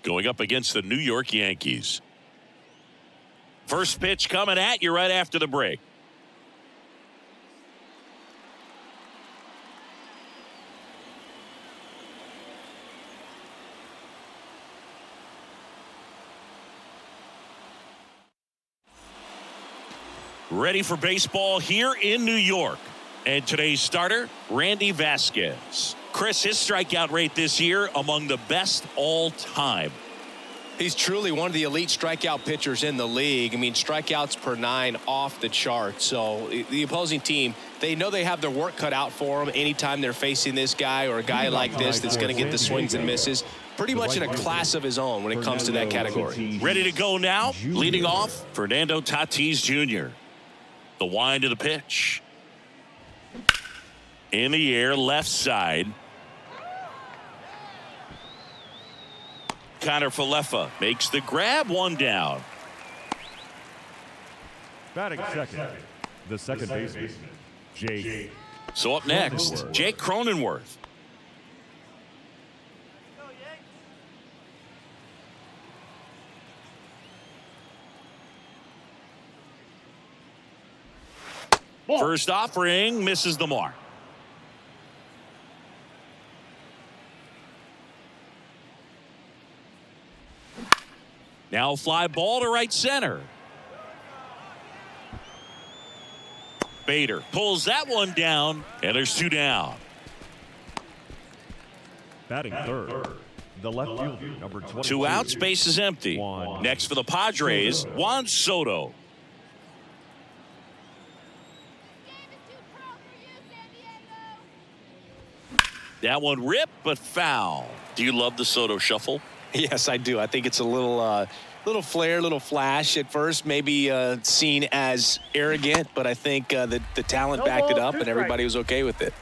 going up against the New York Yankees. First pitch coming at you right after the break. Ready for baseball here in New York. And today's starter, Randy Vasquez. Chris, his strikeout rate this year among the best all time. He's truly one of the elite strikeout pitchers in the league. I mean, strikeouts per 9 off the chart. So the opposing team, they know they have their work cut out for them anytime they're facing this guy or a guy like this that's going to get the swings and misses. Pretty much in a class of his own when it comes to that category. Ready to go now. Leading off, Fernando Tatis Jr. The wind of the pitch. In the air, left side. Connor Falefa makes the grab, one down. Batting second, the second baseman, Jake. So up next, Jake Cronenworth. First offering misses the mark. Now fly ball to right center. Bader pulls that one down, and there's 2 down. Batting third, the left fielder, number 22. 2 outs, base is empty. Next for the Padres, Juan Soto. That one ripped, but foul. Do you love the Soto shuffle? Yes, I do. I think it's a little flair, little flash at first, maybe seen as arrogant, but I think the talent backed it up and everybody was okay with it.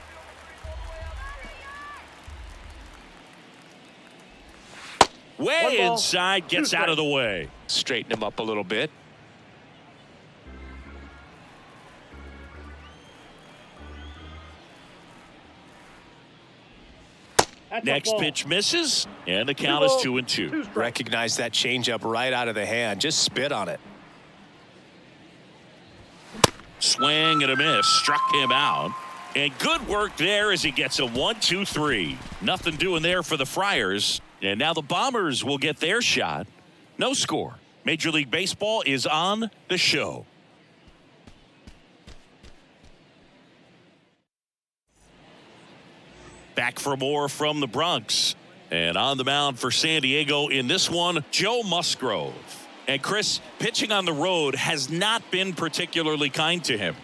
Way inside, gets out of the way. Straighten him up a little bit. Next pitch misses, and the count is 2-2. Recognize that changeup right out of the hand. Just spit on it. Swing and a miss, struck him out. And good work there as he gets a 1-2-3. Nothing doing there for the Friars. And now the Bombers will get their shot. No score. Major League Baseball is on the show. Back for more from the Bronx. And on the mound for San Diego in this one, Joe Musgrove. And Chris, pitching on the road has not been particularly kind to him.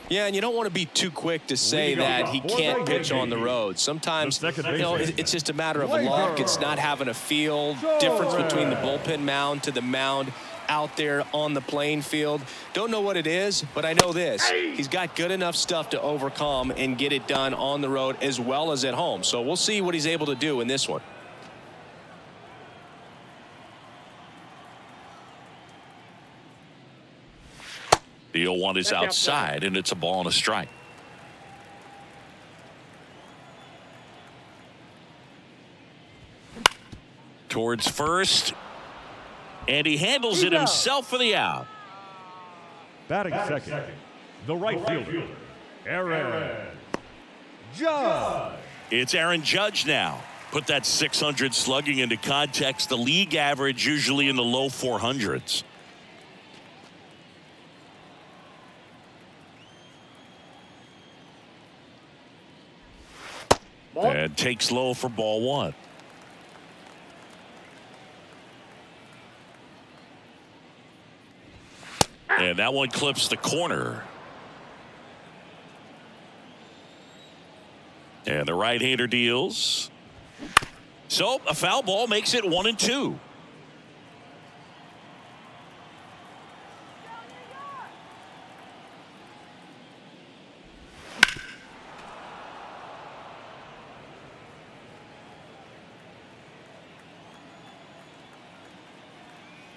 Yeah, and you don't want to be too quick to say that he can't pitch on the road. Sometimes, it's just a matter of luck. It's not having a feel. Difference between the bullpen mound to the mound out there on the playing field. Don't know what it is, but I know this. He's got good enough stuff to overcome and get it done on the road as well as at home. So we'll see what he's able to do in this one. The 0-1 is outside, and it's a ball and a strike. Towards first. And he handles it himself for the out. Batting second, the right fielder, Aaron Judge. It's Aaron Judge now. Put that 600 slugging into context. The league average usually in the low 400s. And takes low for ball 1. And that one clips the corner. And the right-hander deals. So a foul ball makes it 1-2.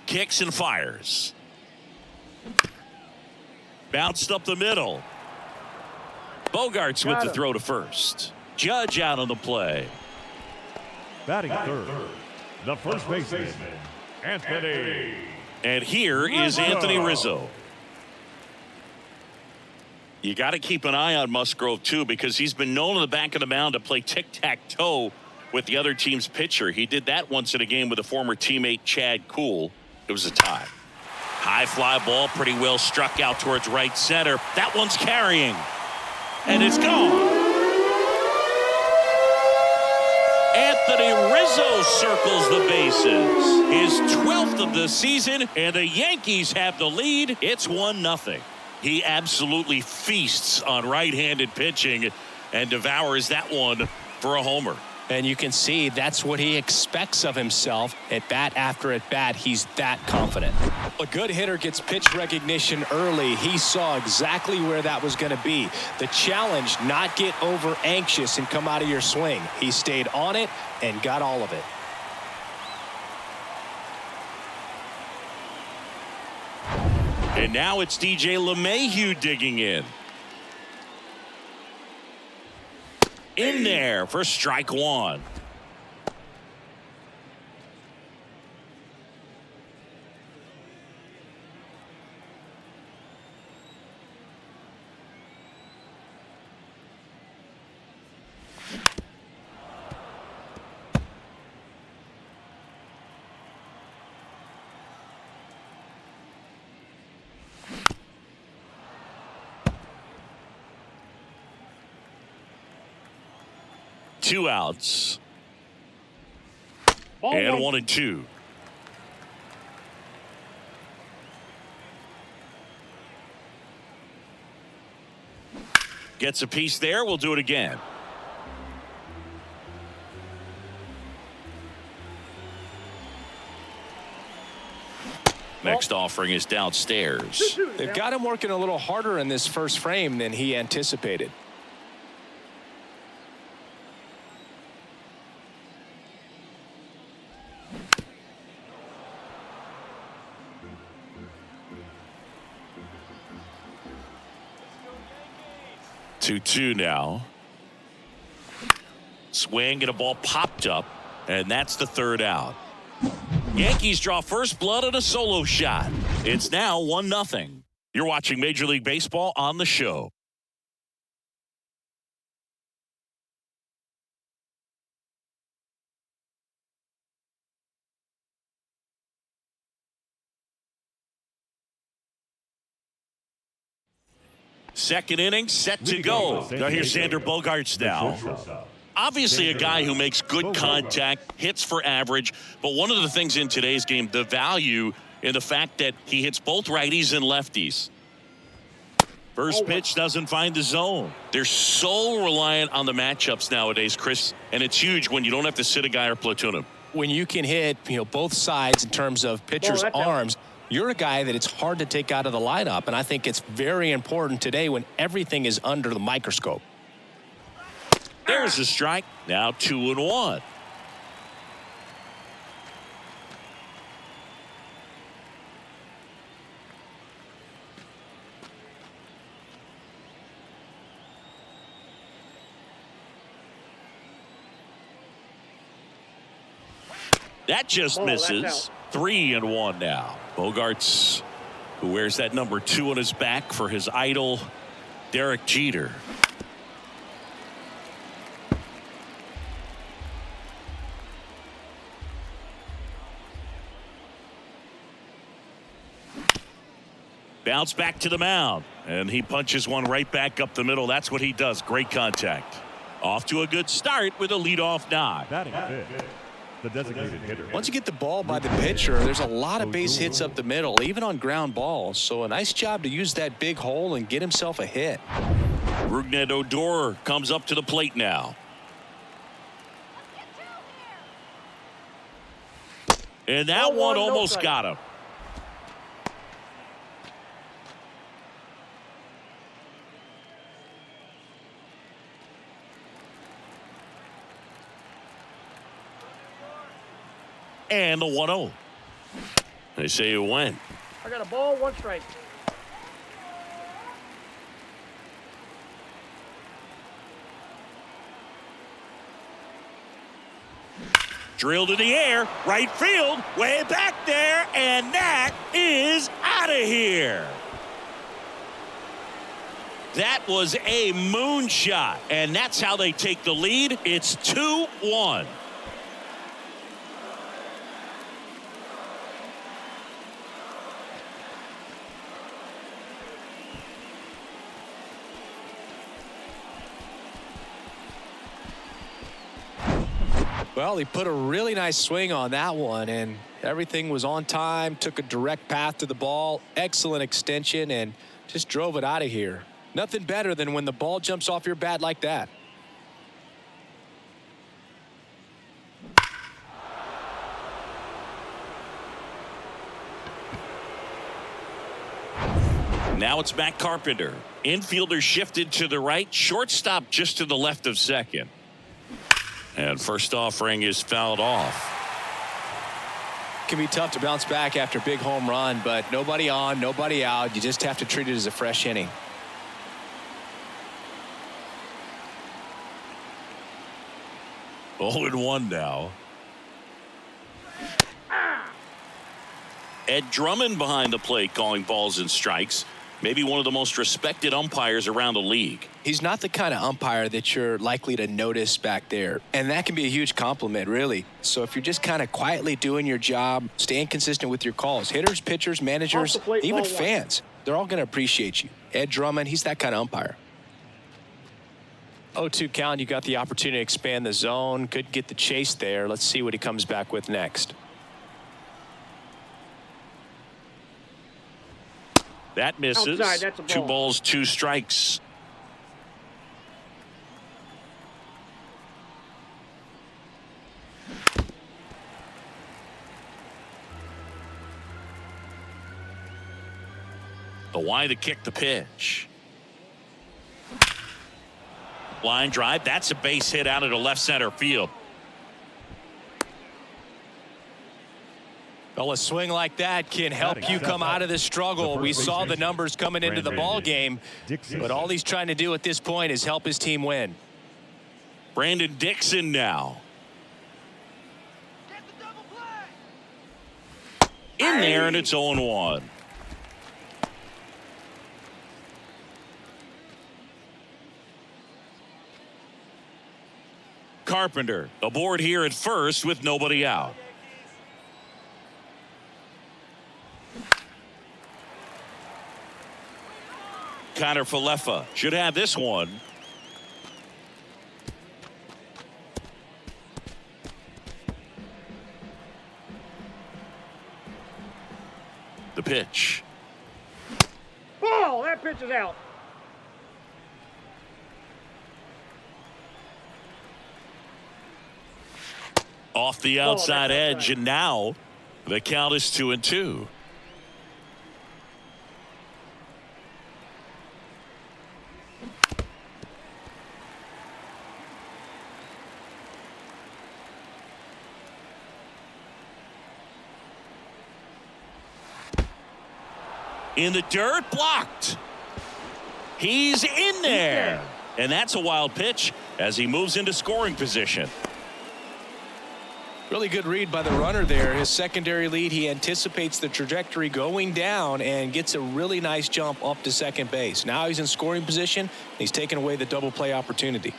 Kicks and fires. Bounced up the middle. Bogarts with the throw to first. Judge out on the play. Batting third, The first baseman, Anthony. And here is Anthony Rizzo. You got to keep an eye on Musgrove, too, because he's been known on the back of the mound to play tic-tac-toe with the other team's pitcher. He did that once in a game with a former teammate, Chad Kuhl. It was a tie. High fly ball, pretty well struck out towards right center. That one's carrying. And it's gone. Anthony Rizzo circles the bases. His 12th of the season, and the Yankees have the lead. It's 1-0. He absolutely feasts on right-handed pitching and devours that one for a homer. And you can see that's what he expects of himself. At bat after at bat, he's that confident. A good hitter gets pitch recognition early. He saw exactly where that was going to be. The challenge, not get over anxious and come out of your swing. He stayed on it and got all of it. And now it's DJ LeMahieu digging in. In there for strike one. Two outs. And 1-2. Gets a piece there. We'll do it again. Next offering is downstairs. They've got him working a little harder in this first frame than he anticipated. Two now. Swing and a ball popped up, and that's the third out. Yankees draw first blood on a solo shot. It's now 1-0. You're watching Major League Baseball on the show. Second inning set to go. Now here's Xander Bogaerts now. Obviously a guy who makes good contact, hits for average, but one of the things in today's game, the value in the fact that he hits both righties and lefties. First pitch doesn't find the zone. They're so reliant on the matchups nowadays, Chris, and it's huge when you don't have to sit a guy or platoon him. When you can hit, both sides in terms of pitchers' arms, you're a guy that it's hard to take out of the lineup, and I think it's very important today when everything is under the microscope. There's a strike. Now 2-1. That just misses. 3-1 now. Bogaerts, who wears that number 2 on his back for his idol, Derek Jeter. Bounce back to the mound, and he punches one right back up the middle. That's what he does. Great contact. Off to a good start with a leadoff knock. Batting fifth, the designated hitter. Once you get the ball by the pitcher, there's a lot of base hits up the middle, even on ground balls. So a nice job to use that big hole and get himself a hit. Rougned Odor comes up to the plate now. And that one almost got him. And the 1-0. They say it went. I got a ball, 1 strike. Drilled in the air, right field, way back there, and that is out of here. That was a moonshot, and that's how they take the lead. It's 2-1. Well, he put a really nice swing on that one, and everything was on time, took a direct path to the ball, excellent extension, and just drove it out of here. Nothing better than when the ball jumps off your bat like that. Now it's Matt Carpenter. Infielder shifted to the right, shortstop just to the left of second. And first offering is fouled off. Can be tough to bounce back after a big home run, but nobody on, nobody out. You just have to treat it as a fresh inning. Oh, and 1 now. Ed Drummond behind the plate calling balls and strikes. Maybe one of the most respected umpires around the league. He's not the kind of umpire that you're likely to notice back there. And that can be a huge compliment, really. So if you're just kind of quietly doing your job, staying consistent with your calls, hitters, pitchers, managers, even fans, they're all going to appreciate you. Ed Drummond, he's that kind of umpire. 0-2 count, you got the opportunity to expand the zone. Couldn't get the chase there. Let's see what he comes back with next. That misses. Outside, that's a ball. 2 balls, 2 strikes. The Y to kick the pitch. Line drive. That's a base hit out of the left center field. Well, a swing like that can help you come out of this struggle. We saw the numbers coming into the ball game, but all he's trying to do at this point is help his team win. Brandon Dixon now. In there, and it's 0-1. Carpenter aboard here at first with nobody out. Connor Falefa should have this one. The pitch. Ball! That pitch is out. Off the outside edge, and now the count is 2-2. In the dirt, blocked. He's in there. And that's a wild pitch as he moves into scoring position. Really good read by the runner there. His secondary lead, he anticipates the trajectory going down and gets a really nice jump up to second base. Now he's in scoring position. He's taken away the double play opportunity.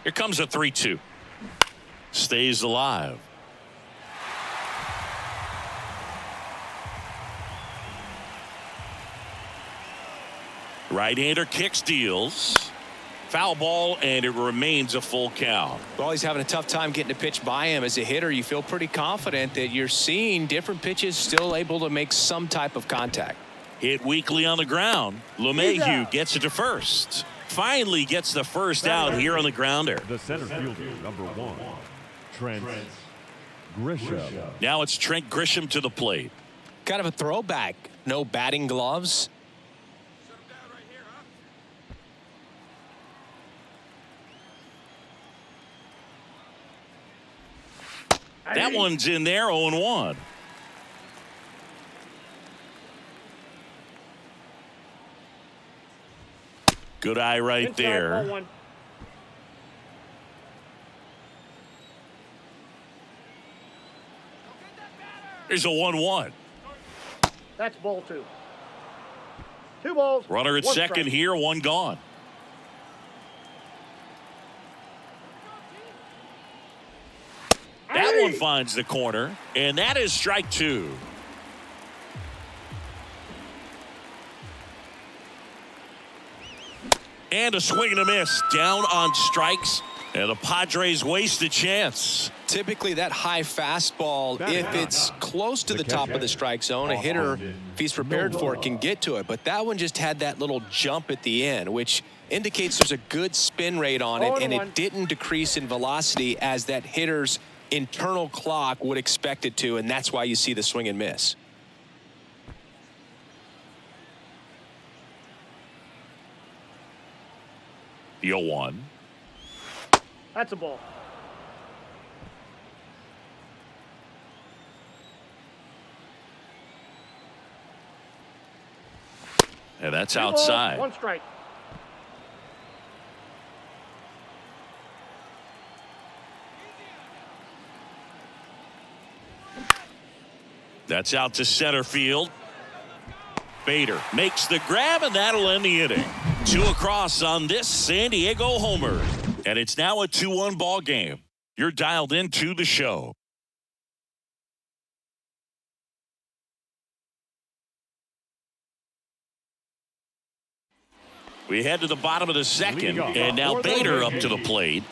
Here comes a 3-2. Stays alive. Right-hander kicks, deals. Foul ball, and it remains a full count. Well, he's having a tough time getting a pitch by him. As a hitter, you feel pretty confident that you're seeing different pitches still able to make some type of contact. Hit weakly on the ground. LeMahieu gets it to first. Finally gets the first out here on the grounder. The center fielder, number 1, Trent Grisham. Now it's Trent Grisham to the plate. Kind of a throwback. No batting gloves. That one's in there, 0-1. Good eye right Inside, there. ball one. There's a 1-1. That's ball two. 2 balls. Runner at 1 second strike. here, 1 gone. That Hey! one finds the corner, and that is strike 2. And a swing and a miss. Down on strikes, and the Padres waste a chance. Typically, that high fastball, if it's close to the top of the strike zone, a hitter, if he's prepared for it, can get to it. But that one just had that little jump at the end, which indicates there's a good spin rate on it, and it didn't decrease in velocity as that hitter's internal clock would expect it to, and that's why you see the swing and miss. The 0-1. That's a ball. And that's 2 balls, outside. 1 strike. That's out to center field. Bader makes the grab, and that'll end the inning. 2 across on this San Diego homer. And it's now a 2-1 ball game. You're dialed into the show. We head to the bottom of the second, and now Bader up to the plate.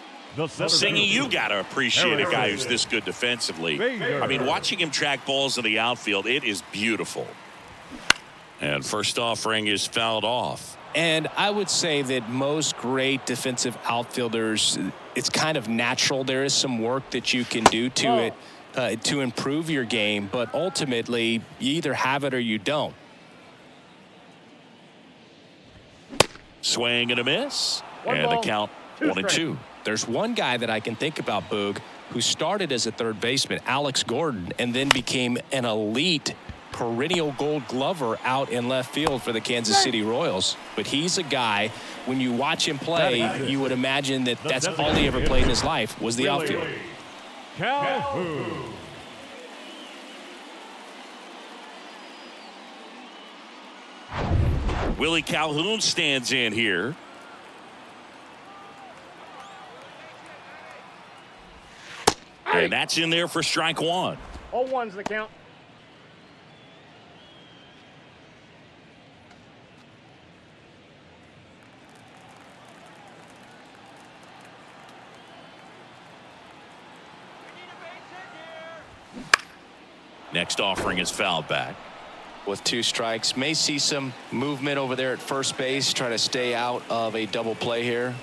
Singing, you got to appreciate a guy who's this good defensively. I mean, watching him track balls in the outfield, it is beautiful. And first offering is fouled off. And I would say that most great defensive outfielders, it's kind of natural. There is some work that you can do to it to improve your game, but ultimately, you either have it or you don't. Swing and a miss. One And the ball, count 2 1-2. strikes. There's one guy that I can think about, Boog, who started as a third baseman, Alex Gordon, and then became an elite perennial gold glover out in left field for the Kansas City Royals. But he's a guy, when you watch him play, you would imagine that that's all he ever played in his life was the outfield. Calhoun. Willie Calhoun stands in here. And that's in there for strike 1. 0-1's the count. Next offering is fouled back. With 2 strikes, may see some movement over there at first base, try to stay out of a double play here.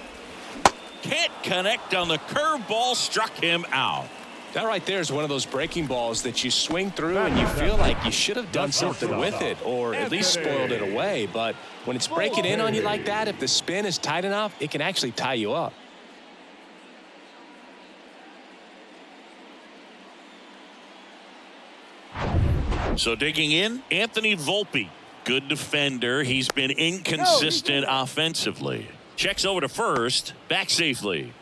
Can't connect on the curveball, struck him out. That right there is one of those breaking balls that you swing through and you feel like you should have done something with it or at least spoiled it away. But when it's breaking in on you like that, if the spin is tight enough, it can actually tie you up. So digging in, Anthony Volpe. Good defender. He's been inconsistent offensively. Checks over to first. Back safely.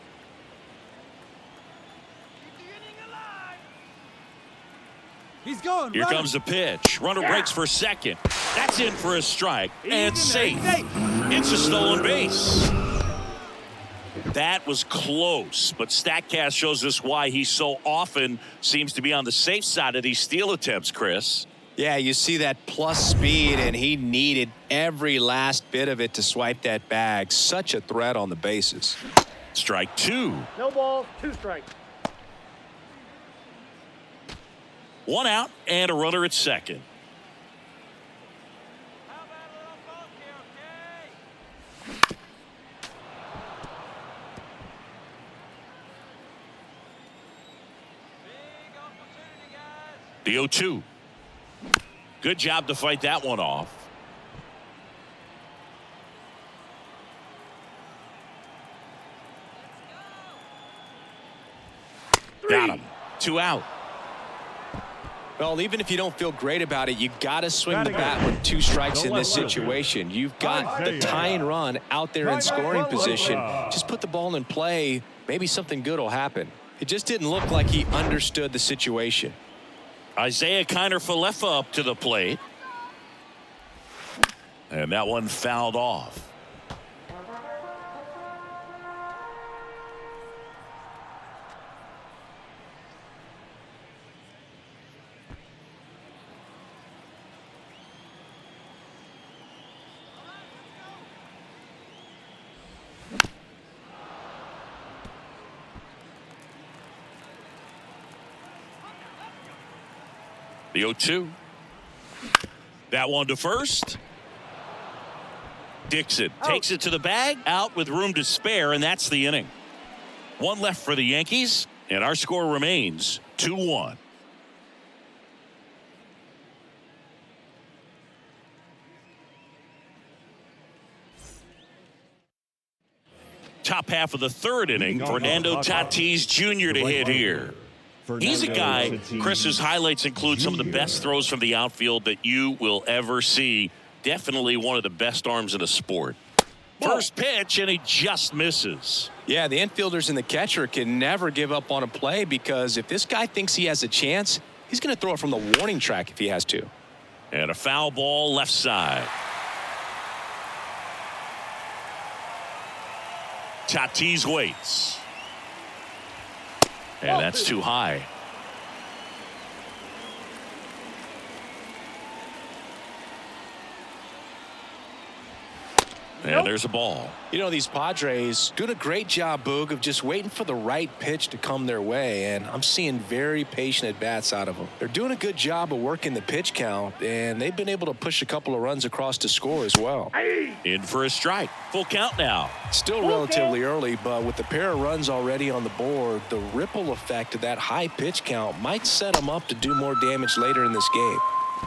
He's going. Here comes the pitch. Runner breaks for second. That's in for a strike. And safe. It's a stolen base. That was close, but StatCast shows us why he so often seems to be on the safe side of these steal attempts, Chris. Yeah, you see that plus speed, and he needed every last bit of it to swipe that bag. Such a threat on the bases. Strike 2. No balls, 2 strikes. 1 out and a runner at second. The 0-2. Good job to fight that one off. Got him. 2 out. Well, even if you don't feel great about it, you got to swing the bat with 2 strikes in this situation. You've got the tying run out there in scoring position. Just put the ball in play. Maybe something good will happen. It just didn't look like he understood the situation. Isaiah Kiner-Falefa up to the plate. And that one fouled off. The 0-2. That one to first. Dixon takes it to the bag, out with room to spare, and that's the inning. 1 left for the Yankees, and our score remains 2-1. Top half of the 3rd inning, Fernando Tatis Jr. to hit here. He's a guy, Chris's highlights include some of the best throws from the outfield that you will ever see. Definitely one of the best arms in the sport. First pitch, and he just misses. Yeah, the infielders and the catcher can never give up on a play, because if this guy thinks he has a chance, he's going to throw it from the warning track if he has to. And a foul ball left side. Tatis waits. And that's too high. And there's a ball. You know, these Padres doing a great job, Boog, of just waiting for the right pitch to come their way, and I'm seeing very patient at-bats out of them. They're doing a good job of working the pitch count, and they've been able to push a couple of runs across to score as well. In for a strike. Full count now. Still relatively early, but with the pair of runs already on the board, the ripple effect of that high pitch count might set them up to do more damage later in this game.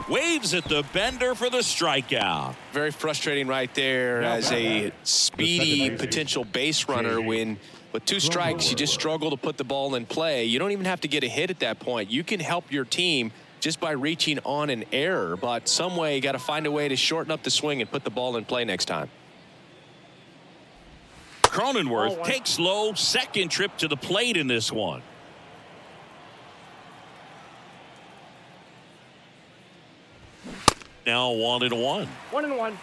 Waves at the bender for the strikeout. Very frustrating right there as a speedy potential base runner when with 2 strikes you just struggle to put the ball in play. You don't even have to get a hit at that point. You can help your team just by reaching on an error, but some way you got to find a way to shorten up the swing and put the ball in play next time. Cronenworth takes low, second trip to the plate in this one. Now 1-1. 1-1.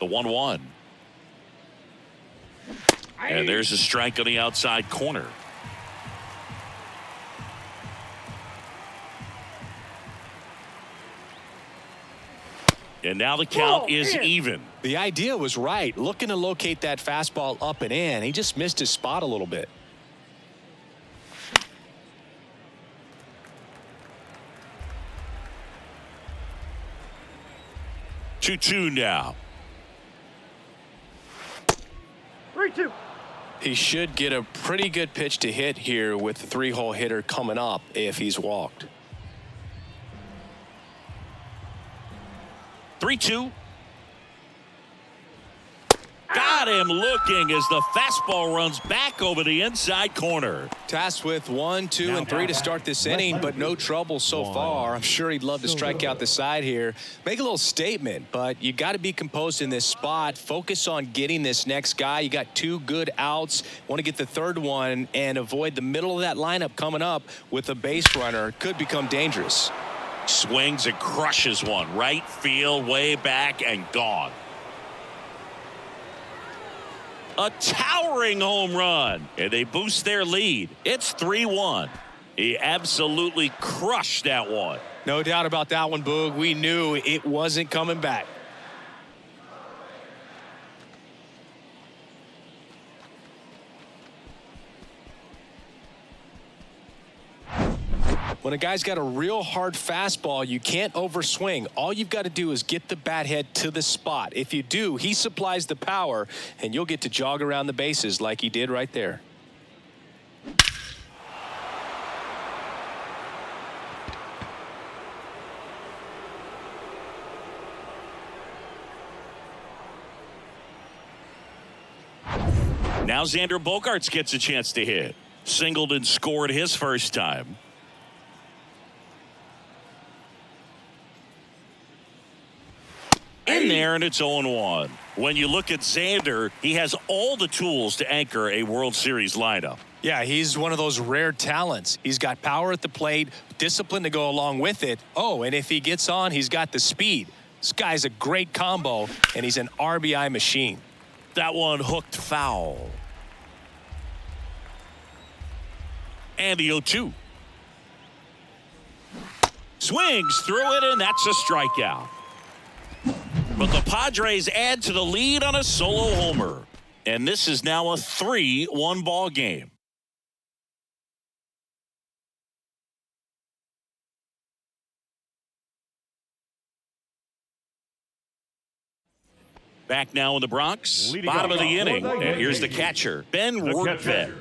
The 1-1. And there's a strike on the outside corner. And now the count is even. The idea was right. Looking to locate that fastball up and in. He just missed his spot a little bit. Two now. 3-2. He should get a pretty good pitch to hit here with the 3-hole hitter coming up if he's walked. 3-2. Got him looking as the fastball runs back over the inside corner. Tasked with 1, 2, and 3 to start this inning, but no trouble so far. I'm sure he'd love to strike out the side here. Make a little statement, but you got to be composed in this spot. Focus on getting this next guy. You got 2 good outs. Want to get the 3rd one and avoid the middle of that lineup coming up with a base runner. Could become dangerous. Swings and crushes one. Right field, way back, and gone. A towering home run, and they boost their lead. It's 3-1. He absolutely crushed that one. No doubt about that one, Boog. We knew it wasn't coming back. When a guy's got a real hard fastball, you can't overswing. All you've got to do is get the bat head to the spot. If you do, he supplies the power, and you'll get to jog around the bases like he did right there. Now Xander Bogaerts gets a chance to hit. Singled and scored his first time. In there, and it's 0-1. When you look at Xander, he has all the tools to anchor a World Series lineup. Yeah, he's one of those rare talents. He's got power at the plate, discipline to go along with it. Oh, and if he gets on, he's got the speed. This guy's a great combo, and he's an RBI machine. That one hooked foul. And the 0-2. Swings through it, and that's a strikeout. But the Padres add to the lead on a solo homer. And this is now a 3-1 ball game. Back now in the Bronx, bottom of the inning. And here's the catcher, Ben Rortvedt.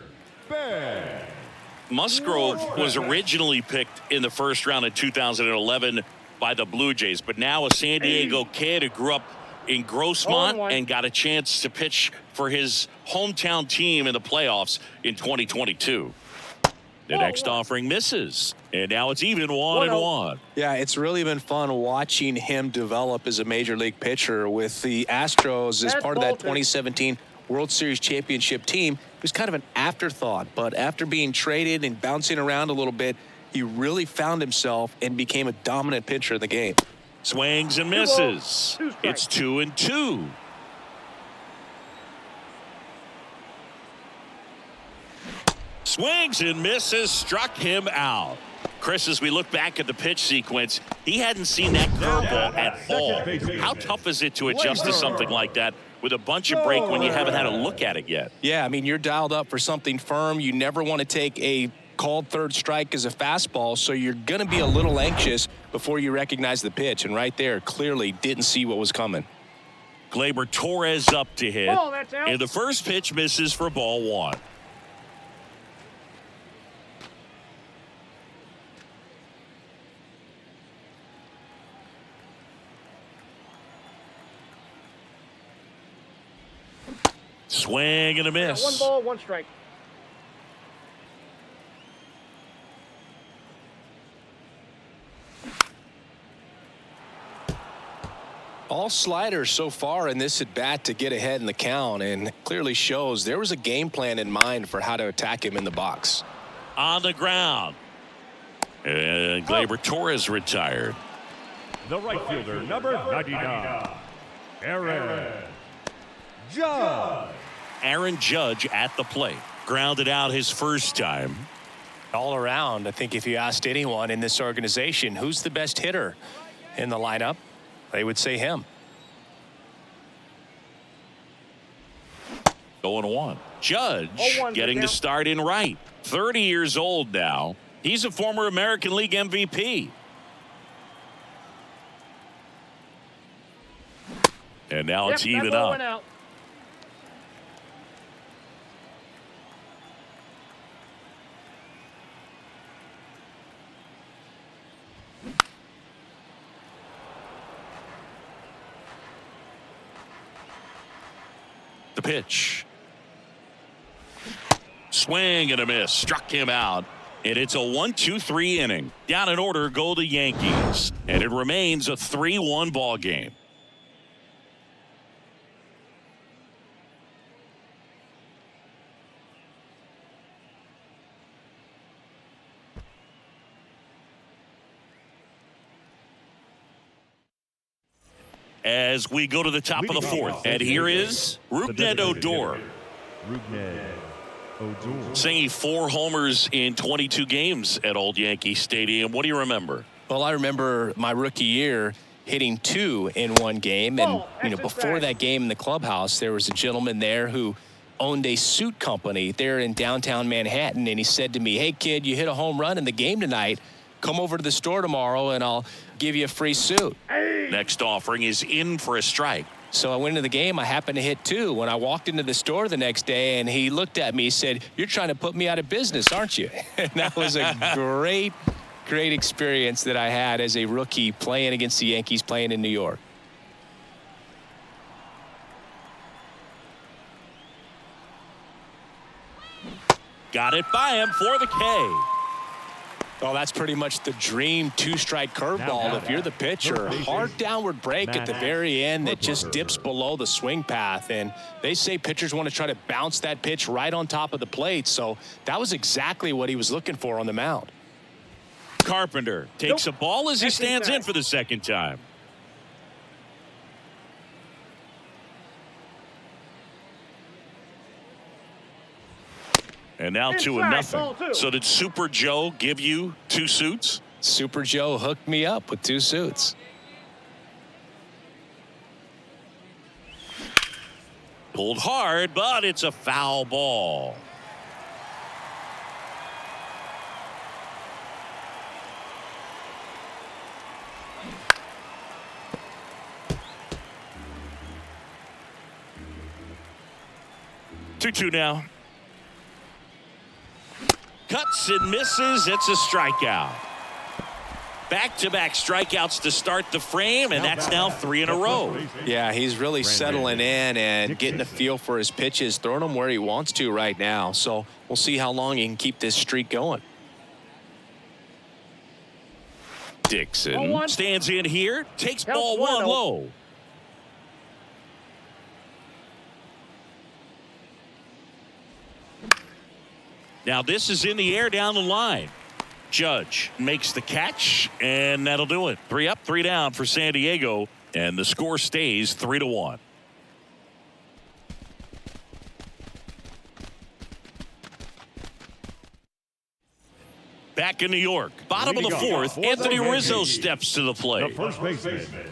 Musgrove was originally picked in the first round in 2011 by the Blue Jays, but now a San Diego kid who grew up in Grossmont and got a chance to pitch for his hometown team in the playoffs in 2022. The next offering misses, and now it's even 1-1. Yeah, it's really been fun watching him develop as a major league pitcher with the Astros as part of that 2017 World Series championship team. It was kind of an afterthought, but after being traded and bouncing around a little bit, he really found himself and became a dominant pitcher in the game. Swings and misses. It's 2-2. Swings and misses, struck him out. Chris, as we look back at the pitch sequence, he hadn't seen that curveball at all. How tough is it to adjust to something like that with a bunch of break when you haven't had a look at it yet? Yeah, I mean, you're dialed up for something firm. You never want to take a called third strike as a fastball, so you're going to be a little anxious before you recognize the pitch. And right there, clearly didn't see what was coming. Gleyber Torres up to hit. And the first pitch misses for ball one. Swing and a miss. 1 ball, 1 strike. All sliders so far in this at bat to get ahead in the count, and clearly shows there was a game plan in mind for how to attack him in the box. On the ground. And Gleyber Torres retired. The right fielder, number 99, Aaron Judge. Aaron Judge at the plate. Grounded out his first time. All around, I think if you asked anyone in this organization who's the best hitter in the lineup, they would say him. 0-1. Judge getting the start in right. 30 years old now. He's a former American League MVP. And now it's even up. The pitch. Swing and a miss. Struck him out. And it's a 1-2-3 inning. Down in order go the Yankees. And it remains a 3-1 ball game. As we go to the top of the fourth. And here is Rougned Odor. Singing 4 homers in 22 games at Old Yankee Stadium. What do you remember? Well, I remember my rookie year hitting 2 in one game. And, before that game in the clubhouse, there was a gentleman there who owned a suit company there in downtown Manhattan. And he said to me, "Hey, kid, you hit a home run in the game tonight. Come over to the store tomorrow and I'll give you a free suit." Next offering is in for a strike. So I went into the game. I happened to hit 2. When I walked into the store the next day and he looked at me, he said, "You're trying to put me out of business, aren't you?" And that was a great experience that I had as a rookie playing against the Yankees, playing in New York. Got it by him for the K. Well, that's pretty much the dream two-strike curveball if you're the pitcher. Hard downward break at the very end that just dips below the swing path. And they say pitchers want to try to bounce that pitch right on top of the plate. So that was exactly what he was looking for on the mound. Carpenter takes a ball as he stands in for the second time. And now 2-0. So did Super Joe give you 2 suits? Super Joe hooked me up with 2 suits. Pulled hard, but it's a foul ball. Two now. Cuts and misses. It's a strikeout. Back-to-back strikeouts to start the frame, and that's now 3 in a row. Yeah, he's really settling in and getting a feel for his pitches, throwing them where he wants to right now. So we'll see how long he can keep this streak going. Dixon stands in here, takes ball 1 low. Now this is in the air down the line. Judge makes the catch, and that'll do it. 3 up, 3 down for San Diego, and the score stays 3-1. Back in New York, bottom of the 4th, Anthony Rizzo steps to the plate. The first baseman,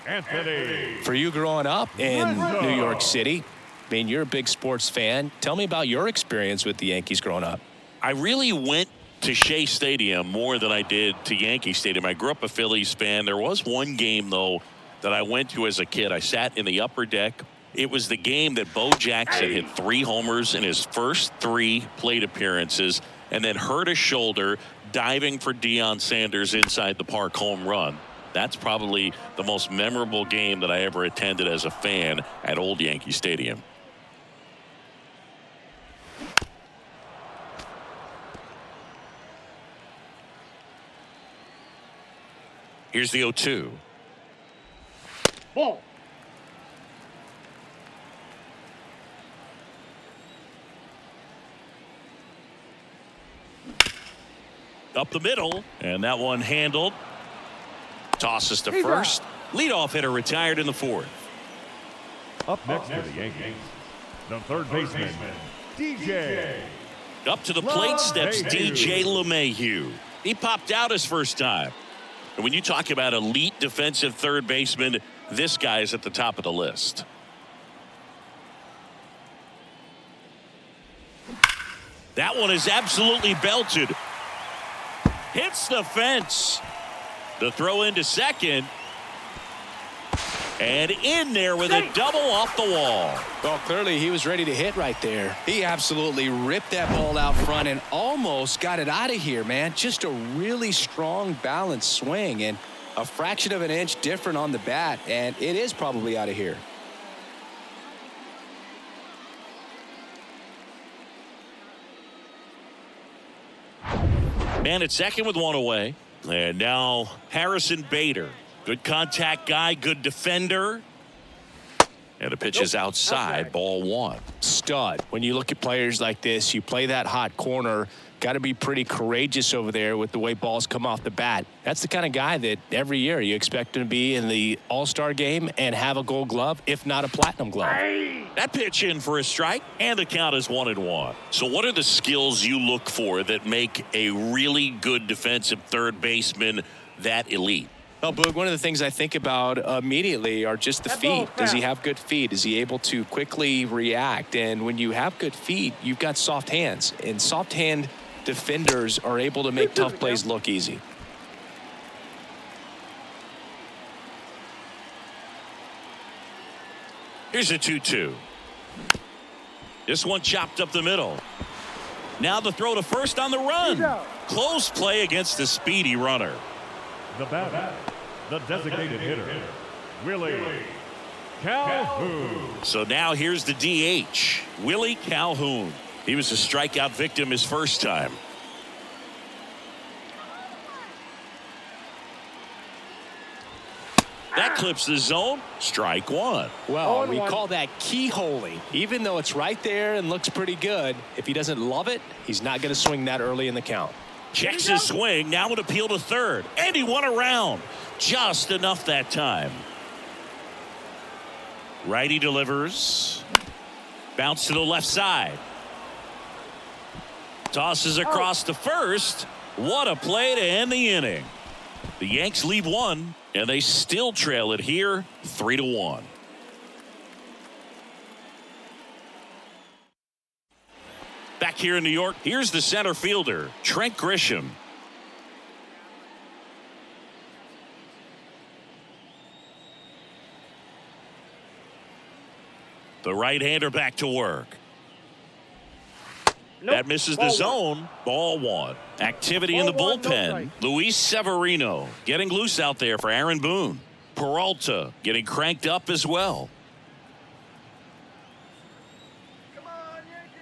Anthony. For you growing up in New York City, I mean, you're a big sports fan. Tell me about your experience with the Yankees growing up. I really went to Shea Stadium more than I did to Yankee Stadium. I grew up a Phillies fan. There was one game, though, that I went to as a kid. I sat in the upper deck. It was the game that Bo Jackson hit 3 homers in his first 3 plate appearances and then hurt a shoulder diving for Deion Sanders inside the park home run. That's probably the most memorable game that I ever attended as a fan at Old Yankee Stadium. Here's the 0-2. Ball. Up the middle, and that one handled. Tosses to first. Leadoff hitter retired in the 4th. Up next for the Yankees, the third baseman, DJ. Up to the plate steps DJ LeMahieu. He popped out his first time. And when you talk about elite defensive third baseman, this guy is at the top of the list. That one is absolutely belted. Hits the fence. The throw into second. And in there with a double off the wall. Well, clearly he was ready to hit right there. He absolutely ripped that ball out front and almost got it out of here, man. Just a really strong, balanced swing and a fraction of an inch different on the bat, and it is probably out of here. Man at second with 1 away. And now Harrison Bader. Good contact guy, good defender. And the pitch is outside, ball 1. Stud. When you look at players like this, you play that hot corner. Got to be pretty courageous over there with the way balls come off the bat. That's the kind of guy that every year you expect him to be in the All-Star game and have a Gold Glove, if not a Platinum Glove. That pitch in for a strike, and the count is 1-1. So what are the skills you look for that make a really good defensive third baseman that elite? Well, Boog, one of the things I think about immediately are just the feet. Does he have good feet? Is he able to quickly react? And when you have good feet, you've got soft hands. And soft hand defenders are able to make tough plays look easy. Here's a 2-2. This one chopped up the middle. Now the throw to first on the run. Close play against the speedy runner. The batter, the designated hitter, Willie Calhoun. So now here's the DH, Willie Calhoun. He was a strikeout victim his first time. That clips the zone. Strike one. Well, we call that keyholing. Even though it's right there and looks pretty good, if he doesn't love it, he's not going to swing that early in the count. Checks his swing. Now an appeal to third. And he won around. Just enough that time. Righty delivers. Bounce to the left side. Tosses across to first. What a play to end the inning. The Yanks leave one, and they still trail it here 3-1. Back here in New York, here's the center fielder, Trent Grisham. The right-hander back to work. Nope. That misses the zone. Ball one. Activity in the bullpen. Luis Severino getting loose out there for Aaron Boone. Peralta getting cranked up as well.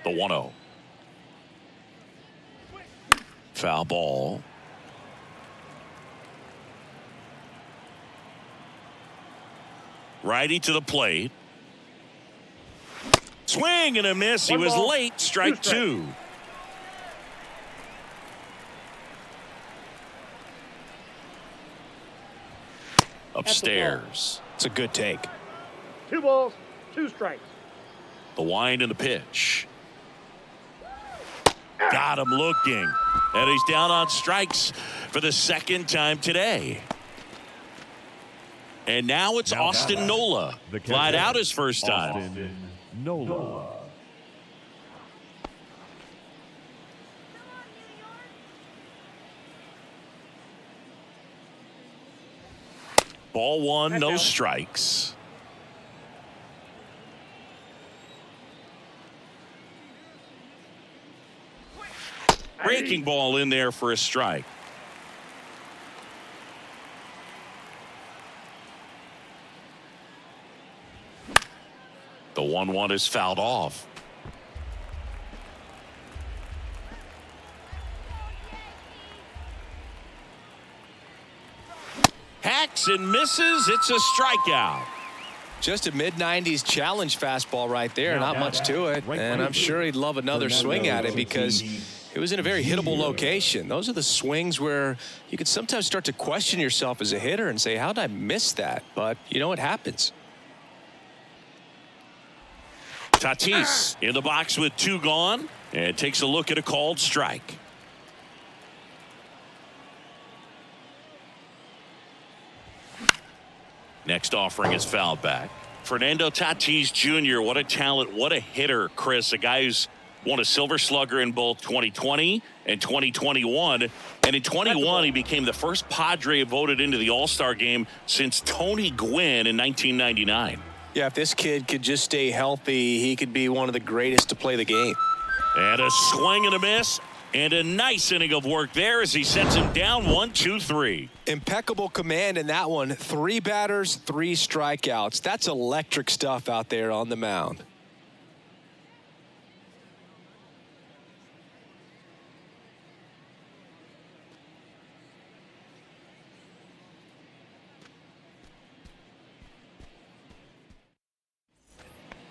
The 1-0. Foul ball. Righty to the plate. Swing and a miss. He was late. Strike two. Upstairs. It's a good take. 2 balls, 2 strikes. The wind and the pitch. Got him looking. And he's down on strikes for the second time today. And now it's Austin Nola. Flied out his first time. Austin Nola. Ball one, no strikes. Breaking ball in there for a strike. The 1-1 is fouled off. Hacks and misses. It's a strikeout. Just a mid-90s challenge fastball right there. Not much to it. And I'm sure he'd love another swing at it because it was in a very hittable location. Those are the swings where you could sometimes start to question yourself as a hitter and say, how did I miss that? But, you know, it happens. Tatis in the box with 2 gone and takes a look at a called strike. Next offering is fouled back. Fernando Tatis Jr., what a talent, what a hitter, Chris. A guy who's won a Silver Slugger in both 2020 and 2021. And in 21, he became the first Padre voted into the All-Star game since Tony Gwynn in 1999. Yeah, if this kid could just stay healthy, he could be one of the greatest to play the game. And a swing and a miss. And a nice inning of work there as he sets him down 1, 2, 3. Impeccable command in that one. 3 batters, 3 strikeouts. That's electric stuff out there on the mound.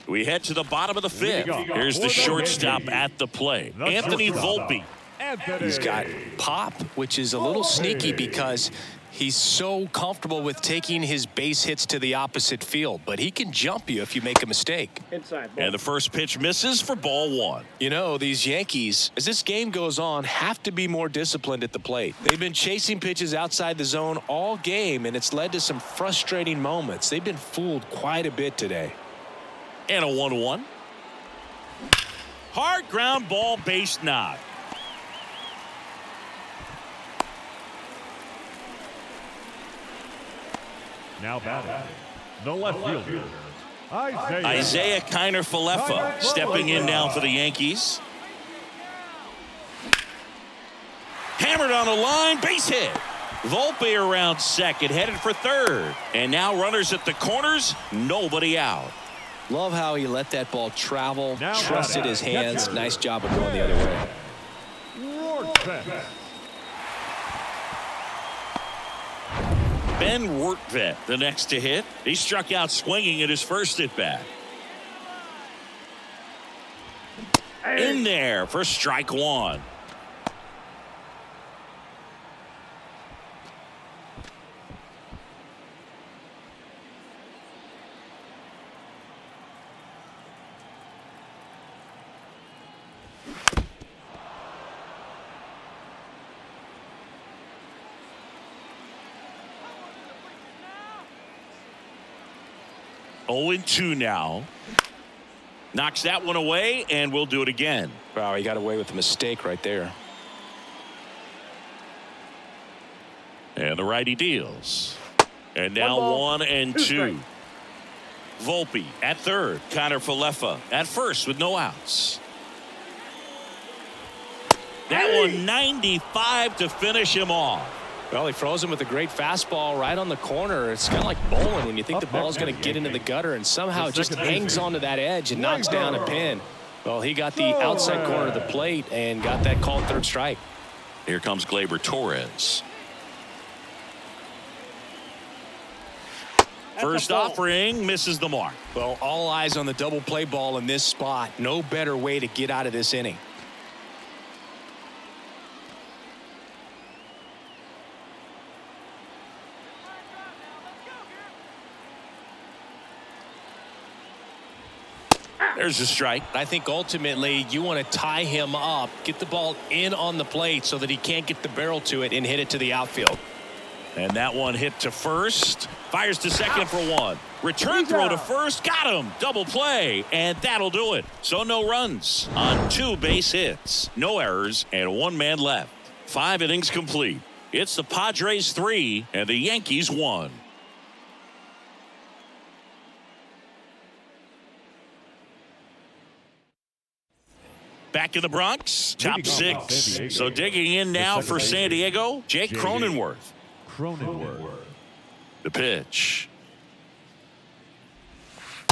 We head to the bottom of the 5th. Here's the shortstop at the plate, Anthony Volpe. He's got pop, which is a little sneaky because he's so comfortable with taking his base hits to the opposite field. But he can jump you if you make a mistake. Inside. And the first pitch misses for ball 1. You know, these Yankees, as this game goes on, have to be more disciplined at the plate. They've been chasing pitches outside the zone all game, and it's led to some frustrating moments. They've been fooled quite a bit today. And a 1-1. Hard ground ball, base knock. Now batting, the left fielder, Isaiah Kiner-Falefa stepping in now for the Yankees. Hammered on the line, base hit. Volpe around second, headed for third. And now runners at the corners, nobody out. Love how he let that ball travel, Now trusted his hands. catcher. Nice job of going the other way. Ben Wortvet, the next to hit. He struck out swinging at his first at bat. In there for strike one. Oh, 0-2 now. Knocks that one away, and we'll do it again. Wow, he got away with a mistake right there. And the righty deals. And now 1-2. Volpe at third. Connor Falefa at first with no outs. That one 95 to finish him off. Well, he froze him with a great fastball right on the corner. It's kind of like bowling when you think the ball's going to get into the gutter and somehow it just hangs onto that edge and knocks down a pin. Well, he got the outside corner of the plate and got that called third strike. Here comes Gleyber Torres. First offering misses the mark. Well, all eyes on the double play ball in this spot. No better way to get out of this inning. There's a strike. I think ultimately you want to tie him up, get the ball in on the plate so that he can't get the barrel to it and hit it to the outfield. And that one hit to first. Fires to second for one. Return throw to first. Got him. Double play. And that'll do it. So no runs on 2 base hits. No errors and 1 man left. 5 innings complete. It's the Padres 3 and the Yankees 1. Back in the Bronx, top 6. So digging in now for San Diego, Jake Cronenworth. The pitch.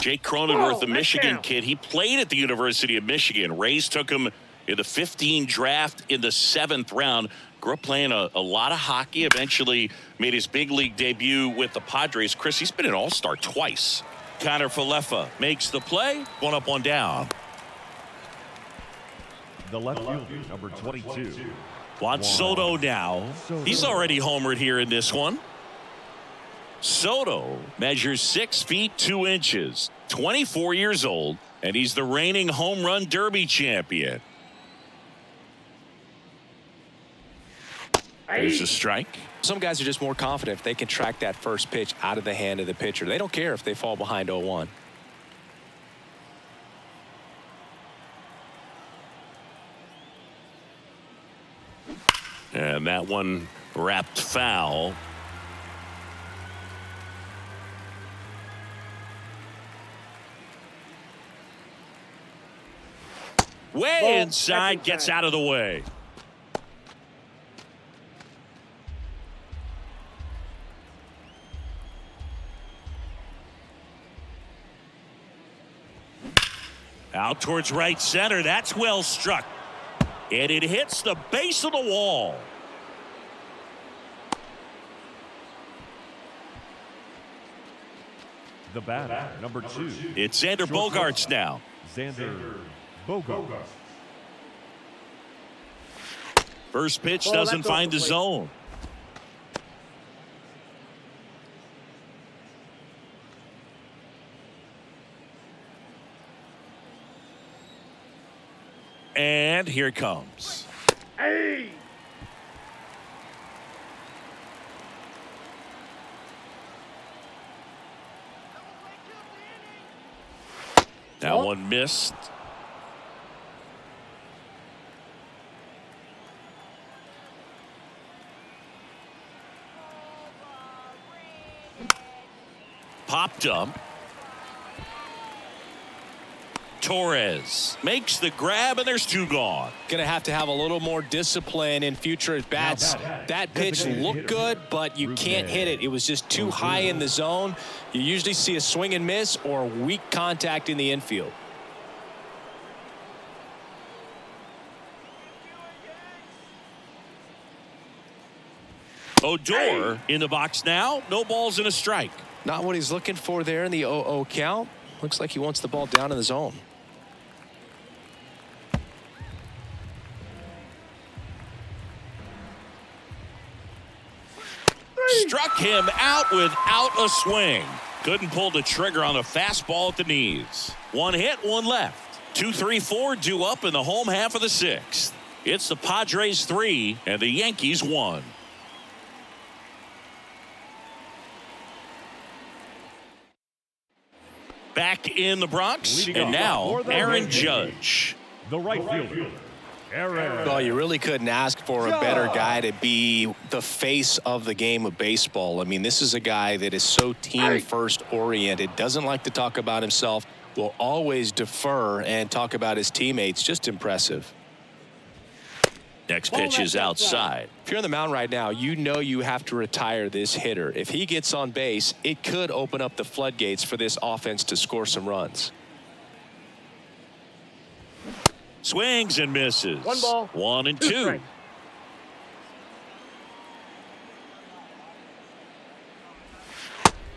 Jake Cronenworth, the Michigan kid. He played at the University of Michigan. Rays took him in the 15 draft in the 7th round. Grew up playing a lot of hockey. Eventually made his big league debut with the Padres. Chris, he's been an all-star twice. Connor Falefa makes the play. 1 up, 1 down. The left fielder, number 22. Juan Soto now. He's already homered here in this one. Soto measures 6 feet 2 inches, 24 years old, and he's the reigning home run derby champion. There's a strike. Some guys are just more confident if they can track that first pitch out of the hand of the pitcher. They don't care if they fall behind 0-1. And that one wrapped foul. Way inside, gets out of the way. Out towards right center. That's well struck. And it hits the base of the wall. The batter, number 2. It's Xander Bogaerts now. Xander Bogaerts. First pitch doesn't find the zone. And here it comes. Hey! That one missed. Popped up. Torres makes the grab, and there's 2 gone. Going to have a little more discipline in future at bats. That pitch looked good, but you can't hit it. It was just too high in the zone. You usually see a swing and miss or weak contact in the infield. Odor in the box now. No balls and a strike. Not what he's looking for there in the 0-0 count. Looks like he wants the ball down in the zone. Struck him out without a swing. Couldn't pull the trigger on a fastball at the knees. 1 hit, 1 left. 2-3-4 due up in the home half of the 6th. It's the Padres 3 and the Yankees 1. Back in the Bronx, and now Aaron Judge. The right fielder, Aaron. Well, you really couldn't ask for a better guy to be the face of the game of baseball. I mean, this is a guy that is so team-first oriented, doesn't like to talk about himself, will always defer and talk about his teammates. Just impressive. Next pitch is outside. If you're on the mound right now, you know you have to retire this hitter. If he gets on base, it could open up the floodgates for this offense to score some runs. Swings and misses. 1 ball. 1 and 2. Strikes.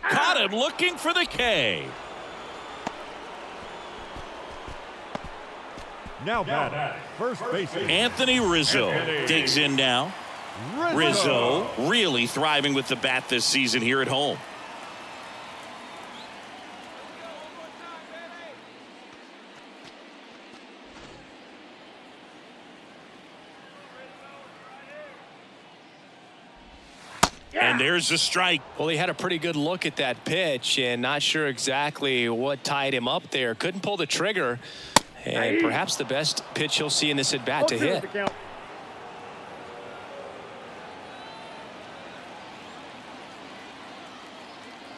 Caught him looking for the K. Now batting, first baseman, Anthony Rizzo digs in now. Rizzo really thriving with the bat this season here at home. And there's the strike. Well, he had a pretty good look at that pitch and not sure exactly what tied him up there. Couldn't pull the trigger. And perhaps the best pitch he'll see in this at-bat to hit.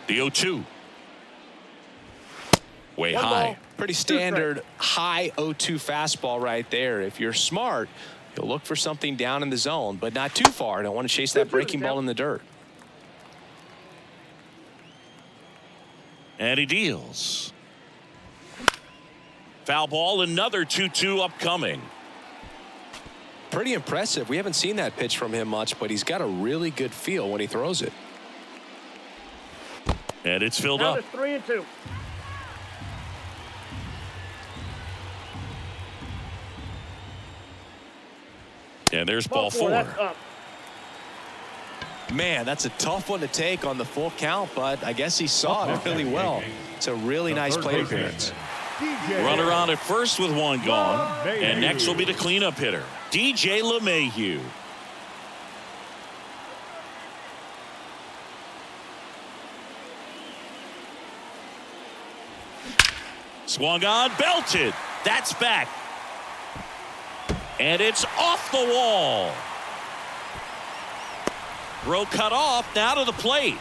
The 0-2. Way 1 high. ball. Pretty standard high 0-2 fastball right there. If you're smart, you'll look for something down in the zone, but not too far. Don't want to chase that breaking ball in the dirt. And he deals. Foul ball, another 2-2 upcoming. Pretty impressive. We haven't seen that pitch from him much, but he's got a really good feel when he throws it. And it's filled Now up. it's 3 and 2. And there's ball 4. That's up. Man, that's a tough one to take on the full count, but I guess he saw it really well. It's a really nice plate appearance. Runner on at first with 1 gone. And next will be the cleanup hitter, DJ LeMahieu. Swung on, belted. That's back. And it's off the wall. Throw cut off, now to the plate.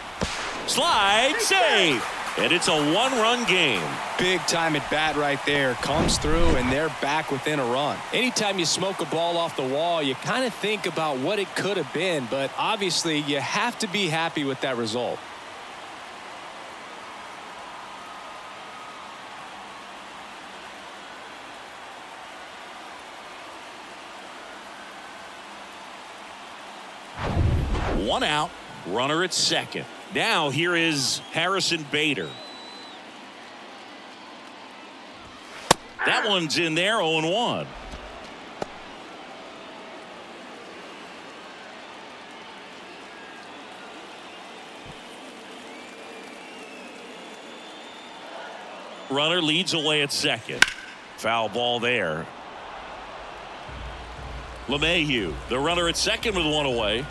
Slide, save. And it's a 1-run game. Big time at bat right there. Comes through, and they're back within a run. Anytime you smoke a ball off the wall, you kind of think about what it could have been, but obviously you have to be happy with that result. One out, runner at second. Now here is Harrison Bader. That one's in there, 0-1. Runner leads away at second. Foul ball there. LeMahieu, the runner at second with 1 away.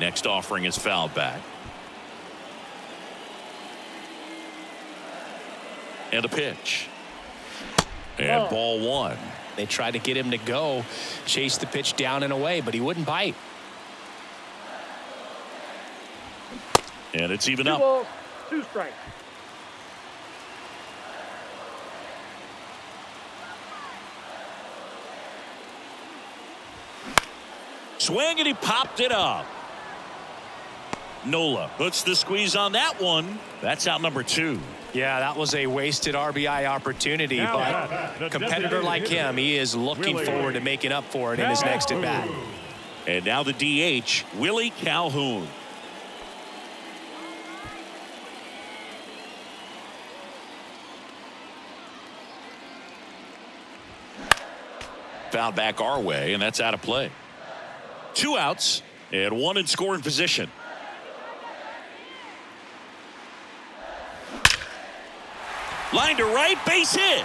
Next offering is fouled back. And a pitch. And ball 1. They tried to get him to go, chase the pitch down and away, but he wouldn't bite. And it's even 2 up. balls, 2 strikes. Swing, and he popped it up. Nola puts the squeeze on that one. That's out number 2. Yeah, that was a wasted RBI opportunity, but a competitor like him, he is looking forward to making up for it in his next at-bat. And now the DH, Willie Calhoun. Foul back our way, and that's out of play. 2 outs and 1 in scoring position. Line to right, base hit.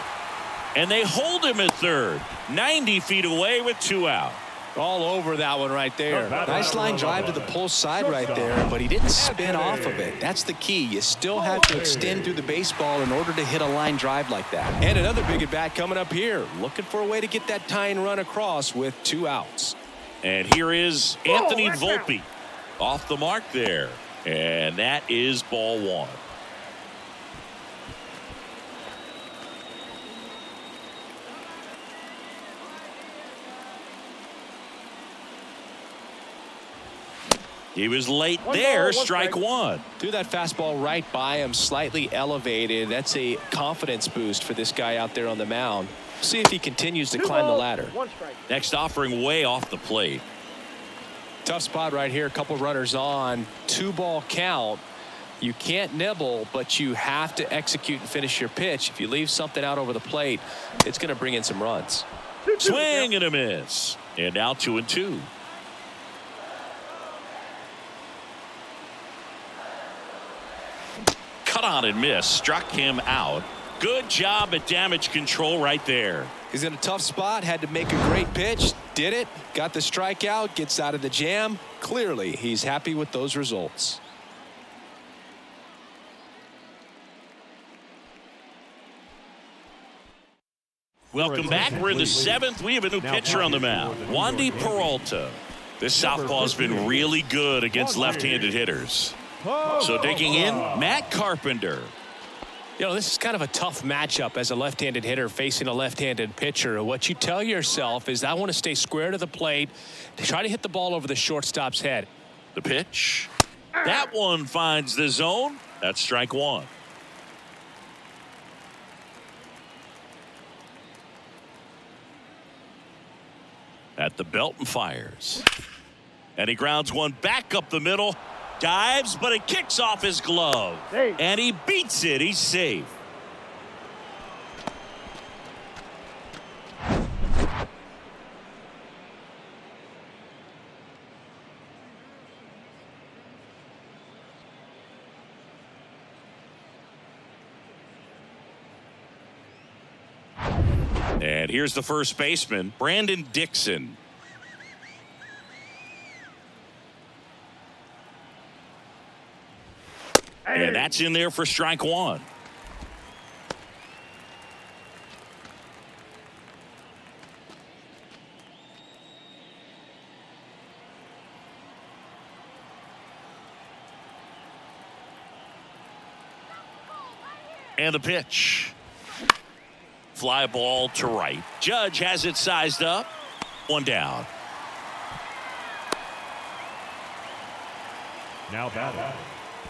And they hold him at third. 90 feet away with 2 out. All over that one right there. Nice line drive to the pull side right there, but he didn't spin off of it. That's the key. You still have to extend through the baseball in order to hit a line drive like that. And another big at bat coming up here. Looking for a way to get that tying run across with 2 outs. And here is Anthony Volpe off the mark there. And that is ball 1. He was late there, strike 1. Threw that fastball right by him, slightly elevated. That's a confidence boost for this guy out there on the mound. See if he continues to climb the ladder. 1 strike. Next offering way off the plate. Tough spot right here. A couple runners on. 2-ball count. You can't nibble, but you have to execute and finish your pitch. If you leave something out over the plate, it's going to bring in some runs. Swing and a miss. And now 2-2. Cut on and miss. Struck him out. Good job at damage control right there. He's in a tough spot. Had to make a great pitch. Did it. Got the strikeout. Gets out of the jam. Clearly, he's happy with those results. Welcome back. We're in the 7th. We have a new pitcher on the mound. Wandy Peralta. This southpaw's been really good against left-handed hitters. So digging in, Matt Carpenter. You know, this is kind of a tough matchup as a left-handed hitter facing a left-handed pitcher. What you tell yourself is I want to stay square to the plate, to try to hit the ball over the shortstop's head. The pitch. That one finds the zone. That's strike 1. At the belt and fires. And he grounds one back up the middle. Dives, but it kicks off his glove. And he beats it. He's safe. And here's the first baseman, Brandon Dixon. And that's in there for strike 1. And the pitch. Fly ball to right. Judge has it sized up. 1 down. Now batting,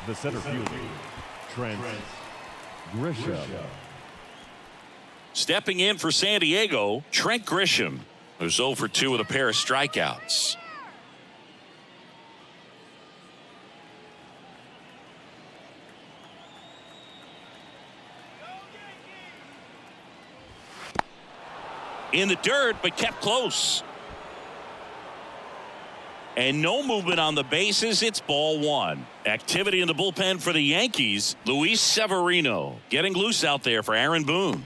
the center fielder, Trent Grisham. Stepping in for San Diego, Trent Grisham, who's 0 for 2 with a pair of strikeouts. In the dirt, but kept close. And no movement on the bases. It's ball 1. Activity in the bullpen for the Yankees. Luis Severino getting loose out there for Aaron Boone.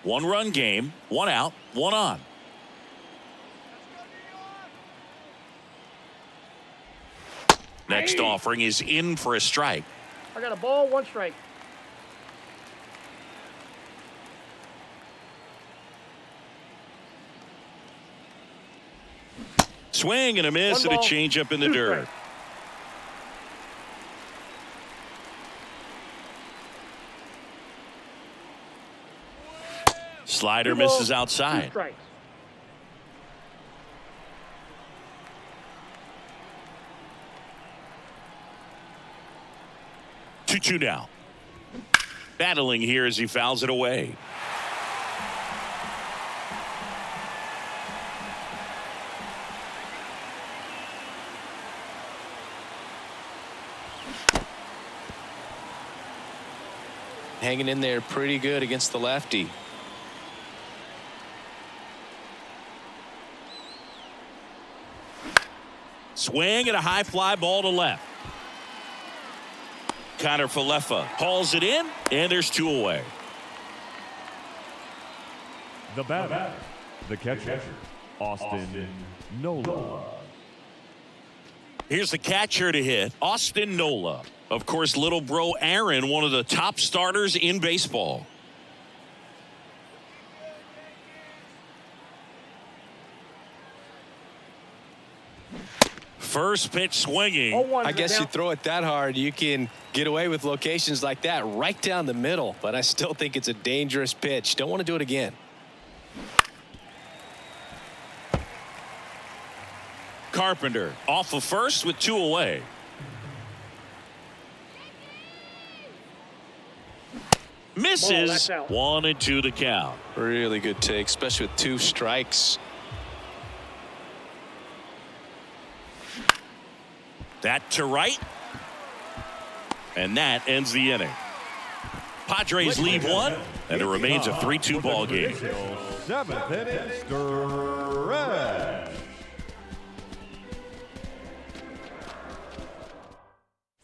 1-run game, 1 out, 1 on. Next offering is in for a strike. I got a ball, 1 strike. Swing and a miss and a changeup in the dirt. Slider 2 balls, misses 2 outside. strikes. Two now. Battling here as he fouls it away. Hanging in there pretty good against the lefty. Swing and a high fly ball to left. Connor Falefa hauls it in, and there's 2 away. The batter, the catcher, Austin Nola. Here's the catcher to hit, Austin Nola. Of course, little bro Aaron, one of the top starters in baseball. First pitch swinging. I guess you throw it that hard, you can get away with locations like that right down the middle. But I still think it's a dangerous pitch. Don't want to do it again. Carpenter off of first with 2 away. Misses. 1-2 the count. Really good take, especially with 2 strikes. That to right. And that ends the inning. Padres lead 1, and it remains a 3-2 ball game. 7th inning stretch.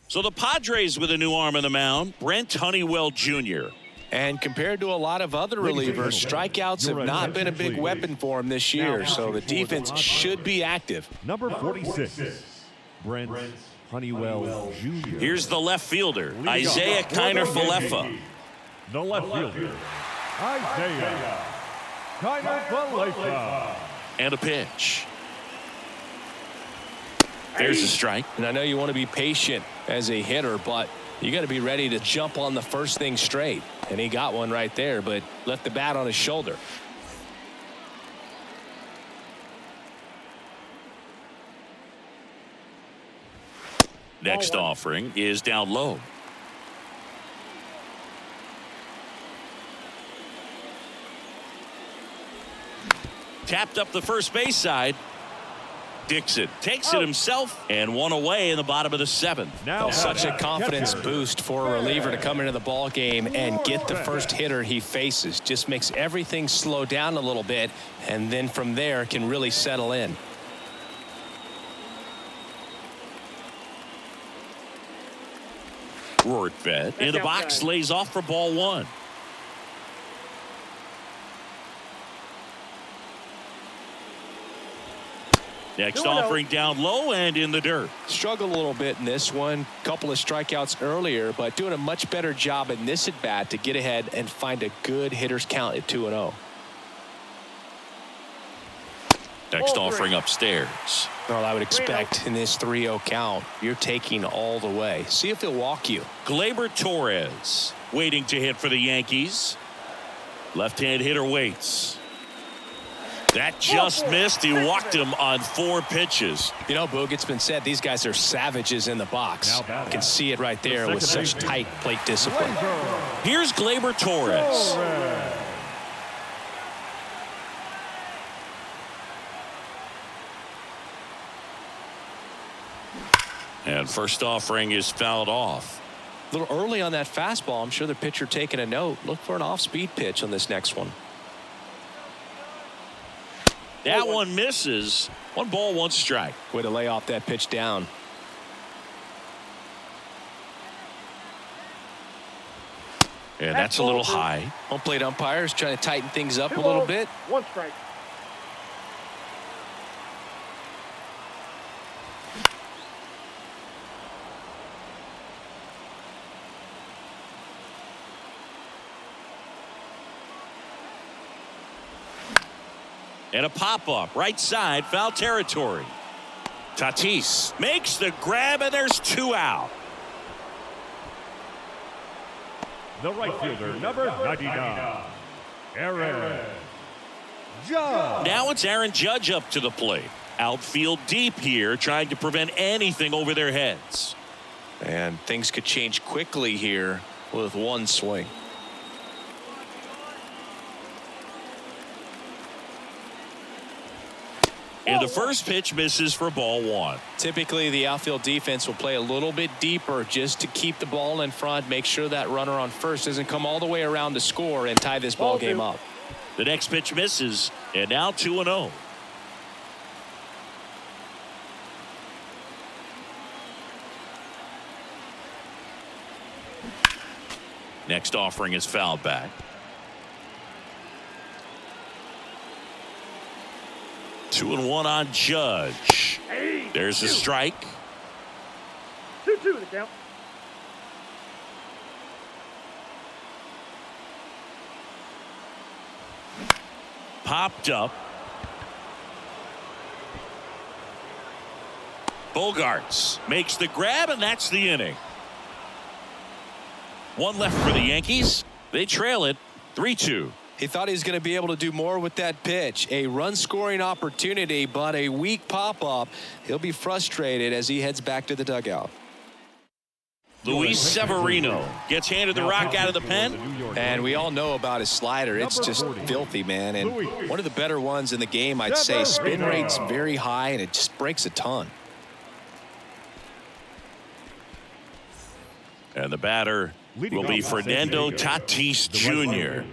So the Padres with a new arm on the mound, Brent Honeywell Jr. And compared to a lot of other relievers, strikeouts have not been a big weapon for him this year, so the defense should be active. Number 46, Brent Honeywell Jr. Here's the left fielder, Isaiah Kiner Falefa. The left fielder, Isaiah Kiner Falefa. And a pitch. There's a strike. And I know you want to be patient as a hitter, but you got to be ready to jump on the first thing straight. And he got one right there, but left the bat on his shoulder. Next offering is down low. Tapped up the first base side. Dixon takes it himself, and 1 away in the bottom of the 7th. Now such a confidence boost for a reliever to come into the ball game and get the first hitter he faces. Just makes everything slow down a little bit, and then from there can really settle in. Rortvedt in the box lays off for ball 1. Next offering down low and in the dirt. Struggled a little bit in this one. Couple of strikeouts earlier, but doing a much better job in this at bat to get ahead and find a good hitter's count at 2-0. Next offering upstairs. Well, I would expect in this 3-0 count, you're taking all the way. See if he'll walk you. Gleyber Torres waiting to hit for the Yankees. Left-hand hitter waits. That just missed. He walked him on 4 pitches. You know, Boog, it's been said these guys are savages in the box. You can see it right there with such tight plate discipline. Here's Gleyber Torres. And first offering is fouled off. A little early on that fastball. I'm sure the pitcher taking a note. Look for an off-speed pitch on this next one. That one misses. 1 ball, 1 strike. Way to lay off that pitch down. And that's a little high. Home plate umpires trying to tighten things up a little bit. 1 strike. And a pop-up right side, foul territory. Tatis makes the grab, and there's 2 out. The right fielder, number 99, Aaron Judge. Now it's Aaron Judge up to the plate. Outfield deep here, trying to prevent anything over their heads. And things could change quickly here with one swing. And the first pitch misses for ball one. Typically, the outfield defense will play a little bit deeper just to keep the ball in front, make sure that runner on first doesn't come all the way around to score and tie this ball game up. The next pitch misses, and now 2-0. Next offering is fouled back. 2-1 on Judge. There's a strike. 2-2 the count. Popped up. Bogarts makes the grab, and that's the inning. One left for the Yankees. They trail it 3-2. He thought he was going to be able to do more with that pitch. A run-scoring opportunity, but a weak pop-up. He'll be frustrated as he heads back to the dugout. Luis Severino gets handed the rock out of the pen. And we all know about his slider. It's just filthy, man. And one of the better ones in the game, I'd say. Spin rate's very high, and it just breaks a ton. And the batter will be Fernando Tatis Jr.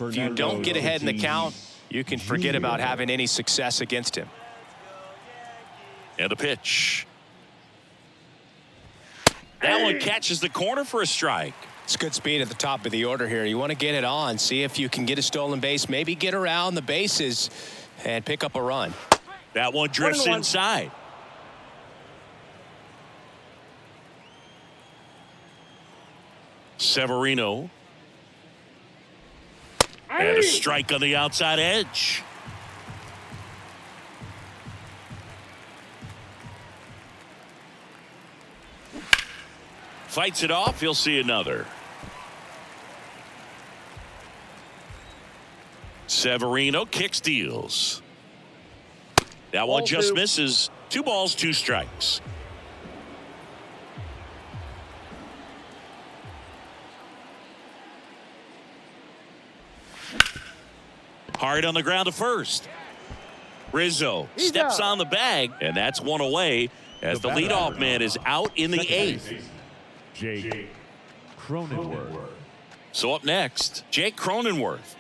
If you don't get ahead in the count, you can forget about having any success against him. And the pitch. That one catches the corner for a strike. It's good speed at the top of the order here. You want to get it on, see if you can get a stolen base, maybe get around the bases and pick up a run. That one drifts inside. Severino. And a strike on the outside edge. Fights it off. He'll see another. Severino kicks, deals. That one just misses. 2 balls, 2 strikes. Hard on the ground to first. Rizzo steps on the bag, and that's one away as the leadoff man is out in the 8th. Jake Cronenworth. So up next, Jake Cronenworth.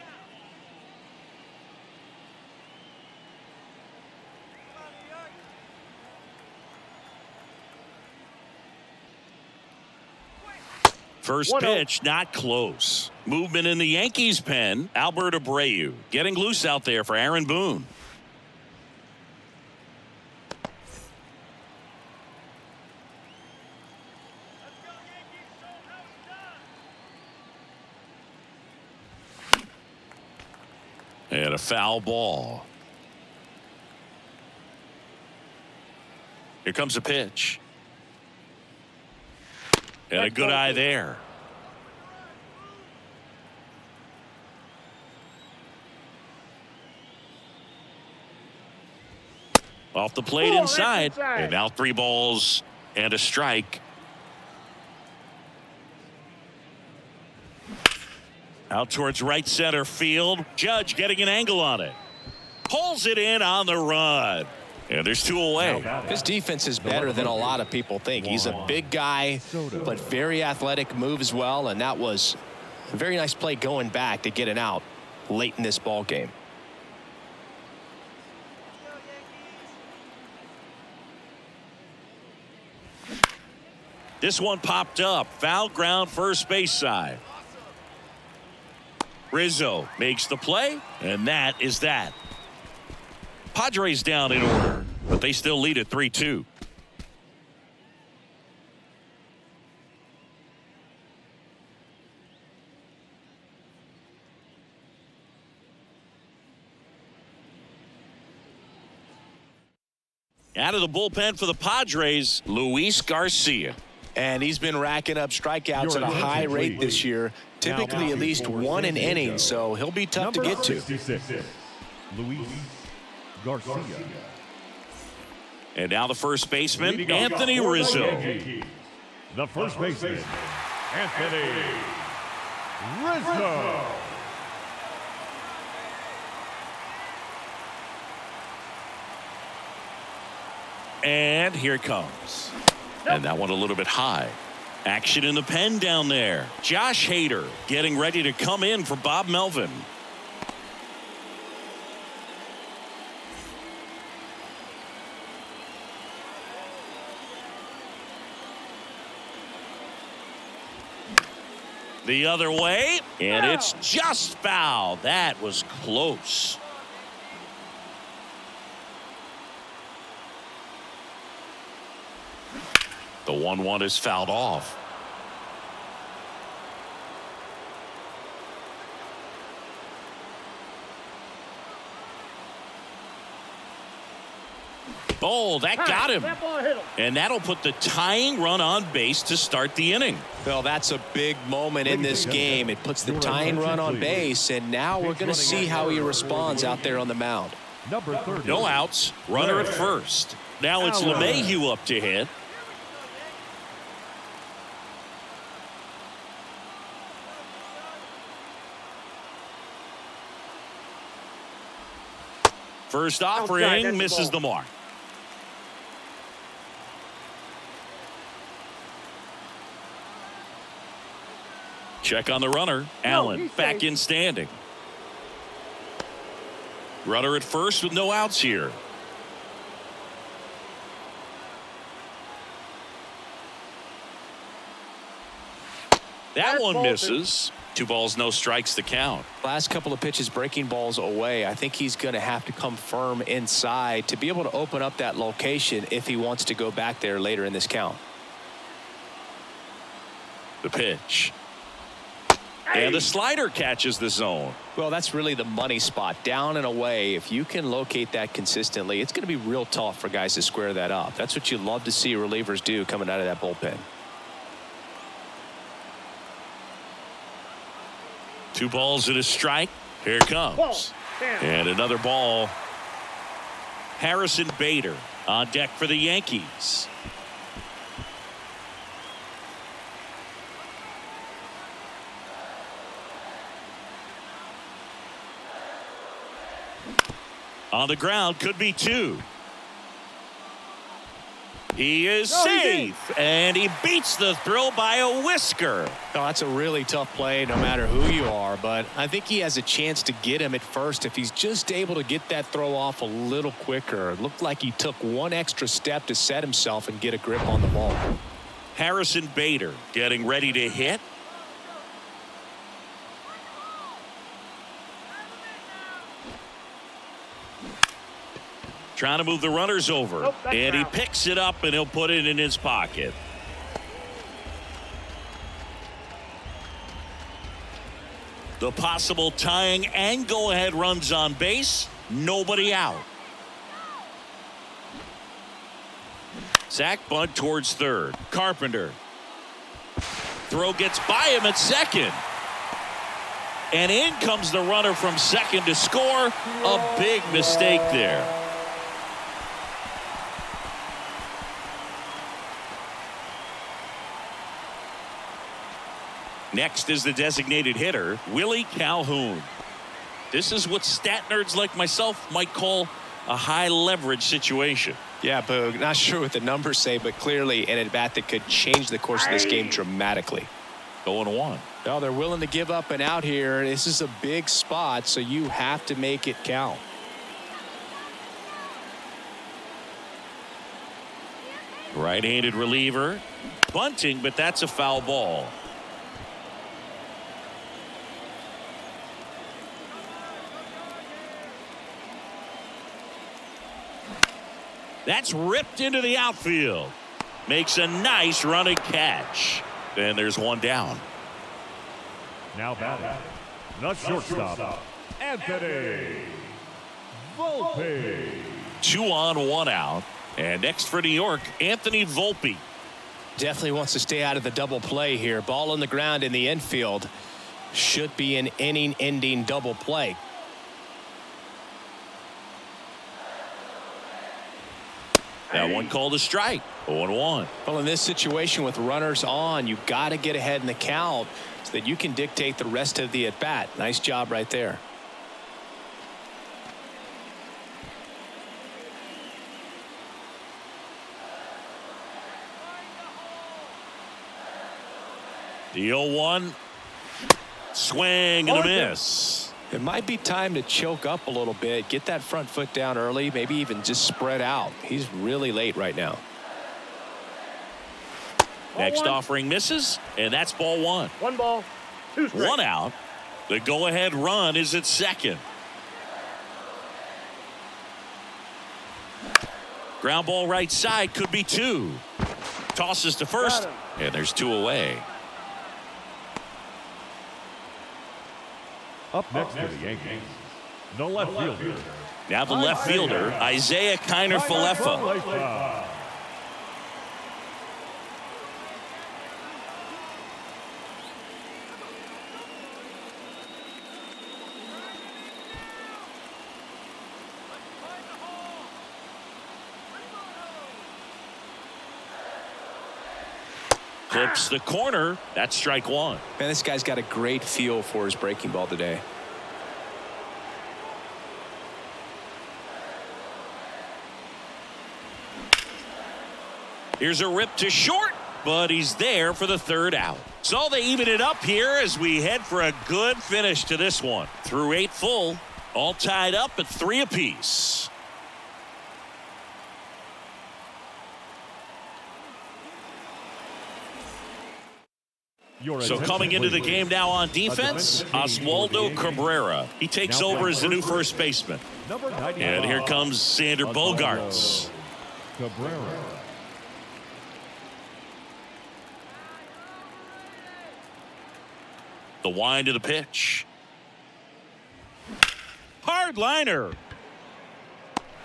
First pitch, not close. Movement in the Yankees pen. Albert Abreu getting loose out there for Aaron Boone. And a foul ball. Here comes a pitch. And a good eye there. Off the plate inside. And now 3 balls and a strike. Out towards right center field. Judge getting an angle on it. Pulls it in on the run. And there's 2 away. His defense is better than a lot of people think. He's a big guy, but very athletic, moves well, and that was a very nice play going back to get an out late in this ball game. This one popped up. Foul ground first base side. Rizzo makes the play, and that is that. Padres down in order, but they still lead at 3-2. Out of the bullpen for the Padres, Luis Garcia. And he's been racking up strikeouts at a high rate this year, typically at least one an inning, so he'll be tough to get to. Luis Garcia. And now the first baseman, Anthony Rizzo. The first baseman, Anthony Rizzo. And here it comes. And that one a little bit high. Action in the pen down there. Josh Hader getting ready to come in for Bob Melvin. The other way, and it's just foul. That was close. The 1-1 is fouled off. Oh, that got him. And that'll put the tying run on base to start the inning. Well, that's a big moment in this game. It puts the tying run on base, and now we're going to see how he responds out there on the mound. No outs, runner at first. Now it's LeMahieu up to hit. First offering misses the mark. Check on the runner. Allen back in standing. Runner at first with no outs here. That one misses. 2 balls, no strikes to count. Last couple of pitches breaking balls away. I think he's going to have to come firm inside to be able to open up that location if he wants to go back there later in this count. The pitch. And the slider catches the zone. Well, that's really the money spot. Down and away. If you can locate that consistently, it's going to be real tough for guys to square that up. That's what you love to see relievers do coming out of that bullpen. 2 balls and a strike. Here it comes. And another ball. Harrison Bader on deck for the Yankees. On the ground, could be 2. He is safe, and he beats the throw by a whisker. Oh, that's a really tough play no matter who you are, but I think he has a chance to get him at first if he's just able to get that throw off a little quicker. It looked like he took one extra step to set himself and get a grip on the ball. Harrison Bader getting ready to hit. Trying to move the runners over. And he picks it up and he'll put it in his pocket. The possible tying and go-ahead runs on base. Nobody out. Sack bunt towards third. Carpenter. Throw gets by him at second. And in comes the runner from second to score. A big mistake there. Next is the designated hitter, Willie Calhoun. This is what stat nerds like myself might call a high leverage situation. Yeah, Boog, not sure what the numbers say, but clearly an at-bat that could change the course of this game dramatically. 0-1. No, they're willing to give up and out here. This is a big spot, so you have to make it count. Right-handed reliever. Bunting, but that's a foul ball. That's ripped into the outfield. Makes a nice running catch. And there's one down. Now batting, the shortstop, Anthony Volpe. 2 on, 1 out. And next for New York, Anthony Volpe. Definitely wants to stay out of the double play here. Ball on the ground in the infield. Should be an inning-ending double play. That one called a strike. 0-1. Well, in this situation with runners on, you've got to get ahead in the count so that you can dictate the rest of the at-bat. Nice job right there. The 0-1. Swing and a miss. It might be time to choke up a little bit, get that front foot down early, maybe even just spread out. He's really late right now. Next offering misses, and that's ball 1. 1 ball, 2 strikes. 1 out. The go-ahead run is at second. Ground ball right side, could be 2. Tosses to first, and there's 2 away. Up next to the Yankees, the left fielder. Now the left fielder, Isaiah Kiner-Falefa. Clips the corner. That's strike 1. Man, this guy's got a great feel for his breaking ball today. Here's a rip to short, but he's there for the 3rd out. So they even it up here as we head for a good finish to this one. Through 8 full, all tied up at 3 apiece. So coming into the game now on defense, Oswaldo Cabrera. He takes over as the new first baseman. And here comes Sander Bogarts. Cabrera. The wind of the pitch. Hard liner.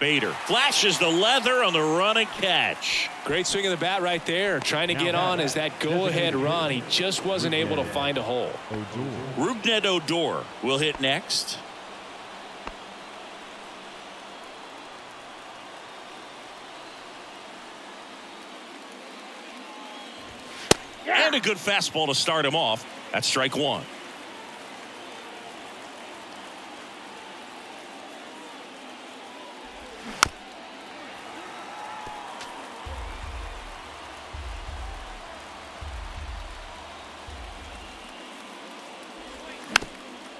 Bader flashes the leather on the run and catch. Great swing of the bat right there. Trying to get on as that go-ahead run. He just wasn't able to find a hole. Rougned Odor will hit next. And a good fastball to start him off. That's strike 1.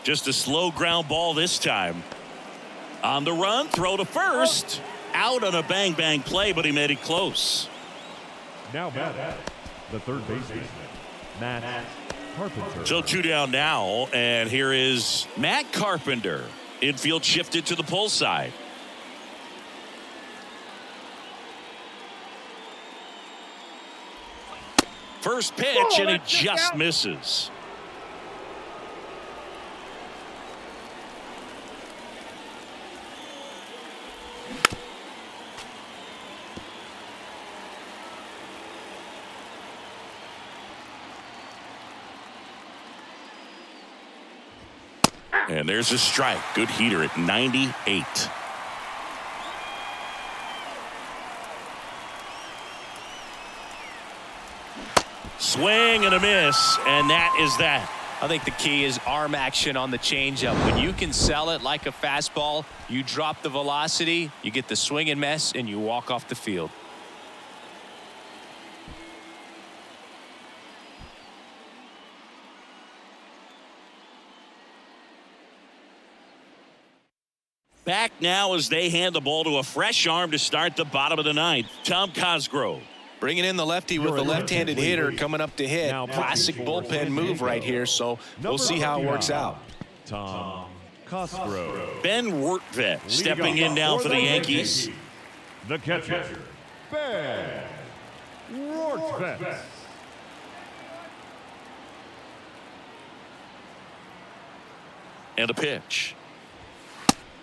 Just a slow ground ball this time. On the run, throw to first. Out on a bang-bang play, but he made it close. Now back, the third baseman, Matt Carpenter. So 2 down now, and here is Matt Carpenter. Infield shifted to the pull side. First pitch, and he just misses. And there's a strike. Good heater at 98. Swing and a miss, and that is that. I think the key is arm action on the changeup. When you can sell it like a fastball, you drop the velocity, you get the swing and miss, and you walk off the field. Back now as they hand the ball to a fresh arm to start the bottom of the 9th. Tom Cosgrove. Bringing in the lefty with the left-handed hitter coming up to hit. Classic bullpen move right here, so we'll see how it works out. Tom Cosgrove. Ben Wertvet stepping in now for the Yankees. The catcher, Ben Wertvet. And a pitch.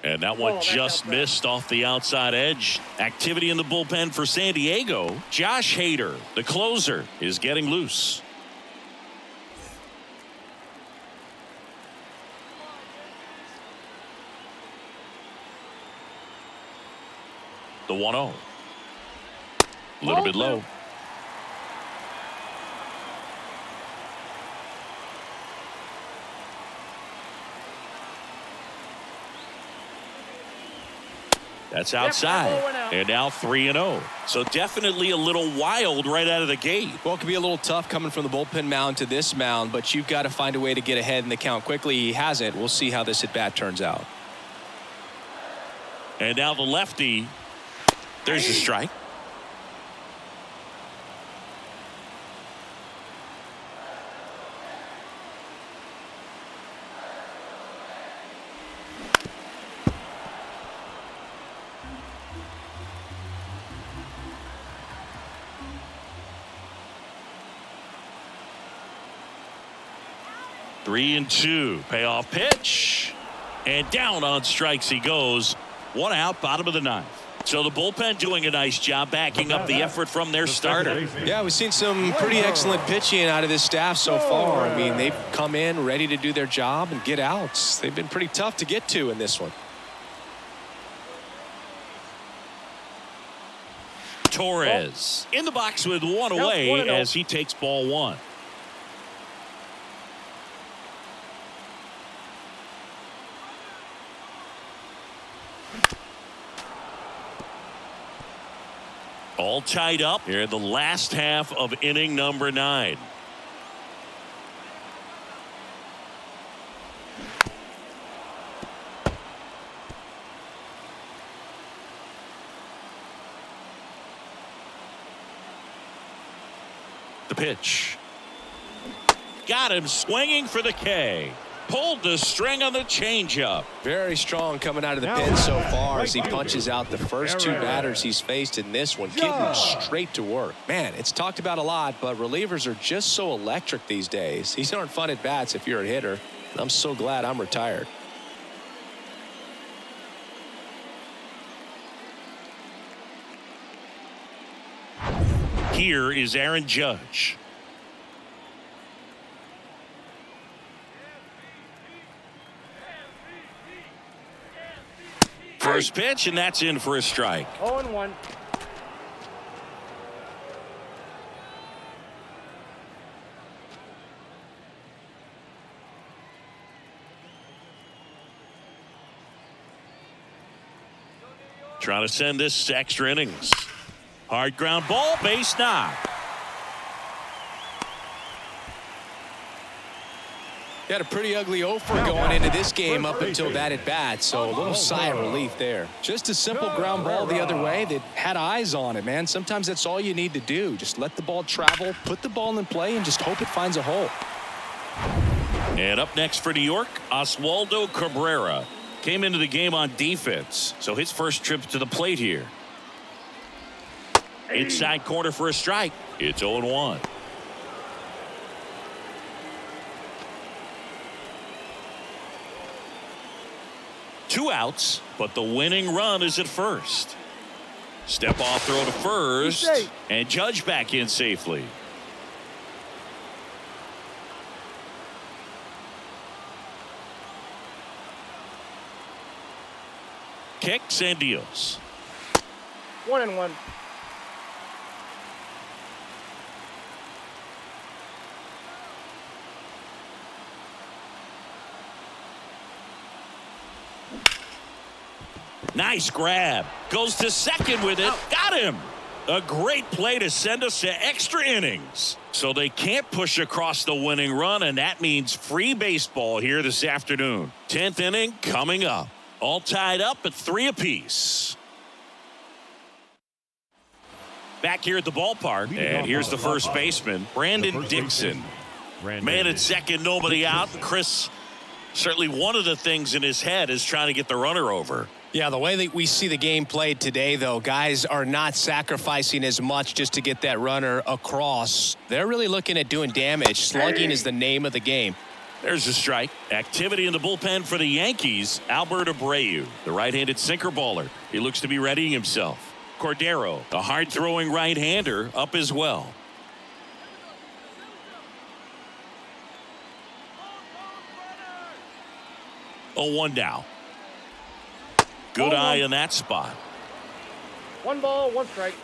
And that one just missed off the outside edge. Activity in the bullpen for San Diego. Josh Hader, the closer, is getting loose. The 1-0. A little bit low. That's outside. And now 3-0. So definitely a little wild right out of the gate. Well, it could be a little tough coming from the bullpen mound to this mound, but you've got to find a way to get ahead in the count quickly. He hasn't. We'll see how this at bat turns out. And now the lefty. There's the strike. Three and two. Payoff pitch. And down on strikes he goes. One out, bottom of the ninth. So the bullpen doing a nice job backing up the effort from their starter. Yeah, we've seen some pretty excellent pitching out of this staff so far. I mean, they've come in ready to do their job and get outs. They've been pretty tough to get to in this one. Torres in the box with one away as he takes ball one. All tied up here in the last half of inning number 9. The pitch. Got him swinging for the K. Pulled the string on the changeup. Very strong coming out of the pen so far as he punches out the first two batters he's faced in this one, getting straight to work. Man, it's talked about a lot, but relievers are just so electric these days. These aren't fun at bats if you're a hitter. I'm so glad I'm retired. Here is Aaron Judge. First pitch, and that's in for a strike. 0-1. Trying to send this to extra innings. Hard ground ball, base knock. Got a pretty ugly offer going into this game up until that at bat, so a little sigh of relief there. Just a simple ground ball the other way that had eyes on it, man. Sometimes that's all you need to do. Just let the ball travel, put the ball in play, and just hope it finds a hole. And up next for New York, Oswaldo Cabrera. Came into the game on defense, so his first trip to the plate here. Inside corner for a strike. It's 0-1. Two outs, but the winning run is at first. Step off throw to first, and Judge back in safely. Kicks and deals. 1-1. Nice grab. Goes to second with it. Got him. A great play to send us to extra innings. So they can't push across the winning run, and that means free baseball here this afternoon. 10th inning coming up. All tied up at 3 apiece. Back here at the ballpark, and here's the first baseman, Brandon Dixon. Man at second, nobody out. Chris, certainly one of the things in his head is trying to get the runner over. Yeah, the way that we see the game played today, though, guys are not sacrificing as much just to get that runner across. They're really looking at doing damage. Slugging is the name of the game. There's a strike. Activity in the bullpen for the Yankees. Albert Abreu, the right-handed sinker baller. He looks to be readying himself. Cordero, a hard-throwing right-hander, up as well. Oh, 1 down. Good eye in that spot. 1 ball, 1 strike.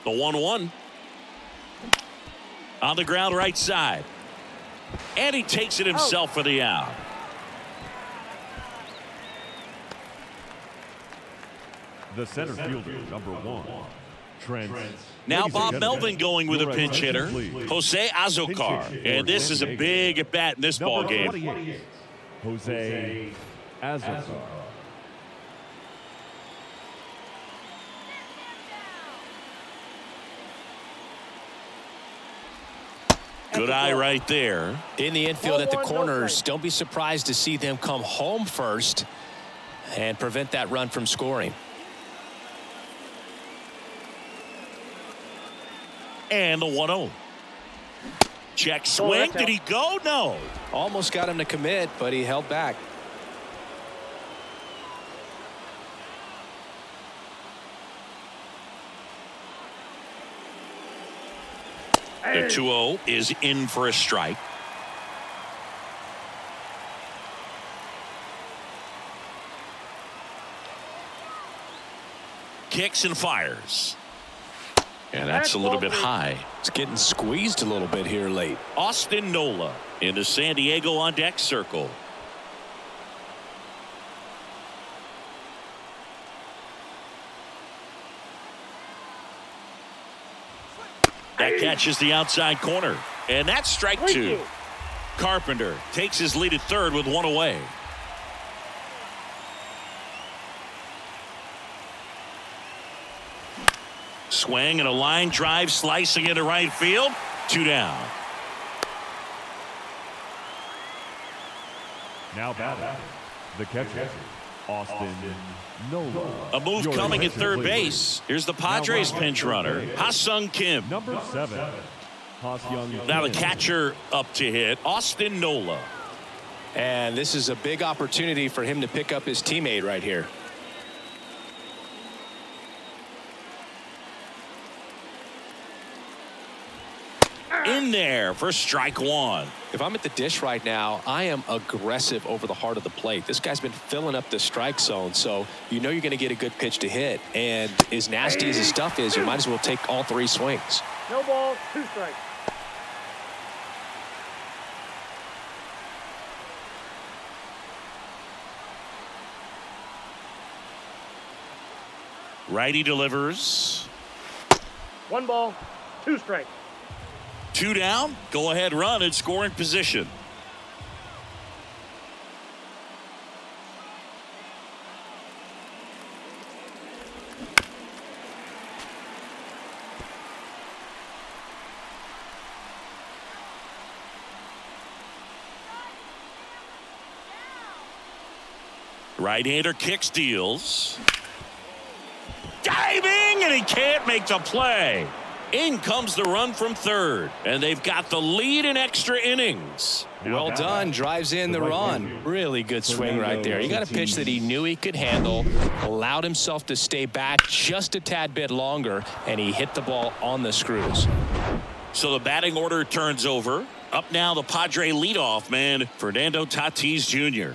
The 1-1. On the ground right side. And he takes it himself for the out. The center fielder, number 1, Trent. Now Bob Melvin going with a pinch hitter, Jose Azocar. And this is a big at bat in this ball game. Jose Azocar. Good eye right there. In the infield at the corners, don't be surprised to see them come home first and prevent that run from scoring. And the 1-0. Check swing. Did he go? No. Almost got him to commit, but he held back. The 2-0 is in for a strike. Kicks and fires. And that's a little bit high. It's getting squeezed a little bit here late. Austin Nola in the San Diego on deck circle. That catches the outside corner. And that's strike 2. Carpenter takes his lead at third with 1 away. Swing and a line drive slicing into right field. 2 down. Now batting, the catcher, Austin Nola. A move coming at third base. Here's the Padres pinch runner, Ha-Sung Kim. Number 7, Ha-Sung Kim. Now the catcher up to hit, Austin Nola. And this is a big opportunity for him to pick up his teammate right here. In there for strike 1. If I'm at the dish right now, I am aggressive over the heart of the plate. This guy's been filling up the strike zone, so you know you're going to get a good pitch to hit. And as nasty as his stuff is, you might as well take all 3 swings. No ball, 2 strikes. Righty delivers. 1 ball, 2 strikes. 2 down. Go ahead run in scoring position. Right-hander kicks, deals. Diving, and he can't make the play. In comes the run from third, and they've got the lead in extra innings. Well done. Drives in the run. Really good swing right there. You got a pitch that he knew he could handle, allowed himself to stay back just a tad bit longer, and he hit the ball on the screws. So the batting order turns over. Up now the Padre leadoff man, Fernando Tatis Jr.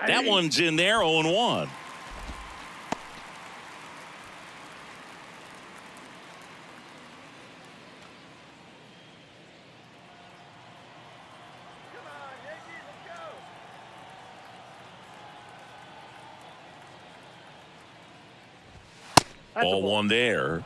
That one's in there, 0-1. Ball 1 there.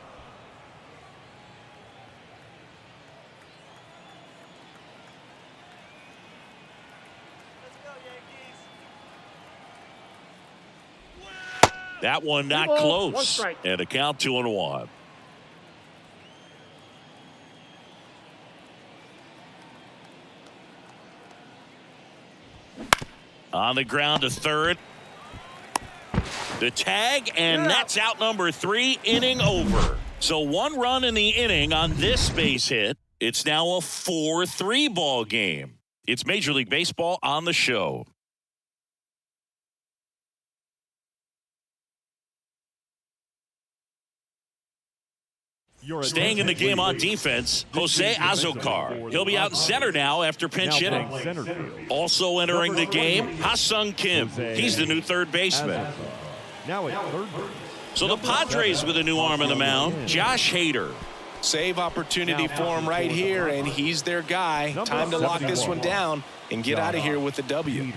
That one not close. And a count 2-1. On the ground to third. The tag, and that's out number 3, inning over. So 1 run in the inning on this base hit. It's now a 4-3 ball game. It's Major League Baseball on the show. Staying in the game on defense, Jose Azocar. He'll be out in center now after pinch hitting. Also entering the game, Ha-Sung Kim. He's the new third baseman. Now at third. So the Padres with a new arm on the mound, Josh Hader. Save opportunity for him right here, and he's their guy. Time to lock this one down and get out of here with the W.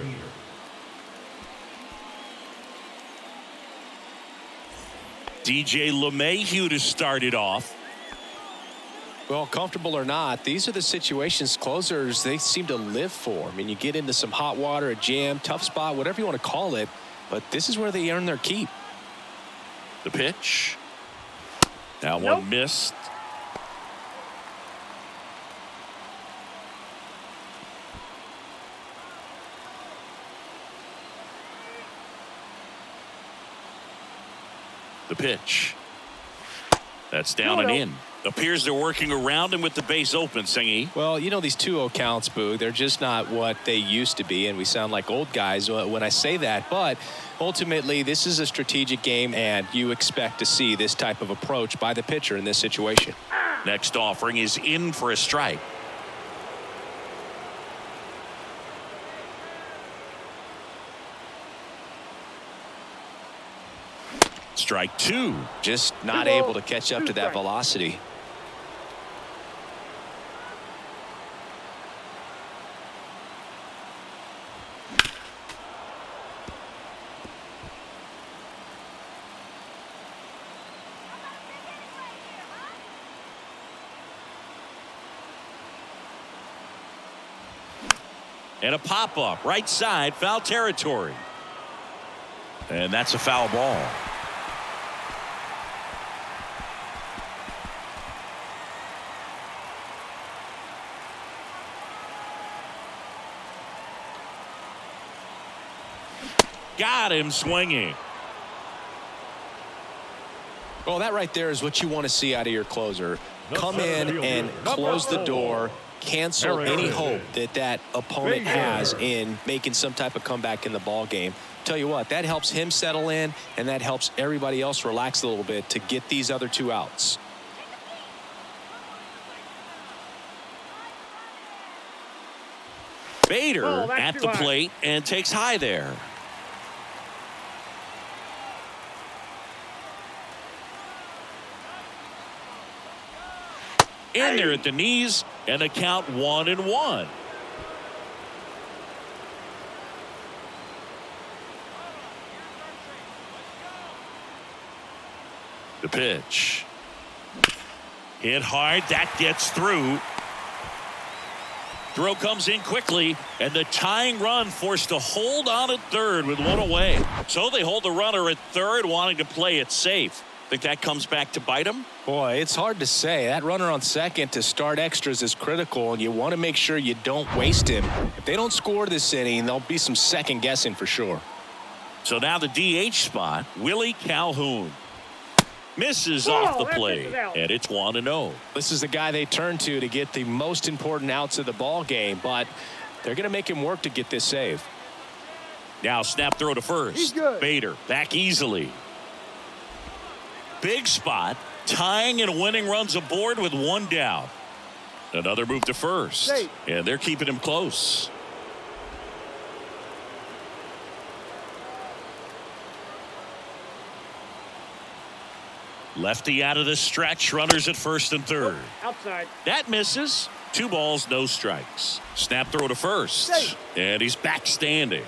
DJ LeMahieu to start it off. Well, comfortable or not, these are the situations closers they seem to live for. I mean, you get into some hot water, a jam, tough spot, whatever you want to call it, but this is where they earn their keep. The pitch. That one missed. The pitch. That's down and in. Appears they're working around him with the base open, Singy. Well, you know, these 2-0 counts, Boo, they're just not what they used to be, and we sound like old guys when I say that. But ultimately, this is a strategic game, and you expect to see this type of approach by the pitcher in this situation. Next offering is in for a strike. Strike 2. Just not able to catch up to that velocity. And a pop-up right side, foul territory. And that's a foul ball. Got him swinging. Well, that right there is what you want to see out of your closer. Come in and close the door, cancel any hope that opponent has in making some type of comeback in the ball game. Tell you what, that helps him settle in, and that helps everybody else relax a little bit to get these other 2 outs. Bader at the plate and takes high there. In there at the knees, and a count 1-1. The pitch. Hit hard, that gets through. Throw comes in quickly, and the tying run forced to hold on at third with 1 away. So they hold the runner at third, wanting to play it safe. Think that comes back to bite them? Boy, it's hard to say. That runner on second to start extras is critical, and you want to make sure you don't waste him. If they don't score this inning, there'll be some second guessing for sure. So now the DH spot, Willie Calhoun. Misses off the plate, and it's 1-0. This is the guy they turn to get the most important outs of the ball game, but they're going to make him work to get this save. Now snap throw to first. Bader back easily. Big spot, tying and winning runs aboard with 1 down. Another move to first, and they're keeping him close. Lefty out of the stretch, runners at first and third. Outside. That misses. 2 balls, no strikes. Snap throw to first, and he's back standing.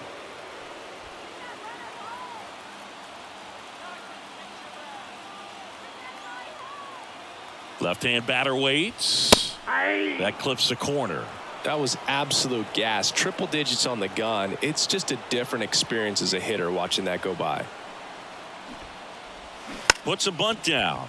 Left-hand batter waits. That clips the corner. That was absolute gas. Triple digits on the gun. It's just a different experience as a hitter watching that go by. Puts a bunt down.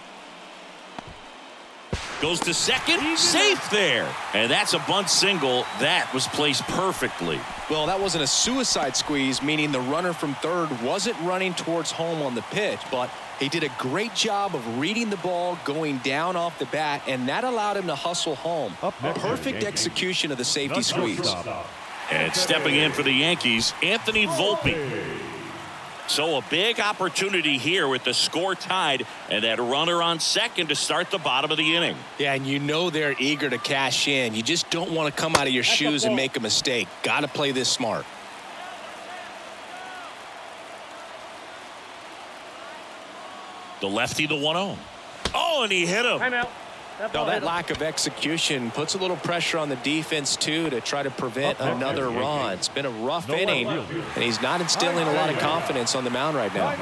Goes to second. Safe there. And that's a bunt single. That was placed perfectly. Well, that wasn't a suicide squeeze, meaning the runner from third wasn't running towards home on the pitch, but he did a great job of reading the ball, going down off the bat, and that allowed him to hustle home. Perfect execution of the safety squeeze. And stepping in for the Yankees, Anthony Volpe. So a big opportunity here with the score tied and that runner on second to start the bottom of the inning. Yeah, and you know they're eager to cash in. You just don't want to come out of your shoes and make a mistake. Got to play this smart. The lefty, the 1-0. Oh, and he hit him. Timeout. Now that lack of execution puts a little pressure on the defense too to try to prevent another run. It's been a rough inning, and he's not instilling a lot of confidence on the mound right now.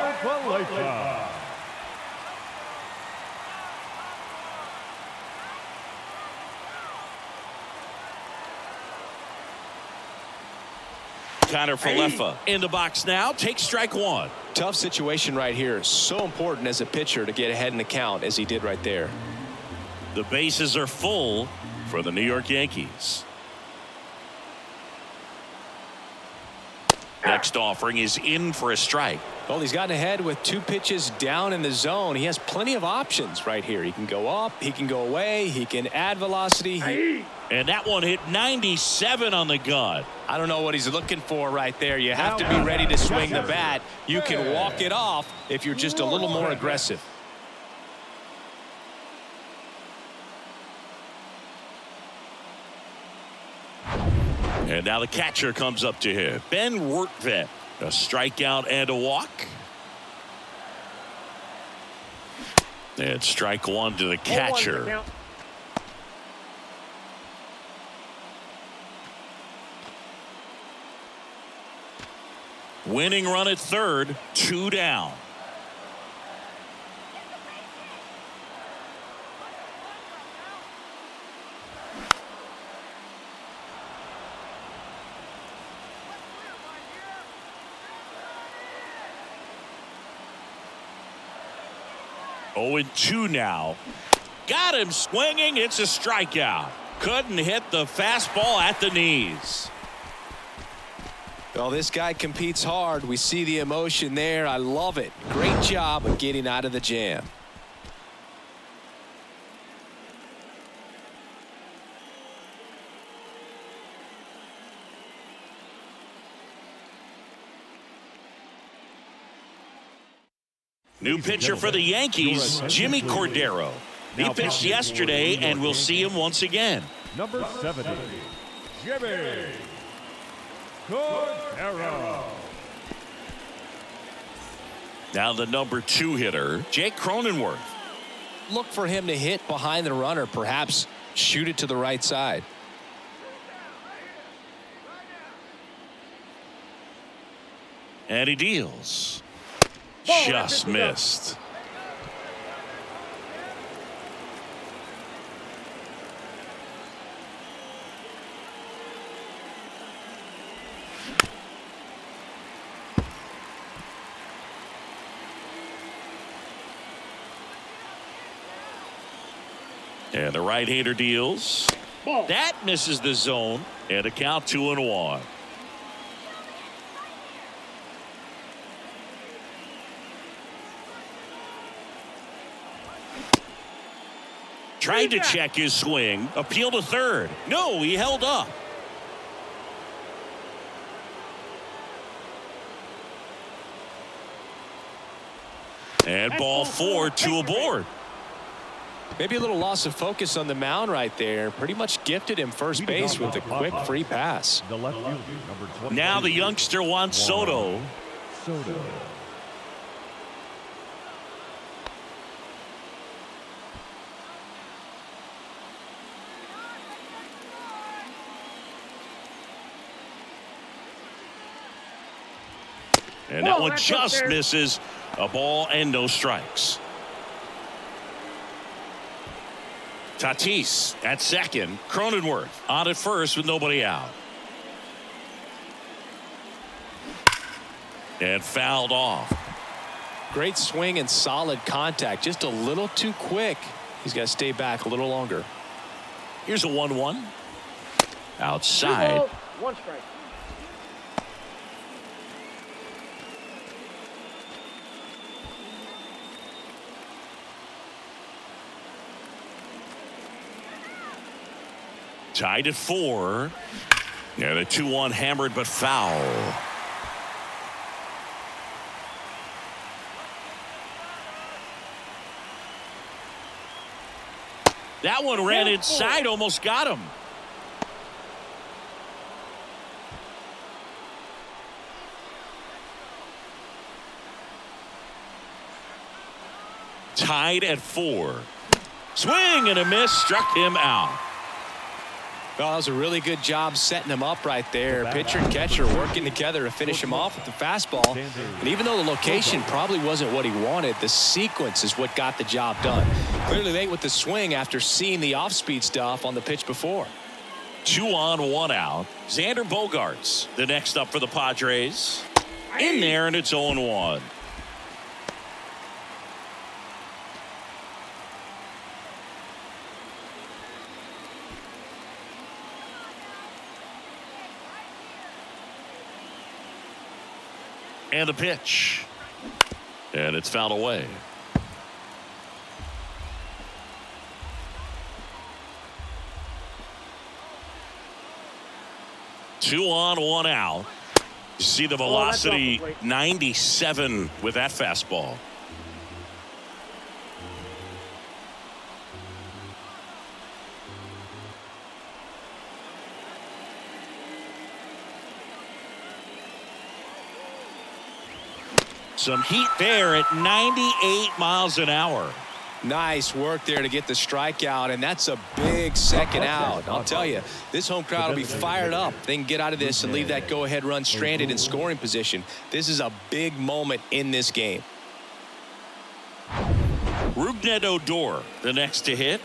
Connor Falefa in the box now. Takes strike one. Tough situation right here. So important as a pitcher to get ahead in the count as he did right there. The bases are full for the New York Yankees. Next offering is in for a strike. Well, he's gotten ahead with 2 pitches down in the zone. He has plenty of options right here. He can go up, he can go away, he can add velocity. And that one hit 97 on the gun. I don't know what he's looking for right there. You have to be ready to swing the bat. You can walk it off if you're just a little more aggressive. And now the catcher comes up to him. Ben Wertvet. A strikeout and a walk. And strike one to the catcher. Winning run at third, 2 down. Oh, and 2 now. Got him swinging. It's a strikeout. Couldn't hit the fastball at the knees. Well, this guy competes hard. We see the emotion there. I love it. Great job of getting out of the jam. New pitcher for the Yankees, Jimmy Cordero. He pitched yesterday, and we'll see him once again. Number 70, Jimmy Cordero. Now the number 2 hitter, Jake Cronenworth. Look for him to hit behind the runner, perhaps shoot it to the right side. And he deals. Just missed. And the right-hander deals. That misses the zone, and a count 2-1. Tried to check his swing. Appeal to third. No, he held up. And ball 4, 2 aboard. Maybe a little loss of focus on the mound right there. Pretty much gifted him first base with a quick free pass. The left fielder, number 20. Now the youngster Juan Soto. And that one just misses. A ball and no strikes. Tatis at second. Cronenworth on at first with nobody out. And fouled off. Great swing and solid contact. Just a little too quick. He's got to stay back a little longer. Here's a 1-1. 2 Outside. balls, 1 strike. Tied at 4. And a 2-1 hammered but foul. That one ran inside, almost got him. Tied at 4. Swing and a miss, struck him out. Well, that was a really good job setting him up right there. Pitcher and catcher working together to finish him off with the fastball. And even though the location probably wasn't what he wanted, the sequence is what got the job done. Clearly late with the swing after seeing the off-speed stuff on the pitch before. 2 on, 1 out. Xander Bogaerts, the next up for the Padres. In there, and it's 0-1. And the pitch. And it's fouled away. Two on, 1 out. You see the velocity 97 with that fastball. Some heat there at 98 miles an hour. Nice work there to get the strikeout, and that's a big second out. I'll tell you, this home crowd will be fired up. They can get out of this and leave that go-ahead run stranded in scoring position. This is a big moment in this game. Rougned Odor, the next to hit.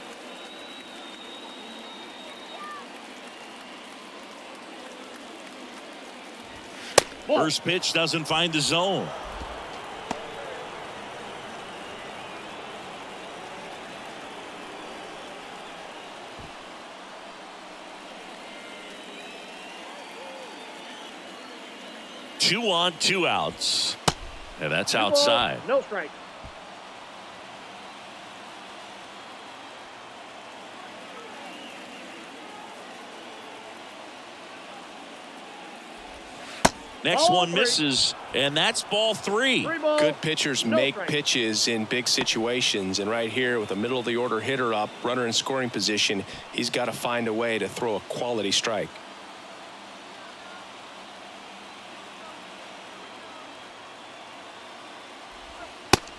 First pitch doesn't find the zone. Two on, 2 outs. And that's outside. No strike. Next Ball one 3. misses, and that's ball 3. Good pitchers make pitches in big situations, and right here with a middle of the order hitter up, runner in scoring position, he's got to find a way to throw a quality strike.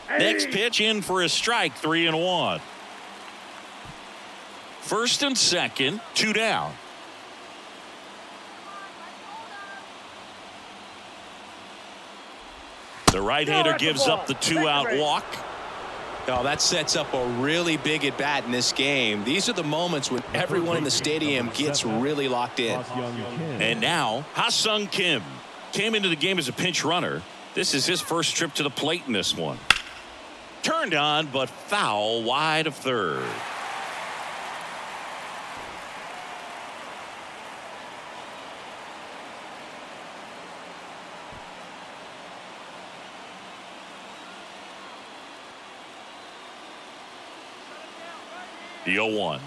Next pitch in for a strike, 3-1. First and second, 2 down. The right-hander gives up the 2-out walk. Oh, that sets up a really big at bat in this game. These are the moments when everyone in the stadium gets really locked in. And now, Ha-Sung Kim came into the game as a pinch runner. This is his first trip to the plate in this one. Turned on, but foul wide of third. The 0-1.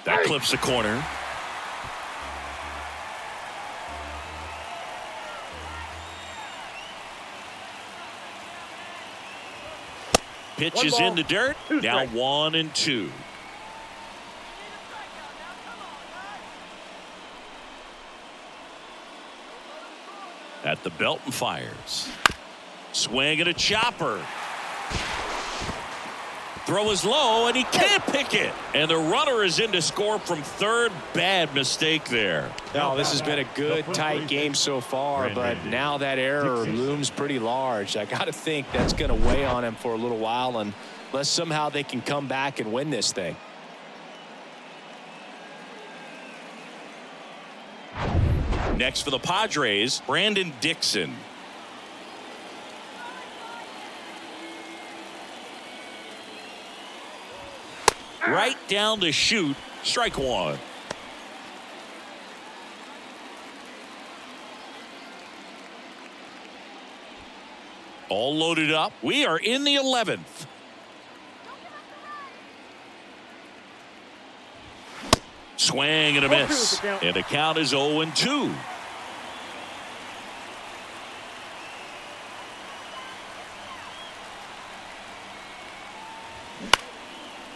That clips the corner. Pitch is in the dirt. Now 1-2. At the belt and fires. Swing and a chopper. Throw is low, and he can't pick it. And the runner is in to score from third. Bad mistake there. Oh, this has been a good, tight game so far, but now that error looms pretty large. I got to think that's going to weigh on him for a little while, unless somehow they can come back and win this thing. Next for the Padres, Brandon Dixon. Right down the chute. Strike one. All loaded up. We are in the 11th. Swing and a miss. And the count is 0-2.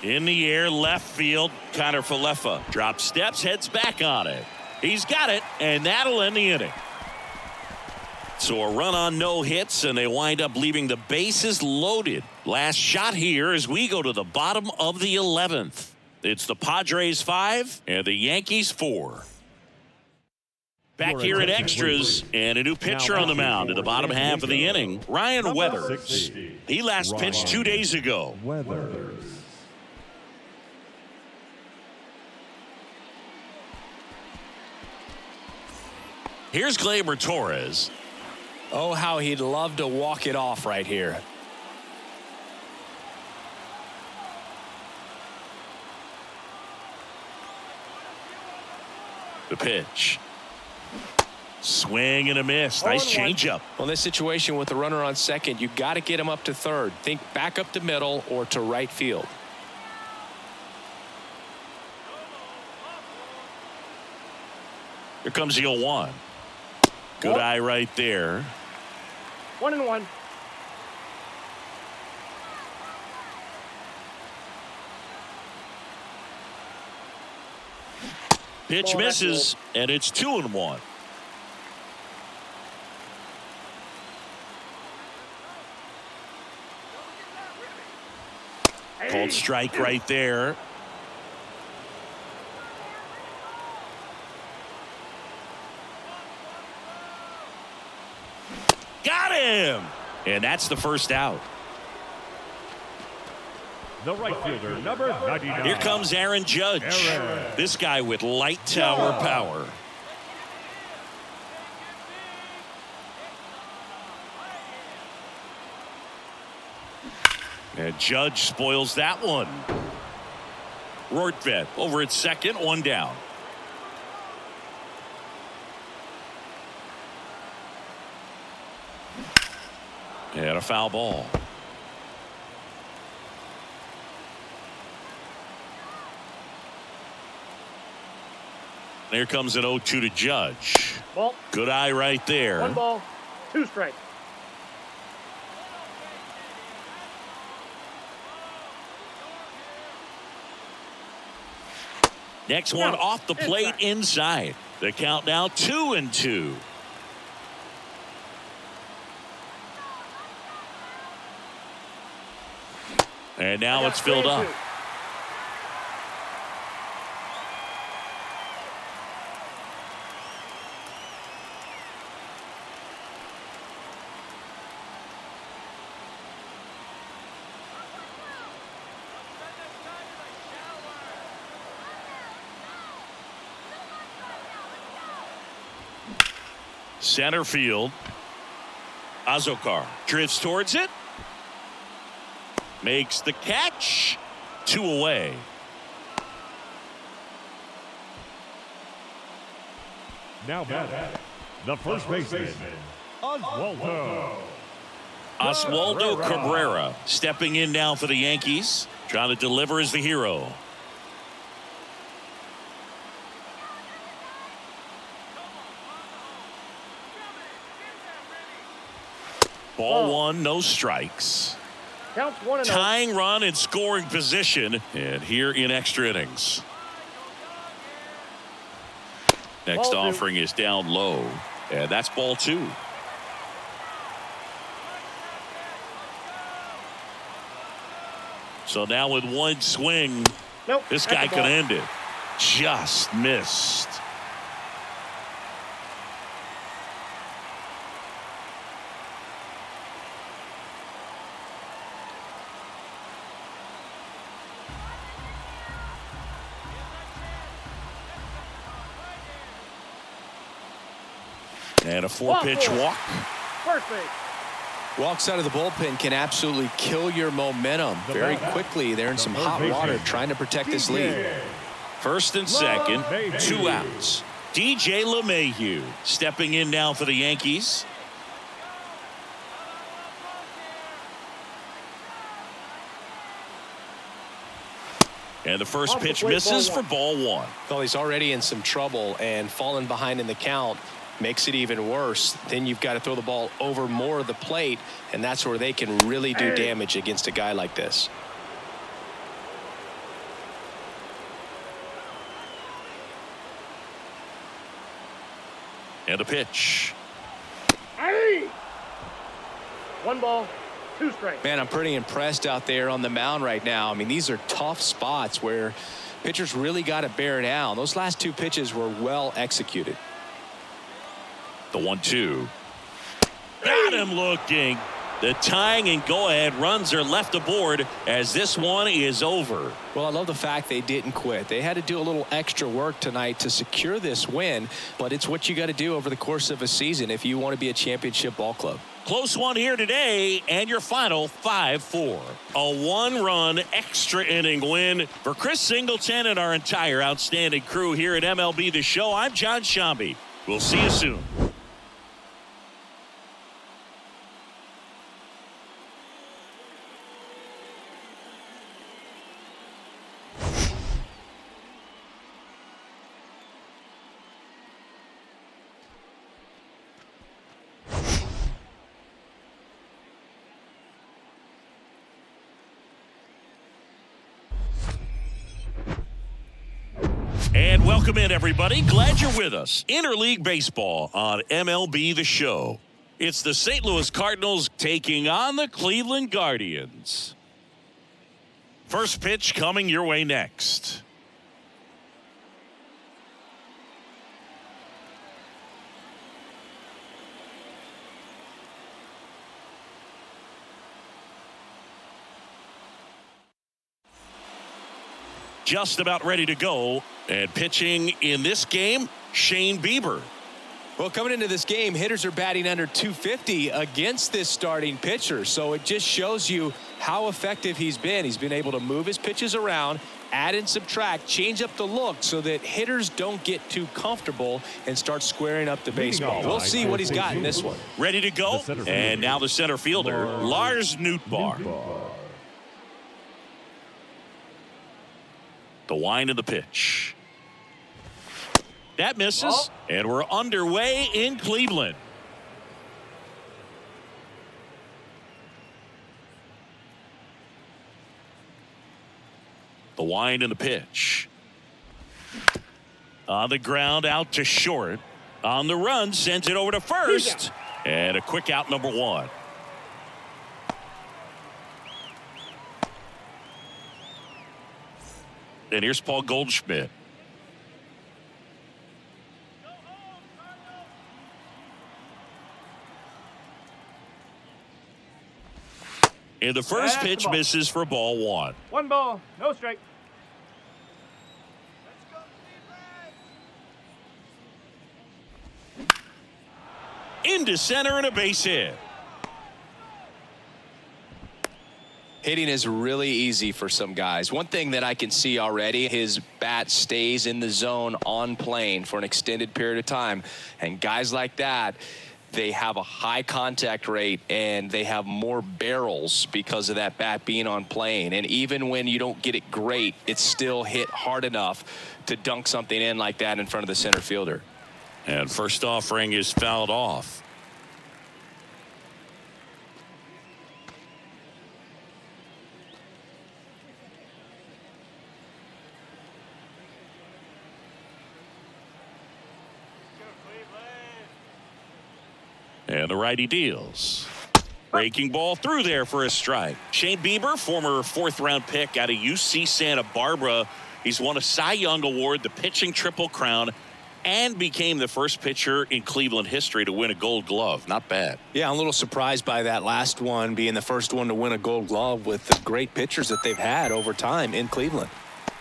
In the air, left field. Connor Falefa drops steps, heads back on it. He's got it, and that'll end the inning. So a run on no hits, and they wind up leaving the bases loaded. Last shot here as we go to the bottom of the 11th. It's the Padres 5 and the Yankees 4. Back here in extras, and a new pitcher on the mound in the bottom half of the inning, Ryan Weathers. He last pitched 2 days ago. Here's Gleyber Torres. Oh, how he'd love to walk it off right here. The pitch. Swing and a miss. Nice changeup. Well, in this situation with the runner on second, you got to get him up to third. Think back up to middle or to right field. Here comes the 0-1. Good eye right there. 1-1. Pitch misses, and it's 2-1. Called strike right there. Got him! And that's the first out. The right fielder, number 99. Here comes Aaron Judge. This guy with light tower power. And Judge spoils that one. Rortvedt over at second, one down. And a foul ball. There comes an 0-2 to Judge. Ball. Good eye right there. 1 ball, 2 strikes. Next one off the plate inside. The count now 2-2. And now it's filled up. Center field. Azokar drifts towards it. Makes the catch. 2 away. Now batting, the first baseman, Oswaldo Cabrera stepping in now for the Yankees. Trying to deliver as the hero. Ball 1, no strikes. Counts 1-0. Tying run in scoring position, and here in extra innings. Next offering is down low, and that's ball 2. So now with one swing, this guy could end it. Just missed. And a 4-pitch walk. First base. Walks out of the bullpen can absolutely kill your momentum very quickly. They're in some hot water trying to protect this lead. First and second, 2 outs. DJ LeMahieu stepping in now for the Yankees. And the first pitch misses for ball 1. Well, he's already in some trouble, and falling behind in the count makes it even worse. Then you've got to throw the ball over more of the plate, and that's where they can really do damage against a guy like this. And a pitch. 1 ball, 2 strikes. Man, I'm pretty impressed out there on the mound right now. I mean, these are tough spots where pitchers really got to bear down. Those last 2 pitches were well executed. The 1-2. Got him looking. The tying and go-ahead runs are left aboard as this one is over. Well, I love the fact they didn't quit. They had to do a little extra work tonight to secure this win, but it's what you got to do over the course of a season if you want to be a championship ball club. Close one here today, and your final 5-4. A 1-run extra inning win for Chris Singleton and our entire outstanding crew here at MLB The Show. I'm John Shambi. We'll see you soon. And welcome in, everybody. Glad you're with us. Interleague Baseball on MLB The Show. It's the St. Louis Cardinals taking on the Cleveland Guardians. First pitch coming your way next. Just about ready to go. And pitching in this game, Shane Bieber. Well, coming into this game, hitters are batting under 250 against this starting pitcher. So it just shows you how effective he's been. He's been able to move his pitches around, add and subtract, change up the look so that hitters don't get too comfortable and start squaring up the baseball. We'll see what he's got in this one. Ready to go. And now the center fielder, Lars Nootbaar. The wind of the pitch. That misses, and we're underway in Cleveland. The wind and the pitch. On the ground, out to short. On the run, sends it over to first. And a quick out, number 1. And here's Paul Goldschmidt. And the first pitch misses for ball 1. 1 ball, no strike. Into center and a base hit. Hitting is really easy for some guys. One thing that I can see already, his bat stays in the zone on plane for an extended period of time. And guys like that, they have a high contact rate and they have more barrels because of that bat being on plane. And even when you don't get it great, it's still hit hard enough to dunk something in like that in front of the center fielder. And first offering is fouled off. And the righty deals. Breaking ball through there for a strike. Shane Bieber, former 4th-round pick out of UC Santa Barbara. He's won a Cy Young Award, the pitching Triple Crown, and became the first pitcher in Cleveland history to win a Gold Glove. Not bad. Yeah, I'm a little surprised by that last one being the first one to win a Gold Glove with the great pitchers that they've had over time in Cleveland.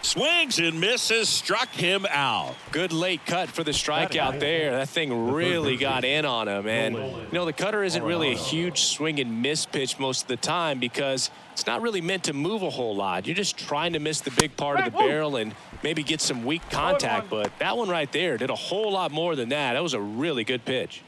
Swings and misses, struck him out. Good late cut for the strikeout there. That thing really got in on him. And, you know, the cutter isn't really a huge swing and miss pitch most of the time because it's not really meant to move a whole lot. You're just trying to miss the big part of the barrel and maybe get some weak contact. But that one right there did a whole lot more than that. That was a really good pitch.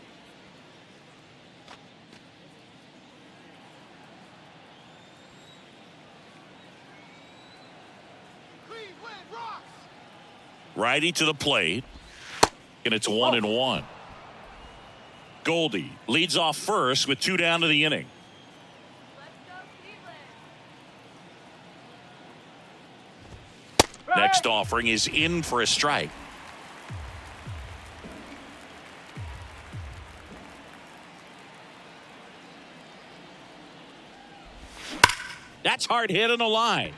Righty to the plate, and it's 1-1. Goldie leads off first with 2 down to the inning. Next offering is in for a strike. That's hard hit on the line.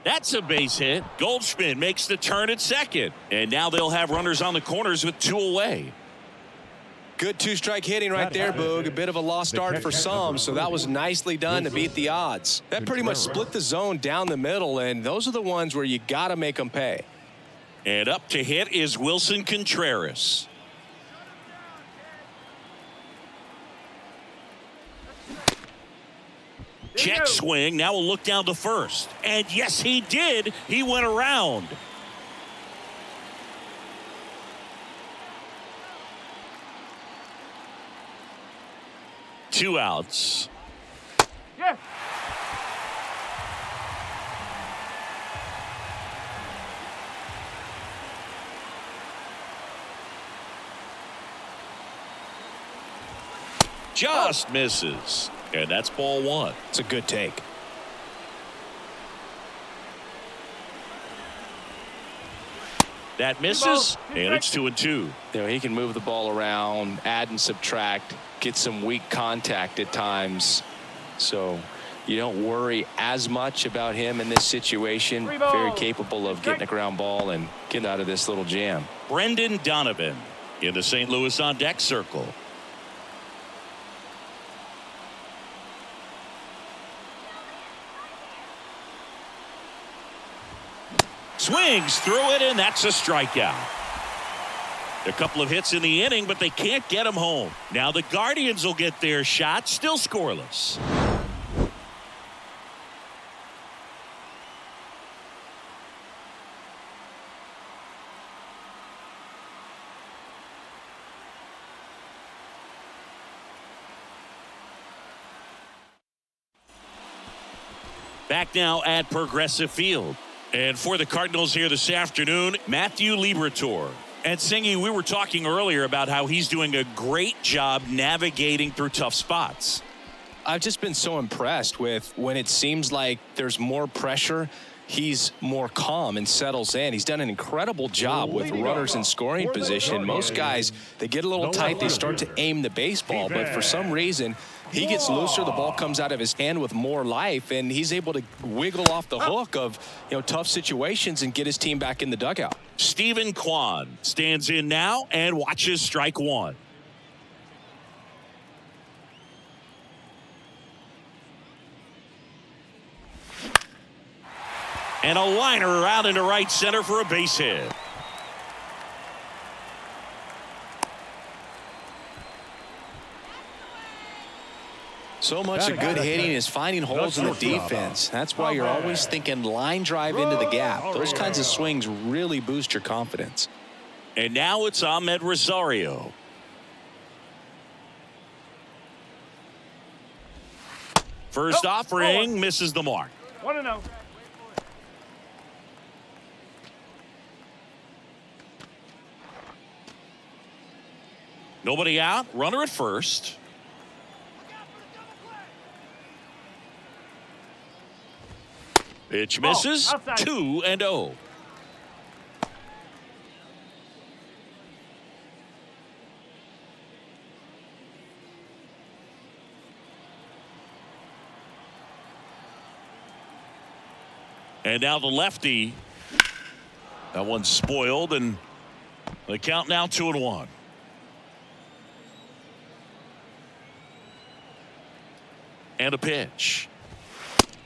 That's a base hit. Goldschmidt makes the turn at second. And now they'll have runners on the corners with 2 away. Good 2-strike hitting right there, Boog. A bit of a lost start for some, so that was nicely done to beat the odds. That pretty much split the zone down the middle, and those are the ones where you got to make them pay. And up to hit is Wilson Contreras. Check swing. Now we'll look down to first. And yes, he did. He went around. Two outs. Yes. Just misses. And that's ball 1. It's a good take. That misses, and it's 2-2. You know, he can move the ball around, add and subtract, get some weak contact at times. So you don't worry as much about him in this situation. Very capable of getting a ground ball and getting out of this little jam. Brendan Donovan in the St. Louis on deck circle. Swings through it, and that's a strikeout. A couple of hits in the inning, but they can't get him home. Now the Guardians will get their shot, still scoreless. Back now at Progressive Field. And for the Cardinals here this afternoon, Matthew Liberatore. And Singy, we were talking earlier about how he's doing a great job navigating through tough spots. I've just been so impressed with when it seems like there's more pressure, he's more calm and settles in. He's done an incredible job with runners in scoring position. Most guys, they get a little tight, they start to aim the baseball, but for some reason, he gets looser, the ball comes out of his hand with more life, and he's able to wiggle off the hook of, you know, tough situations and get his team back in the dugout. Stephen Kwan stands in now and watches strike 1. And a liner out into right center for a base hit. So much of good hitting is finding holes in the defense. That's why you're always thinking line drive into the gap. Those kinds of swings really boost your confidence. And now it's Ahmed Rosario. First offering misses the mark. 1-0. Nobody out. Runner at first. Pitch misses. 2-0. And now the lefty. That one's spoiled, and the count now 2-1. And a pitch.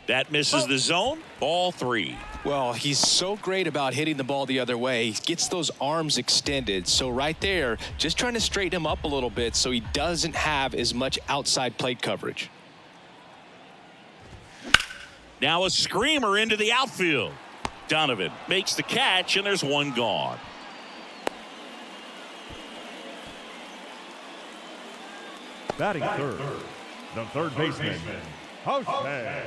That misses the zone. Ball 3. Well, he's so great about hitting the ball the other way. He gets those arms extended. So right there, just trying to straighten him up a little bit so he doesn't have as much outside plate coverage. Now a screamer into the outfield. Donovan makes the catch, and there's one gone. Batting third, the third baseman, Jose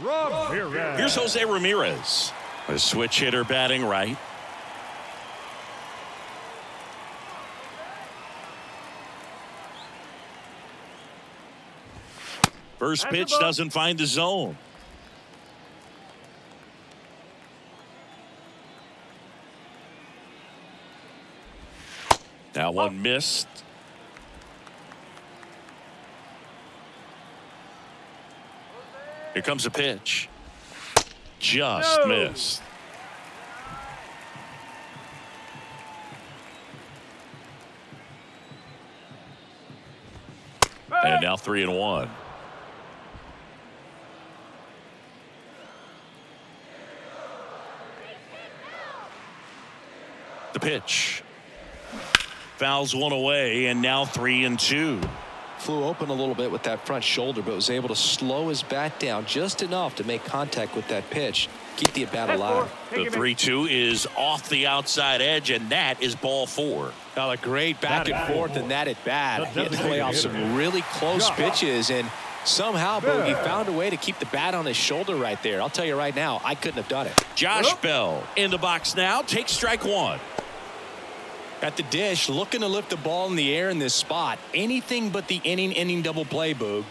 Ramirez. Here's Jose Ramirez, a switch hitter batting right. First pitch doesn't find the zone. That one missed. Here comes a pitch. Just missed. And now 3-1. The pitch. Fouls one away, and now 3-2. Flew open a little bit with that front shoulder, but was able to slow his bat down just enough to make contact with that pitch. Keep the at-bat alive. The 3-2 is off the outside edge, and that is ball 4. Now a great back and forth in that at-bat. He had to play off some really close pitches, and somehow Boogie found a way to keep the bat on his shoulder right there. I'll tell you right now, I couldn't have done it. Josh Bell in the box now. Takes strike one. At the dish, looking to lift the ball in the air in this spot. Anything but the inning double play, Boog.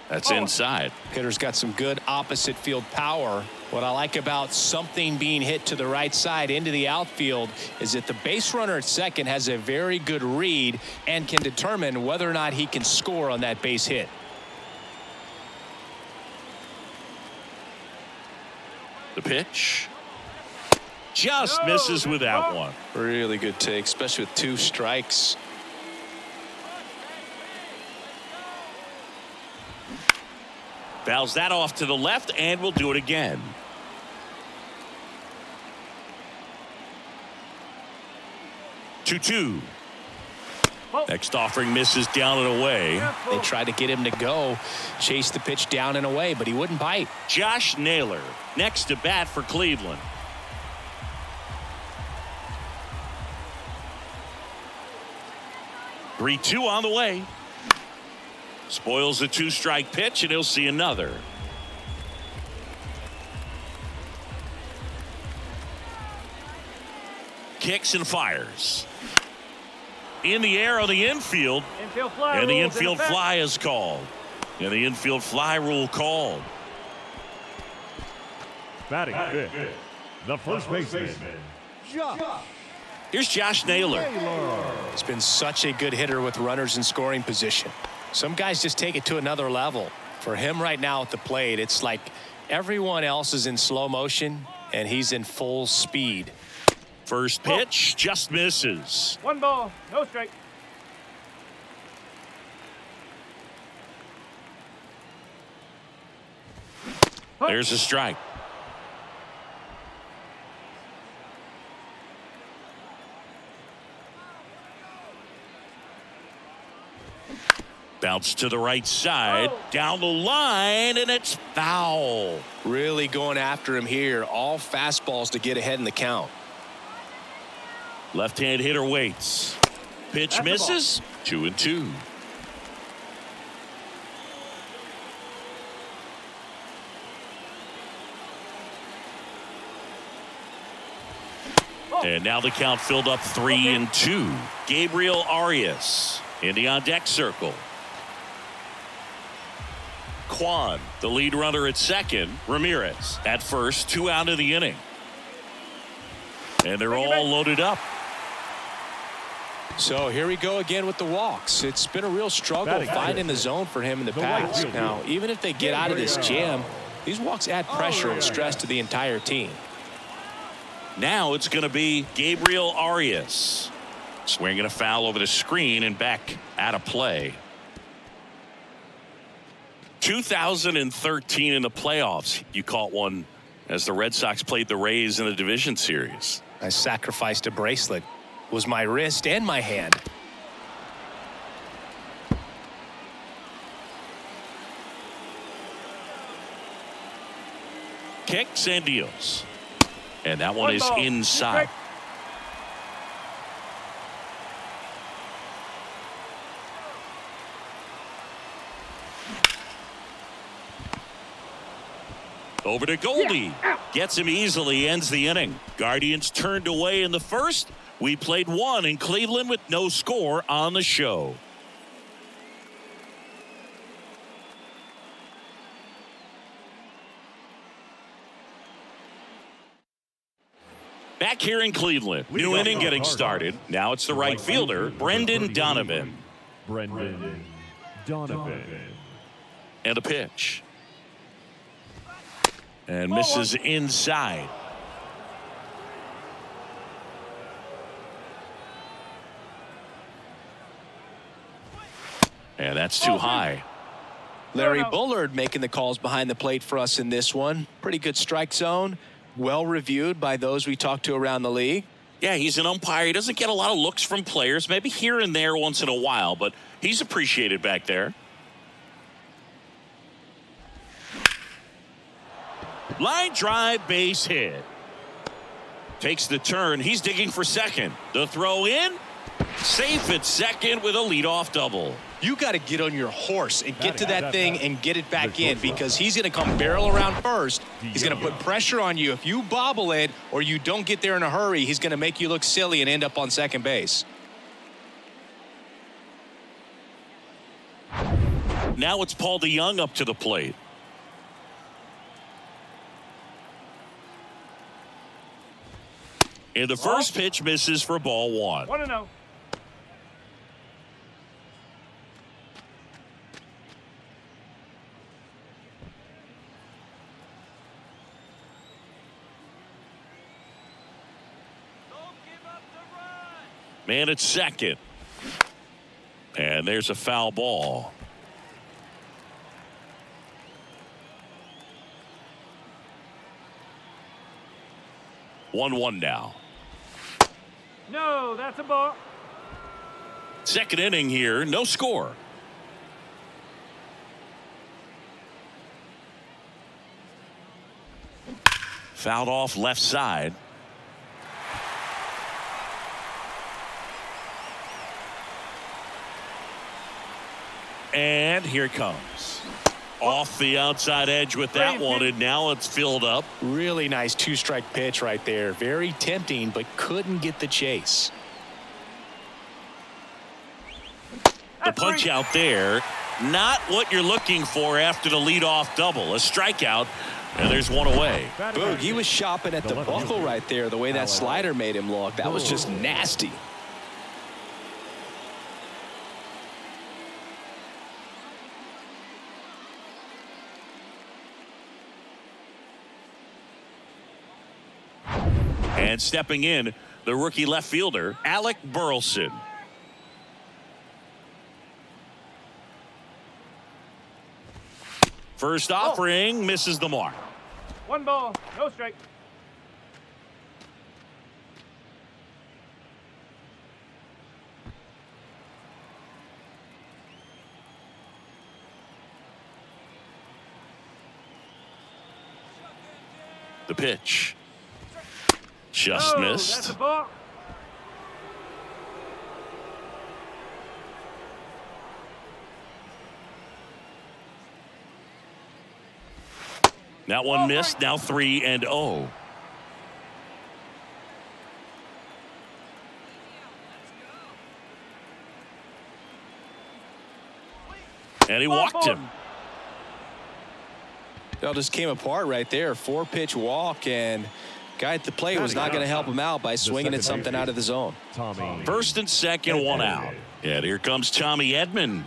That's inside. Hitter's got some good opposite field power. What I like about something being hit to the right side into the outfield is that the base runner at second has a very good read and can determine whether or not he can score on that base hit. The pitch just misses with that one. Really good take, especially with 2 strikes. Fouls that off to the left, and we'll do it again. Two. Next offering misses down and away. They tried to get him to go, chase the pitch down and away, but he wouldn't bite. Josh Naylor next to bat for Cleveland. Three-2 on the way. Spoils a 2-strike pitch, and he'll see another. Kicks and fires. In the air on the infield. And the infield fly is called. And the infield fly rule called. Batting fifth, the first baseman, Here's Josh Naylor. He's been such a good hitter with runners in scoring position. Some guys just take it to another level. For him right now at the plate, it's like everyone else is in slow motion and he's in full speed. First pitch just misses. 1 ball, no strike. There's a strike. Bounce to the right side, down the line, and it's foul. Really going after him here. All fastballs to get ahead in the count. Left-hand hitter waits. Pitch misses. 2-2. And now the count filled up 3-2. Gabriel Arias in the on-deck circle. Kwan, the lead runner at second. Ramirez at first, 2 out of the inning. And they're all loaded up. So here we go again with the walks. It's been a real struggle finding the zone for him in the past. Now, even if they get out of this jam, these walks add pressure and stress to the entire team. Now it's going to be Gabriel Arias. Swinging a foul over the screen and back out of play. 2013 in the playoffs, you caught one as the Red Sox played the Rays in the division series. I sacrificed a bracelet. It was my wrist and my hand. Kicks and deals. And that one is inside. Over to Goldie. Gets him easily, ends the inning. Guardians turned away in the first. We played one in Cleveland with no score on the show. Back here in Cleveland, new inning getting started. Now it's the right fielder, Brendan Donovan. Brendan Donovan. And a pitch. And misses inside. And that's too high. Larry Bullard making the calls behind the plate for us in this one. Pretty good strike zone. Well reviewed by those we talked to around the league. Yeah, he's an umpire. He doesn't get a lot of looks from players, maybe here and there once in a while, but he's appreciated back there. Line drive, base hit. Takes the turn. He's digging for second. The throw in. Safe at second with a leadoff double. You got to get on your horse and get to that thing and get it back in, because he's going to come barrel around first. He's going to put pressure on you. If you bobble it or you don't get there in a hurry, he's going to make you look silly and end up on second base. Now it's Paul DeYoung up to the plate. And the first pitch misses for ball one. 1-0. Man at second. And there's a foul ball. One now. No, that's a ball. Second inning here, no score. Fouled off left side. And here it comes. Off the outside edge with that one, and now it's filled up. Really nice two-strike pitch right there. Very tempting, but couldn't get the chase. The punch out there, not what you're looking for after the leadoff double. A strikeout, and there's one away. Boog, he was shopping at the buckle right there, the way that slider made him look. That was just nasty. And stepping in, the rookie left fielder, Alec Burleson. First offering misses the mark. 1 ball, no strike. The pitch. Just missed. That's a ball. That one missed. Now 3-0. And he walked him. It all just came apart right there. 4-pitch walk, and guy at the plate was not going to help him out by swinging at something out of the zone. First and second, one out. And here comes Tommy Edman.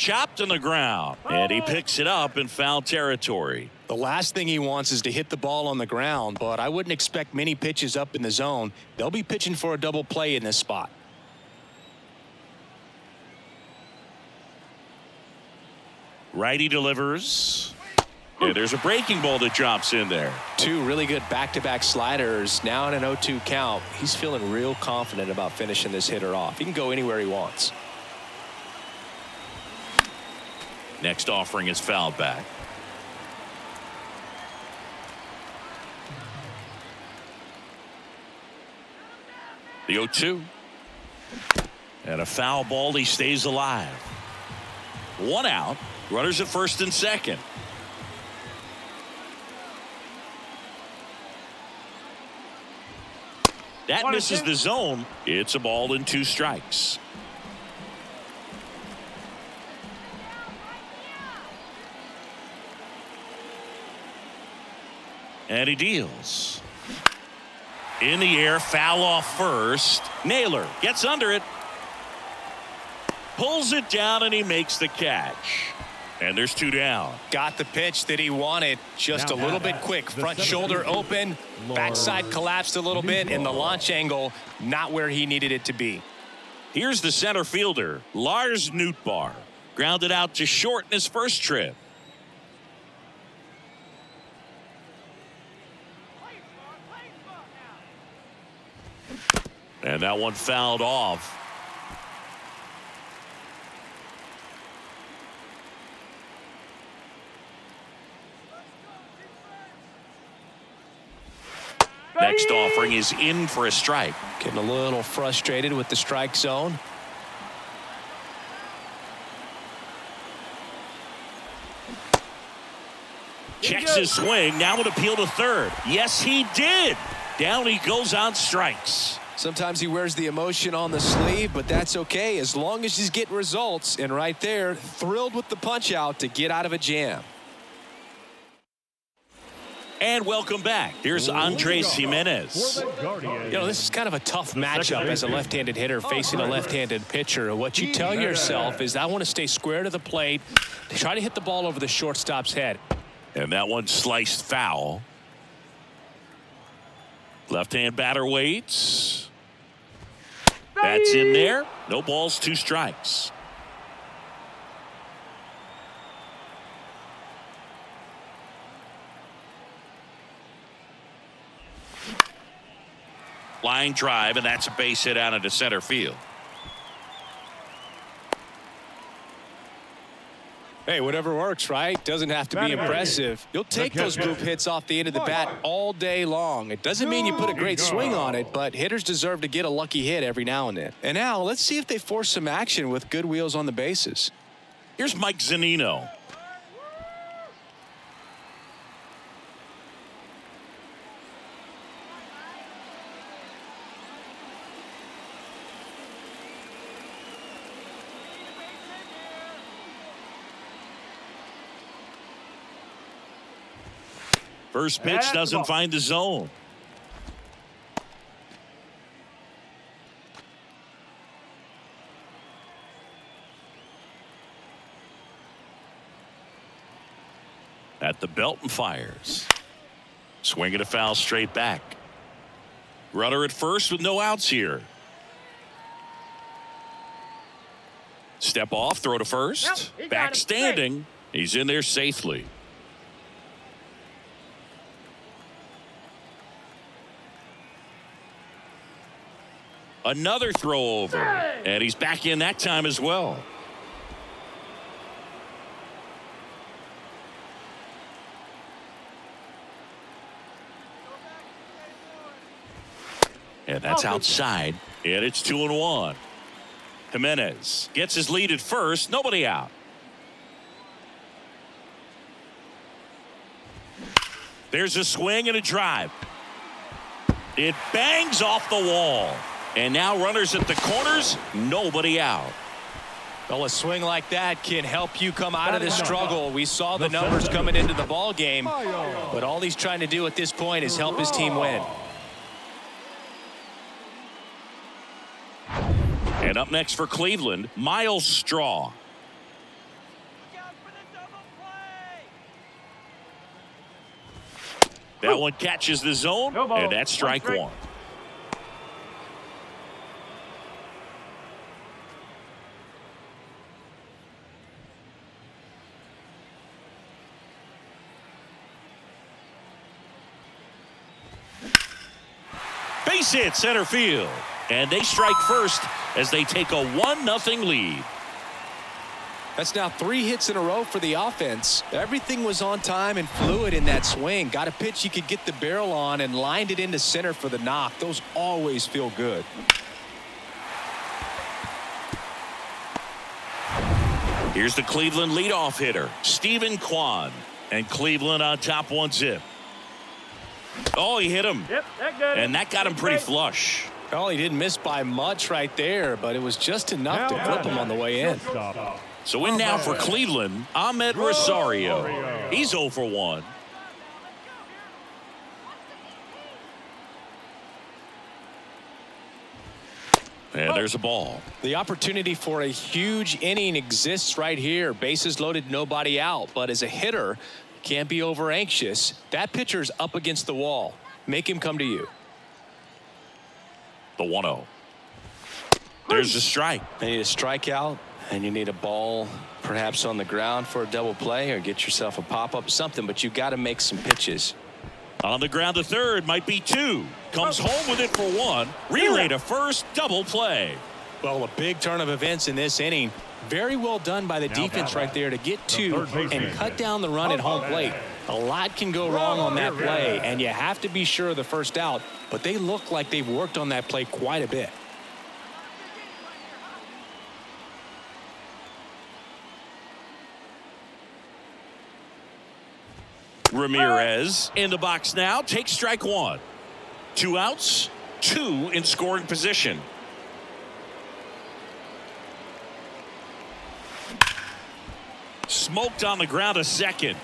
chopped on the ground. And he picks it up in foul territory. The last thing he wants is to hit the ball on the ground, but I wouldn't expect many pitches up in the zone. They'll be pitching for a double play in this spot. Righty delivers. And there's a breaking ball that drops in there. Two really good back-to-back sliders. Now in an 0-2 count. He's feeling real confident about finishing this hitter off. He can go anywhere he wants. Next offering is fouled back. The 0-2. And a foul ball. He stays alive. One out. Runners at first and second. That misses the zone. It's a ball and 2 strikes. And he deals. In the air, foul off first. Naylor gets under it. Pulls it down, and he makes the catch. And there's 2 down. Got the pitch that he wanted. Just a little bit quick. Front shoulder open. Backside collapsed a little bit, and the launch angle not where he needed it to be. Here's the center fielder, Lars Nootbaar. Grounded out to short in his first trip. And that one fouled off. Next offering is in for a strike. Getting a little frustrated with the strike zone. Checks his swing. Now would appeal to third. Yes, he did. Down he goes on strikes. Sometimes he wears the emotion on the sleeve, but that's okay as long as he's getting results. And right there, thrilled with the punch out to get out of a jam. And welcome back. Here's Andres Jimenez. You know, this is kind of a tough matchup as a left-handed hitter facing a left-handed pitcher. What you tell yourself is, I want to stay square to the plate, try to hit the ball over the shortstop's head. And that one sliced foul. Left-hand batter waits. That's in there. No balls, 2 strikes. Line drive, and that's a base hit out into center field. Hey, whatever works, right? Doesn't have to be impressive. You'll take those bloop hits off the end of the bat all day long. It doesn't mean you put a great swing on it, but hitters deserve to get a lucky hit every now and then. And now, let's see if they force some action with good wheels on the bases. Here's Mike Zunino. First pitch doesn't find the zone. At the belt and fires. Swing and a foul straight back. Runner at first with no outs here. Step off, throw to first. Back standing. He's in there safely. Another throw over, and he's back in that time as well. And that's outside, and it's 2-1. Jimenez gets his lead at first, nobody out. There's a swing and a drive. It bangs off the wall. And now runners at the corners, nobody out. Well, a swing like that can help you come out of this struggle. We saw the numbers coming into the ball game, but all he's trying to do at this point is help his team win. And up next for Cleveland, Miles Straw. That one catches the zone, No ball. and that's strike one. Base hit center field. And they strike first as they take a 1-0 lead. That's now 3 hits in a row for the offense. Everything was on time and fluid in that swing. Got a pitch you could get the barrel on and lined it into center for the knock. Those always feel good. Here's the Cleveland leadoff hitter, Stephen Kwan. And Cleveland on top 1-0. Oh, he hit him. Yep, that got it. And that got him pretty flush. Well, he didn't miss by much right there, but it was just enough to flip him on the way in. So in now for Cleveland, Ahmed Rosario. He's 0 for 1. And there's a ball. The opportunity for a huge inning exists right here. Bases loaded, nobody out. But as a hitter, can't be over anxious. That pitcher's up against the wall. Make him come to you. The 1-0. There's the strike. You need a strikeout, and you need a ball perhaps on the ground for a double play, or get yourself a pop-up, something, but you got to make some pitches. On the ground to third, might be 2. Comes home with it for 1. Relay to first, double play. Well, a big turn of events in this inning. Very well done by the defense right there to get 2 and cut down the run at home plate. A lot can go wrong on that play, and you have to be sure of the first out, but they look like they've worked on that play quite a bit. Ramirez in the box now, takes strike 1. 2 outs, 2 in scoring position. Smoked on the ground to second.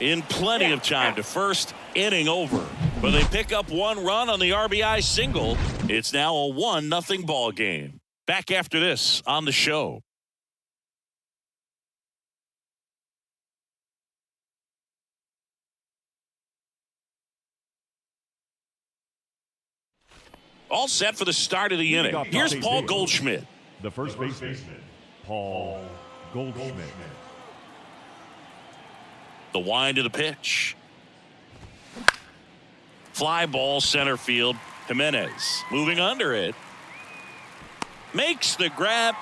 In plenty of time to first, inning over. But they pick up 1 run on the RBI single. It's now a 1-0 ball game. Back after this on the show. All set for the start of the inning. Here's Paul Goldschmidt. The first baseman, Paul Goldschmidt. The wind of the pitch. Fly ball center field. Jimenez moving under it. Makes the grab.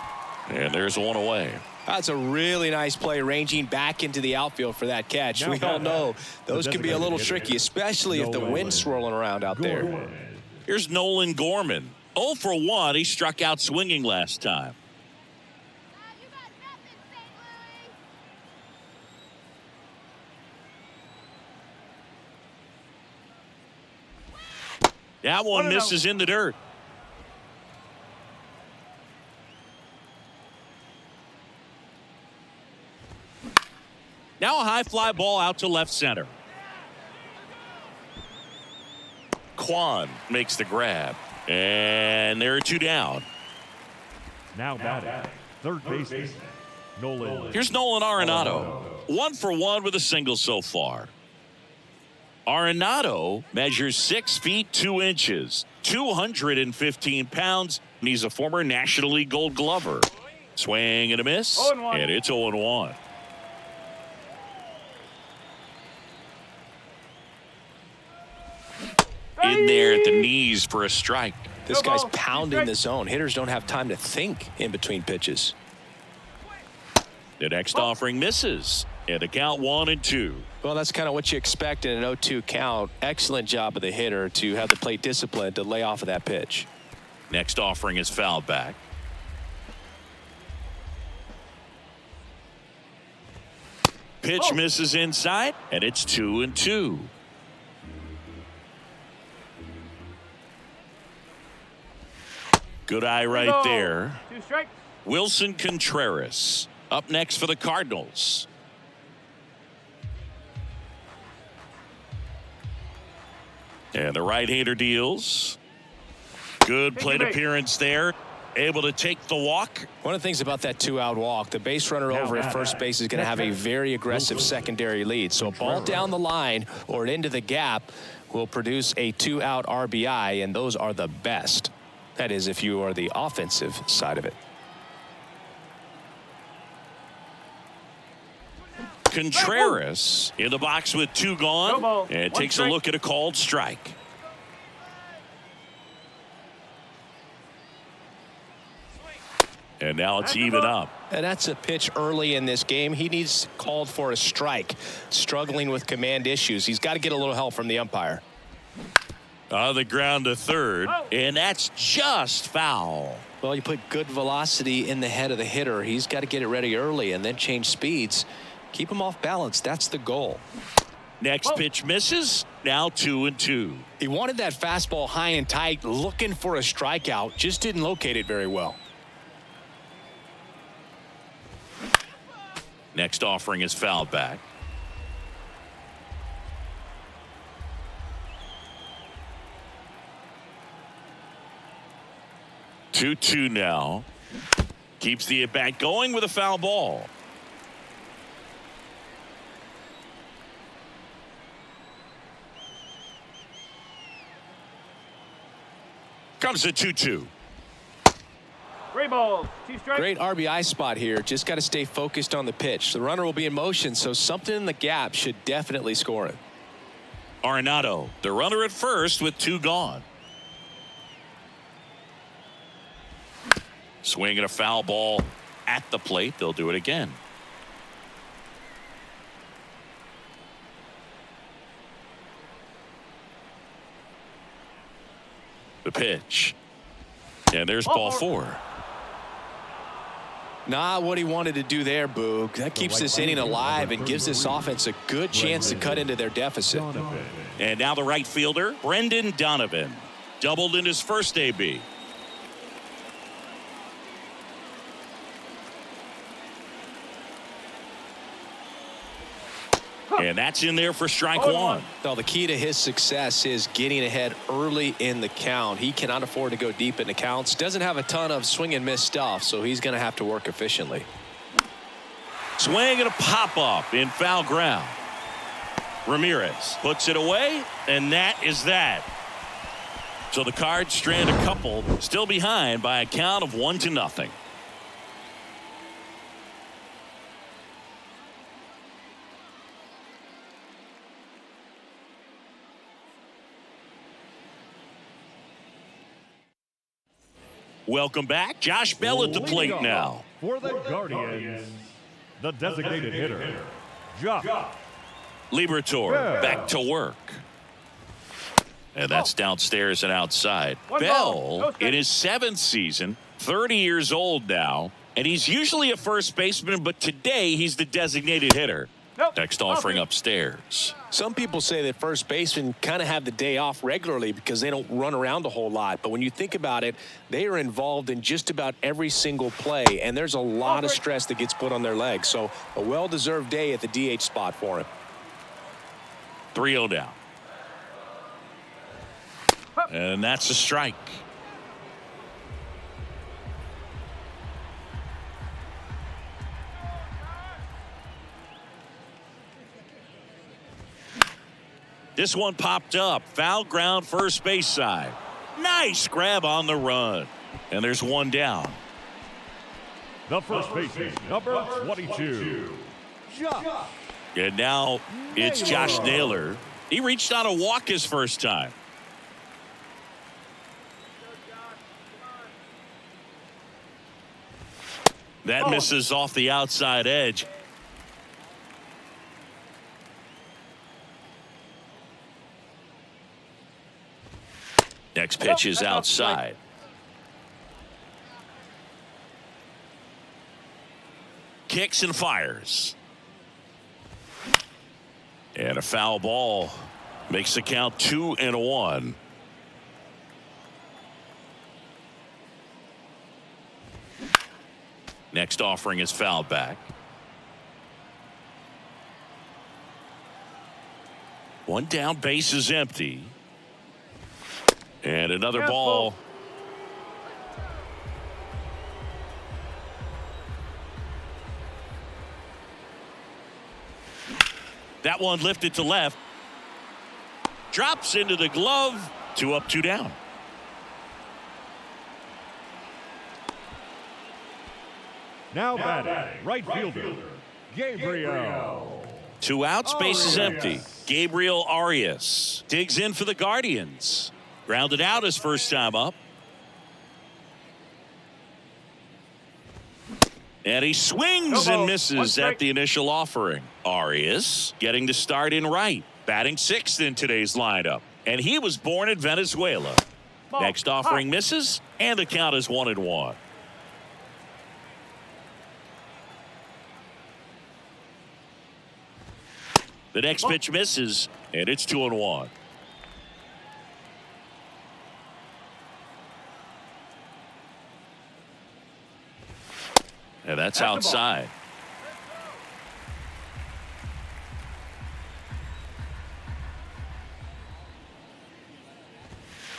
And there's 1 away. That's a really nice play, ranging back into the outfield for that catch. We all know those can be a little tricky, especially if the wind's swirling around out there. Here's Nolan Gorman. 0 for 1. He struck out swinging last time. That one misses in the dirt. Now a high fly ball out to left center. Kwan makes the grab. And there are 2 down. Now batting, third baseman, Nolan. Here's Nolan Arenado. 1 for 1 with a single so far. Arenado measures 6 feet 2 inches, 215 pounds, and he's a former National League Gold Glover. Swing and a miss, and it's 0-1. In there at the knees for a strike. This guy's pounding the zone. Hitters don't have time to think in between pitches. The next offering misses, and the count 1-2. Well, that's kind of what you expect in an 0-2 count. Excellent job of the hitter to have the plate discipline to lay off of that pitch. Next offering is fouled back. Pitch misses inside, and it's 2-2. Good eye right there. 2 strikes. Wilson Contreras up next for the Cardinals. And the right-hander deals. Good plate appearance there. able to take the walk. One of the things about that 2-out walk, the base runner over at first base is going to have a very aggressive secondary lead. So a ball down the line or into the gap will produce a 2-out RBI, and those are the best. That is, if you are the offensive side of it. Contreras in the box with 2 gone, and takes a look at a called strike. And now it's even up. And that's a pitch early in this game. He needs called for a strike. Struggling with command issues. He's got to get a little help from the umpire. On the ground to third, and that's just foul. Well, you put good velocity in the head of the hitter. He's got to get it ready early and then change speeds. Keep him off balance. That's the goal. Next pitch misses. Now 2-2. He wanted that fastball high and tight, looking for a strikeout. Just didn't locate it very well. Next offering is fouled back. Two now. Keeps the at-bat going with a foul ball. Comes the 2-2. 3 balls, 2 strikes. Great RBI spot here. Just got to stay focused on the pitch. The runner will be in motion, so something in the gap should definitely score it. Arenado, the runner at first with 2 gone. Swinging a foul ball at the plate. They'll do it again. The pitch. And there's ball 4. Not what he wanted to do there, Boog. That keeps this inning alive and gives this offense a good chance to cut into their deficit. And now the right fielder, Brendan Donovan. Doubled in his first AB. And that's in there for strike 1. Well, the key to his success is getting ahead early in the count. He cannot afford to go deep in the counts. Doesn't have a ton of swing and miss stuff, so he's going to have to work efficiently. Swing and a pop-up in foul ground. Ramirez puts it away, and that is that. So the Cards strand a couple, still behind by a count of 1-0. Welcome back. Josh Bell at the plate now. For the Guardians, the designated hitter, Josh Liberatore back to work. And that's downstairs and outside. Bell in his 7th season, 30 years old now, and he's usually a first baseman, but today he's the designated hitter. Next offering upstairs. Some people say that first basemen kind of have the day off regularly because they don't run around a whole lot. But when you think about it, they are involved in just about every single play, and there's a lot of stress that gets put on their legs. So a well-deserved day at the DH spot for him. 3-0 down. And that's a strike. This one popped up. Foul ground, first base side. Nice grab on the run. And there's 1 down. The first baseman, number 22. And now it's Josh Naylor. He reached on a walk his first time. That misses off the outside edge. Next pitch is outside. Kicks and fires. And a foul ball makes the count 2-1. Next offering is fouled back. 1 down, base is empty. And another ball That one lifted to left. Drops into the glove. 2 up, 2 down. Now batting, right fielder, Gabriel. 2 outs, base is empty. Gabriel Arias digs in for the Guardians. Grounded out his first time up. And he swings and misses at the initial offering. Arias getting to start in right. Batting 6th in today's lineup. And he was born in Venezuela. Next offering misses, and the count is 1-1. The next pitch misses, and it's 2-1. And that's outside.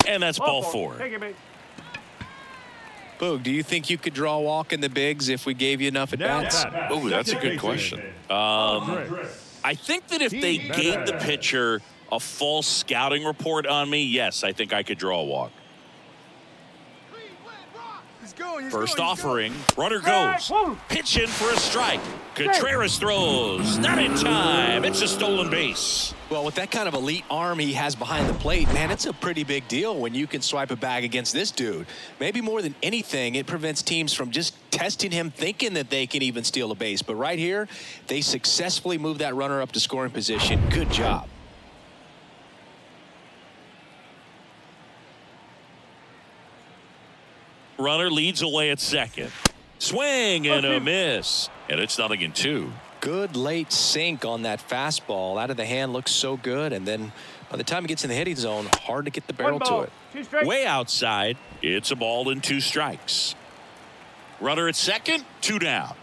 And that's ball 4. Boog, do you think you could draw a walk in the bigs if we gave you enough at bats? Oh, that's a good question. I think that if they gave the pitcher a false scouting report on me, yes, I think I could draw a walk. First offering, runner goes. Pitch in for a strike. Contreras throws. Not in time. It's a stolen base. Well, with that kind of elite arm he has behind the plate, man, it's a pretty big deal when you can swipe a bag against this dude. Maybe more than anything, it prevents teams from just testing him, thinking that they can even steal a base. But right here, they successfully move that runner up to scoring position. Good job. Runner leads away at second. Swing and a miss. And it's 0-2. Good late sink on that fastball. Out of the hand looks so good. And then by the time it gets in the hitting zone, hard to get the barrel to it. Way outside. It's a ball and 2 strikes. Runner at second. 2 down.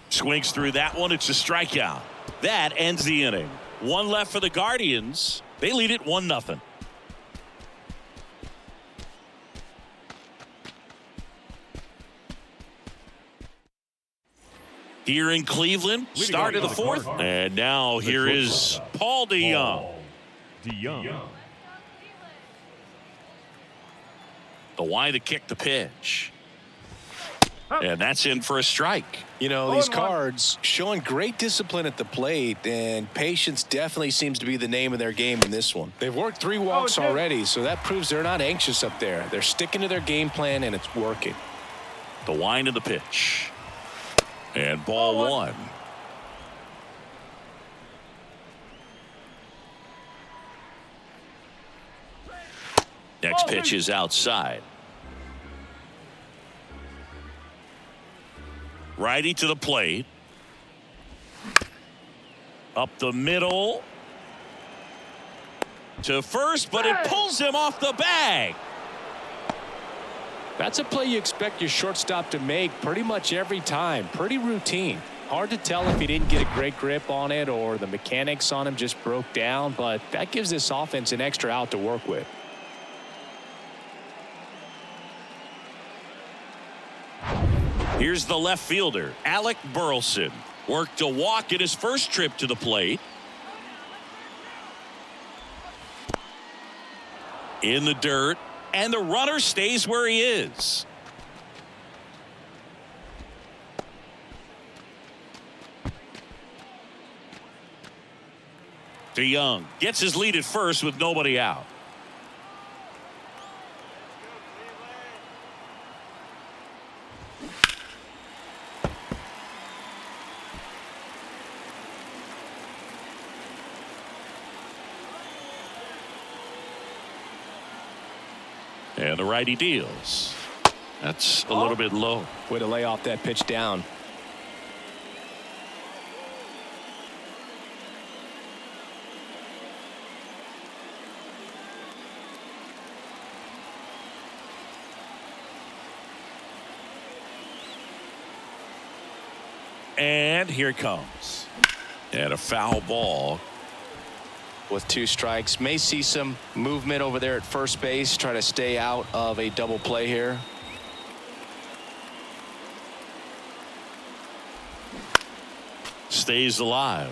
Swings through that one. It's a strikeout. That ends the inning. 1 left for the Guardians. They lead it 1-0. Here in Cleveland, start of the 4th. And now here is Paul DeYoung. The wide to kick the pitch. And that's in for a strike. You know, these Cards showing great discipline at the plate, and patience definitely seems to be the name of their game in this one. They've worked 3 walks already, so that proves they're not anxious up there. They're sticking to their game plan, and it's working. The wind of the pitch. And ball 1. Next pitch is outside. Righty to the plate. Up the middle. To first, but it pulls him off the bag. That's a play you expect your shortstop to make pretty much every time. Pretty routine. Hard to tell if he didn't get a great grip on it or the mechanics on him just broke down, but that gives this offense an extra out to work with. Here's the left fielder, Alec Burleson. Worked a walk at his first trip to the plate. In the dirt, and the runner stays where he is. DeYoung gets his lead at first with nobody out. And the righty deals. That's a little bit low. Way to lay off that pitch down. And here it comes. And a foul ball. With 2 strikes, may see some movement over there at first base, try to stay out of a double play here. Stays alive.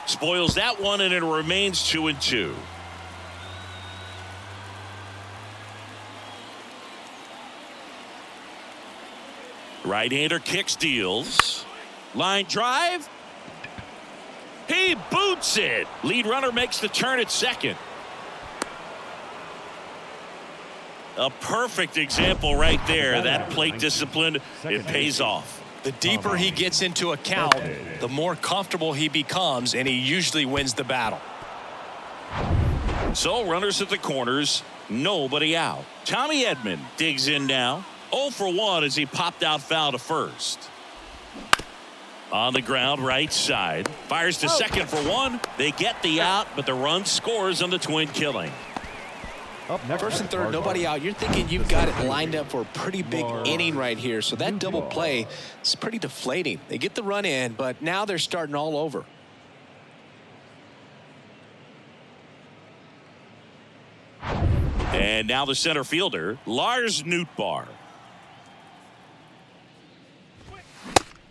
Spoils that one, and it remains 2-2. Right-hander kicks, deals. Line drive. He boots it. Lead runner makes the turn at second. A perfect example right there. That plate discipline, it pays off. The deeper he gets into a count, the more comfortable he becomes, and he usually wins the battle. So runners at the corners, nobody out. Tommy Edman digs in now. 0 for 1 as he popped out foul to first. On the ground, right side. Fires to second for 1. They get the out, but the run scores on the twin killing. Up next, First and third, nobody out. You're thinking you've got it lined up for a pretty big inning right here. So that double play is pretty deflating. They get the run in, but now they're starting all over. And now the center fielder, Lars Nootbaar.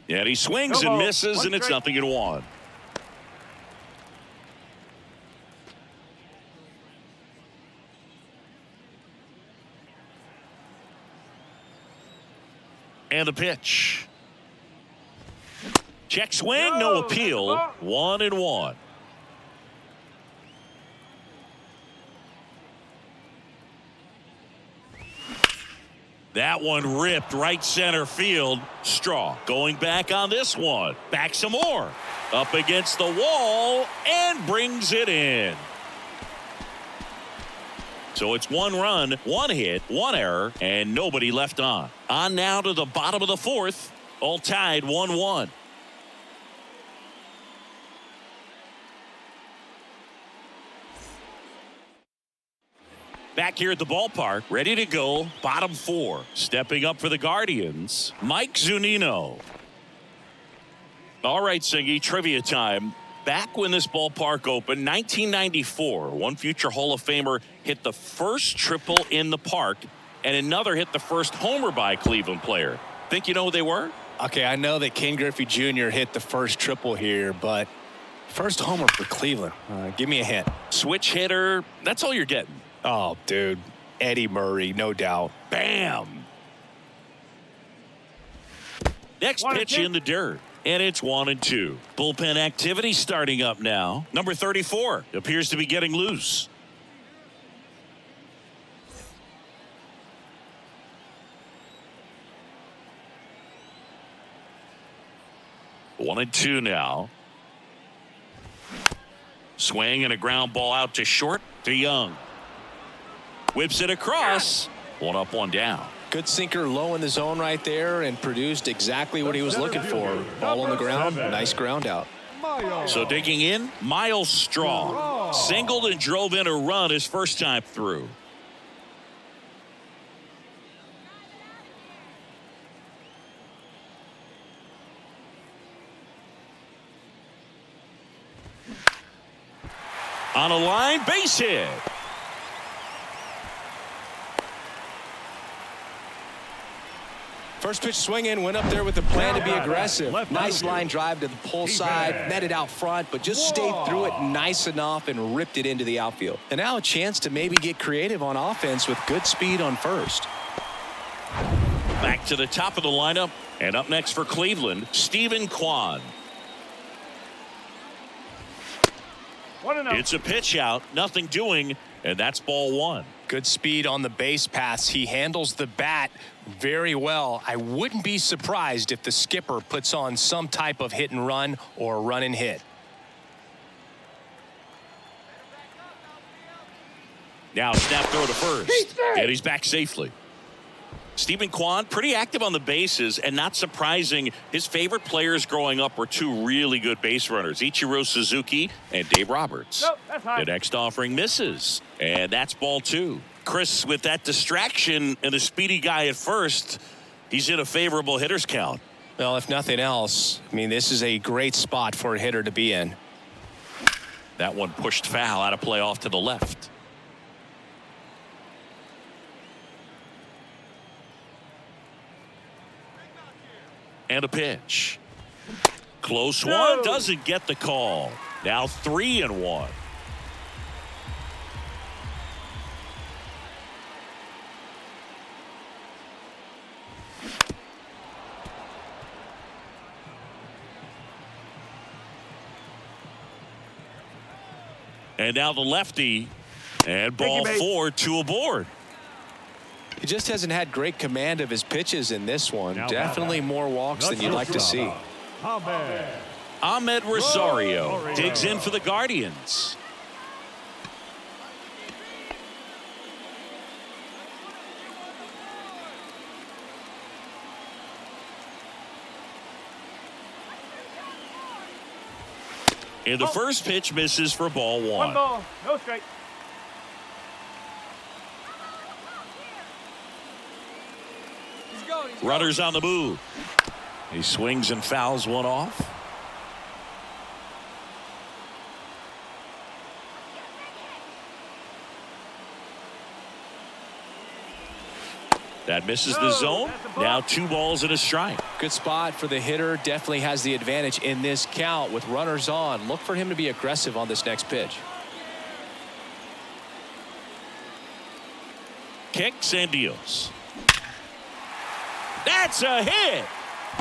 And he swings and misses, and it's 0-1. And the pitch. Check swing, no appeal. 1-1. That one ripped right center field. Straw going back on this one. Back some more. Up against the wall and brings it in. So it's 1 run, 1 hit, 1 error, and nobody left on. On now to the bottom of the 4th. All tied 1-1. Back here at the ballpark, ready to go, bottom 4. Stepping up for the Guardians, Mike Zunino. All right, Singy, trivia time. Back when this ballpark opened, 1994, one future Hall of Famer hit the first triple in the park, and another hit the first homer by a Cleveland player. Think you know who they were? Okay, I know that Ken Griffey Jr. hit the first triple here, but first homer for Cleveland. Give me a hint. Switch hitter, that's all you're getting. Oh, dude. Eddie Murray, no doubt. Bam! Next pitch in the dirt. And it's 1-2. Bullpen activity starting up now. Number 34 appears to be getting loose. One and two now. Swing and a ground ball out to short to Young. Whips it across. 1 up, 1 down. Good sinker low in the zone right there and produced exactly what he was looking for. Ball on the ground, nice ground out. So digging in, Miles Strong. Singled and drove in a run his first time through. On a line, base hit. First pitch swinging, went up there with the plan to be aggressive. Nice line drive to the pull side, met it out front, but just stayed through it nice enough and ripped it into the outfield. And now a chance to maybe get creative on offense with good speed on first. Back to the top of the lineup, and up next for Cleveland, Stephen Kwan. It's a pitch out, nothing doing, and that's ball 1. Good speed on the base paths. He handles the bat very well. I wouldn't be surprised if the skipper puts on some type of hit and run or run and hit. Now snap throw to first, and he's back safely. Stephen Kwan, pretty active on the bases, and not surprising, his favorite players growing up were 2 really good base runners, Ichiro Suzuki and Dave Roberts. The next offering misses, and that's ball 2. Chris, with that distraction and a speedy guy at first, he's in a favorable hitter's count. Well, if nothing else, I mean, this is a great spot for a hitter to be in. That one pushed foul out of play off to the left. And a pitch. Close one, doesn't get the call. Now 3-1. And now the lefty, and ball 4, 2 aboard. He just hasn't had great command of his pitches in this one. Now Definitely more walks than you'd like to see. Ahmed Rosario digs in for the Guardians. And the first pitch misses for ball 1. 1 ball, no strike. He's going. Runners on the move. He swings and fouls one off. That misses the zone. Now 2 balls and a strike. Good spot for the hitter. Definitely has the advantage in this count with runners on. Look for him to be aggressive on this next pitch. Kicks and deals. That's a hit.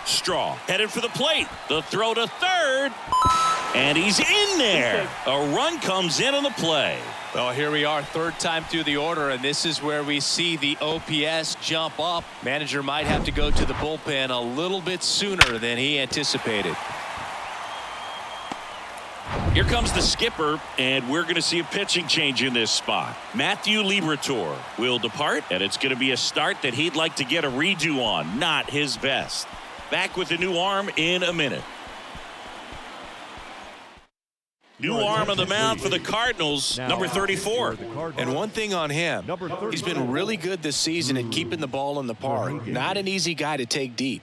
Straw headed for the plate. The throw to third. And he's in there. A run comes in on the play. Well, here we are, third time through the order, and this is where we see the OPS jump up. Manager might have to go to the bullpen a little bit sooner than he anticipated. Here comes the skipper, and we're going to see a pitching change in this spot. Matthew Liberatore will depart, and it's going to be a start that he'd like to get a redo on. Not his best. Back with the new arm in a minute. New arm on the mound for the Cardinals, number 34. And one thing on him, he's been really good this season at keeping the ball in the park. Not an easy guy to take deep.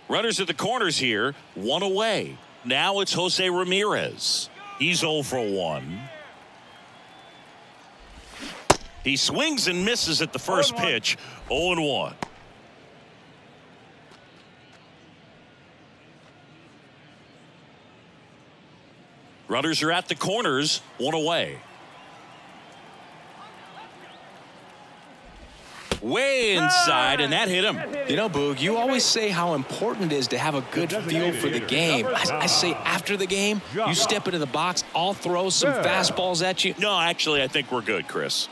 Runners at the corners here, 1 away. Now it's Jose Ramirez. He's 0 for 1. He swings and misses at the first pitch, 0-1. Runners are at the corners, 1 away. Way inside, and that hit him. You know, Boog, you always say how important it is to have a good feel for the game. I say after the game, you step into the box, I'll throw some fastballs at you. No, actually, I think we're good, Chris.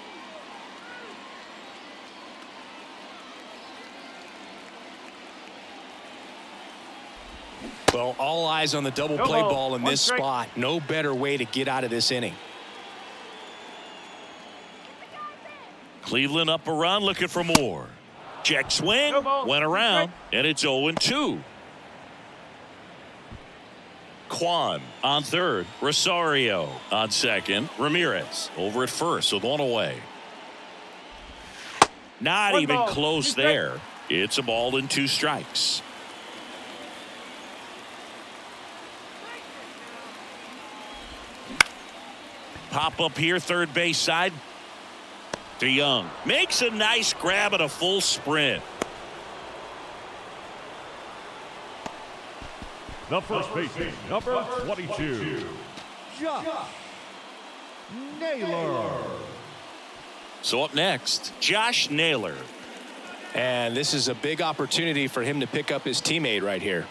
Well, all eyes on the double play ball in this spot. No better way to get out of this inning. Cleveland up a run, looking for more. Check swing, went around, and it's 0-2. Kwan on third, Rosario on second, Ramirez over at first with 1 away. Not even close there. It's a ball and 2 strikes. Pop up here, third base side. DeYoung makes a nice grab at a full sprint. The first baseman, number 22, Josh Naylor. So up next, Josh Naylor. And this is a big opportunity for him to pick up his teammate right here.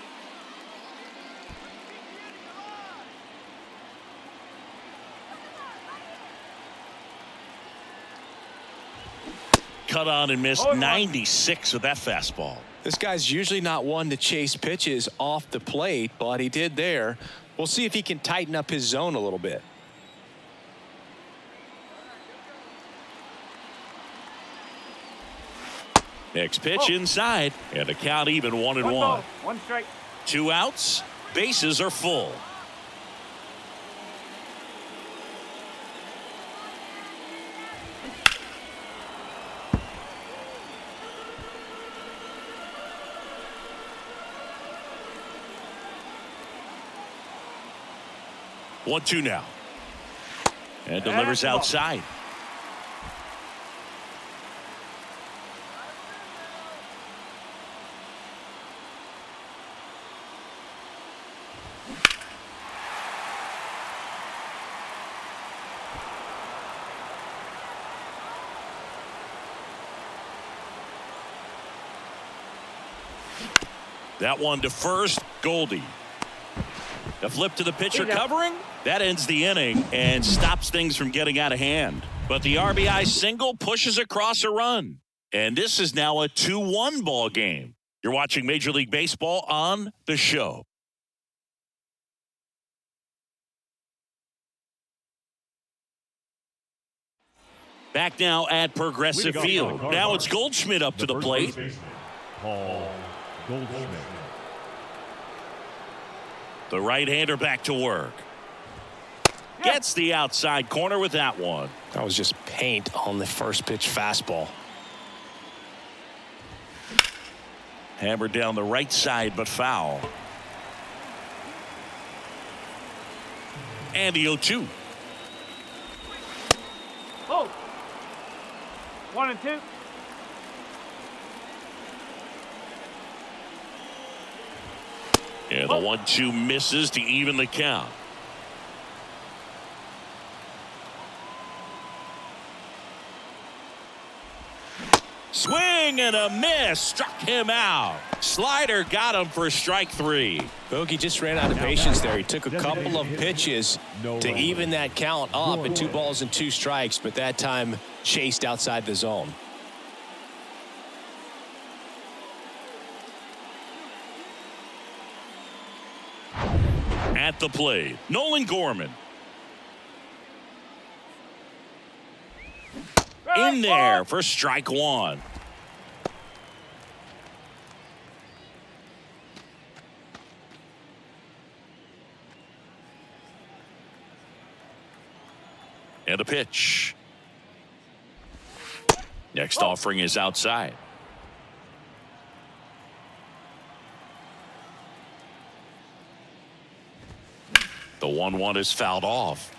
Cut on and missed 96 with that fastball. This guy's usually not one to chase pitches off the plate, but he did there. We'll see if he can tighten up his zone a little bit. Next pitch inside, and the count even 1-1. 1 strike. 2 outs, bases are full. 1-2 now. And delivers outside. That one to first, Goldie. The flip to the pitcher covering. That ends the inning and stops things from getting out of hand. But the RBI single pushes across a run. And this is now a 2-1 ball game. You're watching Major League Baseball on The Show. Back now at Progressive Field. Now it's Goldschmidt up to the plate. Paul Goldschmidt. The right-hander back to work. Gets the outside corner with that one. That was just paint on the first pitch fastball. Hammered down the right side, but foul. And the 0-2. Oh. 1-2. And the 1-2 misses to even the count. Swing and a miss. Struck him out. Slider got him for strike 3. Bogey just ran out of patience there. He took a couple of pitches to even that count up at 2 balls and 2 strikes, but that time chased outside the zone. At the plate, Nolan Gorman. In there for strike 1. And a pitch. Next offering is outside. The 1-1 is fouled off.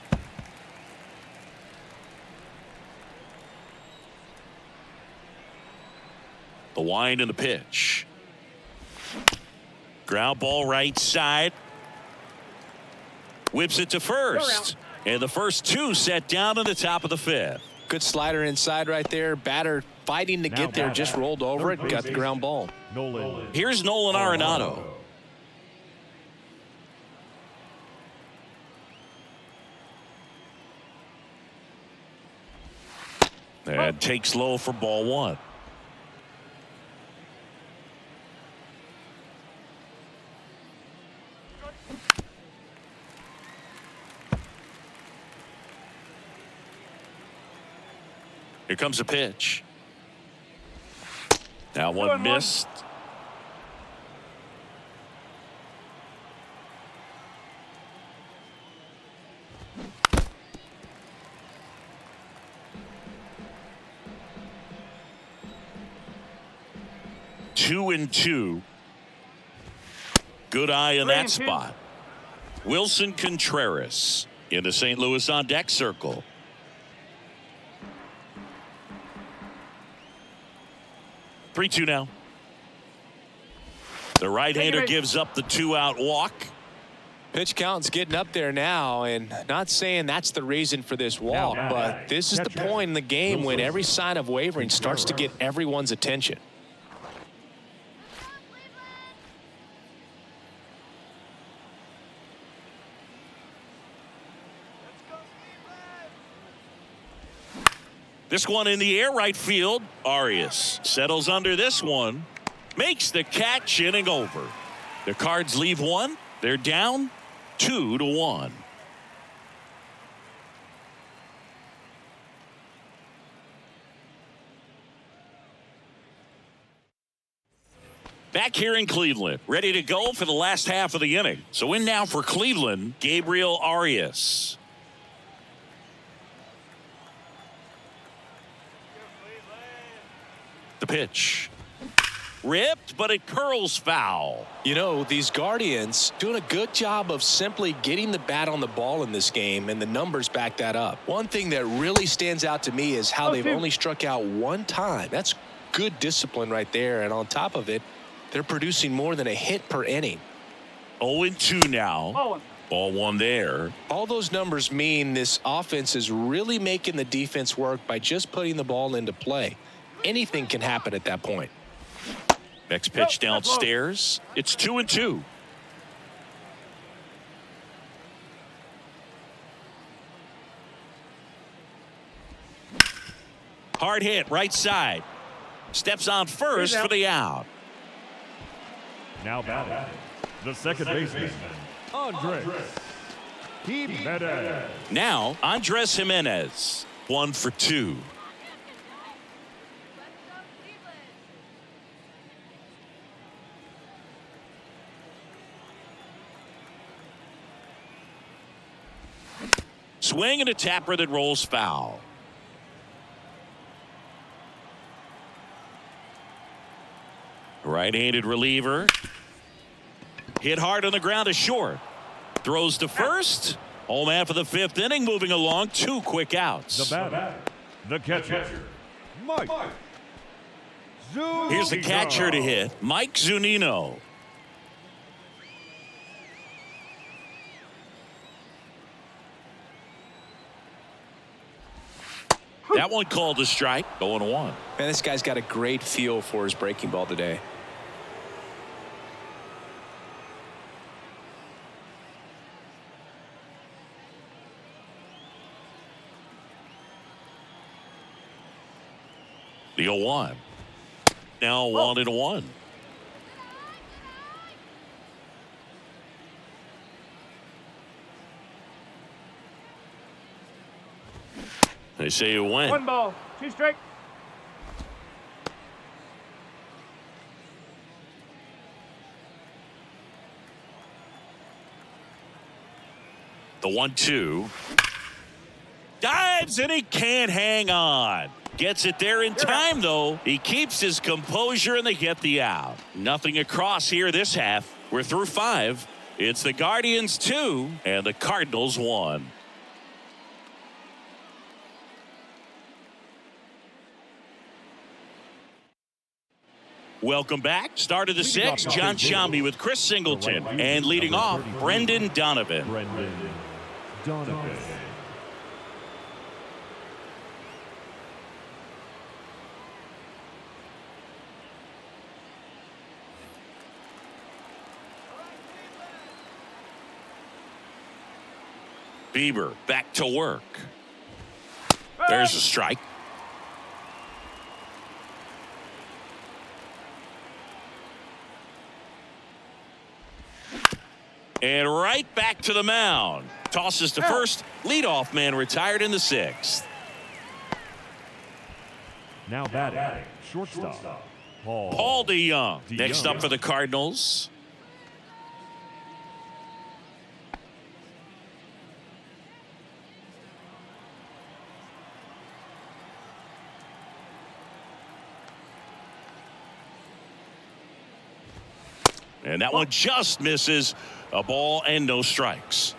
The wind and the pitch. Ground ball right side. Whips it to first. And the first 2 set down in the top of the 5th. Good slider inside right there. Batter fighting to get there, just rolled over it, got the ground ball. Here's Nolan Arenado. And takes low for ball 1. Here comes a pitch. Now one missed. Two and 2. Good eye in that spot. Wilson Contreras in the St. Louis on deck circle. Three, 2 now. The right-hander gives up the 2-out walk. Pitch count's getting up there now, and not saying that's the reason for this walk, but this is the point in the game when every sign of wavering starts to get everyone's attention. This one in the air right field. Arias settles under this one. Makes the catch, inning over. The Cards leave 1. They're down 2-1. Back here in Cleveland, ready to go for the last half of the inning. So in now for Cleveland, Gabriel Arias. The pitch. Ripped, but it curls foul. You know, these Guardians doing a good job of simply getting the bat on the ball in this game, and the numbers back that up. One thing that really stands out to me is how they've only struck out one time. That's good discipline right there, and on top of it, they're producing more than a hit per inning. 0-2 now. Ball one there. All those numbers mean this offense is really making the defense work by just putting the ball into play. Anything can happen at that point. Next pitch downstairs. It's 2-2. Hard hit right side. Steps on first for the out. Now batting, the second baseman, Andres Jimenez. Now, Andres Jimenez, 1 for 2. Swing and a tapper that rolls foul. Right-handed reliever. Hit hard on the ground to short. Throws to first. Home half of the 5th inning, moving along. 2 quick outs. The batter, the catcher, Mike Zunino. Here's the catcher to hit, Mike Zunino. That one called a strike. 0-1. Man, this guy's got a great feel for his breaking ball today. The 0-1. Now 1-1. They say you win. 1 ball, 2 strike. The 1-2. Dives and he can't hang on. Gets it there in time, though. He keeps his composure and they get the out. Nothing across here this half. We're through 5. It's the Guardians 2 and the Cardinals 1. Welcome back. Start of the 6th. John Shambi with Chris Singleton. And leading off, Brendan Donovan. Bieber back to work. There's a strike. And right back to the mound. Tosses to first. Leadoff man retired in the 6th. Now batting, shortstop, Paul DeYoung. Next up for the Cardinals. And that one just misses. A ball and no strikes.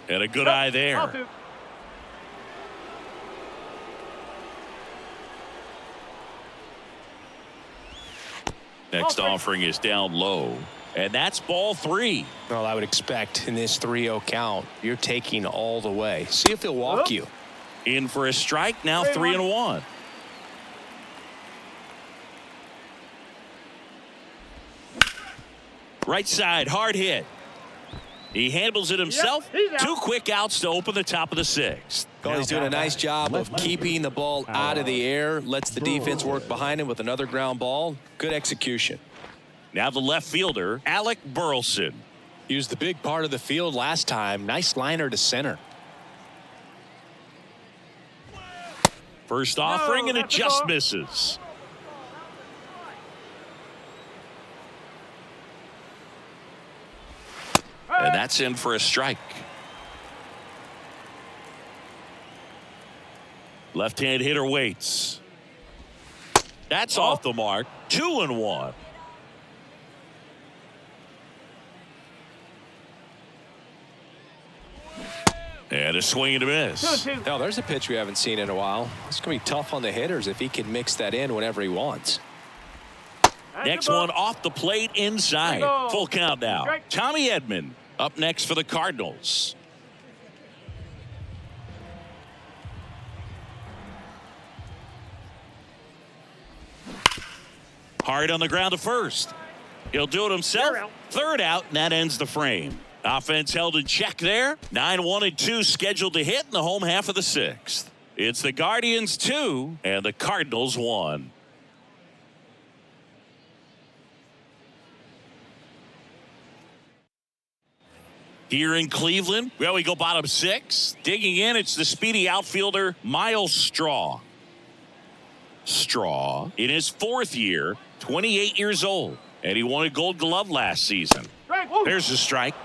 And a good eye there. Next offering is down low. And that's ball 3. Well, I would expect in this 3-0 count, you're taking all the way. See if he'll walk you. In for a strike. Now 3-1. Right side, hard hit. He handles it himself. 2 quick outs to open the top of the 6th. Well, he's doing a nice job of keeping the ball out of the air. Lets the defense work behind him with another ground ball. Good execution. Now the left fielder, Alec Burleson. Used the big part of the field last time. Nice liner to center. First offering, and it just misses. And that's in for a strike. Left-hand hitter waits. That's off the mark. 2-1. And a swing and a miss. Now, there's a pitch we haven't seen in a while. It's going to be tough on the hitters if he can mix that in whenever he wants. Next one off the plate inside. Full count now. Tommy Edman up next for the Cardinals. Hard on the ground to first. He'll do it himself. Third out, and that ends the frame. Offense held in check there. 9-1-2 scheduled to hit in the home half of the sixth. It's the Guardians 2 and the Cardinals 1. Here in Cleveland, well, we go bottom 6. Digging in, it's the speedy outfielder Miles Straw. Straw in his 4th year, 28 years old, and he won a Gold Glove last season. There's a strike.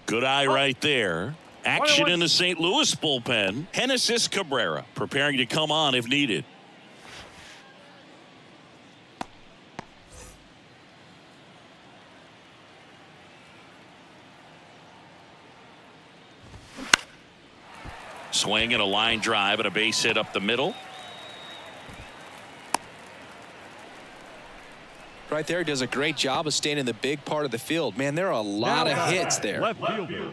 Good eye right there. Action in the St. Louis bullpen. Genesis Cabrera preparing to come on if needed. Swing and a line drive and a base hit up the middle. Right there, does a great job of staying in the big part of the field. Man, there are a lot of hits there. Left fielder,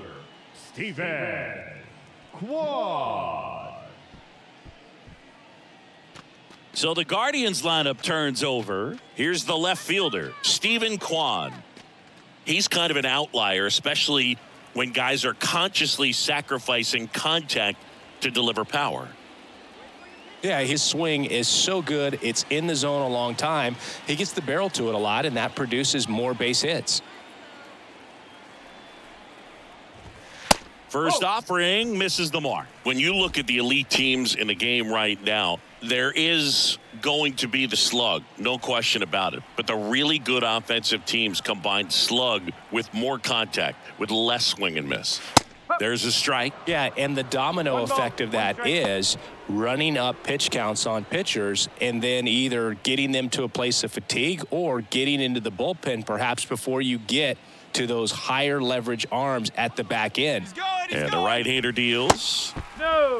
Steven Kwan. So the Guardians lineup turns over. Here's the left fielder, Steven Kwan. He's kind of an outlier, especially when guys are consciously sacrificing contact to deliver power. Yeah, his swing is so good. It's in the zone a long time. He gets the barrel to it a lot, and that produces more base hits. First offering misses the mark. When you look at the elite teams in the game right now, there is going to be the slug, no question about it. But the really good offensive teams combine slug with more contact, with less swing and miss. There's a strike. Yeah, and the domino effect of that is running up pitch counts on pitchers and then either getting them to a place of fatigue or getting into the bullpen perhaps before you get to those higher leverage arms at the back end. And the right-hander deals. No.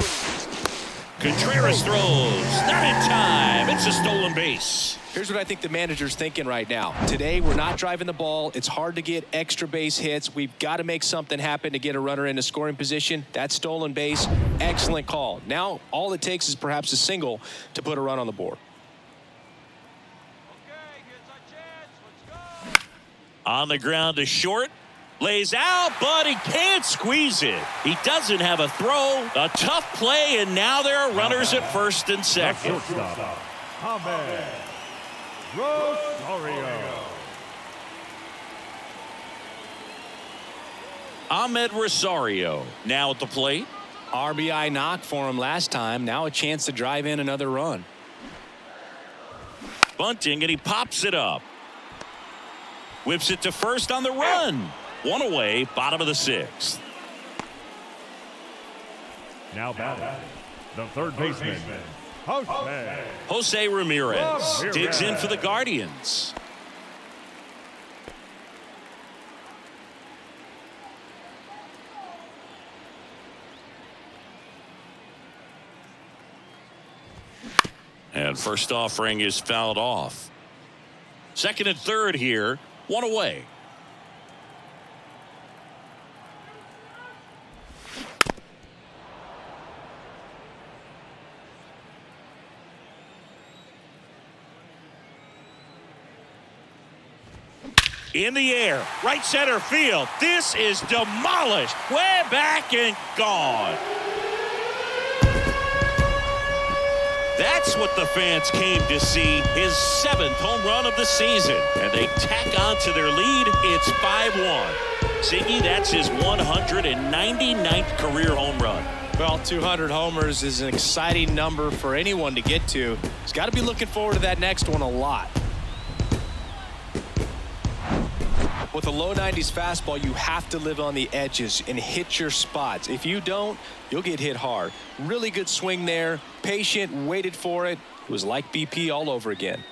Contreras throws. Not in time. It's a stolen base. Here's what I think the manager's thinking right now. Today, we're not driving the ball. It's hard to get extra base hits. We've got to make something happen to get a runner into scoring position. That stolen base, excellent call. Now, all it takes is perhaps a single to put a run on the board. Okay, here's our chance. Let's go. On the ground to short. Lays out, but he can't squeeze it. He doesn't have a throw. A tough play, and now there are runners at first and second. Shortstop, Ahmed Rosario. Ahmed Rosario now at the plate. RBI knock for him last time. Now a chance to drive in another run. Bunting, and he pops it up. Whips it to first on the run. One away, bottom of the sixth. Now batting, the third baseman, Jose Ramirez digs in for the Guardians. And first offering is fouled off. Second and third here, one away. In the air, right center field. This is demolished. Way back and gone. That's what the fans came to see. His 7th home run of the season. And they tack on to their lead. It's 5-1. Ziggy, that's his 199th career home run. Well, 200 homers is an exciting number for anyone to get to. He's got to be looking forward to that next one a lot. With a low 90s fastball, you have to live on the edges and hit your spots. If you don't, you'll get hit hard. Really good swing there. Patient, waited for it. It was like BP all over again.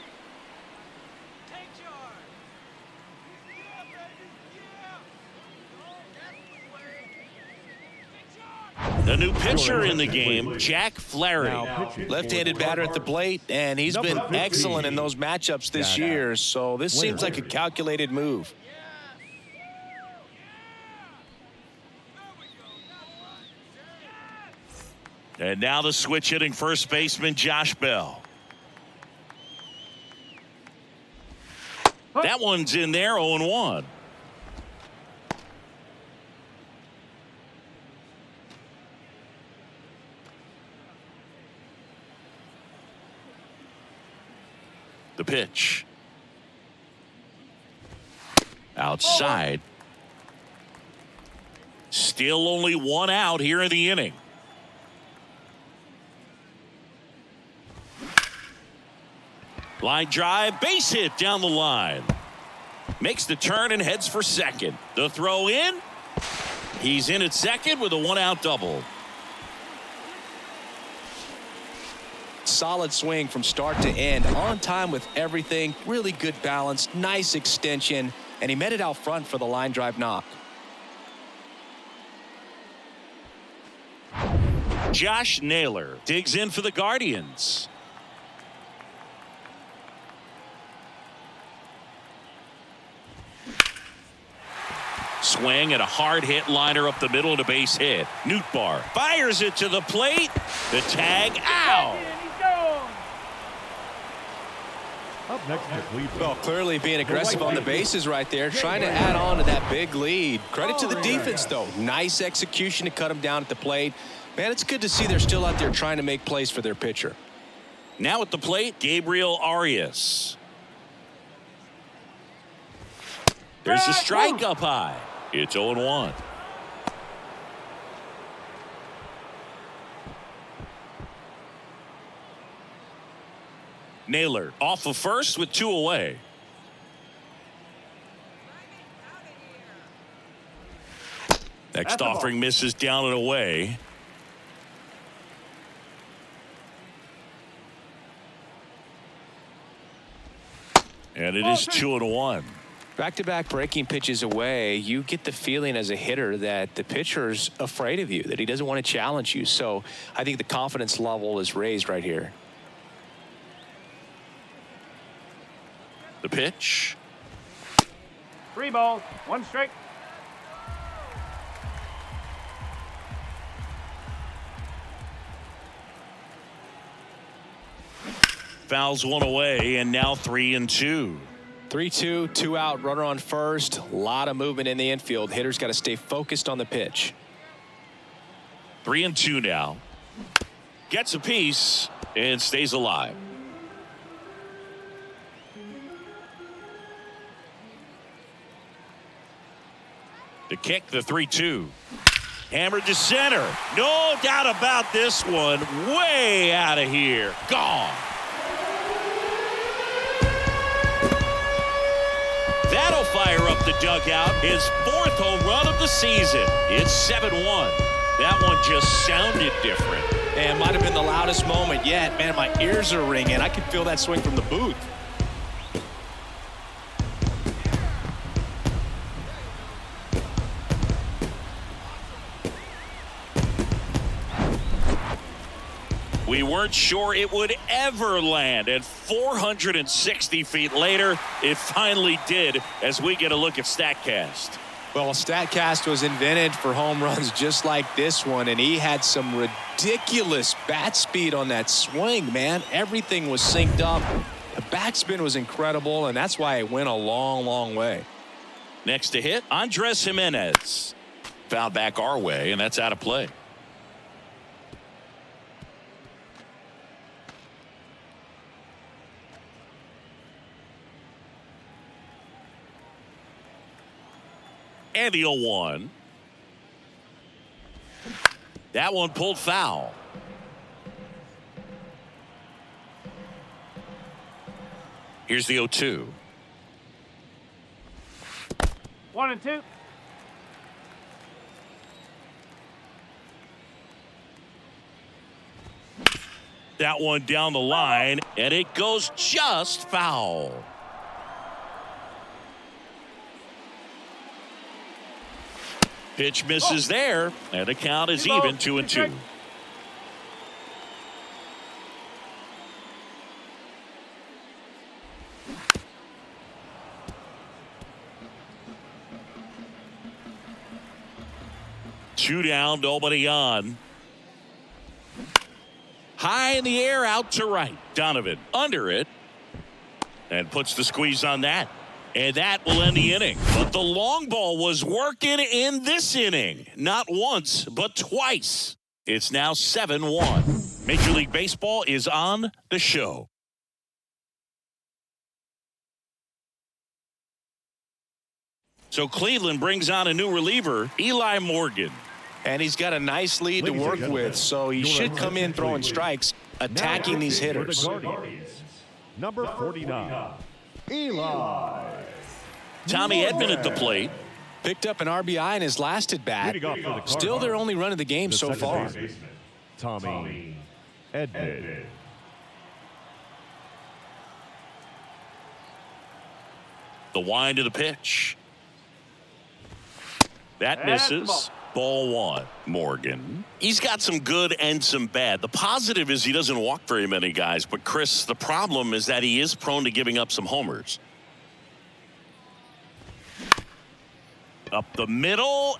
The new pitcher in the game, Jack Flaherty. Left-handed batter at the plate, and he's been excellent in those matchups this year, so this seems like a calculated move. And now the switch hitting first baseman, Josh Bell. That one's in there, 0-1. The pitch. Outside. Still only one out here in the inning. Line drive, base hit down the line. Makes the turn and heads for second. The throw in. He's in at second with a one-out double. Solid swing from start to end, on time with everything. Really good balance, nice extension, and he met it out front for the line drive knock. Josh Naylor digs in for the Guardians. Swing and a hard hit liner up the middle to base hit. Nootbaar fires it to the plate. The tag out. Up next to Cleveland. Well, clearly being aggressive on the bases right there, trying to add on to that big lead. Credit to the defense, though. Nice execution to cut him down at the plate. Man, it's good to see they're still out there trying to make plays for their pitcher. Now at the plate, Gabriel Arias. There's a strike up high. It's 0-1. Naylor off of first with two away. Next offering misses down and away. And it is 2-1. Back-to-back breaking pitches away, you get the feeling as a hitter that the pitcher's afraid of you, that he doesn't want to challenge you. So I think the confidence level is raised right here. The pitch. 3 balls, 1 strike. Fouls one away, and now 3-2. 3-2, 2 out, runner on first. A lot of movement in the infield. Hitter's got to stay focused on the pitch. 3-2 now. Gets a piece and stays alive. The kick, the 3-2. Hammered to center. No doubt about this one. Way out of here. Gone. That'll fire up the dugout. His 4th home run of the season. It's 7-1. That one just sounded different. And might have been the loudest moment yet. Man, my ears are ringing. I can feel that swing from the booth. We weren't sure it would ever land, and 460 feet later, it finally did, as we get a look at StatCast. Well, StatCast was invented for home runs just like this one, and he had some ridiculous bat speed on that swing, man. Everything was synced up. The backspin was incredible, and that's why it went a long, long way. Next to hit, Andres Jimenez. Foul back our way, and that's out of play. And the 0-1. That one pulled foul. Here's the 0-2. 1-2. That one down the line, and it goes just foul. Pitch misses there, and the count is even 2-2. Two down, nobody on. High in the air, out to right. Donovan under it, and puts the squeeze on that. And that will end the inning. But the long ball was working in this inning. Not once, but twice. It's now 7-1. Major League Baseball is on the show. So Cleveland brings on a new reliever, Eli Morgan. And he's got a nice lead to work with, so he should come in throwing strikes, attacking these hitters. Number 49, Eli. Tommy Edman at the plate. Picked up an RBI in his last at bat. Still their only run of the game so far. Tommy Edman. The wind of the pitch. That misses. Ball one. Morgan. He's got some good and some bad. The positive is he doesn't walk very many guys. But, Chris, the problem is that he is prone to giving up some homers. Up the middle.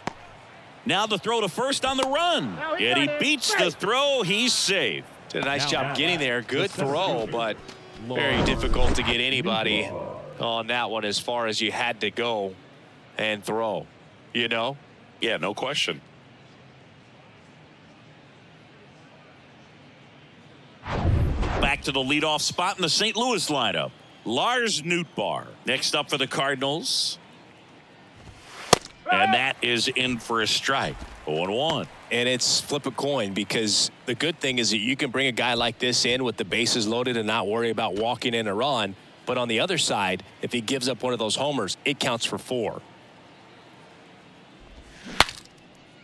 Now the throw to first on the run. And he beats the throw. He's safe. Did a nice job getting there. Good throw, but very difficult to get anybody on that one as far as you had to go and throw. You know? Yeah, no question. Back to the leadoff spot in the St. Louis lineup. Lars Nootbaar. Next up for the Cardinals. And that is in for a strike. 0-1. And it's flip a coin, because the good thing is that you can bring a guy like this in with the bases loaded and not worry about walking in a run. But on the other side, if he gives up one of those homers, it counts for 4.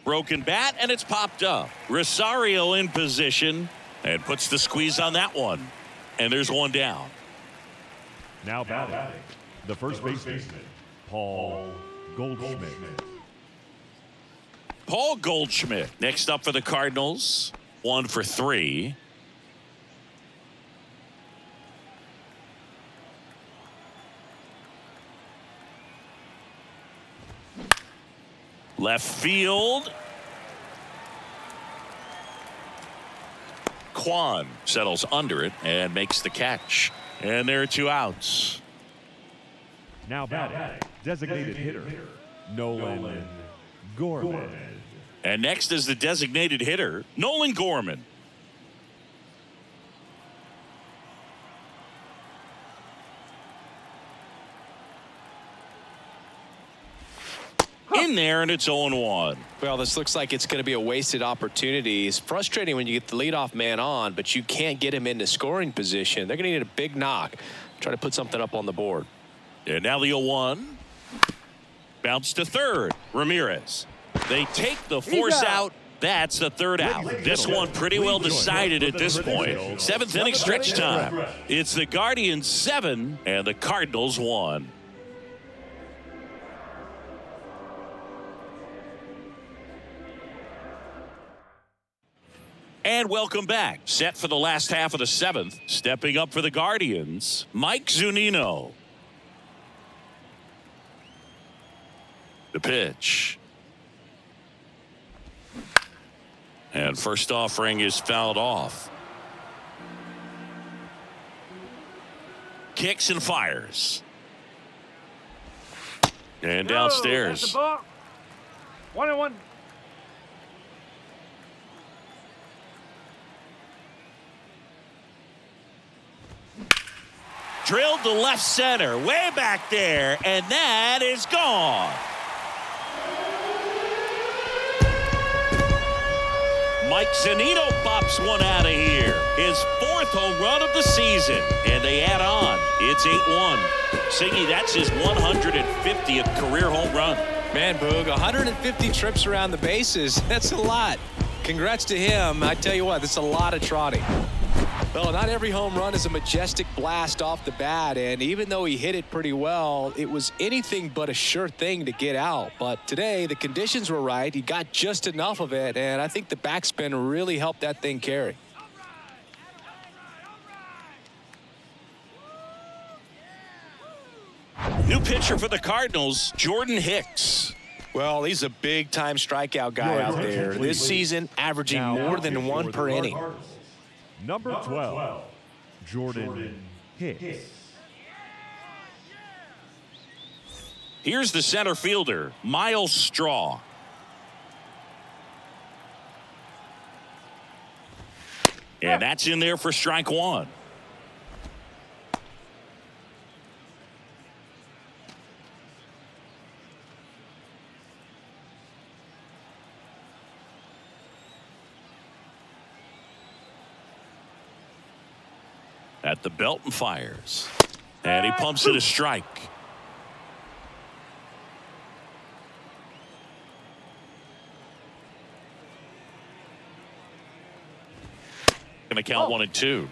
Broken bat, and it's popped up. Rosario in position and puts the squeeze on that one. And there's one down. Now batting, the first baseman, Paul Goldschmidt. Paul Goldschmidt next up for the Cardinals. 1 for 3. Left field. Kwan settles under it and makes the catch. And there are 2 outs. Now batting, designated hitter, Nolan Gorman. And next is the designated hitter, Nolan Gorman. In there, and it's 0-1. Well, this looks like it's going to be a wasted opportunity. It's frustrating when you get the leadoff man on, but you can't get him into scoring position. They're going to need a big knock. Try to put something up on the board. And now the 0-1. Bounce to third. Ramirez. They take the force out. That's the third out. This one pretty well decided at this point. 7th inning stretch time. It's the Guardians 7 and the Cardinals 1. And welcome back. Set for the last half of the 7th. Stepping up for the Guardians, Mike Zunino. The pitch. And first offering is fouled off. Kicks and fires. And downstairs. That's the ball. 1-1. Drilled to left center, way back there, and that is gone. Mike Zunino pops one out of here. His 4th home run of the season. And they add on. It's 8-1. Siggy, that's his 150th career home run. Man, Boog, 150 trips around the bases. That's a lot. Congrats to him. I tell you what, that's a lot of trotting. Well, not every home run is a majestic blast off the bat, and even though he hit it pretty well, it was anything but a sure thing to get out. But today, the conditions were right. He got just enough of it, and I think the backspin really helped that thing carry. New pitcher for the Cardinals, Jordan Hicks. Well, he's a big-time strikeout guy out there. This season, averaging more than 1 per inning. Number 12, Jordan Hicks. Here's the center fielder, Miles Straw. And that's in there for strike 1. At the belt and fires. And he pumps it a strike. Gonna count 1 and 2.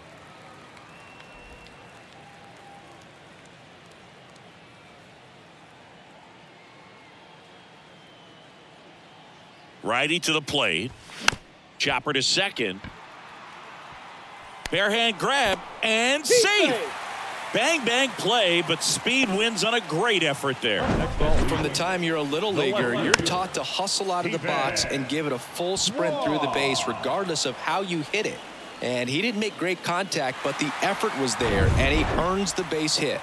Righty to the plate. Chopper to second. Bare hand grab and safe. Bang, bang play, but speed wins on a great effort there. Well, from the time you're a little leaguer, you're taught to hustle out of the box and give it a full sprint through the base regardless of how you hit it. And he didn't make great contact, but the effort was there, and he earns the base hit.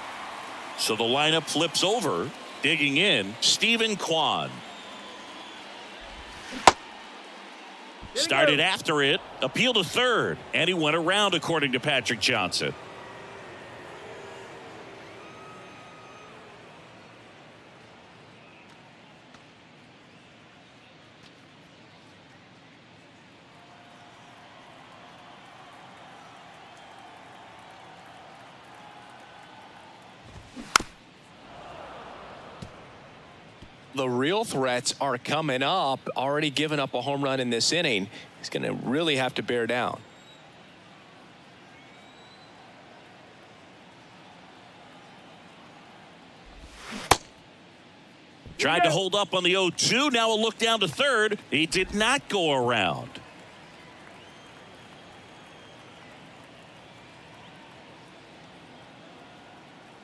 So the lineup flips over. Digging in, Stephen Kwan. Started after it, appeal to third, and he went around according to Patrick Johnson. The real threats are coming up. Already given up a home run in this inning. He's going to really have to bear down. Tried to hold up on the 0-2. Now a look down to third. He did not go around.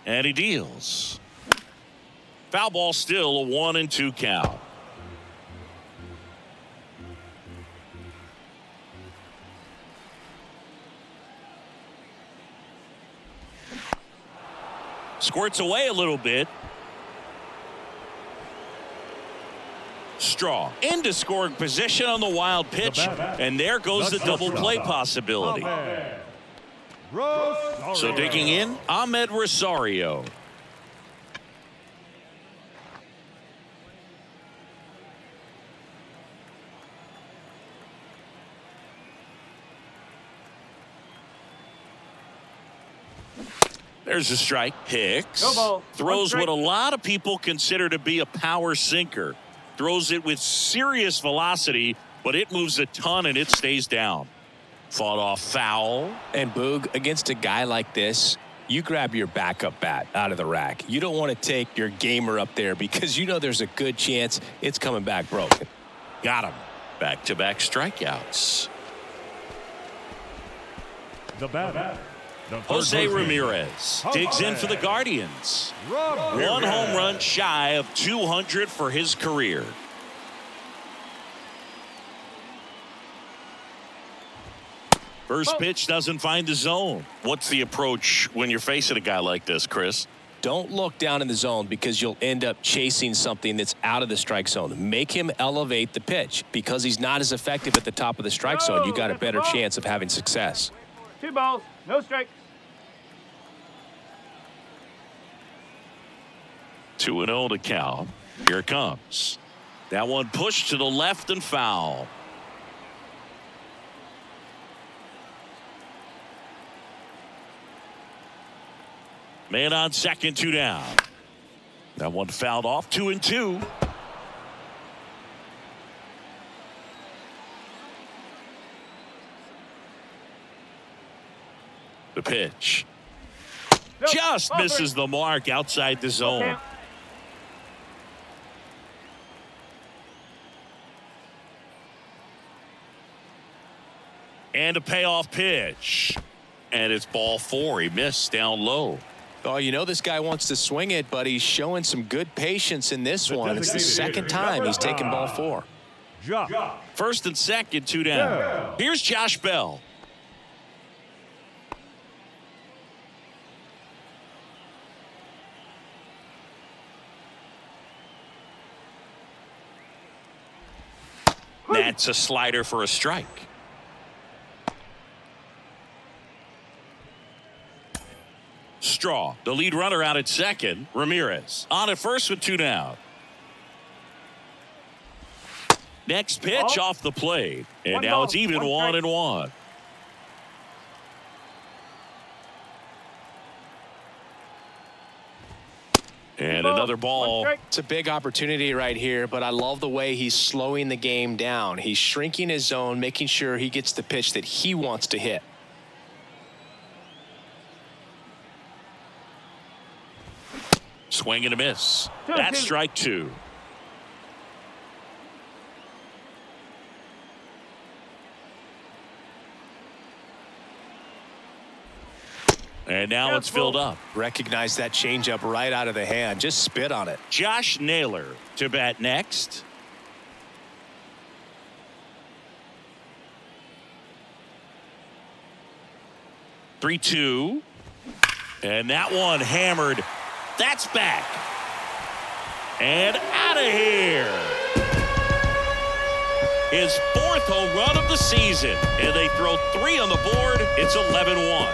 And he deals. Foul ball, still a 1-2 count. Squirts away a little bit. Straw into scoring position on the wild pitch, and there goes the double play possibility. So digging in, Ahmed Rosario. There's a strike. Hicks throws what a lot of people consider to be a power sinker. Throws it with serious velocity, but it moves a ton and it stays down. Fought off foul. And Boog, against a guy like this, you grab your backup bat out of the rack. You don't want to take your gamer up there because you know there's a good chance it's coming back broken. Got him. Back-to-back strikeouts. The batter, Jose Ramirez digs in for the Guardians. One home run shy of 200 for his career. First pitch doesn't find the zone. What's the approach when you're facing a guy like this, Chris? Don't look down in the zone because you'll end up chasing something that's out of the strike zone. Make him elevate the pitch. Because he's not as effective at the top of the strike zone, you got a better chance of having success. 2 balls, no strikes. 2-0 to count. Here it comes. That one pushed to the left and foul. Man on second, 2 down. That one fouled off, 2-2. The pitch. Just misses the mark outside the zone. Okay. And a payoff pitch. And it's ball 4. He missed down low. Oh, you know this guy wants to swing it, but he's showing some good patience in this one. It's the second time he's taken ball 4. First and second, 2 down. Here's Josh Bell. That's a slider for a strike. Straw, the lead runner out at second. Ramirez on at first with 2 down. Next pitch off the plate. And now it's even 1-1. And another ball. It's a big opportunity right here, but I love the way he's slowing the game down. He's shrinking his zone, making sure he gets the pitch that he wants to hit. Swing and a miss. That's strike 2. And now it's filled up. Recognize that changeup right out of the hand. Just spit on it. Josh Naylor to bat next. "3-2." And that one hammered. That's back. And out of here. His 4th home run of the season. And they throw 3 on the board. It's 11-1.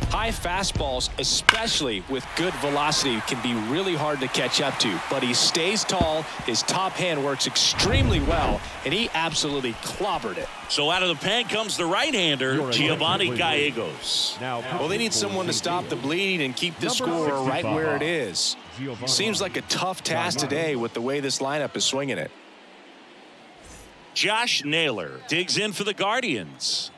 High fastballs, especially with good velocity, can be really hard to catch up to, but he stays tall. His top hand works extremely well, and he absolutely clobbered it. So out of the pen comes the right-hander, Giovanni Gallegos. Well, they need someone to stop the bleeding and keep the score right where it is. Seems like a tough task today with the way this lineup is swinging it. Josh Naylor digs in for the Guardians.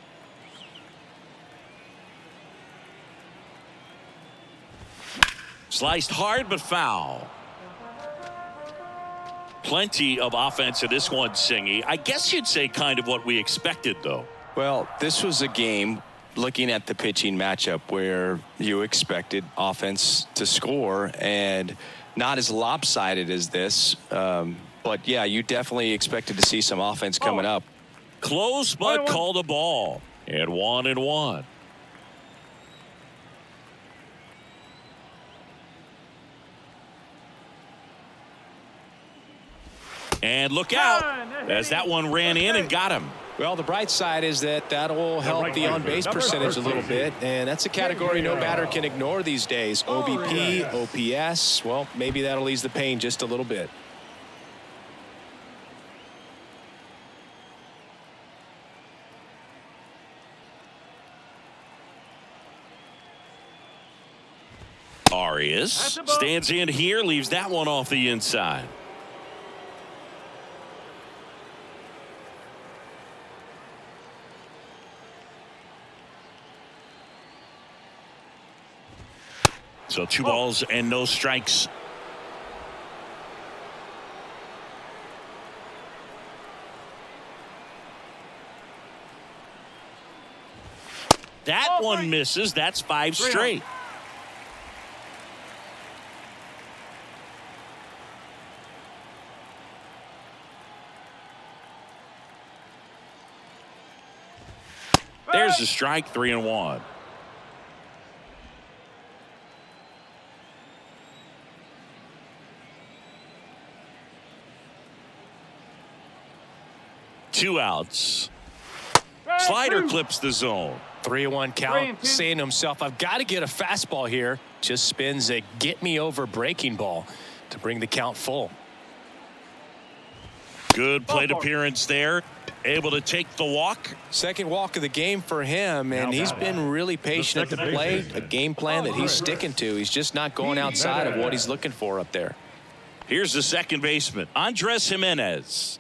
Sliced hard but foul. Plenty of offense in this one, Singy. I guess you'd say kind of what we expected, though. Well, this was a game, looking at the pitching matchup, where you expected offense to score, and not as lopsided as this. But, yeah, you definitely expected to see some offense coming up. Close, but called a ball. And 1-1. And look out, as that one ran in and got him. Well, the bright side is that will help the on-base percentage a little bit, and that's a category no batter can ignore these days. OBP, OPS, well, maybe that'll ease the pain just a little bit. Arias stands in here, leaves that one off the inside. So 2 balls and no strikes. That one misses. That's 5 straight. There's a strike, 3-1. Two outs. Slider clips the zone. 3-1 count, saying to himself, I've got to get a fastball here. Just spins a get-me-over breaking ball to bring the count full. Good plate appearance there. Able to take the walk. Second walk of the game for him, and he's been really patient at the plate. A game plan that he's sticking to. He's just not going outside of what he's looking for up there. Here's the second baseman, Andres Jimenez.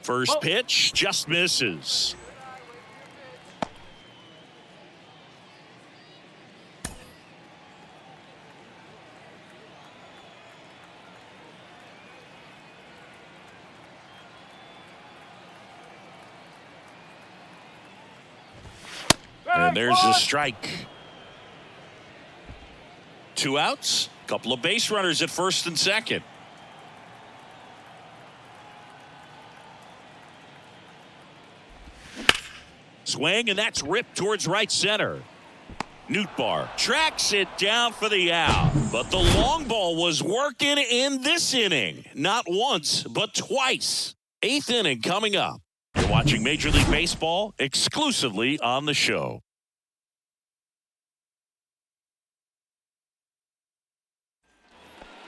First pitch just misses. And there's a strike. 2 outs. Couple of base runners at first and second. Swing, and that's ripped towards right center. Nootbaar tracks it down for the out. But the long ball was working in this inning. Not once, but twice. 8th inning coming up. You're watching Major League Baseball exclusively on the show.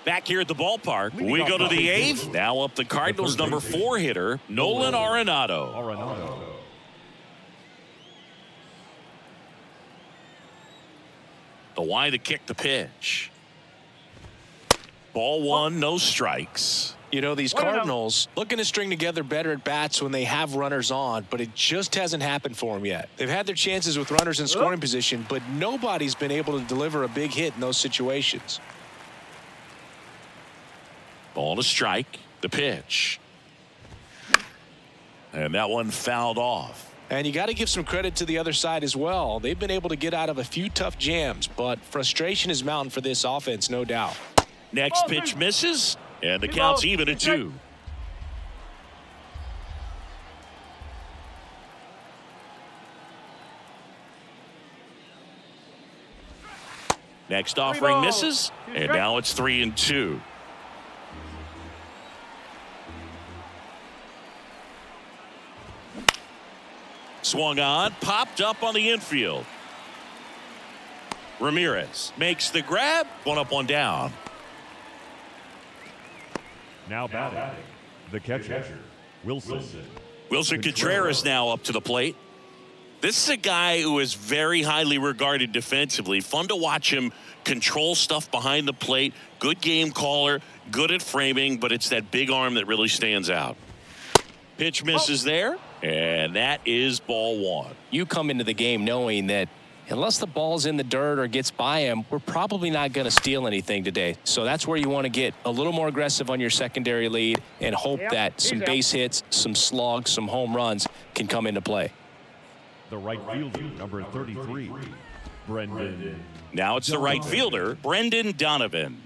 Back here at the ballpark, we go to the 8th. Now up the Cardinals' number 4 hitter, Nolan Arenado. The Y to kick the pitch. Ball 1, no strikes. You know, these Cardinals looking to string together better at bats when they have runners on, but it just hasn't happened for them yet. They've had their chances with runners in scoring position, but nobody's been able to deliver a big hit in those situations. Ball to strike, the pitch. And that one fouled off. And you got to give some credit to the other side as well. They've been able to get out of a few tough jams, but frustration is mounting for this offense, no doubt. Next pitch misses, and the count's even at 2. Next offering misses, and now it's 3-2. Swung on, popped up on the infield. Ramirez makes the grab, 1 up, 1 down. Now batting, the catcher, Wilson Contreras now up to the plate. This is a guy who is very highly regarded defensively. Fun to watch him control stuff behind the plate. Good game caller, good at framing, but it's that big arm that really stands out. Pitch misses there, and that is ball 1. You come into the game knowing that unless the ball's in the dirt or gets by him, we're probably not going to steal anything today. So that's where you want to get a little more aggressive on your secondary lead and hope that some base hits, some slugs, some home runs can come into play. The right fielder, number 33, Brendan. Now it's the right fielder, Brendan Donovan.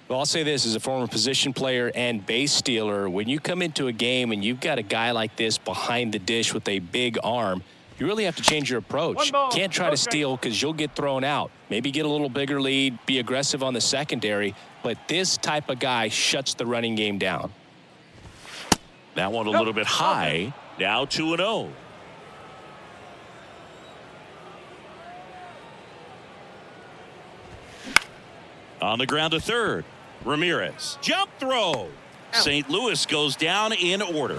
Well, I'll say this as a former position player and base stealer, when you come into a game and you've got a guy like this behind the dish with a big arm, you really have to change your approach. Can't try to steal because you'll get thrown out. Maybe get a little bigger lead, be aggressive on the secondary, but this type of guy shuts the running game down. That one a little bit high. Now 2-0. On the ground to third. Ramirez. Jump throw. St. Louis goes down in order.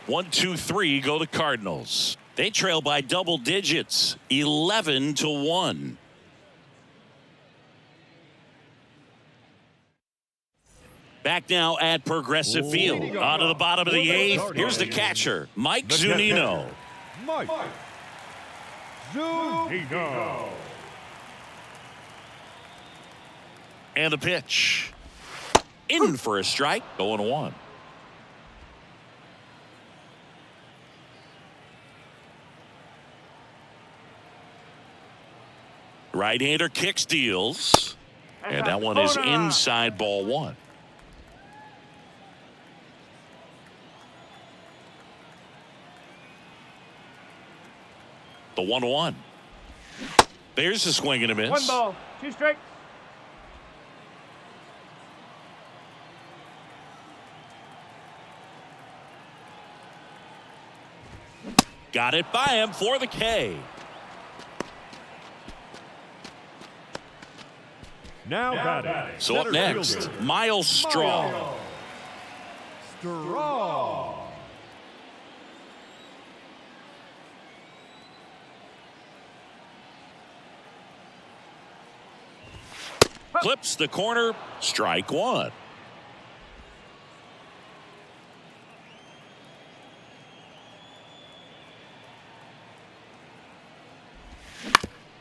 1, 2, 3 go the Cardinals. They trail by double digits, 11-1. Back now at Progressive Field. On to the bottom of the 8th. Here's the catcher, Mike Zunino. Mike Zunino. And the pitch. In for a strike, 0-1. Right-hander kicks, deals. And that one is inside ball 1. The 1-1. There's a swing and a miss. 1 ball, 2 strikes. Got it by him for the K. Now batting. So up next, fielder, Miles Straw. Straw. Clips the corner. Strike one.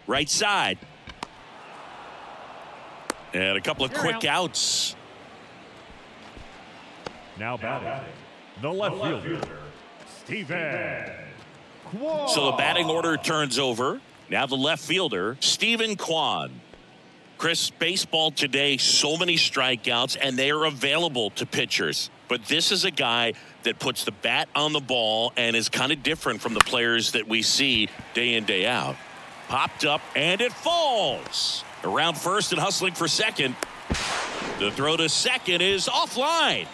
Right side. And a couple of quick outs. Now batting. The left fielder, Steven Kwan. So the batting order turns over. Now the left fielder, Steven Kwan. Chris, baseball today, so many strikeouts, and they are available to pitchers. But this is a guy that puts the bat on the ball and is kind of different from the players that we see day in, day out. Popped up, and it falls. Around first and hustling for second. The throw to second is offline.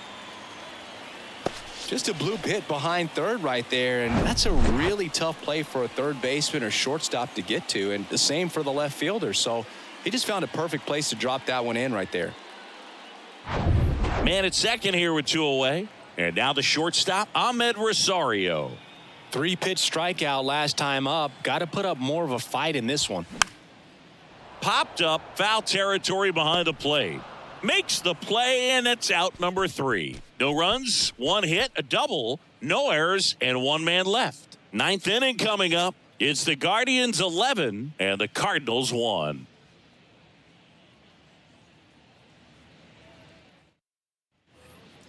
Just a bloop hit behind third right there, and that's a really tough play for a third baseman or shortstop to get to, and the same for the left fielder. So he just found a perfect place to drop that one in right there. Man at second here with 2 away. And now the shortstop, Ahmed Rosario. 3-pitch strikeout last time up. Got to put up more of a fight in this one. Popped up, foul territory behind the plate. Makes the play, and it's out number 3. No runs, 1 hit, a double, no errors, and 1 man left. 9th inning coming up. It's the Guardians 11 and the Cardinals 1.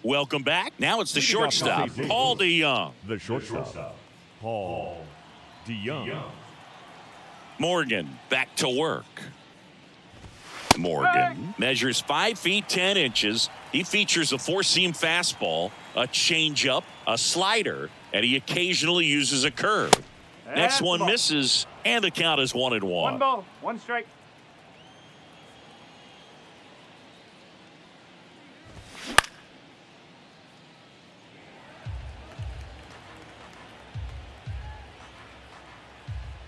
Welcome back. Now it's the shortstop, Paul DeYoung. The shortstop, Paul DeYoung. Morgan back to work. Morgan measures 5 feet 10 inches. He features a 4-seam fastball, a changeup, a slider, and he occasionally uses a curve. Next one misses, and the count is 1-1. 1 ball, 1 strike.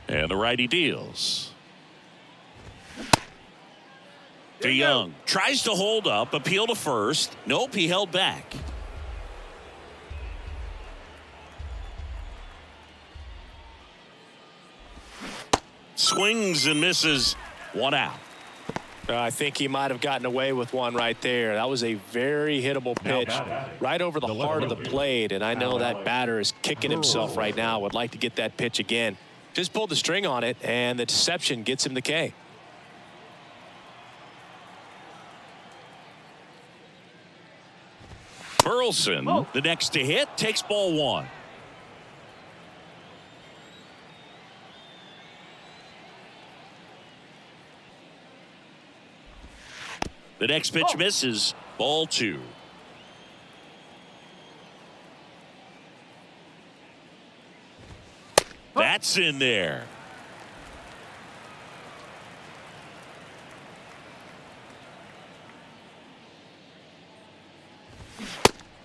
And the righty deals. DeYoung tries to hold up, appeal to first. Nope, he held back. Swings and misses. 1 out. I think he might have gotten away with one right there. That was a very hittable pitch right over the heart of the plate, and I know that batter is kicking himself right now. Would like to get that pitch again. Just pulled the string on it, and the deception gets him the K. Burleson, the next to hit, takes ball 1. The next pitch misses. Ball 2. That's in there.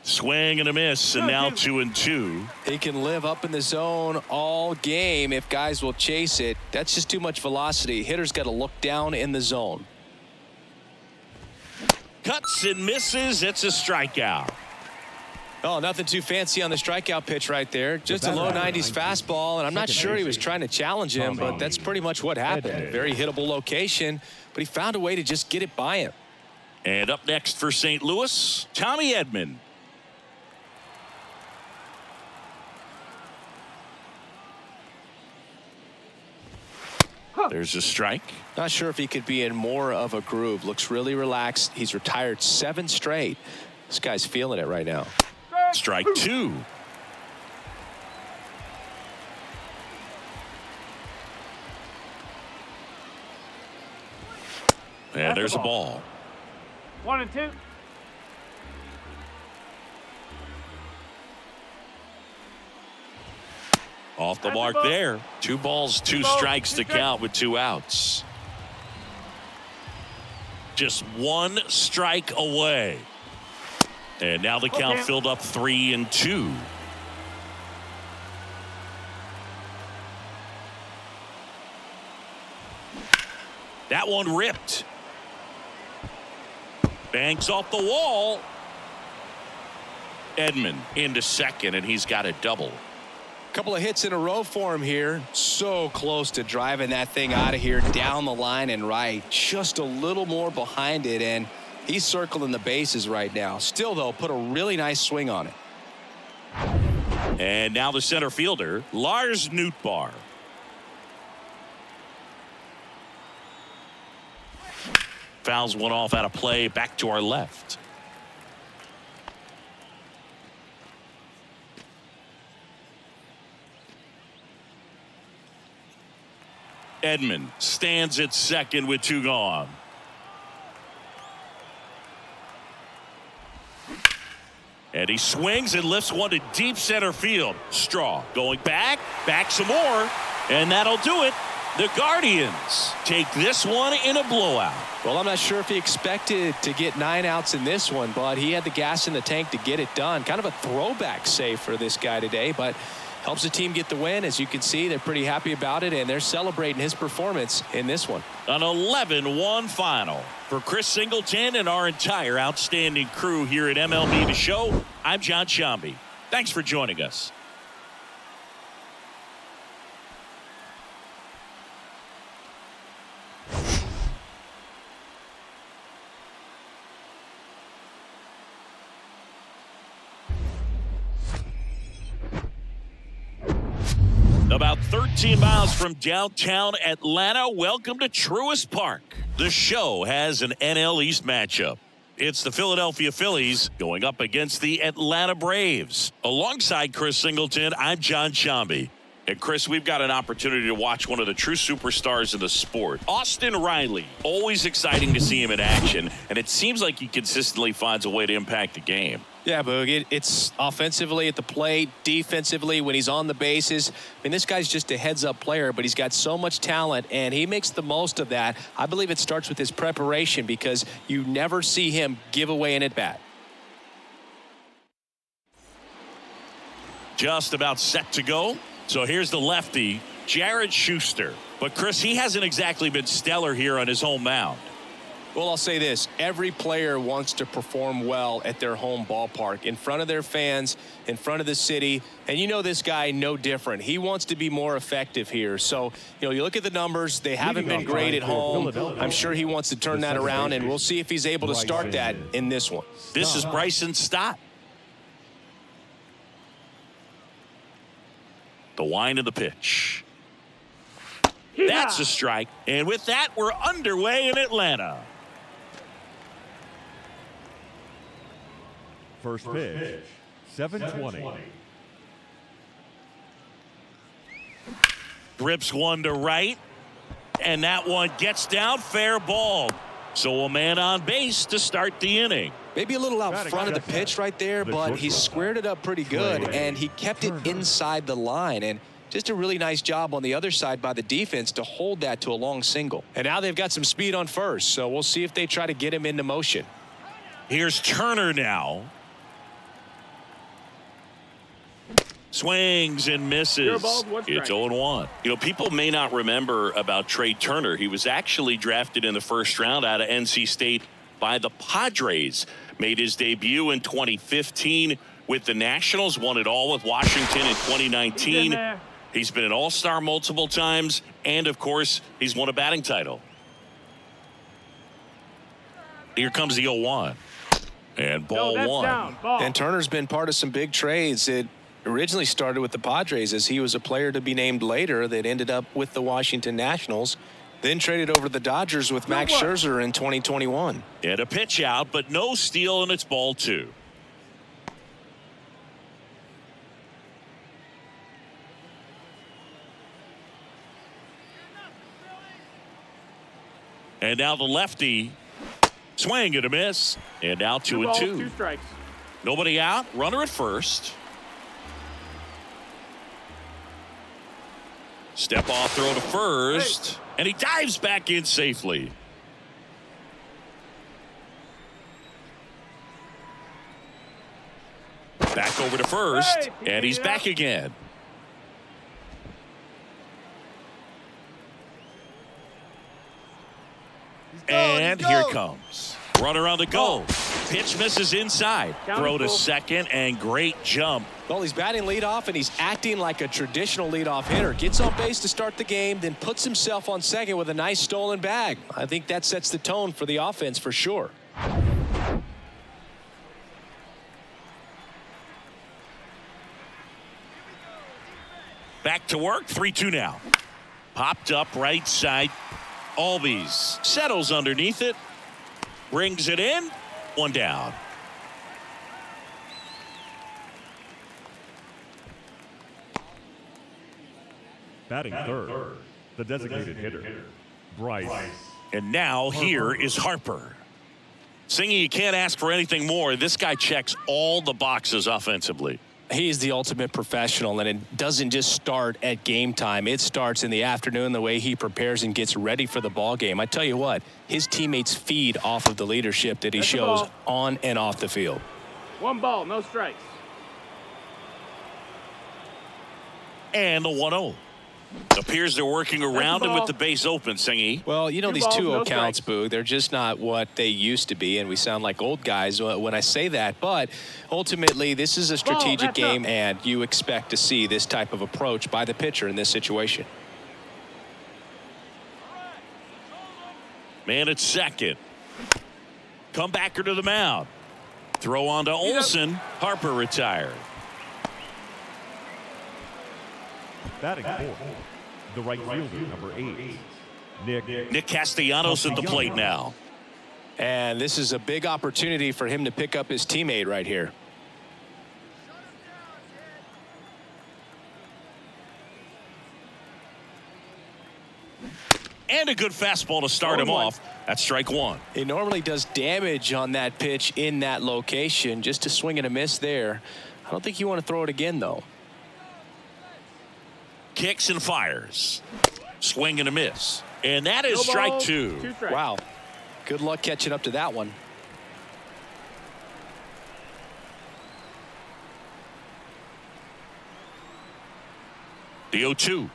Swing and a miss, and now 2-2. He can live up in the zone all game if guys will chase it. That's just too much velocity. Hitter's got to look down in the zone. Cuts and misses. It's a strikeout. Oh, nothing too fancy on the strikeout pitch right there. Just a low 90s fastball, and I'm not sure he was trying to challenge him, but that's pretty much what happened. Very hittable location, but he found a way to just get it by him. And up next for St. Louis, Tommy Edman. There's a strike. Not sure if he could be in more of a groove. Looks really relaxed. He's retired 7 straight. This guy's feeling it right now. Strike 2. And there's a ball. 1-2. Off the That's mark a ball. there. 2 balls, 2 Ball, strikes 2 to strikes. count with 2 outs. Just 1 strike away. And now the count Okay. filled up 3-2. That one ripped. Banks off the wall. Edman into second, and he's got a double. Couple of hits in a row for him here. So close to driving that thing out of here down the line and right. Just a little more behind it, and he's circling the bases right now. Still, though, put a really nice swing on it. And now the center fielder, Lars Nootbaar. Fouls one off out of play, back to our left. Edman stands at second with 2 gone. And he swings and lifts one to deep center field. Straw going back some more, and that'll do it. The Guardians take this one in a blowout. Well, I'm not sure if he expected to get 9 outs in this one, but he had the gas in the tank to get it done. Kind of a throwback save for this guy today, but helps the team get the win. As you can see, they're pretty happy about it, and they're celebrating his performance in this one. An 11-1 final. For Chris Singleton and our entire outstanding crew here at MLB The Show, I'm John Shambi. Thanks for joining us. About 13 miles from downtown Atlanta, welcome to Truist Park. The show has an NL East matchup. It's the Philadelphia Phillies going up against the Atlanta Braves. Alongside Chris Singleton, I'm John Shambi. And Chris, we've got an opportunity to watch one of the true superstars of the sport. Austin Riley, always exciting to see him in action, and it seems like he consistently finds a way to impact the game. Yeah, Boog, it's offensively at the plate, defensively when he's on the bases. I mean, this guy's just a heads-up player, but he's got so much talent, and he makes the most of that. I believe it starts with his preparation because you never see him give away an at-bat. Just about set to go. So here's the lefty, Jared Schuster. But, Chris, he hasn't exactly been stellar here on his home mound. Well, I'll say this. Every player wants to perform well at their home ballpark, in front of their fans, in front of the city. And you know this guy no different. He wants to be more effective here. So, you look at the numbers. They haven't been great at home. I'm sure he wants to turn that around, and we'll see if he's able to start that in this one. This is Bryson Stott. The wind of the pitch. That's a strike. And with that, we're underway in Atlanta. First pitch, 7:20. Rips one to right. And that one gets down, fair ball. So a man on base to start the inning. Maybe a little out front of the pitch right there, but he squared it up pretty good, and he kept it inside the line. And just a really nice job on the other side by the defense to hold that to a long single. And now they've got some speed on first, so we'll see if they try to get him into motion. Here's Turner now. Swings and misses. It's 0-1. People may not remember about Trey Turner. He was actually drafted in the first round out of NC State by the Padres. Made his debut in 2015 with the Nationals. Won it all with Washington in 2019. He's been an all-star multiple times. And, of course, he's won a batting title. Here comes the 0-1. And ball one. Down. Ball. And Turner's been part of some big trades. It originally started with the Padres as he was a player to be named later that ended up with the Washington Nationals. Then traded over to the Dodgers with Max Scherzer in 2021. And a pitch out, but no steal, and it's ball two. And now the lefty. Swing and a miss. And now 2-2. 2 strikes. Nobody out. Runner at first. Step off throw to first. And he dives back in safely. Back over to first. And he's back again. And here comes. Runner on the go. Pitch misses inside. Throw to second and great jump. Well, he's batting leadoff and he's acting like a traditional leadoff hitter. Gets on base to start the game, then puts himself on second with a nice stolen bag. I think that sets the tone for the offense for sure. Back to work. 3-2 now. Popped up right side. Albies settles underneath it. Brings it in. One down. Batting third, the designated hitter, Bryce. And now here is Harper. Singy, you can't ask for anything more. This guy checks all the boxes offensively. He's the ultimate professional, and it doesn't just start at game time. It starts in the afternoon, the way he prepares and gets ready for the ball game. I tell you what, his teammates feed off of the leadership that he shows on and off the field. 1 ball, no strikes. And the 1-0. Appears they're working around him with the base open, Singy. Well, you know, these balls, 2-0 no counts, strikes. Boo, they're just not what they used to be, and we sound like old guys when I say that. But ultimately, this is a strategic game, and you expect to see this type of approach by the pitcher in this situation. Man at second. Comebacker to the mound. Throw on to Olsen. Harper retired. Batting fourth, the right fielder, number 8, Nick Castellanos at the plate now. And this is a big opportunity for him to pick up his teammate right here. And a good fastball to start him off. That's strike one. He normally does damage on that pitch in that location. Just a swing and a miss there. I don't think you want to throw it again, though. Kicks and fires. Swing and a miss. And that is strike two. 2 strikes. Wow. Good luck catching up to that one. The 0-2.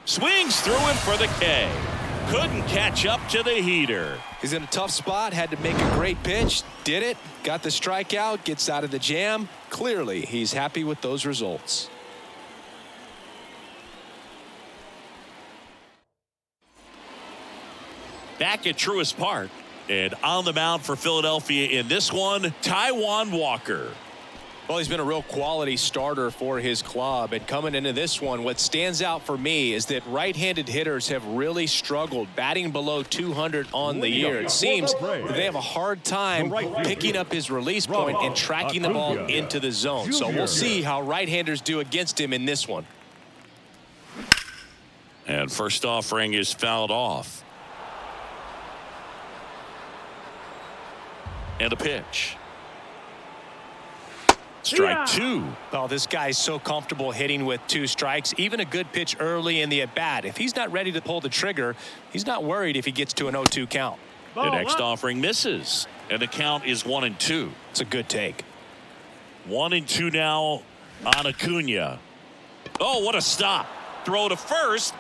Swings through him for the K. Couldn't catch up to the heater. He's in a tough spot, had to make a great pitch, did it, got the strikeout, gets out of the jam. Clearly, he's happy with those results. Back at Truist Park. And on the mound for Philadelphia in this one, Taijuan Walker. Well, he's been a real quality starter for his club. And coming into this one, what stands out for me is that right-handed hitters have really struggled, batting below 200 on the year. It seems that they have a hard time picking up his release point and tracking the ball into the zone. So we'll see how right-handers do against him in this one. And first offering is fouled off. And a pitch. Strike two. Oh, this guy's so comfortable hitting with 2 strikes. Even a good pitch early in the at-bat. If he's not ready to pull the trigger, he's not worried if he gets to an 0-2 count. The next offering misses. And the count is 1-2. It's a good take. 1-2 now on Acuna. Oh, what a stop. Throw to first.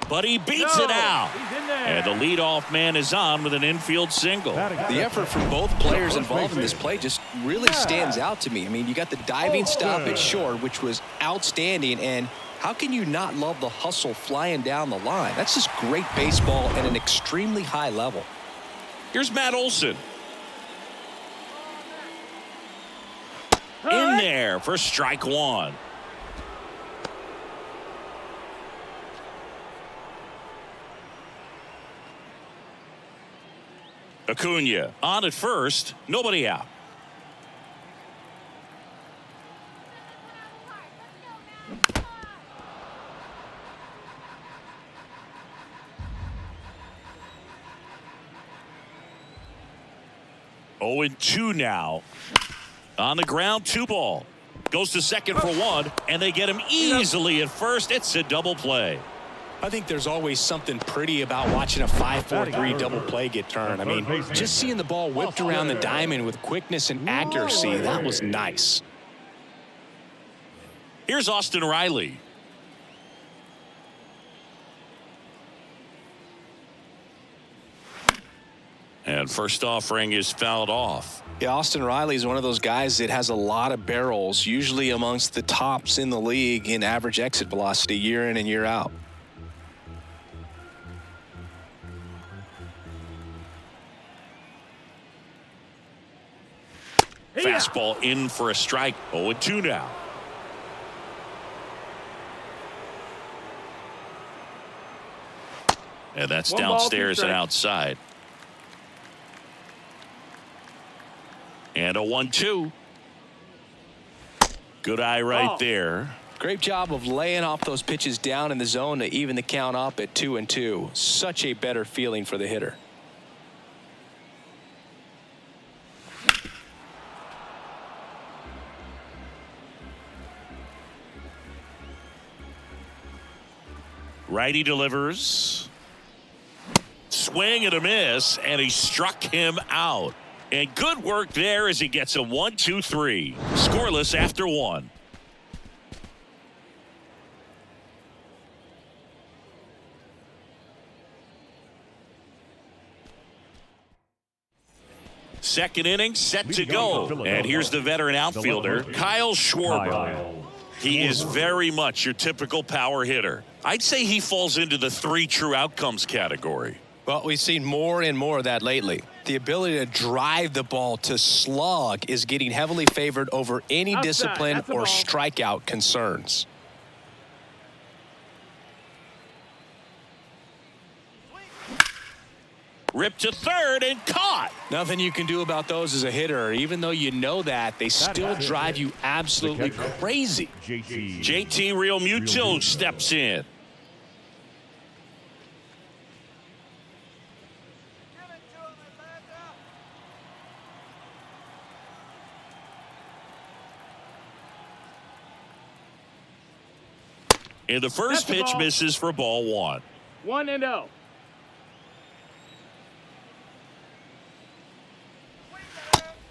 But he beats it out. He's in there. And the leadoff man is on with an infield single. The effort from both players involved in this play just really stands out to me. I mean, you got the diving stop at short, which was outstanding. And how can you not love the hustle flying down the line? That's just great baseball at an extremely high level. Here's Matt Olson. In there for strike one. Acuna on at first, nobody out. Oh, and 2 now. On the ground, 2 ball. Goes to second for one, and they get him easily at first. It's a double play. I think there's always something pretty about watching a 5-4-3 double play get turned. I mean, just seeing the ball whipped around the diamond with quickness and accuracy, that was nice. Here's Austin Riley. And first offering is fouled off. Yeah, Austin Riley is one of those guys that has a lot of barrels, usually amongst the tops in the league in average exit velocity year in and year out. Fastball in for a strike. 0-2 now. And that's downstairs and outside. And a 1-2. Good eye right there. Great job of laying off those pitches down in the zone to even the count up at 2-2. Such a better feeling for the hitter. Righty delivers. Swing and a miss, and he struck him out. And good work there as he gets a 1-2-3. Scoreless after one. Second inning set to go. And here's the veteran outfielder, Kyle Schwarber. He is very much your typical power hitter. I'd say he falls into the 3 true outcomes category. Well, we've seen more and more of that lately. The ability to drive the ball to slug is getting heavily favored over any discipline or strikeout concerns. Ripped to third and caught. Nothing you can do about those as a hitter. Even though you know that, they still drive you absolutely crazy. JT Realmuto steps in. And the first pitch misses for ball 1. 1-0.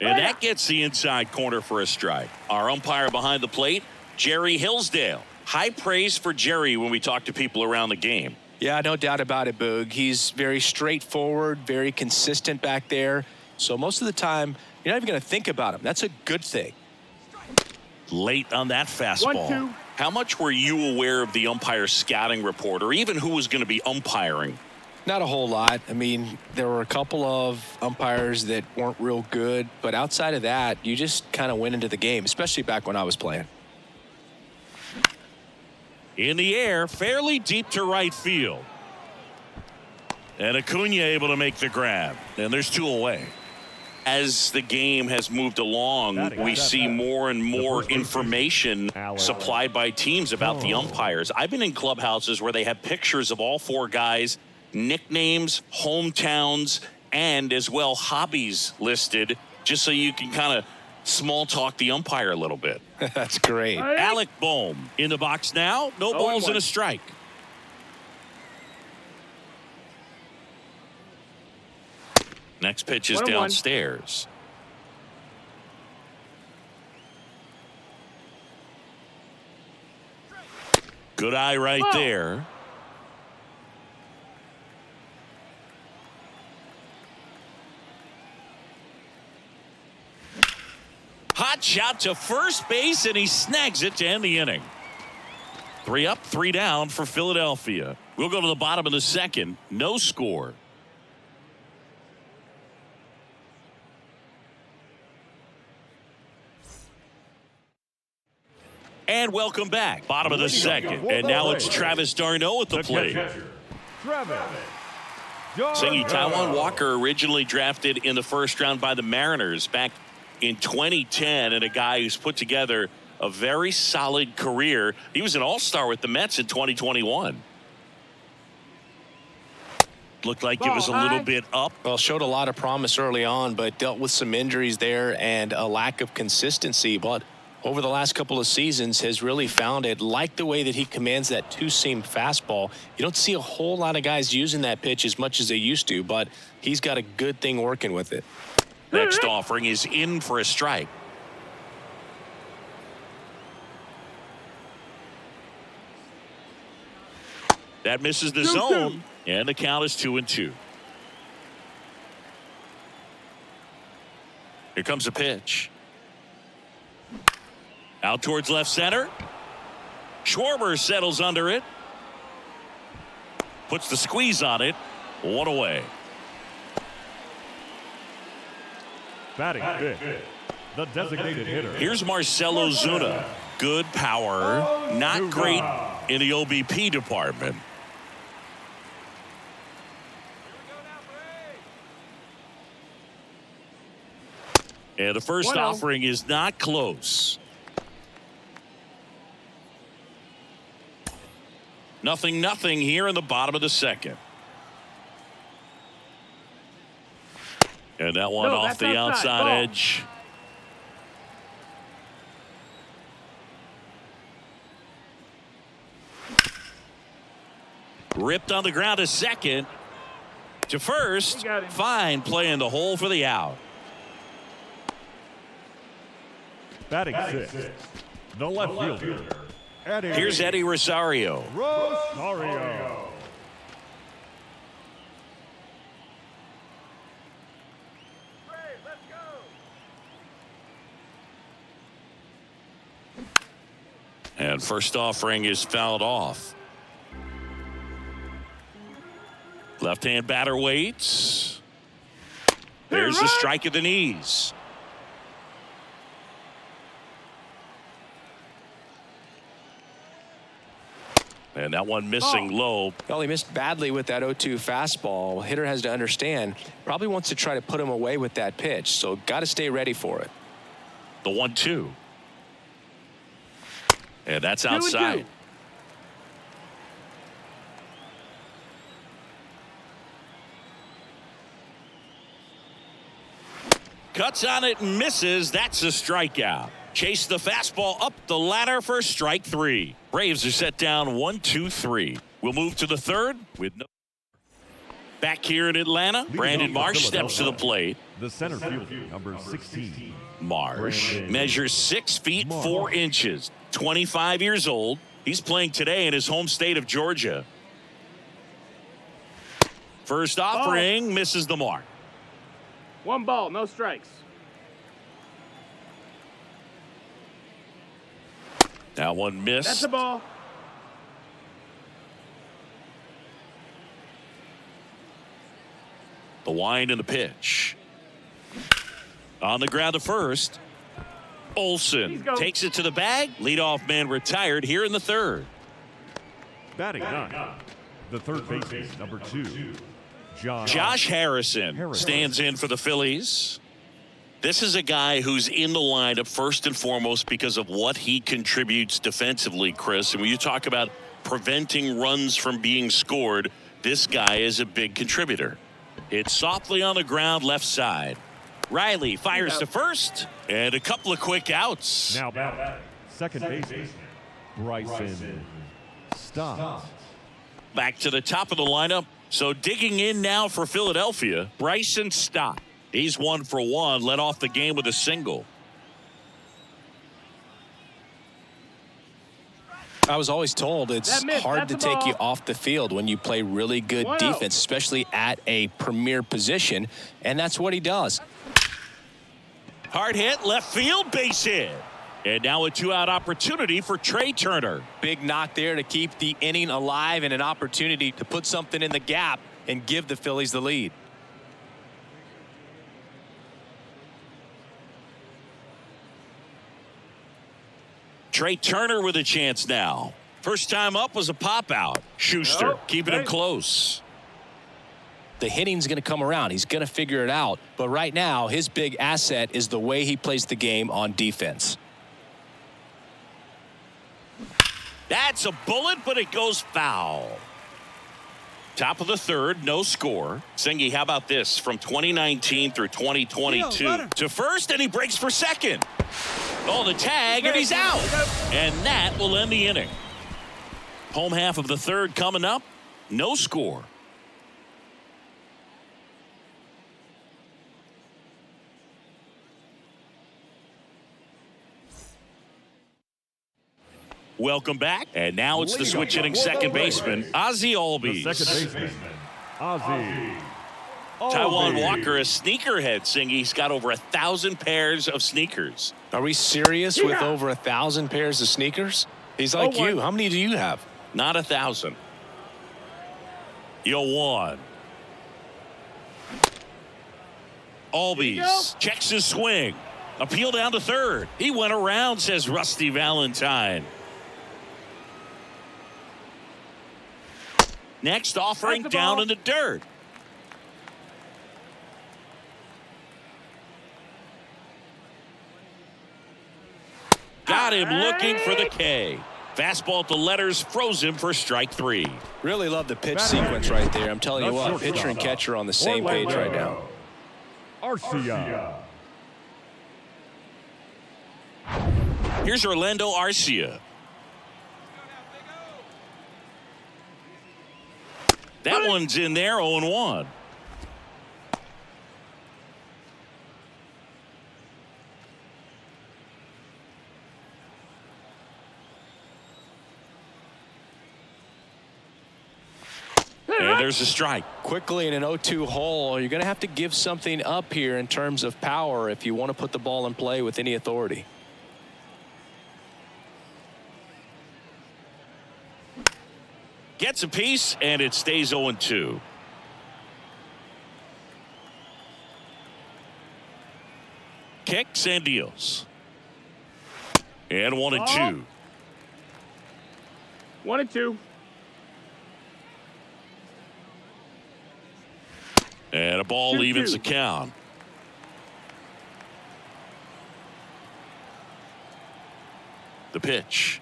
And that gets the inside corner for a strike. Our umpire behind the plate, Jerry Hillsdale. High praise for Jerry when we talk to people around the game. Yeah, no doubt about it, Boog. He's very straightforward, very consistent back there. So most of the time, you're not even going to think about him. That's a good thing. Late on that fastball. 1-2. How much were you aware of the umpire's scouting report, or even who was going to be umpiring? Not a whole lot. I mean, there were a couple of umpires that weren't real good, but outside of that, you just kind of went into the game, especially back when I was playing. In the air, fairly deep to right field. And Acuna able to make the grab. And there's 2 away. As the game has moved along, we see more and more information supplied by teams about the umpires. I've been in clubhouses where they have pictures of all 4 guys, nicknames, hometowns, and as well hobbies listed, just so you can kind of small talk the umpire a little bit. That's great. Alec Bohm in the box now. No balls and a strike. Next pitch is downstairs. Good eye right there. Hot shot to first base, and he snags it to end the inning. 3 up, 3 down for Philadelphia. We'll go to the bottom of the second. No score. And welcome back. Bottom of the second. And now it's Travis d'Arnaud at the plate. Singy, Taijuan Walker originally drafted in the first round by the Mariners back in 2010, and a guy who's put together a very solid career. He was an all-star with the Mets in 2021. Looked like it was a little bit up. Well, showed a lot of promise early on, but dealt with some injuries there and a lack of consistency. But over the last couple of seasons has really found it. Like the way that he commands that two-seam fastball. You don't see a whole lot of guys using that pitch as much as they used to, but he's got a good thing working with it. Next offering is in for a strike. That misses the zone, and the count is 2-2. Here comes a pitch. Out towards left center. Schwarber settles under it. Puts the squeeze on it. One away. Batting fifth, the designated hitter. Here's Marcell Ozuna. Good power, not great in the OBP department. And the first offering is not close. 0-0 here in the bottom of the second. And that one off the outside edge. Ripped on the ground to second. To first. Fine play in the hole for the out. Batting sixth, the left fielder. Here's Eddie Rosario. And first offering is fouled off. Left-hand batter waits. There's the strike at the knees. And that one missing low. Well, he missed badly with that 0-2 fastball. Hitter has to understand, probably wants to try to put him away with that pitch, so got to stay ready for it. The 1-2. And that's outside. Cuts on it and misses. That's a strikeout. Chase the fastball up the ladder for strike three. Braves are set down 1-2-3. We'll move to the third with no. Back here in Atlanta, Brandon Marsh steps to the plate. The center fielder, number 16. Marsh measures 6 feet 4 inches, 25 years old. He's playing today in his home state of Georgia. First offering misses the mark. 1 ball, no strikes. That one missed. That's a ball. The wind and the pitch. On the ground to first. Olsen takes it to the bag. Leadoff man retired here in the third. Batting ninth, the third baseman, number 2. Josh Harrison stands in for the Phillies. This is a guy who's in the lineup first and foremost because of what he contributes defensively, Chris. And when you talk about preventing runs from being scored, this guy is a big contributor. It's softly on the ground left side. Riley fires to first, and a couple of quick outs. Now batting, second baseman, Bryson Stott. Back to the top of the lineup. So digging in now for Philadelphia, Bryson Stott. He's 1 for 1, led off the game with a single. I was always told it's hard to take you off the field when you play really good defense, especially at a premier position, and that's what he does. Hard hit, left field, base hit. And now a 2-out opportunity for Trey Turner. Big knock there to keep the inning alive and an opportunity to put something in the gap and give the Phillies the lead. Trey Turner with a chance now. First time up was a pop out. Schuster keeping him close. The hitting's going to come around. He's going to figure it out. But right now, his big asset is the way he plays the game on defense. That's a bullet, but it goes foul. Top of the third, no score. Singy, how about this? From 2019 through 2022 to first, and he breaks for second. Oh, the tag, and he's out. And that will end the inning. Home half of the third coming up. No score. Welcome back. And now it's the switch hitting second baseman, Ozzie Albies. Second baseman, Ozzie. Taiwan Walker, a sneakerhead, saying he's got over 1,000 pairs of sneakers. Are we serious with over 1,000 pairs of sneakers? He's like you. How many do you have? Not 1,000. 0-1. Albies checks his swing. Appeal down to third. He went around, says Rusty Valentine. Next offering down in the dirt. Got him looking for the K. Fastball at the letters froze him for strike 3. Really love the pitch sequence right there. I'm telling you what, pitcher and catcher on the same page right now. Arcia. Here's Orlando Arcia. That one's in there, 0-1. And there's a strike. Quickly in an 0-2 hole, you're going to have to give something up here in terms of power if you want to put the ball in play with any authority. Gets a piece, and it stays 0-2. Kicks and deals. And 1-2. 1-2. And a ball evens the count. The pitch.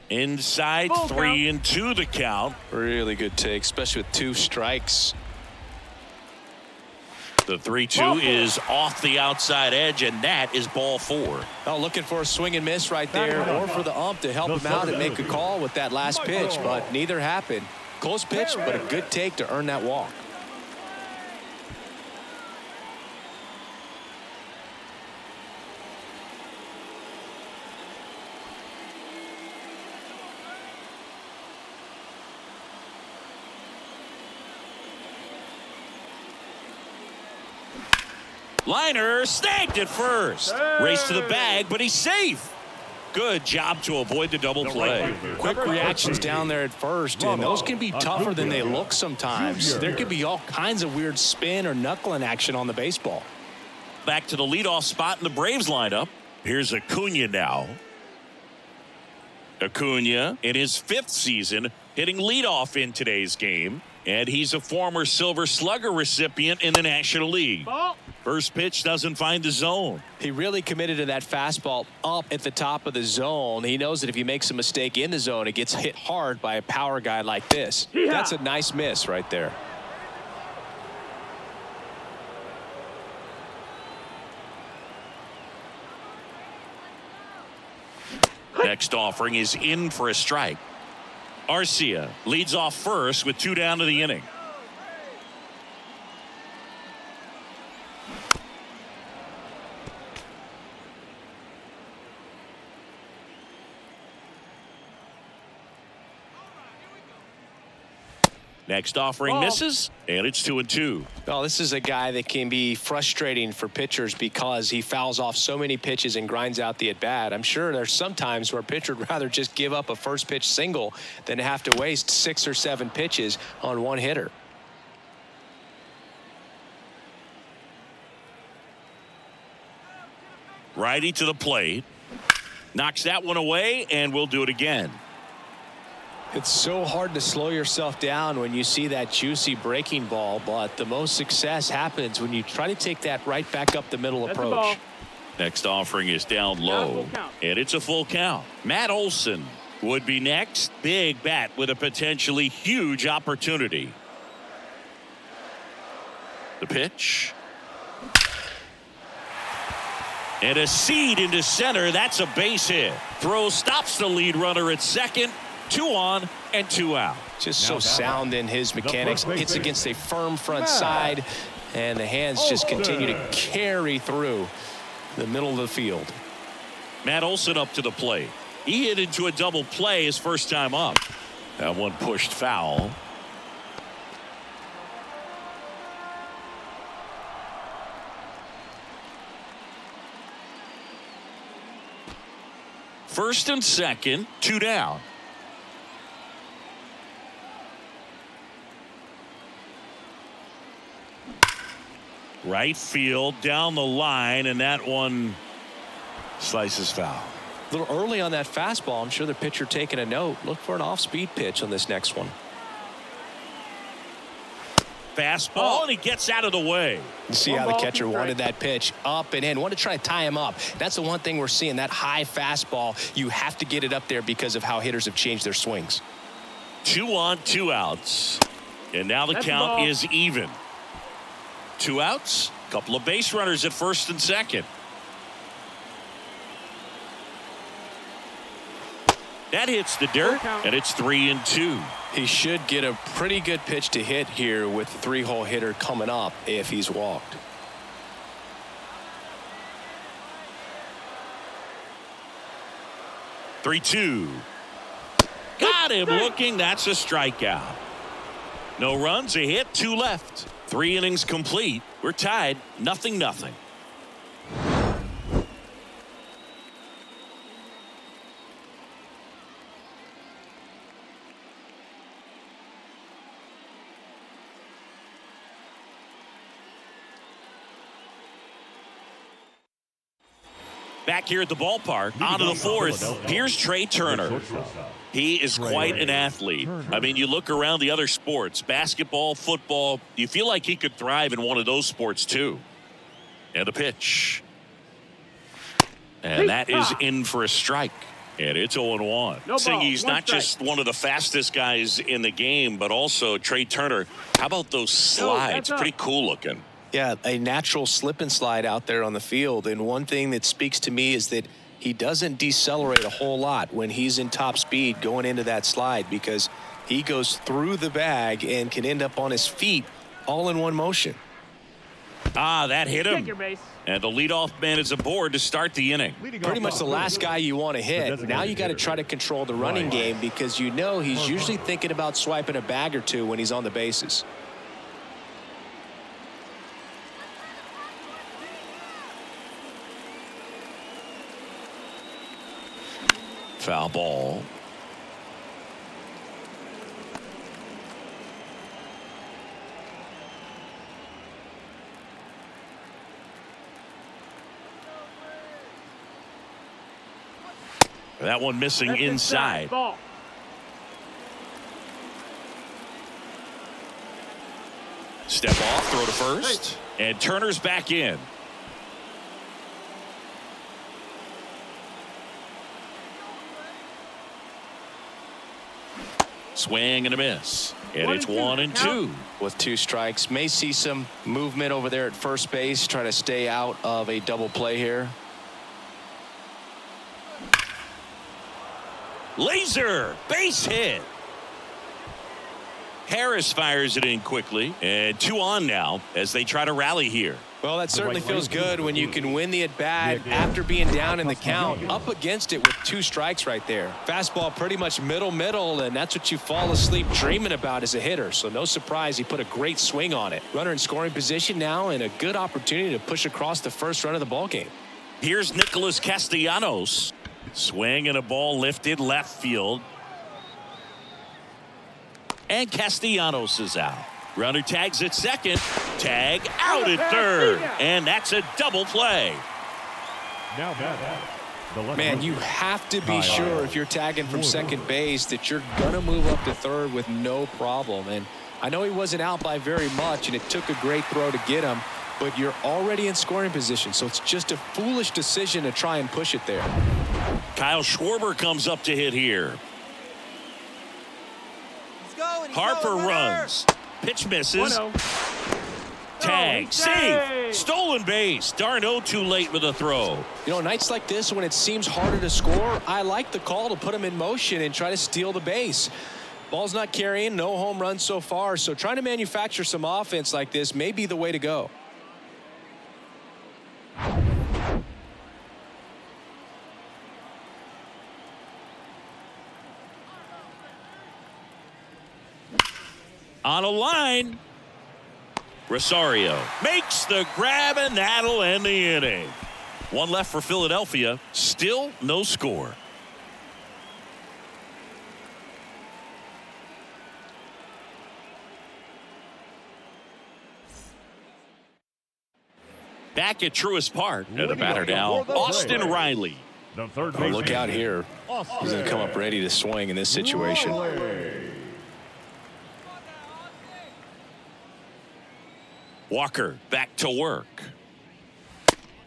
Inside, 3-2 the count. Really good take, especially with 2 strikes. The 3-2 is off the outside edge, and that is ball 4. Oh, looking for a swing and miss right there, or for the ump to help him out and make a call with that last pitch, but neither happened. Close pitch, but a good take to earn that walk. Liner snagged at first. Race to the bag, but he's safe. Good job to avoid the double play. Quick reactions down there at first, and those can be tougher than they look sometimes. There could be all kinds of weird spin or knuckling action on the baseball. Back to the leadoff spot in the Braves lineup. Here's Acuna now. Acuna in his 5th season hitting leadoff in today's game, and he's a former Silver Slugger recipient in the National League. First pitch doesn't find the zone. He really committed to that fastball up at the top of the zone. He knows that if he makes a mistake in the zone, it gets hit hard by a power guy like this. That's a nice miss right there. Next offering is in for a strike. Arcia leads off first with 2 down to the inning. Next offering misses, and it's 2-2. Well, this is a guy that can be frustrating for pitchers because he fouls off so many pitches and grinds out the at-bat. I'm sure there's some times where a pitcher would rather just give up a first pitch single than have to waste 6 or 7 pitches on one hitter. Righty to the plate. Knocks that one away, and we'll do it again. It's so hard to slow yourself down when you see that juicy breaking ball, but the most success happens when you try to take that right back up the middle approach. Next offering is down low, and it's a full count. Matt Olson would be next. Big bat with a potentially huge opportunity. The pitch. And a seed into center. That's a base hit. Throw stops the lead runner at second. 2 on and 2 out. Just so sound in his mechanics. Hits against a firm front side, and the hands just continue to carry through the middle of the field. Matt Olson up to the plate. He hit into a double play his first time up. That one pushed foul. First and second, 2 down. Right field down the line, and that one slices foul. A little early on that fastball. I'm sure the pitcher taking a note. Look for an off-speed pitch on this next one. Fastball, and he gets out of the way. You see how the catcher wanted that pitch up and in. Wanted to try to tie him up. That's the one thing we're seeing, that high fastball. You have to get it up there because of how hitters have changed their swings. 2 on, 2 outs. And now the count is even. 2 outs, couple of base runners at first and second. That hits the dirt, and it's 3 and 2. He should get a pretty good pitch to hit here with the 3-hole hitter coming up if he's walked. Three-2. Got him looking. That's a strikeout. No runs, a hit, 2 left. 3 innings complete. We're tied, 0-0. Back here at the ballpark, on to the 4th. Here's Trey Turner. He is quite an athlete. I mean, you look around the other sports, basketball, football, you feel like he could thrive in one of those sports too. And the pitch. And that is in for a strike. And it's 0-1. Saying he's not just one of the fastest guys in the game, but also Trey Turner. How about those slides? Pretty cool looking. Yeah, a natural slip and slide out there on the field. And one thing that speaks to me is that he doesn't decelerate a whole lot when he's in top speed going into that slide, because he goes through the bag and can end up on his feet all in one motion. That hit him. And the leadoff man is aboard to start the inning. Pretty much the last guy you want to hit. Now you got to try to control the running game, because you know he's usually thinking about swiping a bag or two when he's on the bases. Foul ball. That one missing inside. Step off, throw to first, and Turner's back in. Swing and a miss, and it's 1 and 2. With 2 strikes, may see some movement over there at first base, try to stay out of a double play here. Laser base hit. Harris fires it in quickly, and 2 on now as they try to rally here. Well, that certainly feels good when you can win the at-bat after being down in the count, up against it with 2 strikes right there. Fastball pretty much middle, and that's what you fall asleep dreaming about as a hitter. So no surprise he put a great swing on it. Runner in scoring position now, and a good opportunity to push across the first run of the ballgame. Here's Nicholas Castellanos. Swing and a ball lifted left field. And Castellanos is out. Runner tags at second. Tag out at third. And that's a double play. Man, you have to be sure if you're tagging from second base that you're going to move up to third with no problem. And I know he wasn't out by very much, and it took a great throw to get him, but you're already in scoring position, so it's just a foolish decision to try and push it there. Kyle Schwarber comes up to hit here. Harper runs. Pitch misses. 1-0. Tag tag. Safe. Stolen base. Darno too late with a throw. You know, nights like this when it seems harder to score, I like the call to put him in motion and try to steal the base. Ball's not carrying, no home runs so far, so trying to manufacture some offense like this may be the way to go. On a line. Rosario makes the grab, and that'll end the inning. One left for Philadelphia. Still no score. Back at Truist Park. And the batter now, Austin Riley. The third Oh, baseman. look out here. He's going to come up ready to swing in this situation. Walker back to work.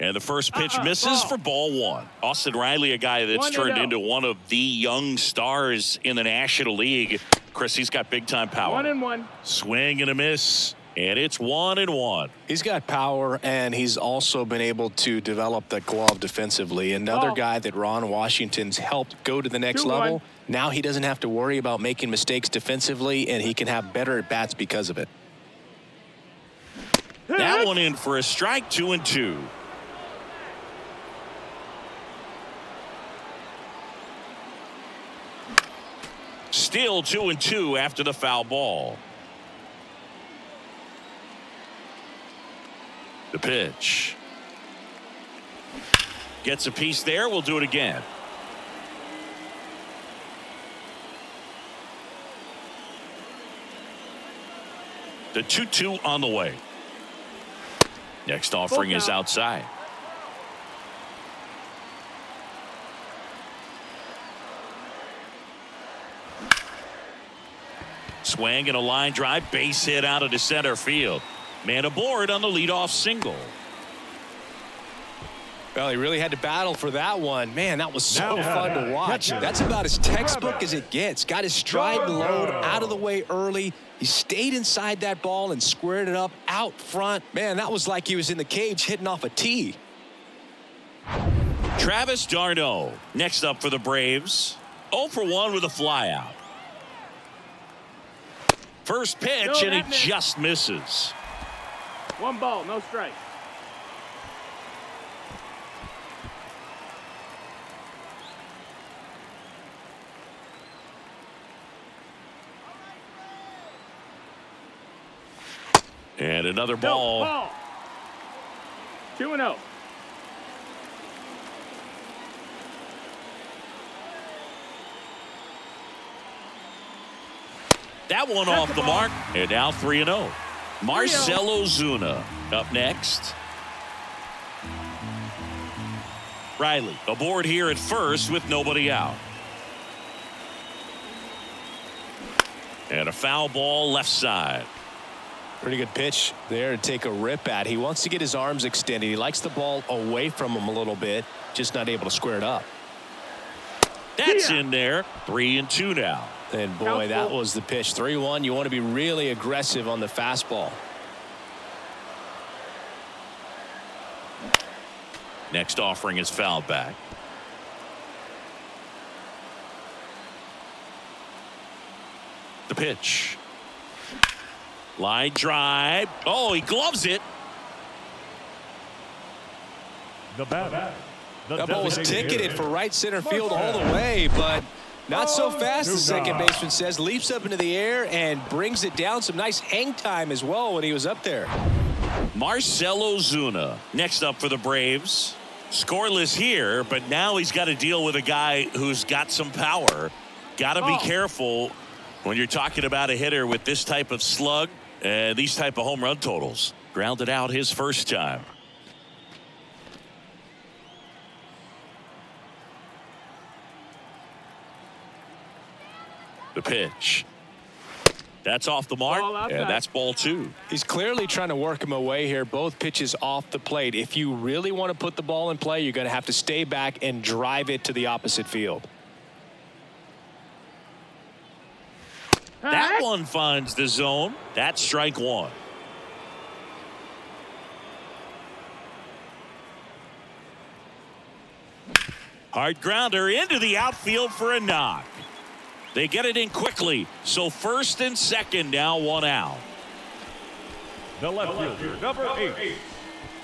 And the first pitch misses for ball one. Austin Riley, a guy that's turned into one of the young stars in the National League. Chris, he's got big-time power. 1-1. Swing and a miss. And it's 1-1. He's got power, and he's also been able to develop the glove defensively. Another guy that Ron Washington's helped go to the next level. Now he doesn't have to worry about making mistakes defensively, and he can have better at-bats because of it. That one in for a strike, 2-2. Still 2-2 after the foul ball. The pitch. Gets a piece there. We'll do it again. The 2-2 on the way. Next offering is outside. Swing and a line drive, base hit out of the center field. Man aboard on the leadoff single. Well, he really had to battle for that one. Man, that was so fun to watch. That's about as textbook as it gets. Got his stride and load out of the way early. He stayed inside that ball and squared it up out front. Man, that was like he was in the cage hitting off a tee. Travis d'Arnaud next up for the Braves. 0 for 1 with a flyout. First pitch, and he just misses. 1 ball, no strike. And another ball. 2-0. That one off the mark. And now 3-0. Marcell Ozuna up next. Riley aboard here at first with nobody out. And a foul ball left side. Pretty good pitch there to take a rip at. He wants to get his arms extended. He likes the ball away from him a little bit, just not able to square it up. That's in there. 3-2 now. And boy, that was the pitch. 3-1. You want to be really aggressive on the fastball. Next offering is fouled back. The pitch. Line drive. Oh, he gloves it. The batter. That ball was ticketed for right center field all the way, but not so fast, the second baseman says. Leaps up into the air and brings it down. Some nice hang time as well when he was up there. Marcell Ozuna next up for the Braves. Scoreless here, but now he's got to deal with a guy who's got some power. Got to be careful when you're talking about a hitter with this type of slug and these type of home run totals. Grounded out his first time. The pitch. That's off the mark, and that's ball 2. He's clearly trying to work him away here. Both pitches off the plate. If you really want to put the ball in play, you're going to have to stay back and drive it to the opposite field. That one finds the zone. That's strike 1. Hard grounder into the outfield for a knock. They get it in quickly, so first and second now, one out. The left fielder, number 8.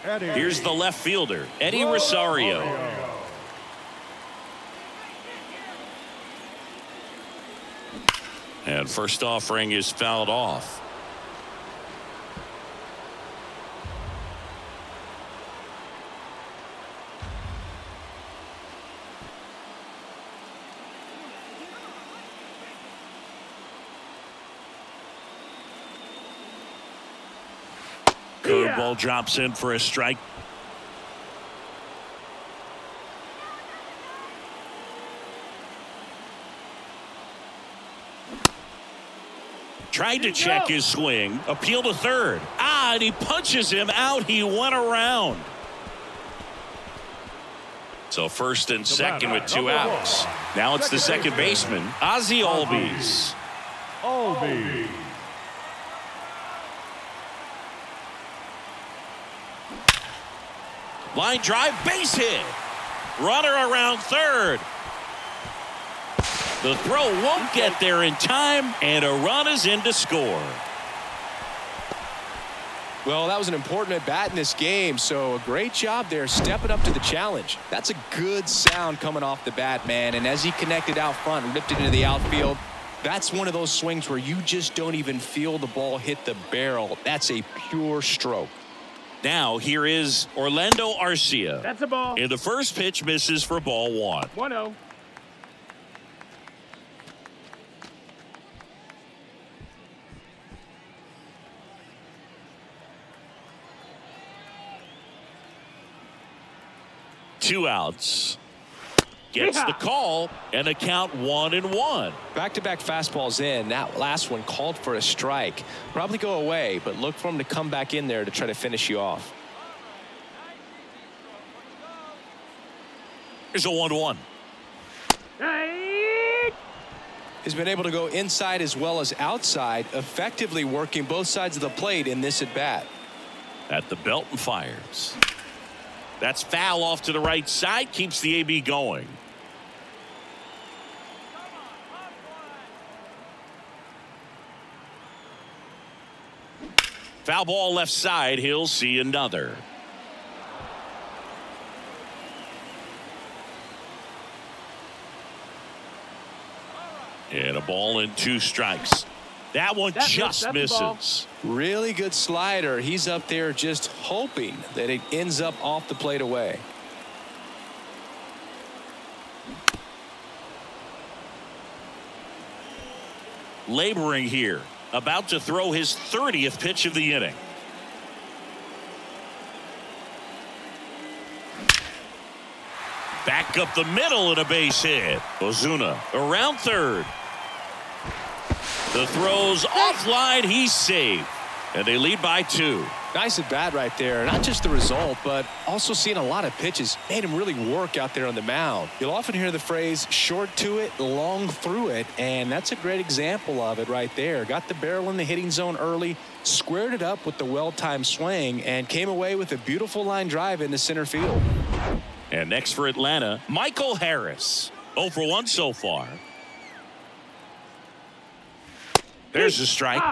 Eddie. Here's the left fielder, Eddie Rosario. And first offering is fouled off. Curveball drops in for a strike. Tried to check his swing. Appeal to third. And he punches him out. He went around. So first and second with 2 outs. Now it's the second baseman, Ozzie Albies. Albies. Line drive, base hit. Runner around third. The throw won't get there in time, and a run is in to score. Well, that was an important at-bat in this game, so a great job there stepping up to the challenge. That's a good sound coming off the bat, man, and as he connected out front and ripped it into the outfield, that's one of those swings where you just don't even feel the ball hit the barrel. That's a pure stroke. Now here is Orlando Arcia. That's a ball. And the first pitch misses for ball 1. 1-0. Two outs. Gets the call, and the count 1-1. Back-to-back fastballs in. That last one called for a strike. Probably go away, but look for him to come back in there to try to finish you off. Here's a 1-1. He's been able to go inside as well as outside, effectively working both sides of the plate in this at-bat. At the belt and fires. That's foul off to the right side, keeps the AB going. Foul ball left side, he'll see another. And a ball and 2 strikes. That one just misses. Really good slider. He's up there just hoping that it ends up off the plate away. Laboring here. About to throw his 30th pitch of the inning. Back up the middle and a base hit. Ozuna around third. The throw's offline. He's safe. And they lead by 2. Nice at bat right there. Not just the result, but also seeing a lot of pitches. Made him really work out there on the mound. You'll often hear the phrase short to it, long through it. And that's a great example of it right there. Got the barrel in the hitting zone early, squared it up with the well-timed swing, and came away with a beautiful line drive into center field. And next for Atlanta, Michael Harris. 0 for 1 so far. There's a strike.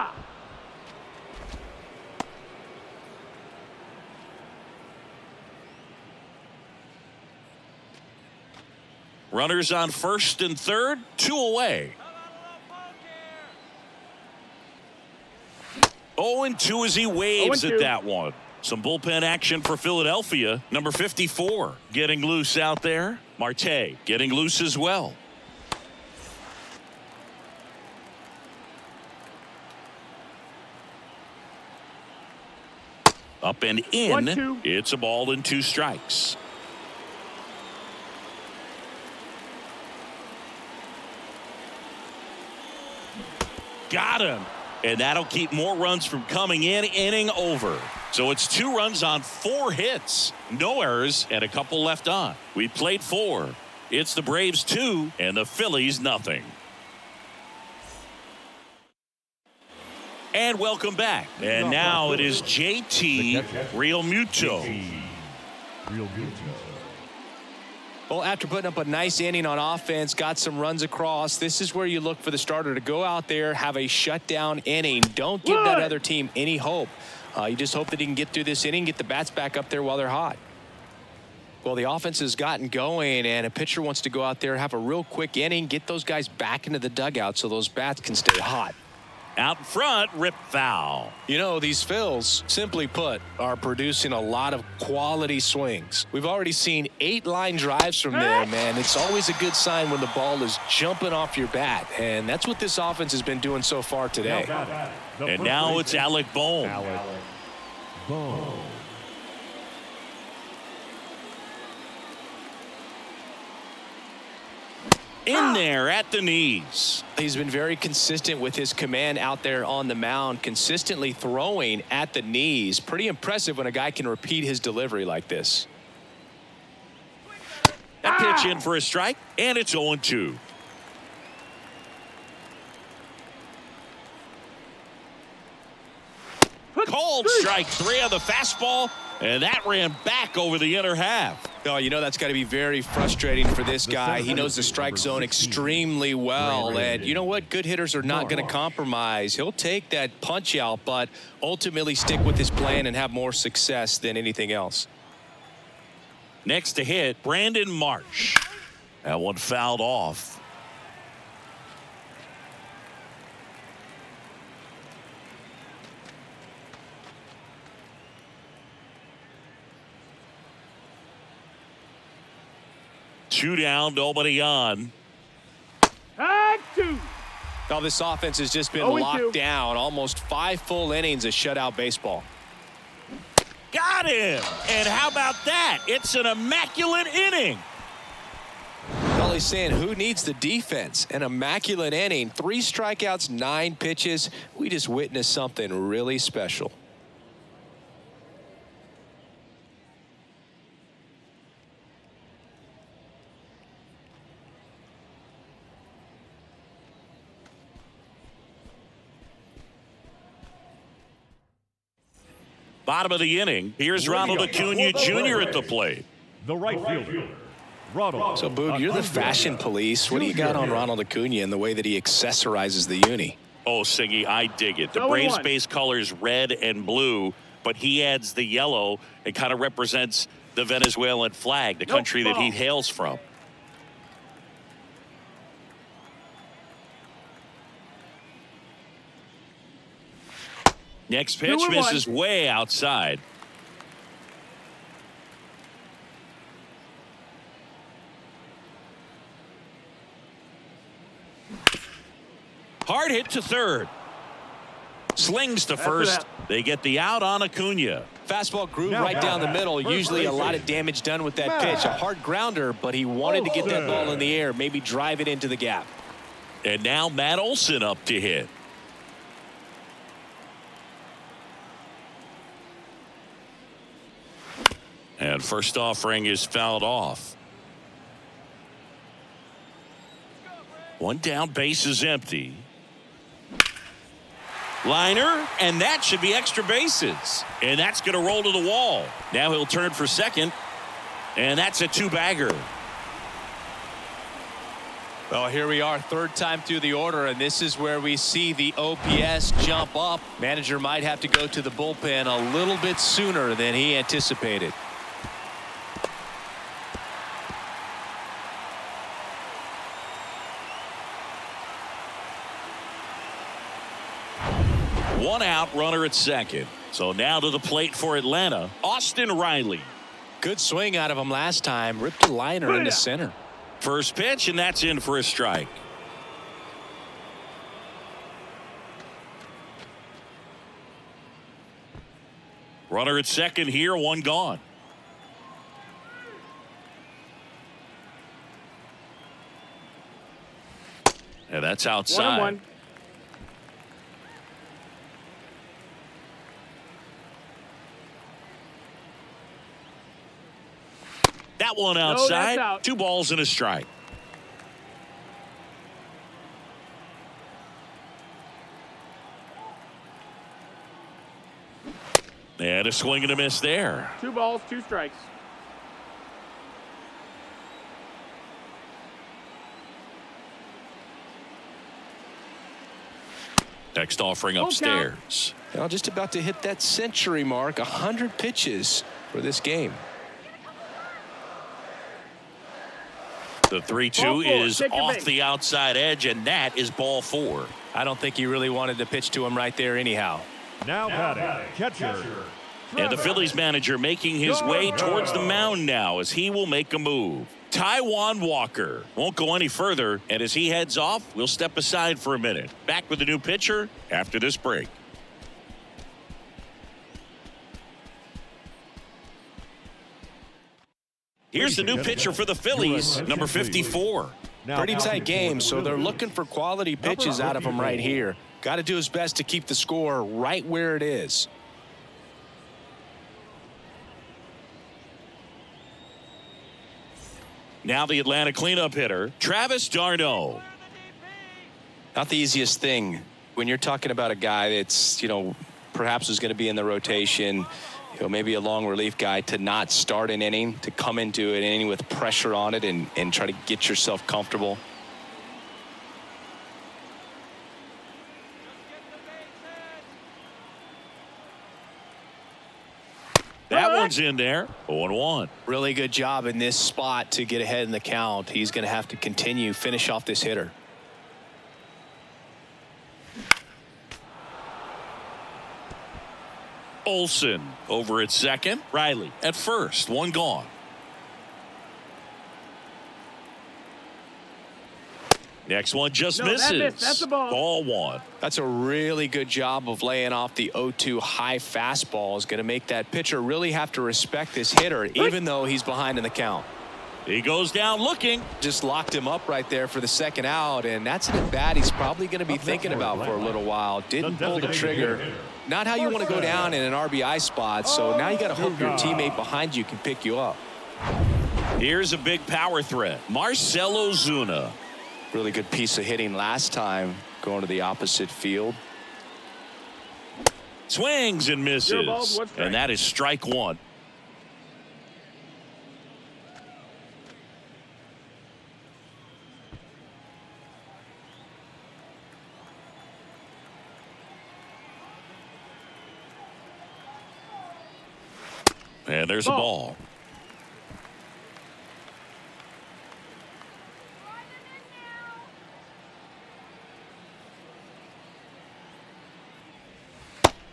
Runners on first and third, 2 away. 0-2 as he waves at that one. Some bullpen action for Philadelphia. Number 54 getting loose out there. Marte getting loose as well. Up and in. 1-2. It's a ball and 2 strikes. Got him. And that'll keep more runs from coming in. Inning over. So it's 2 runs on 4 hits. No errors and a couple left on. We played 4. It's the Braves 2 and the Phillies nothing. And welcome back. And now it is JT Realmuto. Well, after putting up a nice inning on offense, got some runs across, this is where you look for the starter to go out there, have a shutdown inning. Don't give that other team any hope. You just hope that he can get through this inning, get the bats back up there while they're hot. Well, the offense has gotten going, and a pitcher wants to go out there, have a real quick inning, get those guys back into the dugout so those bats can stay hot. Out in front, rip foul. You know, these Phils, simply put, are producing a lot of quality swings. We've already seen 8 line drives from them, and it's always a good sign when the ball is jumping off your bat, and that's what this offense has been doing so far today. And now it's Alec Bohm. In there at the knees. He's been very consistent with his command out there on the mound, consistently throwing at the knees. Pretty impressive when a guy can repeat his delivery like this. That pitch in for a strike, and it's 0-2. Called strike 3 on the fastball, and that ran back over the inner half. Oh, you know that's got to be very frustrating for this guy. He knows the strike zone extremely well, and you know what? Good hitters are not going to compromise. He'll take that punch out, but ultimately stick with his plan and have more success than anything else. Next to hit, Brandon Marsh. That one fouled off. Two down, nobody on. Now this offense has just been locked down. Almost 5 full innings of shutout baseball. Got him! And how about that? It's an immaculate inning. Well, he's saying who needs the defense? An immaculate inning. 3 strikeouts, 9 pitches. We just witnessed something really special. Bottom of the inning. Here's Ronald Acuna Jr. at the plate. The right fielder, Ronald. So, Boog, you're the fashion police. What do you got on Ronald Acuna and the way that he accessorizes the uni? Oh, Siggy, I dig it. The Braves base colors red and blue, but he adds the yellow. It kind of represents the Venezuelan flag, the country that he hails from. Next pitch misses way outside. Hard hit to third. Slings to first. They get the out on Acuna. Fastball groove right down the middle. Usually a lot of damage done with that pitch. A hard grounder, but he wanted to get that ball in the air, maybe drive it into the gap. And now Matt Olson up to hit. And first offering is fouled off. One down, base is empty. Liner, and that should be extra bases. And that's going to roll to the wall. Now he'll turn for second, and that's a 2-bagger. Well, here we are, 3rd time through the order, and this is where we see the OPS jump up. Manager might have to go to the bullpen a little bit sooner than he anticipated. One out, runner at second. So now to the plate for Atlanta, Austin Riley. Good swing out of him last time. Ripped a liner into center. First pitch, and that's in for a strike. Runner at second here, one gone. And that's outside. 1-1. That one outside. Out. 2 balls and a strike. And a swing and a miss there. 2 balls, 2 strikes. Next offering upstairs. Now just about to hit that century mark. 100 pitches for this game. The 3-2 is off the outside edge, and that is ball 4. I don't think he really wanted to pitch to him right there anyhow. Now batting, catcher. And the Phillies manager making his way towards the mound now as he will make a move. Taijuan Walker won't go any further, and as he heads off, we'll step aside for a minute. Back with a new pitcher after this break. Here's the new pitcher for the Phillies, number 54. Pretty tight game, so they're looking for quality pitches out of him right here. Got to do his best to keep the score right where it is. Now the Atlanta cleanup hitter, Travis d'Arnaud. Not the easiest thing when you're talking about a guy that's, perhaps is going to be in the rotation, maybe a long relief guy, to not start an inning, to come into an inning with pressure on it and try to get yourself comfortable. That one's in there. 0-1. Really good job in this spot to get ahead in the count. He's going to have to finish off this hitter. Olsen over at second. Riley at first. One gone. Next one just misses. That's a ball. Ball 1. That's a really good job of laying off the 0-2 high fastball. Is going to make that pitcher really have to respect this hitter, even though he's behind in the count. He goes down looking. Just locked him up right there for the second out, and that's an at-bat he's probably going to be thinking about for a little while. Didn't pull the trigger. Not how you want to go down in an RBI spot, so now you got to hope your teammate behind you can pick you up. Here's a big power threat. Marcell Ozuna. Really good piece of hitting last time, going to the opposite field. Swings and misses. And that is strike 1. And there's a ball.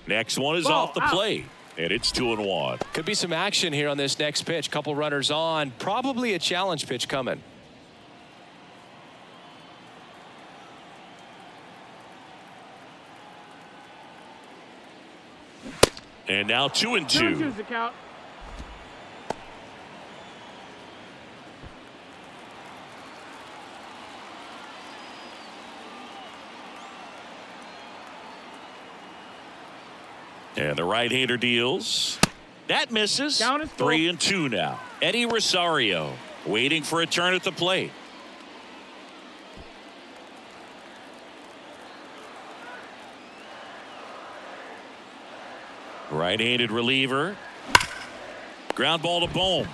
Next one is off the plate, and it's 2-1. Could be some action here on this next pitch. Couple runners on. Probably a challenge pitch coming. And now 2-2. And the right-hander deals. That misses. 3-2 now. Eddie Rosario waiting for a turn at the plate. Right-handed reliever. Ground ball to Bohm.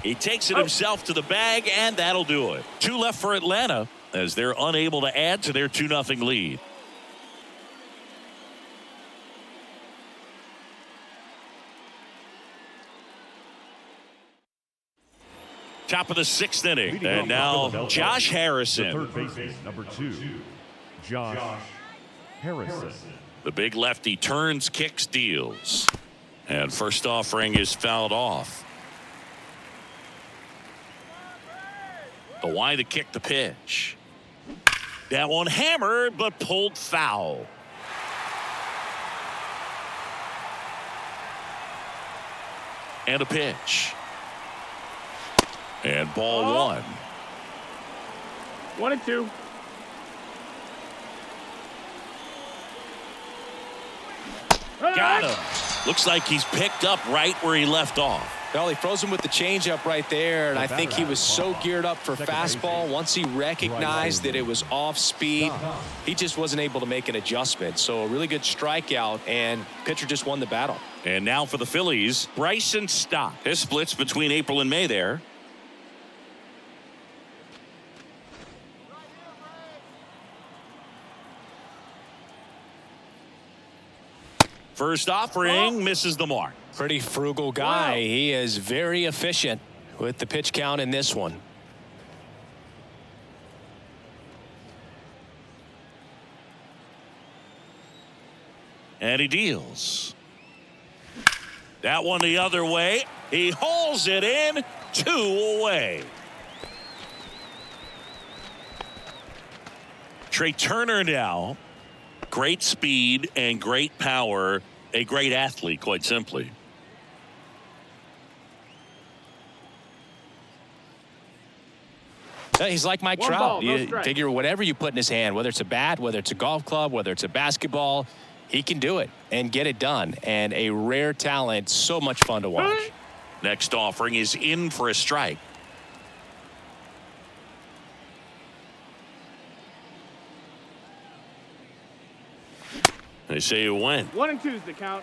He takes it himself to the bag, and that'll do it. 2 left for Atlanta as they're unable to add to their 2-0 lead. Top of the 6th inning, and now Josh Harrison. The third baseman, number 2, Josh Harrison. The big lefty turns, kicks, deals. And first offering is fouled off. The wide to kick the pitch. That one hammered, but pulled foul. And a pitch. And ball 1. 1-2. Got him. Looks like he's picked up right where he left off. Well, he froze him with the changeup right there, and I think he was so geared up for fastball. Once he recognized that it was off speed, he just wasn't able to make an adjustment. So a really good strikeout, and pitcher just won the battle. And now for the Phillies, Bryson Stott. This splits between April and May there. First offering misses the mark. Pretty frugal guy. He is very efficient with the pitch count in this one. And he deals. That one the other way. He hauls it in. 2 away. Trey Turner now. Great speed and great power. A great athlete, quite simply. He's like Mike Trout. You figure whatever you put in his hand, whether it's a bat, whether it's a golf club, whether it's a basketball, he can do it and get it done. And a rare talent, so much fun to watch. Next offering is in for a strike. They say you went. 1 and 2 is the count.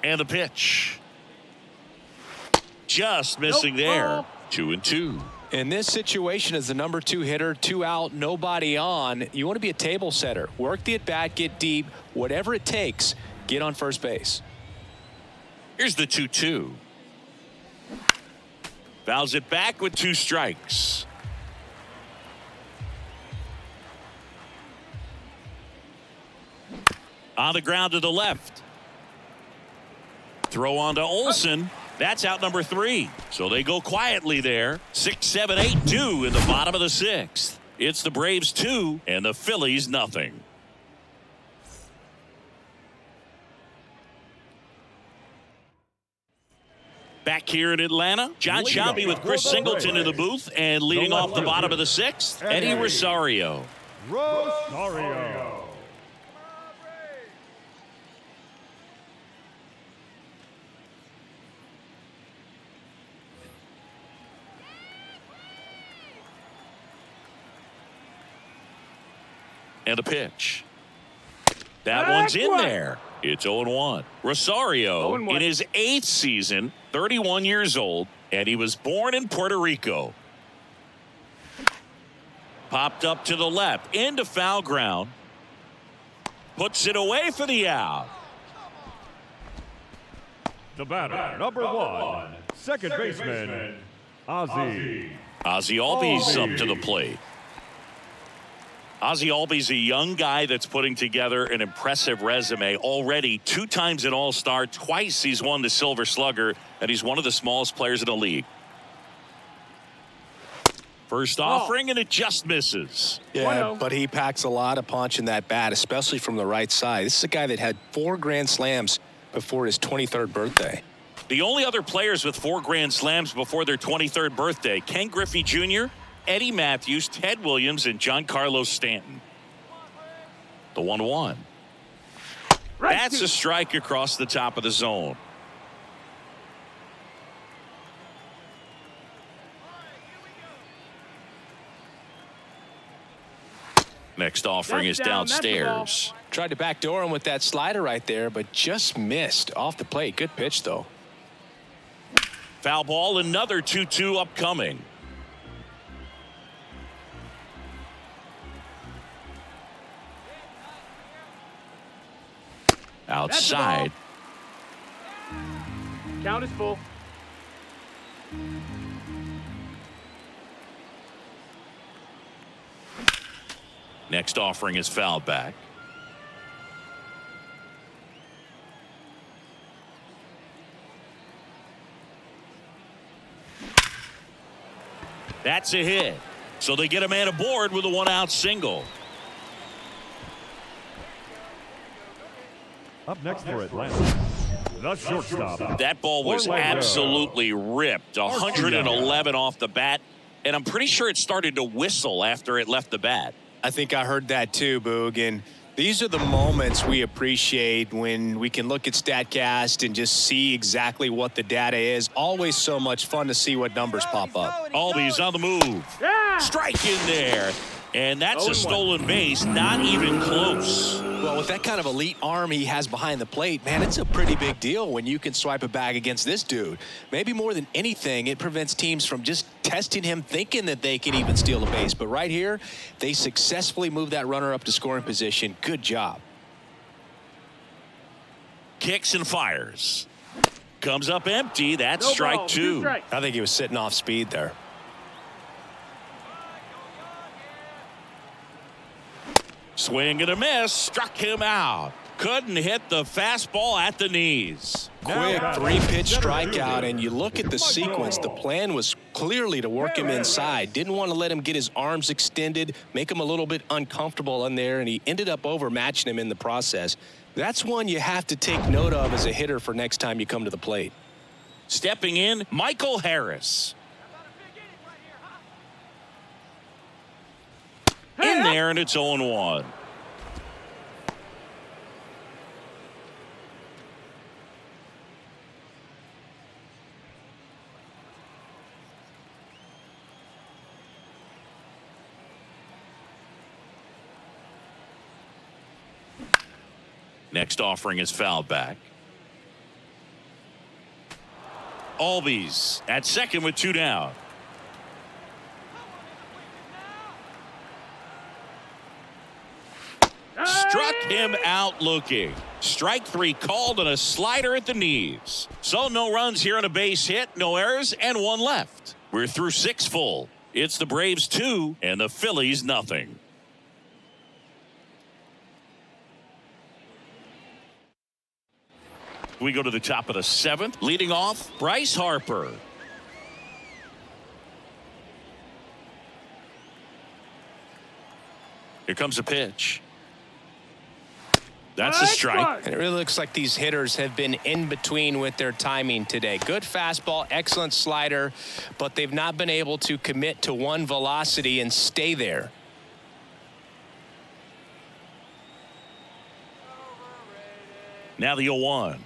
And the pitch. Just missing there. 2 and 2. In this situation, as the number 2 hitter, 2 out, nobody on, you want to be a table setter. Work the at-bat, get deep, whatever it takes, get on first base. Here's the 2-2. Fouls it back with 2 strikes. On the ground to the left. Throw on to Olsen. That's out number 3. So they go quietly there. 6, 7, 8, 2 in the bottom of the 6th. It's the Braves 2 and the Phillies nothing. Back here in Atlanta, John Shelby with Chris Singleton in the booth, and leading off the bottom of the 6th, Eddie Rosario. And a pitch. That one's in there. It's 0-1. Rosario in his 8th season, 31 years old, and he was born in Puerto Rico. Popped up to the left, into foul ground. Puts it away for the out. The batter, number 1, second baseman, Ozzie. Ozzie Albies up to the plate. Ozzie Albies, a young guy that's putting together an impressive resume. Already 2 times an All-Star, twice he's won the Silver Slugger, and he's one of the smallest players in the league. First offering, and it just misses. Yeah, but he packs a lot of punch in that bat, especially from the right side. This is a guy that had 4 Grand Slams before his 23rd birthday. The only other players with 4 Grand Slams before their 23rd birthday, Ken Griffey Jr., Eddie Matthews, Ted Williams, and Giancarlo Stanton. The 1-1. That's a strike across the top of the zone. Next offering is downstairs. Tried to backdoor him with that slider right there, but just missed off the plate. Good pitch, though. Foul ball, another 2-2 upcoming. Outside. Count is full. Next offering is fouled back. That's a hit. So they get a man aboard with a 1-out single. Up next for Atlanta, the shortstop. That ball was absolutely ripped. 111 off the bat. And I'm pretty sure it started to whistle after it left the bat. I think I heard that too, Boog. And these are the moments we appreciate when we can look at StatCast and just see exactly what the data is. Always so much fun to see what numbers pop up. Albies on the move. Yeah. Strike in there. And that's a stolen base, not even close. Well, with that kind of elite arm he has behind the plate, man, it's a pretty big deal when you can swipe a bag against this dude. Maybe more than anything, it prevents teams from just testing him, thinking that they can even steal a base. But right here, they successfully moved that runner up to scoring position. Good job. Kicks and fires. Comes up empty. That's No strike ball, 2. strikes. I think he was sitting off speed there. Swing and a miss. Struck him out. Couldn't hit the fastball at the knees. Quick 3-pitch strikeout, and you look at the sequence. The plan was clearly to work him inside. Didn't want to let him get his arms extended, make him a little bit uncomfortable in there, and he ended up overmatching him in the process. That's one you have to take note of as a hitter for next time you come to the plate. Stepping in, Michael Harris. In there, and it's 0-1. Next offering is fouled back. Albies at second with 2 down. Struck him out looking. Strike 3 called on a slider at the knees. So no runs here on a base hit, no errors, and 1 left. We're through 6 full. It's the Braves 2 and the Phillies nothing. We go to the top of the 7th. Leading off, Bryce Harper. Here comes a pitch. That's a strike. And it really looks like these hitters have been in between with their timing today. Good fastball, excellent slider, but they've not been able to commit to one velocity and stay there. Now the 0-1.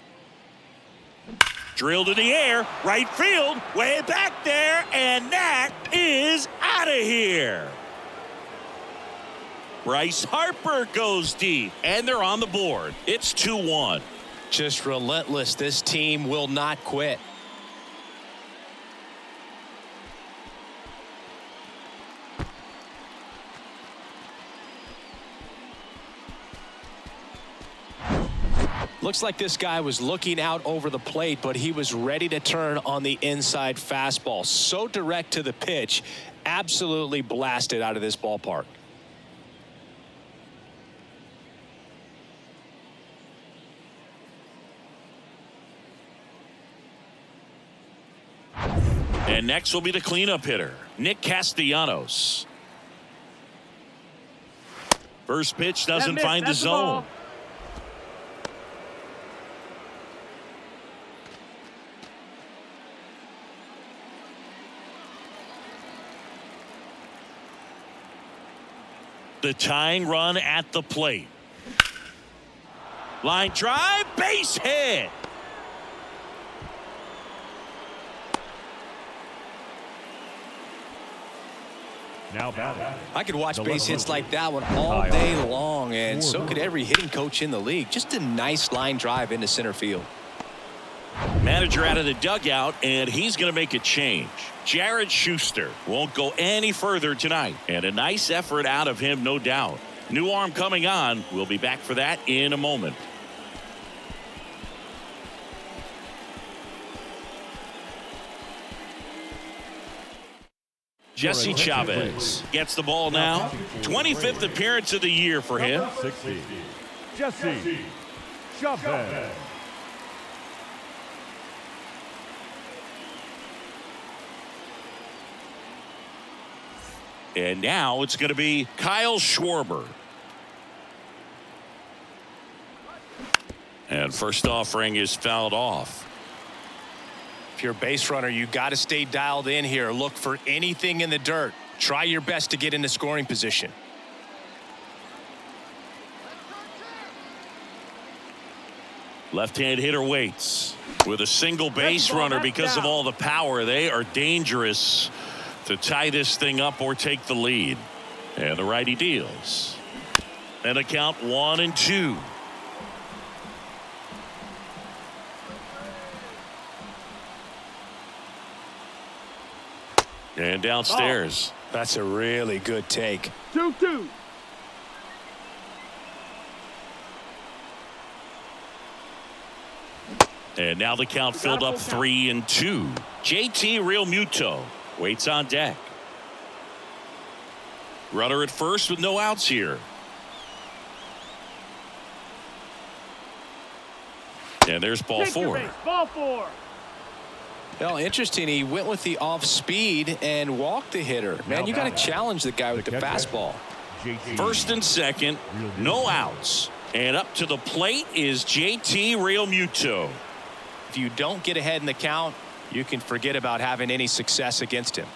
Drilled in the air, right field, way back there, and that is out of here. Bryce Harper goes deep, and they're on the board. It's 2-1. Just relentless. This team will not quit. Looks like this guy was looking out over the plate, but he was ready to turn on the inside fastball. So direct to the pitch, absolutely blasted out of this ballpark. And next will be the cleanup hitter, Nick Castellanos. First pitch doesn't find the zone. The tying run at the plate. Line drive, base hit. Now batting. I could watch base hits like that one all day long, and so could every hitting coach in the league. Just a nice line drive into center field. Manager out of the dugout, and he's going to make a change. Jared Schuster won't go any further tonight, and a nice effort out of him, no doubt. New arm coming on. We'll be back for that in a moment. Jesse Chavez gets the ball now. 25th appearance of the year for him. 60. Jesse Chavez. And now it's going to be Kyle Schwarber. And first offering is fouled off. If you're a base runner, you got to stay dialed in here. Look for anything in the dirt. Try your best to get into scoring position. Left-hand hitter waits with a single base runner because of all the power. They are dangerous to tie this thing up or take the lead. And the righty deals. And a count 1-2. And downstairs. That's a really good take. 2-2. And now the count filled up 3-2. JT Realmuto waits on deck. Runner at first with no outs here. And there's ball four. Ball four. Well, interesting. He went with the off speed and walked the hitter. Man, you got to challenge the guy with the fastball. First and second, no outs. And up to the plate is JT Realmuto. If you don't get ahead in the count, you can forget about having any success against him.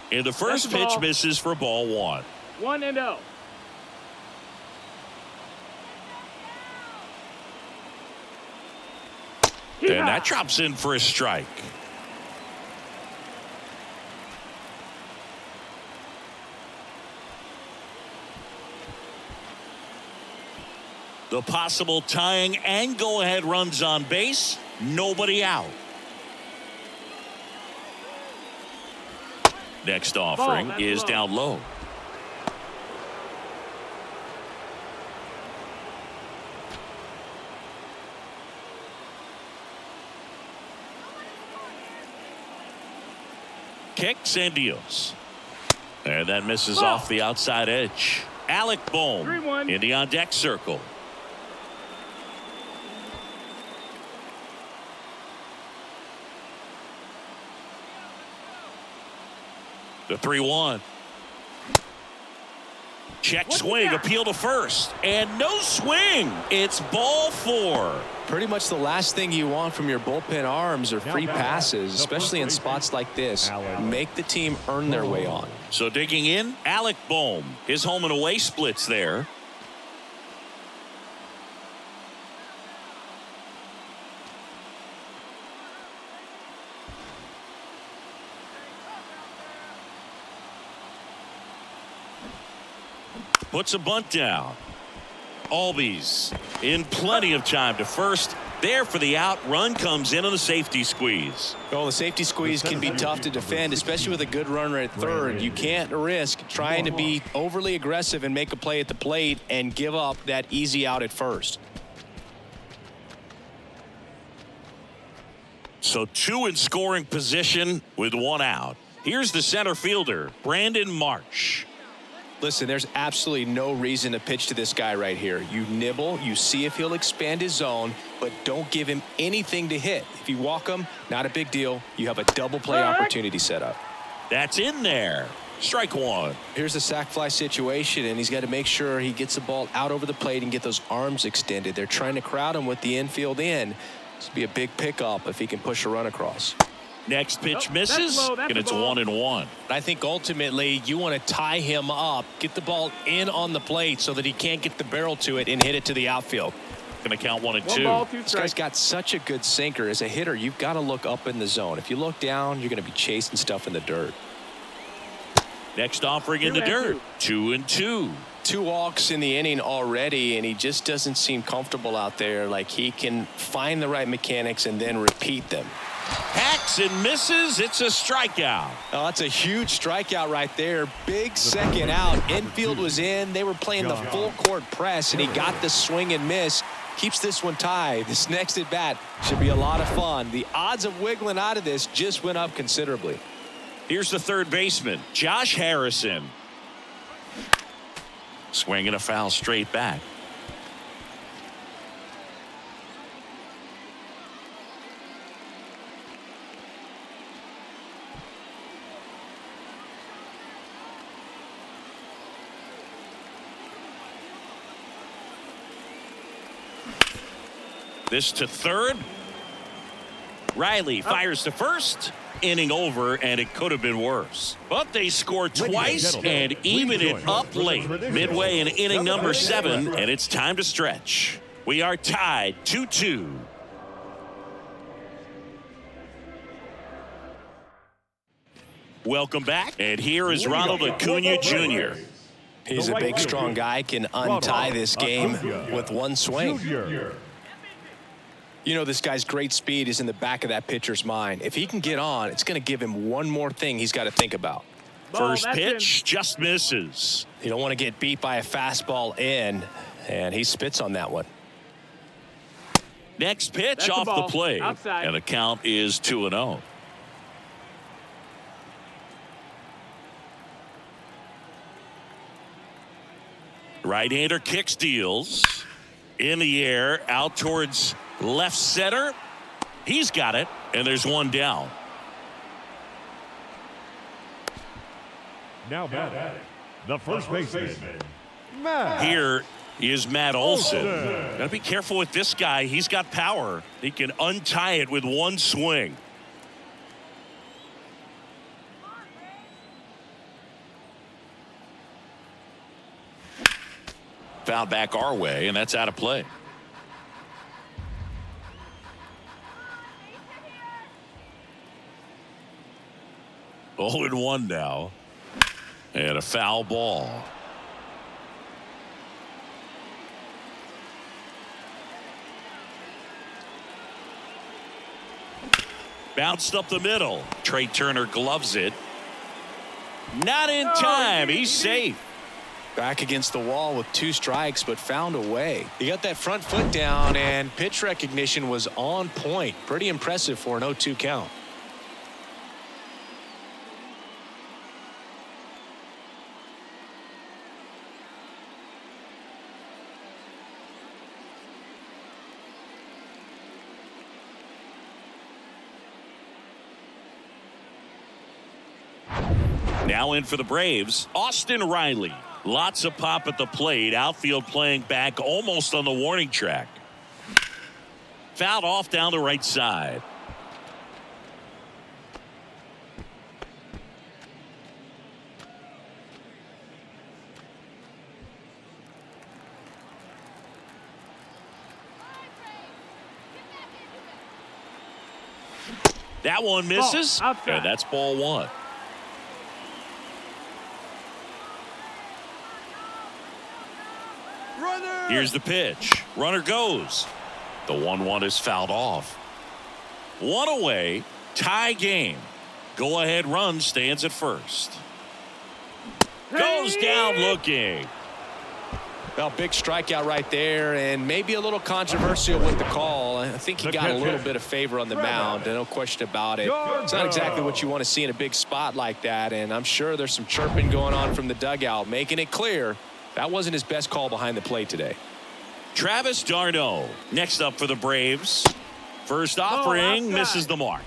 And the first pitch misses for ball one. 1-0. And that drops in for a strike. The possible tying and go-ahead runs on base. Nobody out. Next offering is down low. Kicks and deals. And that misses off the outside edge. Alec Bohm in the on-deck circle. The 3-1. Check swing, appeal to first, and no swing. It's ball four. Pretty much the last thing you want from your bullpen arms are free passes, especially in spots like this. Make the team earn their way on. So digging in, Alec Bohm. His home and away splits there. Puts a bunt down. Albies in plenty of time to first. There for the out. Run comes in on the safety squeeze. Well, the safety squeeze can be tough to defend, especially with a good runner at third. You can't risk trying to be overly aggressive and make a play at the plate and give up that easy out at first. So two in scoring position with one out. Here's the center fielder, Brandon Marsh. Listen, there's absolutely no reason to pitch to this guy right here. You nibble, you see if he'll expand his zone, but don't give him anything to hit. If you walk him, not a big deal. You have a double play opportunity set up. That's in there. Strike one. Here's a sac fly situation, and he's got to make sure he gets the ball out over the plate and get those arms extended. They're trying to crowd him with the infield in. This would be a big pickup if he can push a run across. Next pitch misses, and it's 1-1. I think ultimately you want to tie him up, get the ball in on the plate so that he can't get the barrel to it and hit it to the outfield. Going to count 1-2. This guy's got such a good sinker. As a hitter, you've got to look up in the zone. If you look down, you're going to be chasing stuff in the dirt. Next offering in the dirt. 2-2. 2 walks in the inning already, and he just doesn't seem comfortable out there. Like he can find the right mechanics and then repeat them. Hacks and misses. It's a strikeout. Oh, that's a huge strikeout right there. Big second out. Infield was in. They were playing the full court press, and he got the swing and miss. Keeps this one tied. This next at bat should be a lot of fun. The odds of wiggling out of this just went up considerably. Here's the third baseman, Josh Harrison. Swinging a foul straight back. This to third. Riley fires to first. Inning over, and it could have been worse. But they scored twice and even it up late. Midway in inning number 7, and it's time to stretch. We are tied 2-2. Welcome back, and here is Ronald Acuna Jr. He's a big, strong guy, can untie this game with one swing. You know, this guy's great speed is in the back of that pitcher's mind. If he can get on, it's going to give him one more thing he's got to think about. First pitch just misses. You don't want to get beat by a fastball in, and he spits on that one. Next pitch off the plate, and the count is 2-0. Right-hander kick steals in the air out towards left center. He's got it, and there's one down. Now batting, the first baseman, Matt. Here is Matt Olson. Got to be careful with this guy. He's got power. He can untie it with one swing. Foul back our way, and that's out of play. Oh, and 1 now. And a foul ball. Bounced up the middle. Trey Turner gloves it. Not in time. He's safe. Back against the wall with 2 strikes, but found a way. He got that front foot down, and pitch recognition was on point. Pretty impressive for an 0-2 count. Now in for the Braves, Austin Riley. Lots of pop at the plate. Outfield playing back almost on the warning track. Fouled off down the right side. That one misses, and that's ball 1. Here's the pitch. Runner goes. The 1-1 is fouled off. 1 away. Tie game. Go ahead run stands at first. Goes down looking. Well, big strikeout right there, and maybe a little controversial with the call. I think he got a little bit of favor on the mound, no question about it. It's not exactly what you want to see in a big spot like that, and I'm sure there's some chirping going on from the dugout, making it clear that wasn't his best call behind the plate today. Travis d'Arnaud next up for the Braves. First offering misses the mark.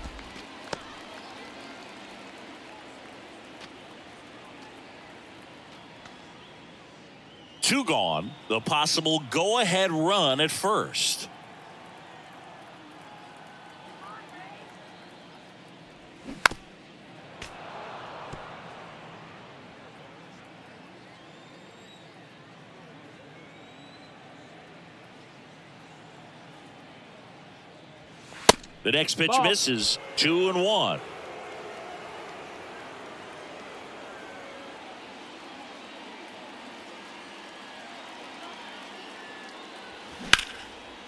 Two gone. The possible go-ahead run at first. The next pitch misses. 2-1.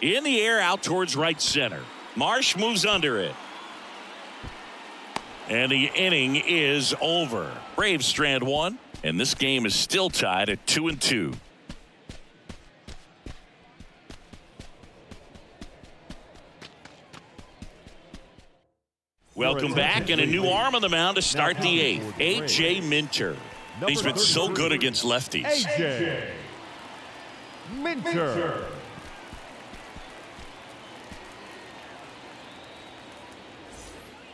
In the air out towards right center. Marsh moves under it. And the inning is over. Braves strand 1, and this game is still tied at 2-2. Welcome back, and a new arm on the mound to start the 8th. A.J. Minter. He's been so good against lefties. A.J. Minter.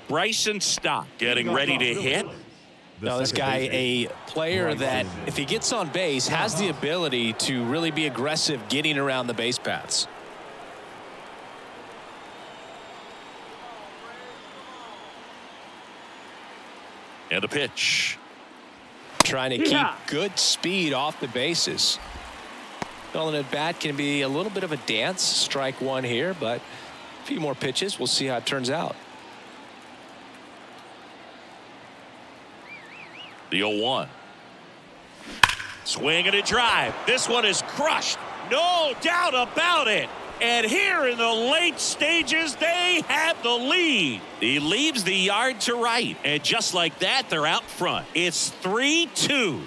Bryson Stott getting ready to hit. Now, this guy, a player that, if he gets on base, has the ability to really be aggressive getting around the base paths. And a pitch. Trying to keep good speed off the bases. Well, an at-bat can be a little bit of a dance. Strike 1 here, but a few more pitches. We'll see how it turns out. The 0-1. Swing and a drive. This one is crushed. No doubt about it. And here in the late stages, they have the lead. He leaves the yard to right. And just like that, they're out front. It's 3-2.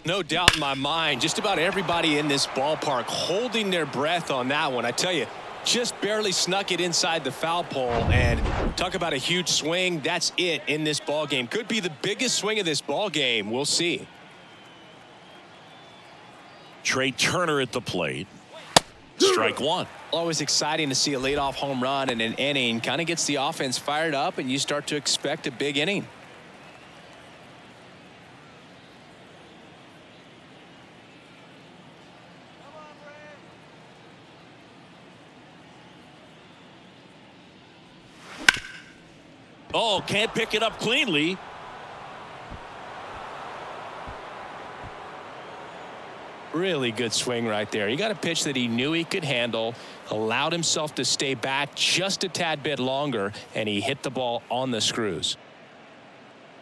No doubt in my mind, just about everybody in this ballpark holding their breath on that one. I tell you, just barely snuck it inside the foul pole, and talk about a huge swing. That's it in this ball game. Could be the biggest swing of this ball game. We'll see. Trey Turner at the plate. Strike one. Always exciting to see a leadoff home run in an inning. Kind of gets the offense fired up, and you start to expect a big inning. Oh, can't pick it up cleanly. Really good swing right there. He got a pitch that he knew he could handle, allowed himself to stay back just a tad bit longer, and he hit the ball on the screws.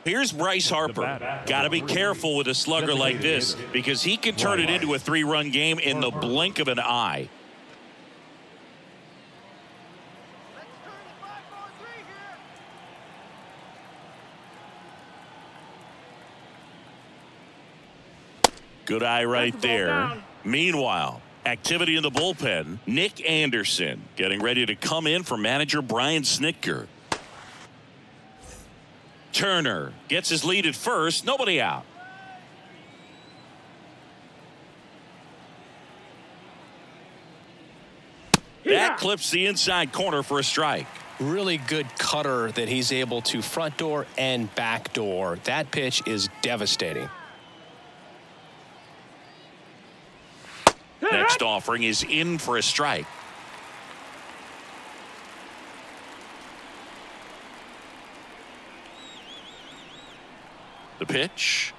Here's Bryce Harper. Got to be careful with a slugger like this because he can turn it into a 3-run game in the blink of an eye. Good eye right there. Meanwhile, activity in the bullpen. Nick Anderson getting ready to come in for manager Brian Snitker. Turner gets his lead at first. Nobody out. That clips the inside corner for a strike. Really good cutter that he's able to front door and back door. That pitch is devastating. Next offering is in for a strike. The pitch.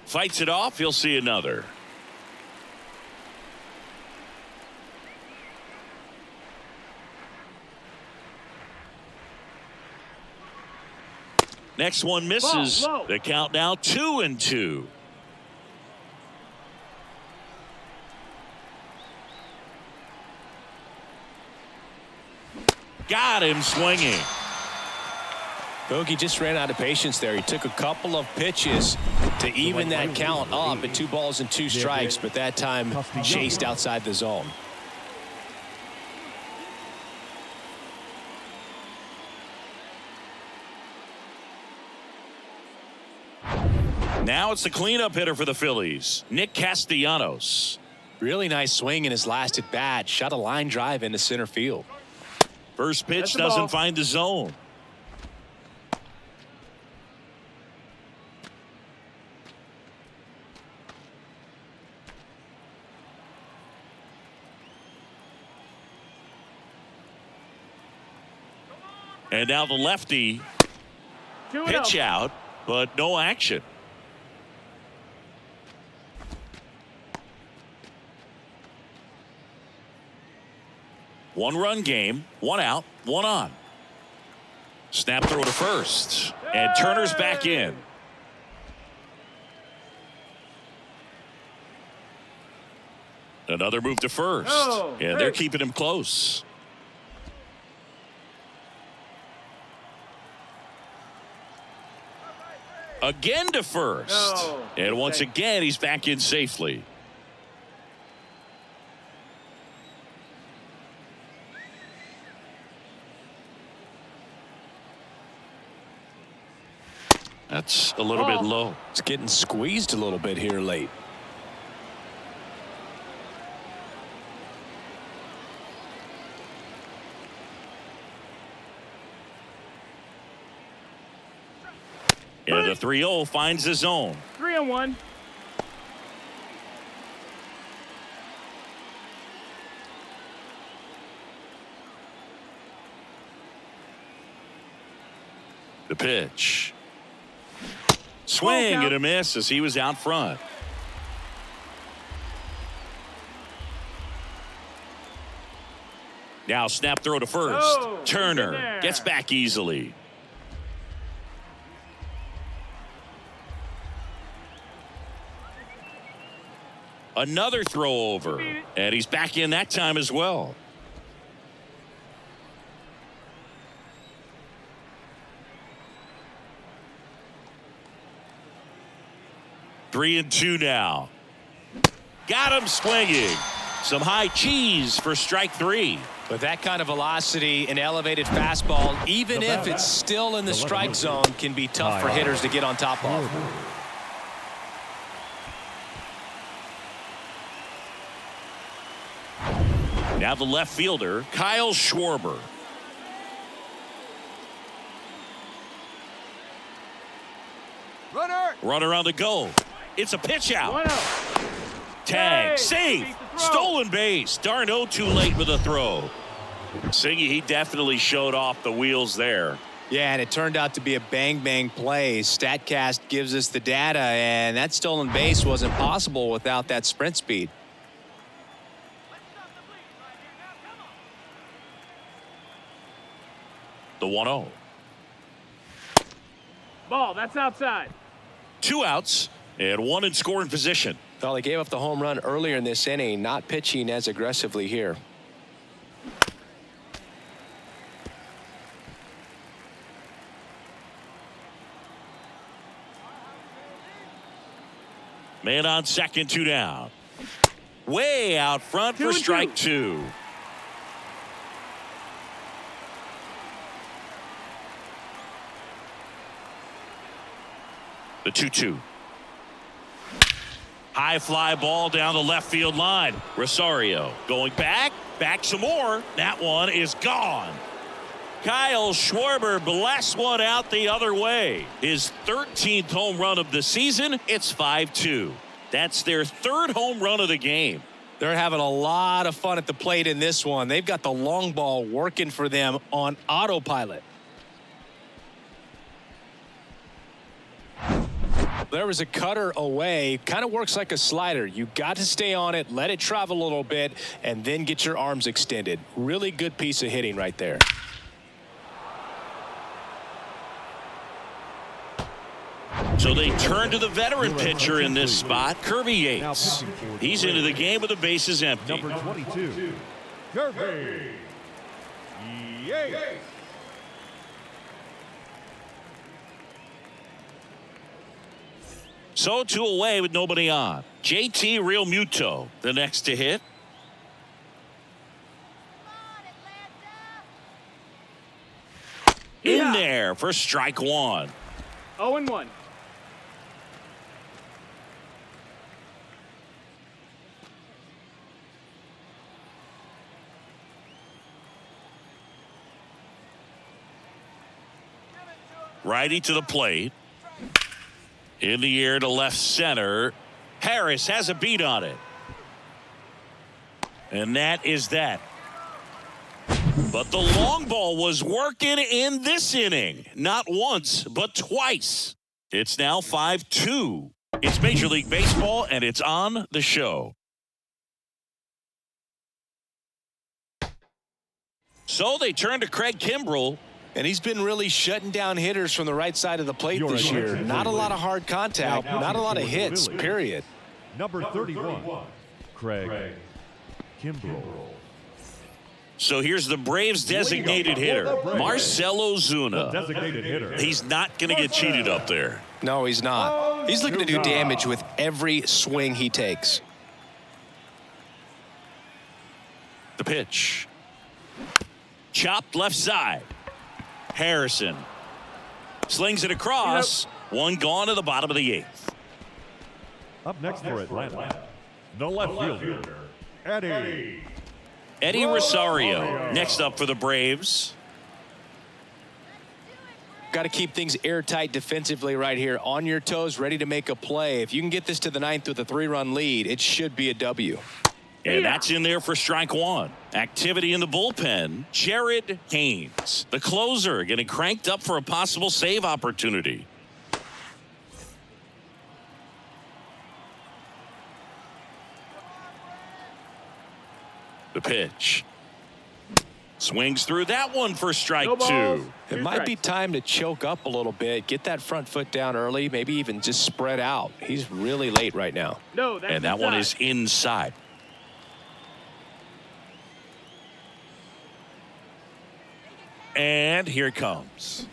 Fights it off. He'll see another. Next one misses. The count now 2-2. Got him swinging. Bogey just ran out of patience there. He took a couple of pitches to even that count up at 2 balls and 2 strikes, but that time chased outside the zone. Now it's the cleanup hitter for the Phillies, Nick Castellanos. Really nice swing in his last at bat. Shot a line drive into center field. First pitch doesn't find the zone. And now the lefty pitch out, but no action. One-run game, 1 out, 1 on. Snap throw to first, and Turner's back in. Another move to first, and they're keeping him close. Again to first, and once again he's back in safely. That's a little bit low. It's getting squeezed a little bit here late. And the 3-0 finds the zone. 3-1. The pitch. Swing and a miss as he was out front. Now snap throw to first. Turner gets back easily. Another throw over, and he's back in that time as well. Three and two now. Got him swinging. Some high cheese for strike three. With that kind of velocity, an elevated fastball, even if it's still in the strike zone, can be tough for hitters to get on top of. Now the left fielder, Kyle Schwarber. Runner on the go. It's a pitch out. Tag, safe, stolen base. Darno too late with a throw. Singy, he definitely showed off the wheels there. Yeah, and it turned out to be a bang-bang play. StatCast gives us the data, and that stolen base wasn't possible without that sprint speed. The 1-0. Ball, that's outside. 2 outs and 1 in scoring position. Well, they gave up the home run earlier in this inning, not pitching as aggressively here. Man on second, 2 down. Way out front for strike 2. The 2-2. High fly ball down the left field line. Rosario going back some more. That one is gone. Kyle Schwarber blasts one out the other way. His 13th home run of the season. It's 5-2. That's their 3rd home run of the game. They're having a lot of fun at the plate in this one. They've got the long ball working for them on autopilot. There was a cutter away. Kind of works like a slider. You got to stay on it, let it travel a little bit, and then get your arms extended. Really good piece of hitting right there. So they turn to the veteran pitcher in this spot, Kirby Yates. He's into the game with the bases empty. Number 22, Kirby Yates. So 2 away with nobody on. JT Realmuto, the next to hit. In there for strike 1. 0-1. Righty to the plate. In the air to left center. Harris has a beat on it. And that is that. But the long ball was working in this inning. Not once, but twice. It's now 5-2. It's Major League Baseball, and it's on the show. So they turn to Craig Kimbrell. And he's been really shutting down hitters from the right side of the plate this year. Not a lot of hard contact, not a lot of hits, period. Number 31, Craig Kimbrell. So here's the Braves designated hitter, Marcell Ozuna. Designated hitter. He's not going to get cheated up there. No, he's not. He's looking to do damage with every swing he takes. The pitch. Chopped left side. Harrison slings it across. One gone to the bottom of the 8th. Up next for Atlanta, the left fielder, Eddie Rosario next up for the Braves. Got to keep things airtight defensively right here. On your toes, ready to make a play. If you can get this to the 9th with a 3-run lead, it should be a W. And that's in there for strike one. Activity in the bullpen. Jared Haynes, the closer, getting cranked up for a possible save opportunity. The pitch. Swings through that one for strike two. It might be time to choke up a little bit, get that front foot down early, maybe even just spread out. He's really late right now. No, that's and that one is inside. And here it comes.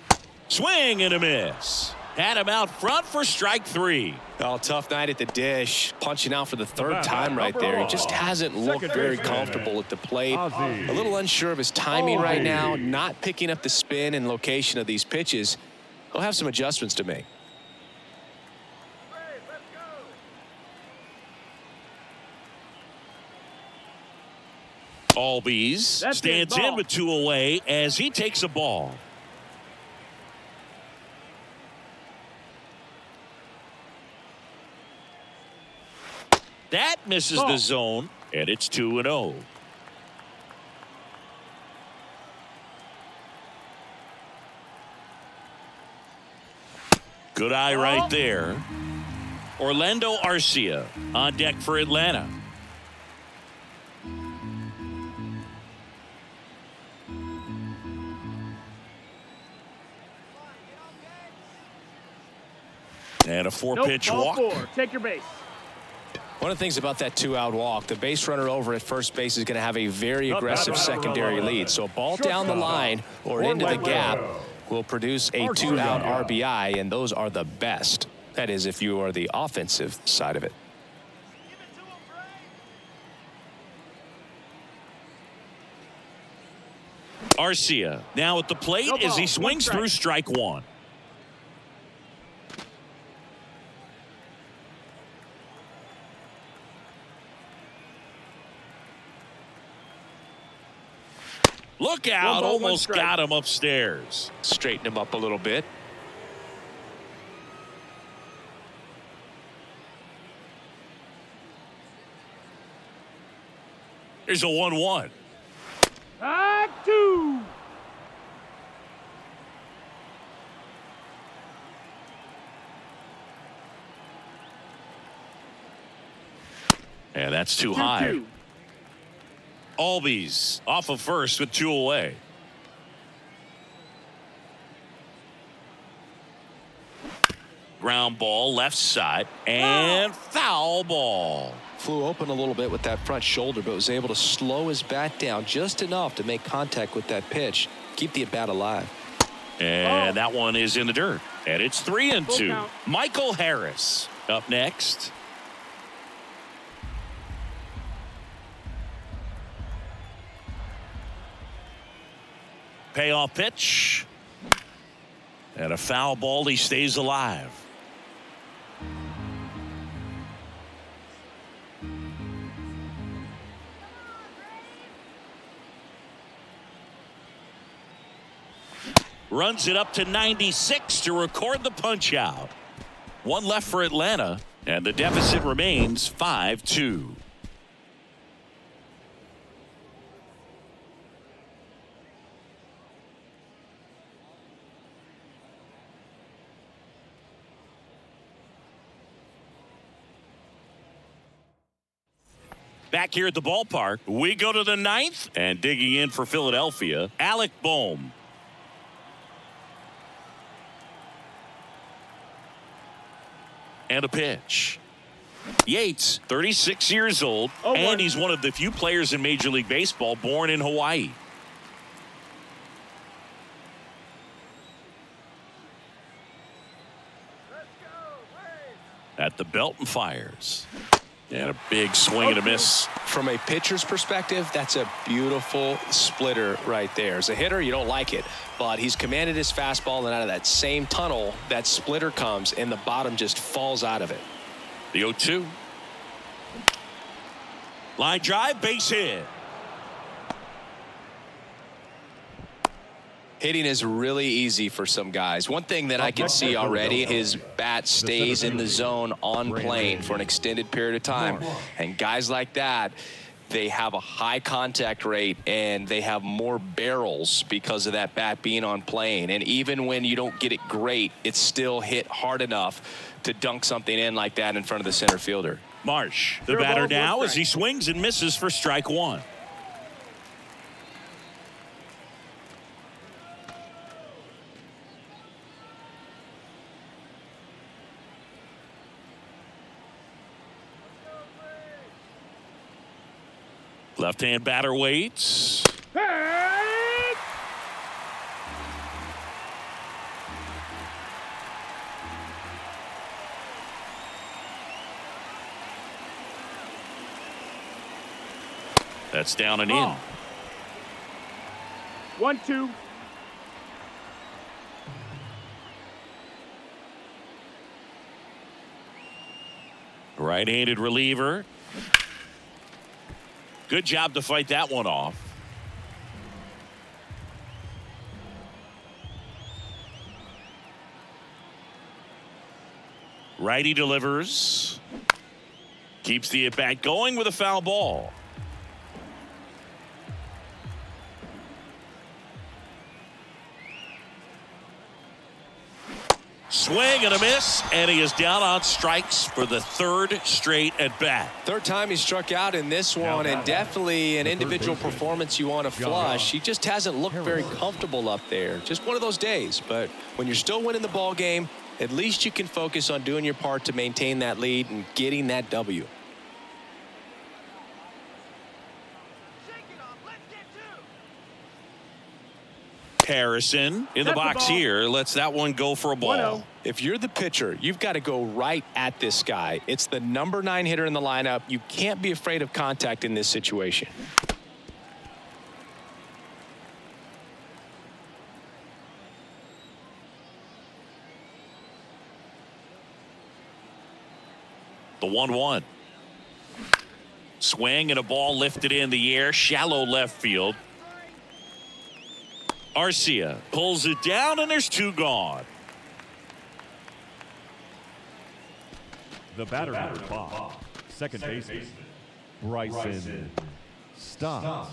Swing and a miss. Had him out front for strike three. Oh, tough night at the dish. Punching out for the third time right there. He just hasn't looked very comfortable at the plate. A little unsure of his timing right now. Not picking up the spin and location of these pitches. He'll have some adjustments to make. Albies stands in with two away as he takes a ball. That misses the zone, and it's 2-0. Good eye right there. Orlando Arcia on deck for Atlanta. And a four-pitch walk. Take your base. One of the things about that two-out walk, the base runner over at first base is going to have a very aggressive secondary lead. So a ball down the line or into the gap will produce a two-out RBI, and those are the best. That is, if you are the offensive side of it. Arcia now at the plate as he swings through strike one. Look out, almost got him upstairs. Straighten him up a little bit. Here's a 1-1. Back two. And that's too high. Albies off of first with two away. Ground ball left side and foul ball. Flew open a little bit with that front shoulder, but was able to slow his bat down just enough to make contact with that pitch. Keep the at-bat alive. And that one is in the dirt. And it's 3-2. Michael Harris up next. Payoff pitch. And a foul ball. He stays alive. Runs it up to 96 to record the punch out. One left for Atlanta, and the deficit remains 5-2. Back here at the ballpark, we go to the ninth, and digging in for Philadelphia, Alec Bohm. And a pitch. Yates, 36 years old, and he's one of the few players in Major League Baseball born in Hawaii. At the belt and fires. And a big swing and a miss. From a pitcher's perspective, that's a beautiful splitter right there. As a hitter, you don't like it, but he's commanded his fastball, and out of that same tunnel, that splitter comes, and the bottom just falls out of it. The 0-2. Line drive, base hit. Hitting is really easy for some guys. One thing that I can see already, his bat stays in the zone on plane for an extended period of time. And guys like that, they have a high contact rate and they have more barrels because of that bat being on plane. And even when you don't get it great, it's still hit hard enough to dunk something in like that in front of the center fielder. Marsh, the batter now, as he swings and misses for strike one. Left-hand batter waits. Hey! That's down and in. 1-2. Right-handed reliever. Good job to fight that one off. Righty delivers. Keeps the at-bat going with a foul ball. Swing and a miss, and he is down on strikes for the third straight at bat. Third time he struck out in this one, and definitely an individual performance you want to flush. He just hasn't looked very comfortable up there. Just one of those days. But when you're still winning the ball game, at least you can focus on doing your part to maintain that lead and getting that W. Harrison in the box here lets that one go for a ball. 1-0. If you're the pitcher, you've got to go right at this guy. It's the number 9 hitter in the lineup. You can't be afraid of contact in this situation. The 1-1. Swing and a ball lifted in the air, shallow left field. Arcia pulls it down, and there's 2 gone. The batter number 5, second baseman, Bryson Stott.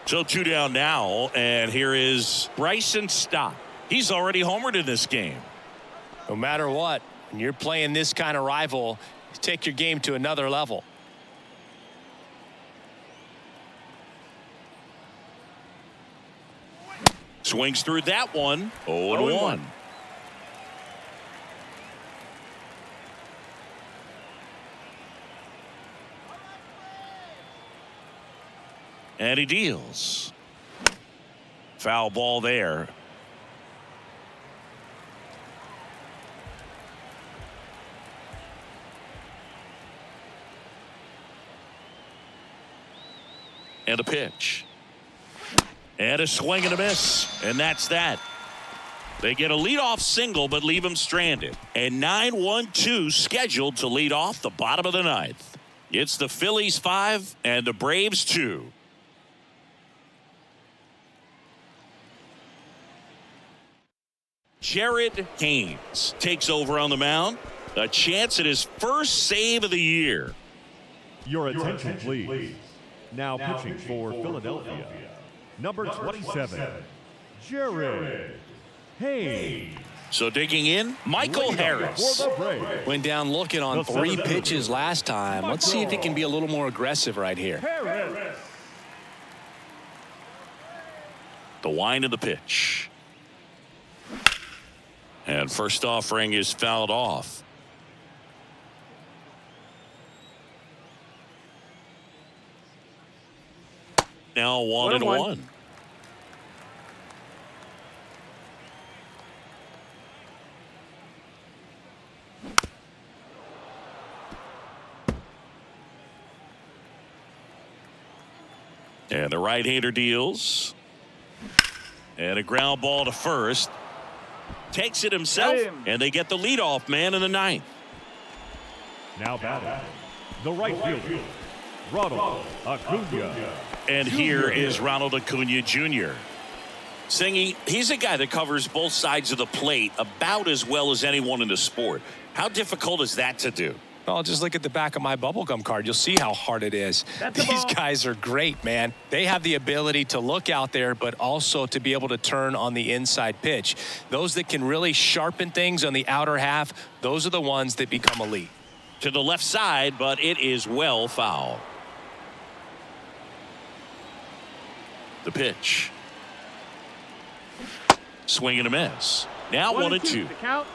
So 2 down now, and here is Bryson Stott. He's already homered in this game. No matter what, when you're playing this kind of rival, take your game to another level. Swings through that one. 0-1. And he deals. Foul ball there. And a pitch. And a swing and a miss. And that's that. They get a leadoff single but leave him stranded. And 9-1-2 scheduled to lead off the bottom of the 9th. It's the Phillies 5 and the Braves 2. Jared Haynes takes over on the mound. A chance at his first save of the year. Your attention, please. Now pitching for Philadelphia, number 27, Jared Haynes. So digging in, Michael Harris. Went down looking on 3 pitches last time. Let's see if he can be a little more aggressive right here. The wind of the pitch. And first offering is fouled off. Now 1-1. And the right-hander deals. And a ground ball to first. Takes it himself, and they get the leadoff man in the 9th. Now batting, the right fielder, Ronald Acuna. And here is Ronald Acuna Jr. Singy, he's a guy that covers both sides of the plate about as well as anyone in the sport. How difficult is that to do? Well, just look at the back of my bubblegum card. You'll see how hard it is. These guys are great, man. They have the ability to look out there, but also to be able to turn on the inside pitch. Those that can really sharpen things on the outer half, those are the ones that become elite. To the left side, but it is well foul. The pitch. Swing and a miss. Now 1-2. The count.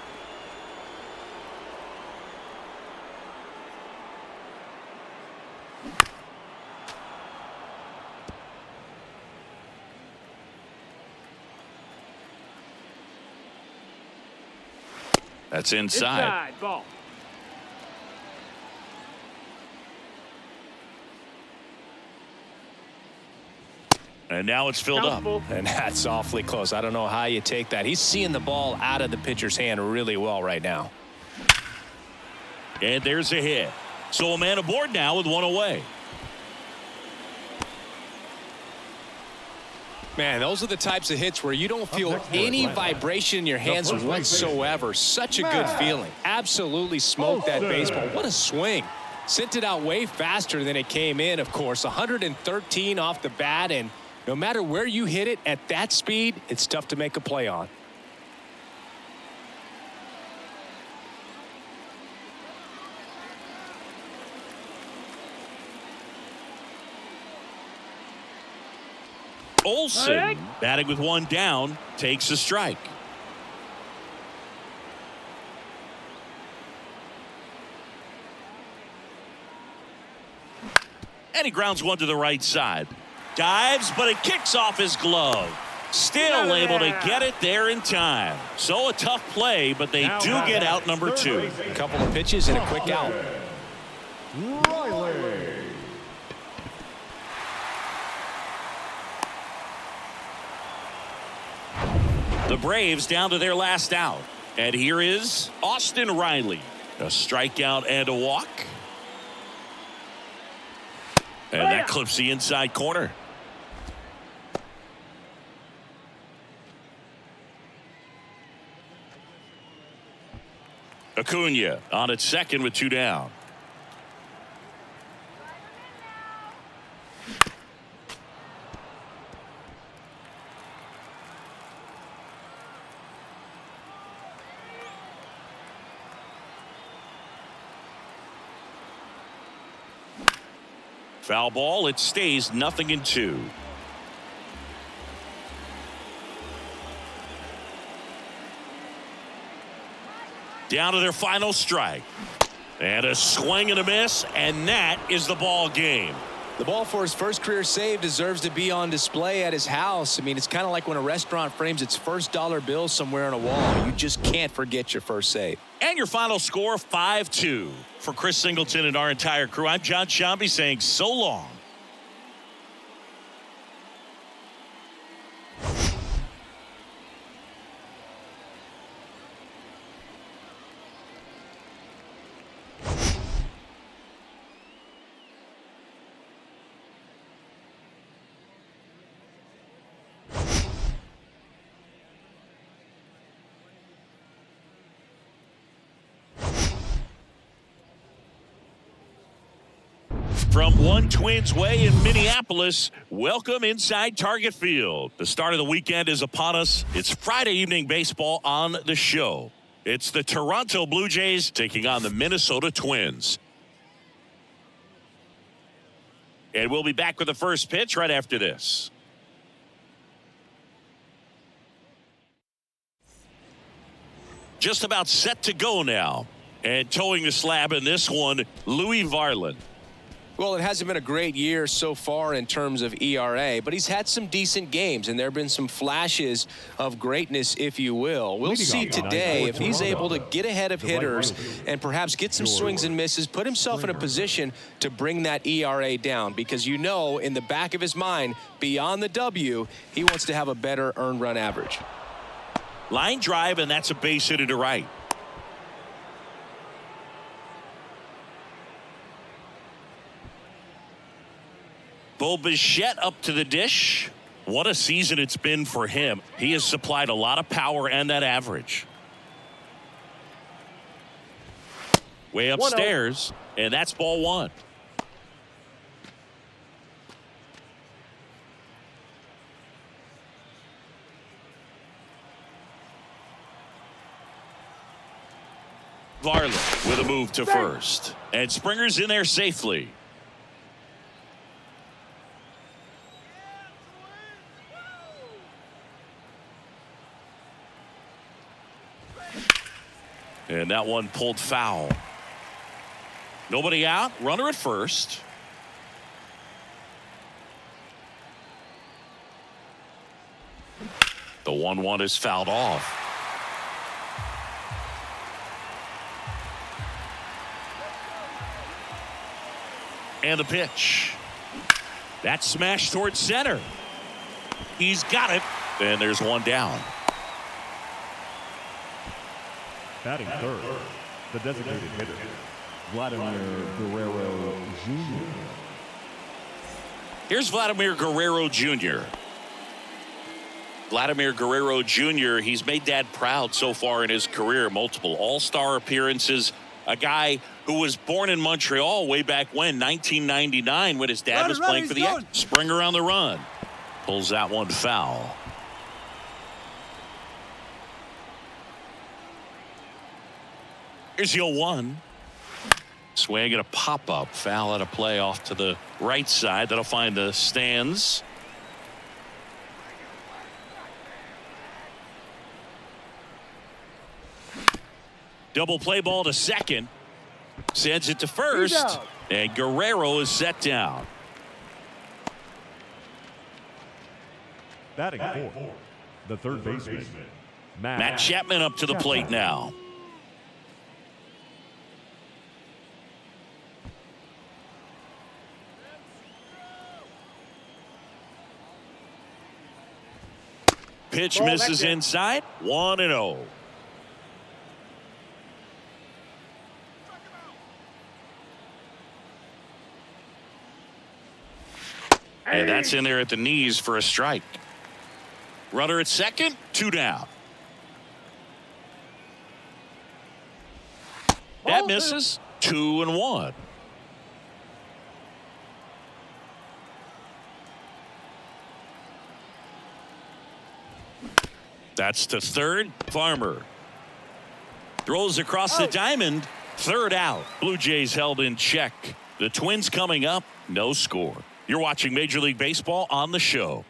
That's inside. Ball. And now it's filled up. And that's awfully close. I don't know how you take that. He's seeing the ball out of the pitcher's hand really well right now. And there's a hit. So a man aboard now with one away. Man, those are the types of hits where you don't feel any vibration in your hands whatsoever. Such a good feeling. Absolutely smoked that baseball. What a swing. Sent it out way faster than it came in, of course. 113 off the bat, and no matter where you hit it at that speed, it's tough to make a play on. Olsen, batting with one down, takes a strike. And he grounds one to the right side. Dives, but it kicks off his glove. Still able to get it there in time. So a tough play, but they do get out number 2. A couple of pitches and a quick out. Riley. The Braves down to their last out. And here is Austin Riley. A strikeout and a walk. And that clips the inside corner. Acuna on at second with 2 down. Foul ball. It stays 0-2. Down to their final strike. And a swing and a miss, and that is the ball game. The ball for his first career save deserves to be on display at his house. I mean, it's kind of like when a restaurant frames its first dollar bill somewhere on a wall. You just can't forget your first save. And your final score, 5-2. For Chris Singleton and our entire crew, I'm John Shambi saying so long. From One Twins Way in Minneapolis, welcome inside Target Field. The start of the weekend is upon us. It's Friday evening baseball on the show. It's the Toronto Blue Jays taking on the Minnesota Twins. And we'll be back with the first pitch right after this. Just about set to go now. And towing the slab in this one, Louis Varland. Well, it hasn't been a great year so far in terms of ERA, but he's had some decent games, and there have been some flashes of greatness, if you will. We'll see today if he's able to get ahead of hitters and perhaps get some swings and misses, put himself in a position to bring that ERA down, because you know in the back of his mind, beyond the W, he wants to have a better earned run average. Line drive, and that's a base hit to right. Bo Bichette up to the dish. What a season it's been for him. He has supplied a lot of power and that average. way upstairs, and that's ball one. Varley with a move to first, and Springer's in there safely. And that one pulled foul. Nobody out. Runner at first. The 1-1 is fouled off. And the pitch. That smash towards center. He's got it. And there's one down. Batting third, the designated hitter, Vladimir Guerrero Jr. Here's Vladimir Guerrero Jr. Vladimir Guerrero Jr., he's made Dad proud so far in his career. Multiple all-star appearances. A guy who was born in Montreal way back when, 1999, when his dad was playing for the X. Springer on the run. Pulls that one foul. Here's the 0-1. Swing and a pop-up. Foul out of play off to the right side. That'll find the stands. Double play ball to second. Sends it to first. And Guerrero is set down. Batting fourth, the third baseman, Matt Chapman up to the plate now. Pitch misses inside. 1-0. And that's in there at the knees for a strike. Runner at second, 2 down. That misses. 2-1. That's to third. Farmer throws across the diamond. Third out. Blue Jays held in check. The Twins coming up. No score. You're watching Major League Baseball on the show.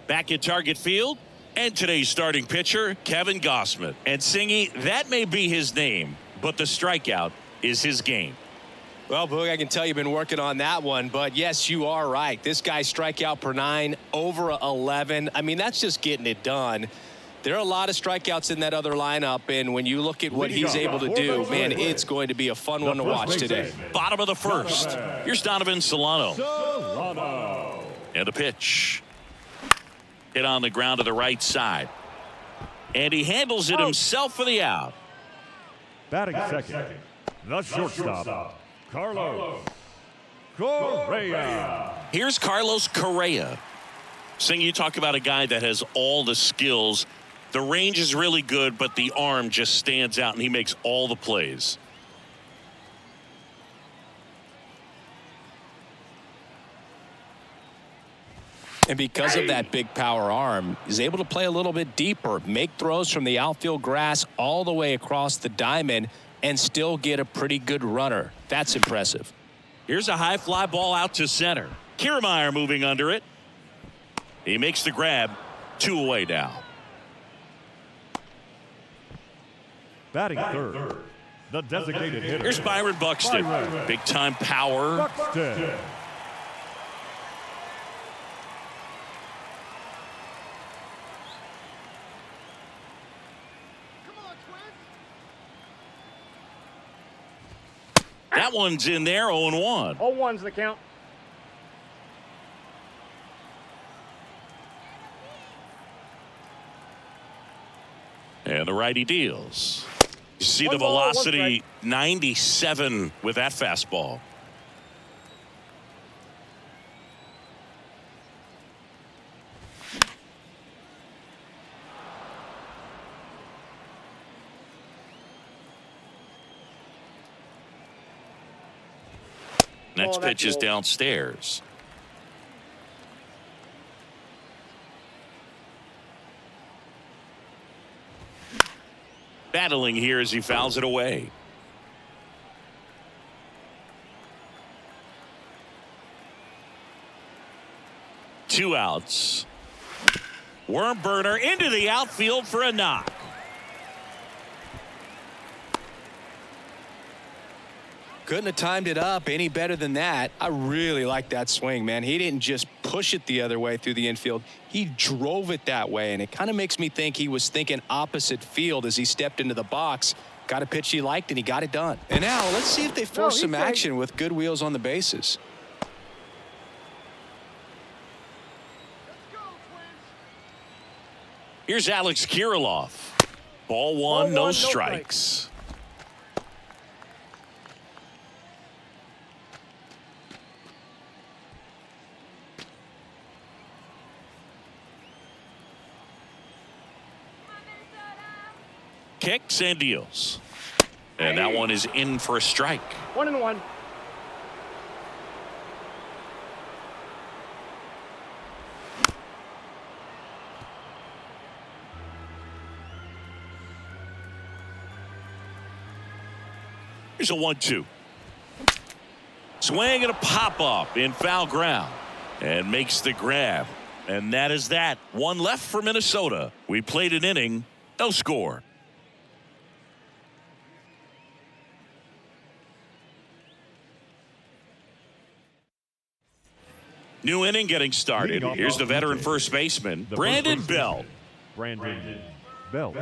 Back at Target Field, and today's starting pitcher, Kevin Gausman. And Singy, that may be his name, but the strikeout is his game. Well, Boog, I can tell you've been working on that one, but yes, you are right. This guy's strikeout per 9, over 11. I mean, that's just getting it done. There are a lot of strikeouts in that other lineup, and when you look at what he's able to do, man, it's going to be a fun one to watch today. Bottom of the first. Here's Donovan Solano. And a pitch. Hit on the ground to the right side. And he handles it himself for the out. Batting second, the shortstop, Carlos Correa. Here's Carlos Correa. Sing, you talk about a guy that has all the skills. The range is really good, but the arm just stands out, and he makes all the plays. And because of that big power arm, he's able to play a little bit deeper, make throws from the outfield grass all the way across the diamond, and still get a pretty good runner. That's impressive. Here's a high fly ball out to center. Kiermaier moving under it. He makes the grab. 2 away now. Batting third, the designated hitter. Here's Byron Buxton. Big time power. Buxton. That one's in there, 0-1. 0-1's the count. And the righty deals. You see the velocity, 97 with that fastball. Next pitch is downstairs. Battling here as he fouls it away. Two outs. Worm burner into the outfield for a knock. Couldn't have timed it up any better than that. I really like that swing, man. He didn't just push it the other way through the infield. He drove it that way, and it kind of makes me think he was thinking opposite field as he stepped into the box. Got a pitch he liked, and he got it done. And now let's see if they force some action with good wheels on the bases. Here's Alex Kirilloff. Ball one, no strikes. Kicks and deals. And that one is in for a strike. 1-1. Here's a 1-2. Swing and a pop up in foul ground. And makes the grab. And that is that. One left for Minnesota. We played an inning. No score. New inning getting started. Here's the veteran first baseman, Brandon Belt. Brandon Belt.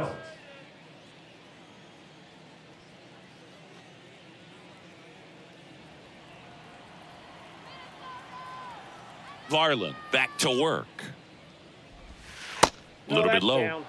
Varland back to work. A little bit low. Down.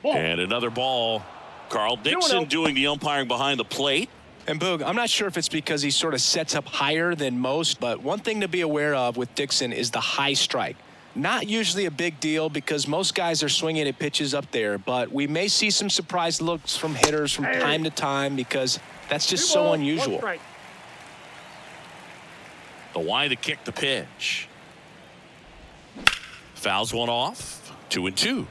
And another ball. Carl Dixon doing the umpiring behind the plate. And Boog, I'm not sure if it's because he sort of sets up higher than most, but one thing to be aware of with Dixon is the high strike. Not usually a big deal because most guys are swinging at pitches up there, but we may see some surprise looks from hitters from time to time because that's just so unusual. The wide to kick the pitch. Fouls one off. 2-2.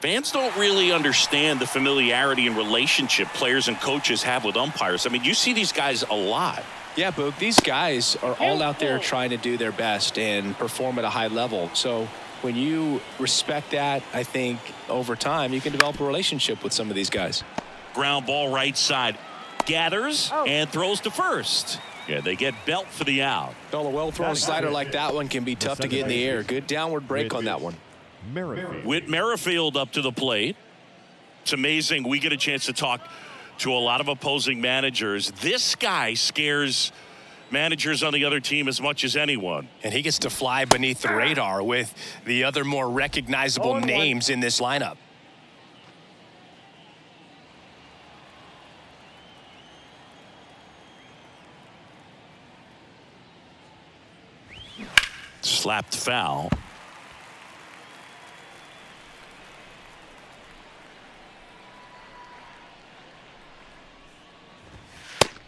Fans don't really understand the familiarity and relationship players and coaches have with umpires. I mean, you see these guys a lot. Yeah, Boog, these guys are all out there trying to do their best and perform at a high level. So when you respect that, I think over time you can develop a relationship with some of these guys. Ground ball right side. Gathers and throws to first. Yeah, they get Belt for the out. Well, a well-thrown slider like that one can be tough to get in the air. Good downward break on that one. Whit Merrifield up to the plate. It's amazing. We get a chance to talk to a lot of opposing managers. This guy scares managers on the other team as much as anyone. And he gets to fly beneath the radar with the other more recognizable names in this lineup. Slapped foul.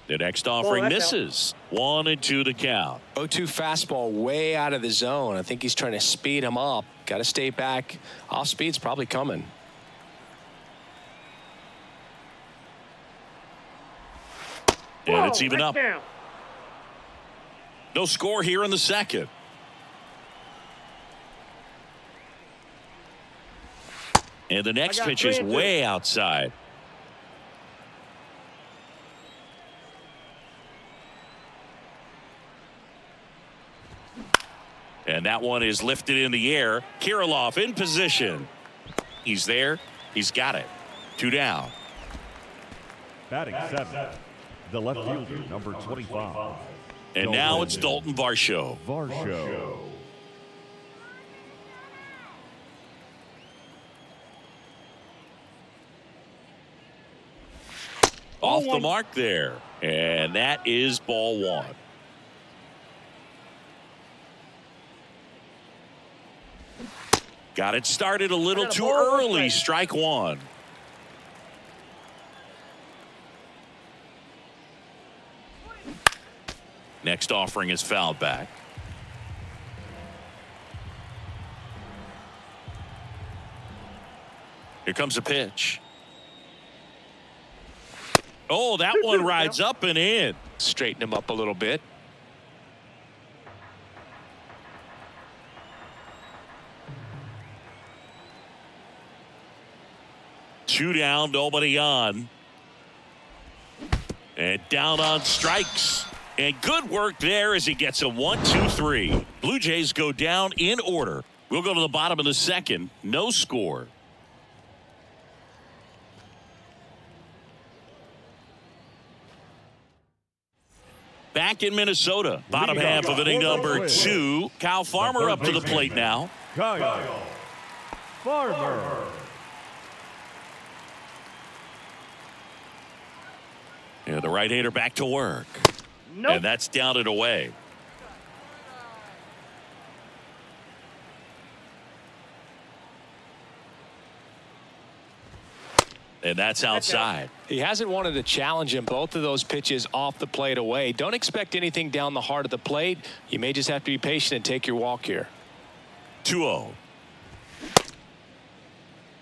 The next offering misses. 1-2 to count. 0-2 fastball way out of the zone. I think he's trying to speed him up. Got to stay back. Off speed's probably coming. And it's even up. No score here in the second. And the next pitch is way outside. And that one is lifted in the air. Kirilloff in position. He's there. He's got it. 2 down. Batting 7. The left fielder, number 25. And now it's Dalton Varsho. Off the mark there. And that is ball one. Got it started a little too early. Strike one. Next offering is fouled back. Here comes a pitch. Oh, that one rides up and in. Straighten him up a little bit. Two down, nobody on. And down on strikes. And good work there as he gets a 1-2-3. Blue Jays go down in order. We'll go to the bottom of the second. No score. Back in Minnesota. Bottom half of inning number 2. Kyle Farmer up to the plate now. Kyle Farmer. Yeah, the right-hander back to work. Nope. And that's down and away. And that's outside. He hasn't wanted to challenge him. Both of those pitches off the plate away. Don't expect anything down the heart of the plate. You may just have to be patient and take your walk here. 2-0.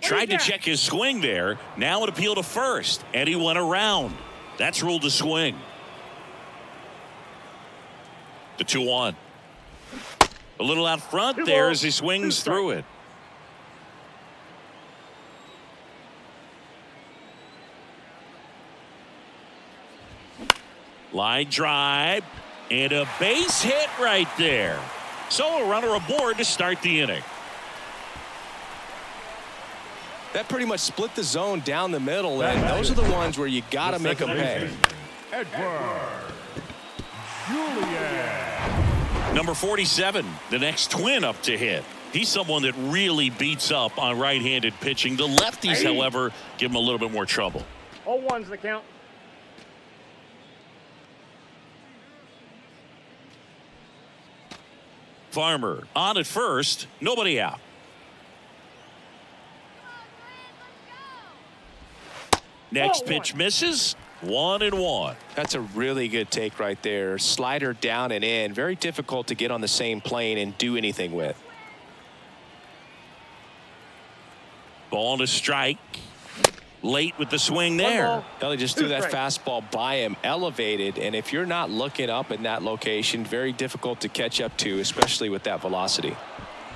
Tried to check his swing there. Now an appeal to first. And he went around. That's ruled a swing. The 2-1. A little out front there as he swings through it. Line drive and a base hit right there. So a runner aboard to start the inning. That pretty much split the zone down the middle, and those are the ones where you got to make them pay. Edward Julian. Number 47, the next twin up to hit. He's someone that really beats up on right-handed pitching. The lefties, however, give him a little bit more trouble. 0-1's the count. Farmer on at first, nobody out. Next pitch misses. 1-1. That's a really good take right there. Slider down and in. Very difficult to get on the same plane and do anything with. Ball to strike. Late with the swing there. Ellie just threw that fastball by him, elevated, and if you're not looking up in that location, very difficult to catch up to, especially with that velocity.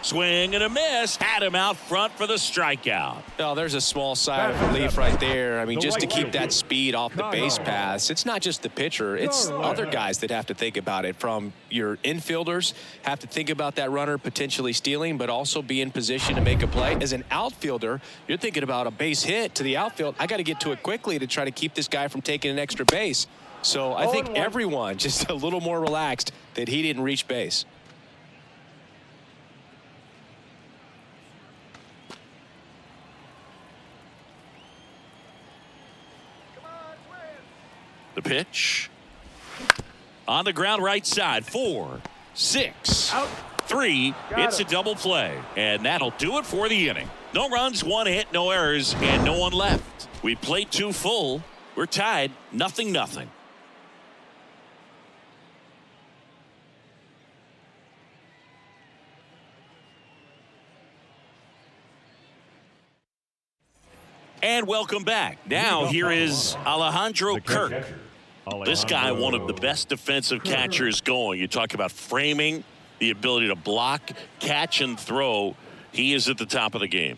Swing and a miss. Had him out front for the strikeout. Oh, there's a small sigh of relief right there. I mean, just to keep that speed off the base paths. It's not just the pitcher. It's other guys that have to think about it. From your infielders have to think about that runner potentially stealing, but also be in position to make a play. As an outfielder, you're thinking about a base hit to the outfield. I got to get to it quickly to try to keep this guy from taking an extra base. So I think everyone just a little more relaxed that he didn't reach base. The pitch. On the ground right side. 4, 6, 3. It's a double play. And that'll do it for the inning. No runs, 1 hit, no errors, and no one left. We played 2 full. We're tied 0-0. And welcome back. Now here is Alejandro Kirk. This guy, one of the best defensive catchers going. You talk about framing, the ability to block, catch, and throw. He is at the top of the game.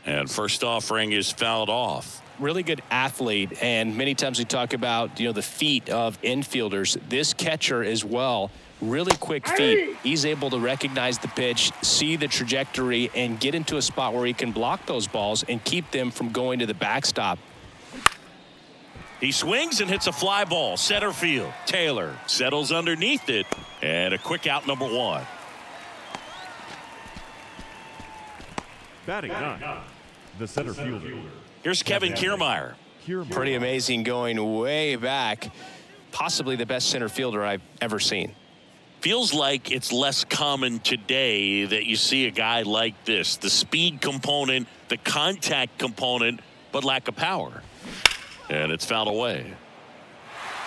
And first offering is fouled off. Really good athlete, and many times we talk about, the feet of infielders. This catcher as well, really quick feet. He's able to recognize the pitch, see the trajectory, and get into a spot where he can block those balls and keep them from going to the backstop. He swings and hits a fly ball. Center field. Taylor settles underneath it, and a quick out, number 1. Batting 9, the center fielder. Here's Kevin Kiermaier. Pretty amazing, going way back. Possibly the best center fielder I've ever seen. feels like it's less common today that you see a guy like this. The speed component, the contact component, but lack of power. And it's fouled away.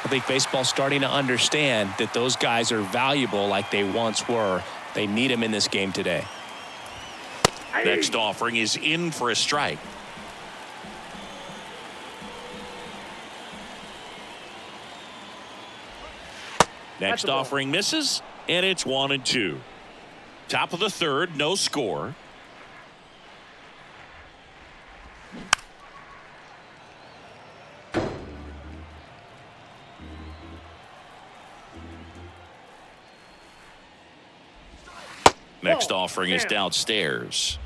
I think baseball's starting to understand that those guys are valuable like they once were. They need them in this game today. Next offering is in for a strike. Next offering misses, and it's 1-2. Top of the third, no score. Next offering is downstairs.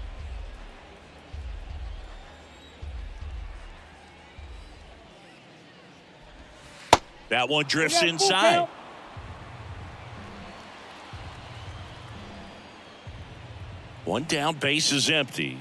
That one drifts inside. One down, base is empty.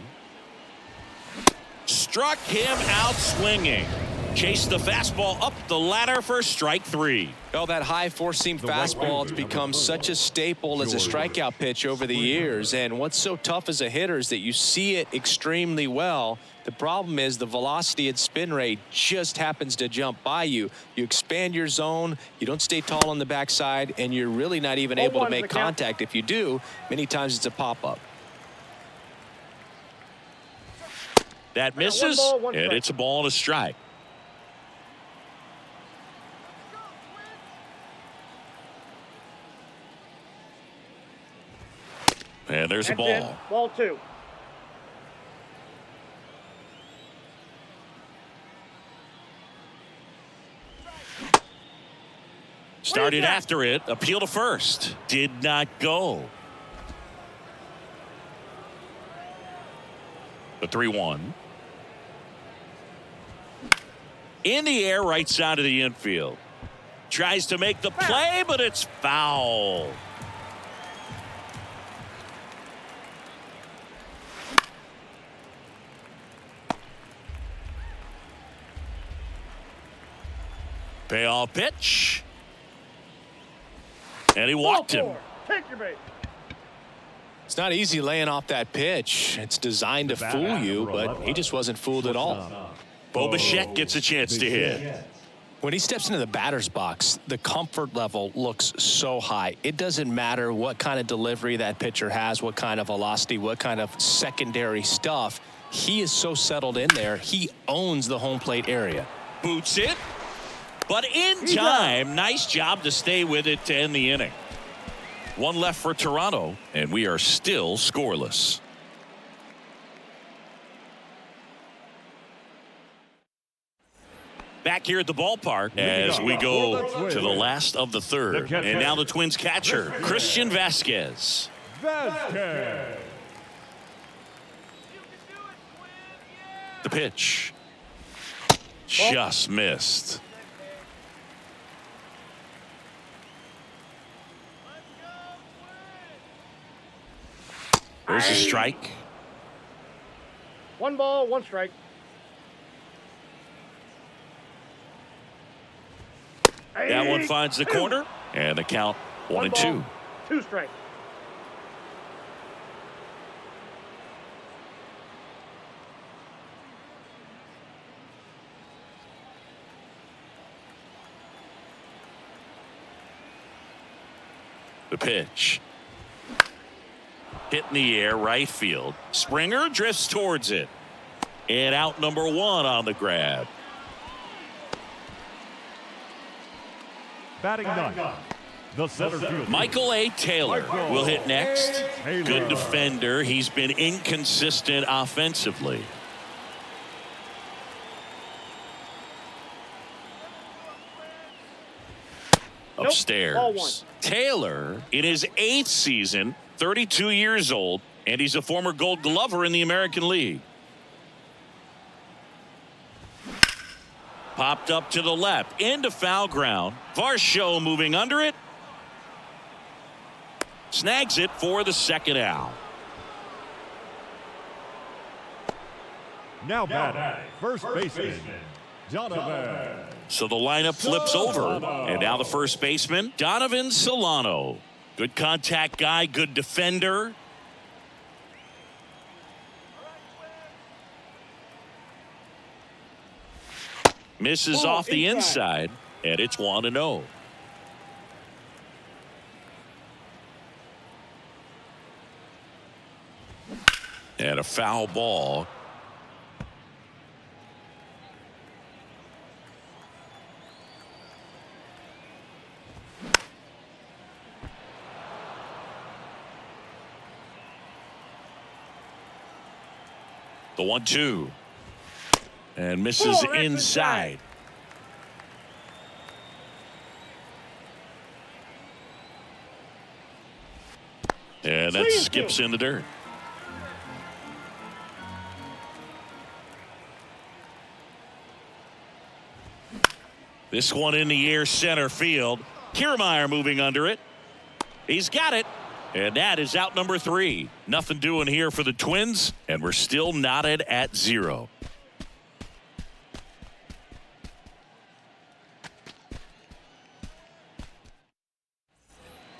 Struck him out swinging. Chased the fastball up the ladder for strike 3. Well, that high four-seam fastball has become such a staple as a strikeout pitch over the years. And what's so tough as a hitter is that you see it extremely well. The problem is the velocity and spin rate just happens to jump by you. You expand your zone, you don't stay tall on the backside, and you're really not even able to make contact. If you do, many times it's a pop-up. That misses, and it's a ball and a strike. And there's a ball. Ball 2. Started after it. Appeal to first. Did not go. The 3-1. In the air, right side of the infield. Tries to make the play, but it's foul. Payoff pitch. And he walked him. Take your bait. It's not easy laying off that pitch. It's designed to fool you, but he just wasn't fooled at all. Bo Bichette gets a chance to hit. When he steps into the batter's box, the comfort level looks so high. It doesn't matter what kind of delivery that pitcher has, what kind of velocity, what kind of secondary stuff. He is so settled in there. He owns the home plate area. Boots it. But in time, nice job to stay with it to end the inning. One left for Toronto, and we are still scoreless. Back here at the ballpark as we go to the last of the third. And now the Twins catcher, Christian Vasquez. Vasquez. The pitch. Just missed. There's a strike. 1 ball, 1 strike. That one finds the corner, and the count 1-2. 2 strike. The pitch. Hit in the air, right field. Springer drifts towards it. And out number 1 on the grab. Batting ninth, the center fielder, Michael A. Taylor will hit next. Good defender. He's been inconsistent offensively. Upstairs. Taylor in his 8th season, 32 years old, and he's a former Gold Glover in the American League. Popped up to the left, into foul ground. Varsho moving under it. Snags it for the second out. now batting, first baseman, Donovan. So the lineup flips over, and now the first baseman, Donovan Solano. Good contact guy, good defender. Misses off the inside, and it's 1-0. And a foul ball. The 1-2. And misses inside. And that skips in the dirt. This one in the air, center field. Kiermaier moving under it. He's got it. And that is out number 3. Nothing doing here for the Twins, and we're still knotted at 0.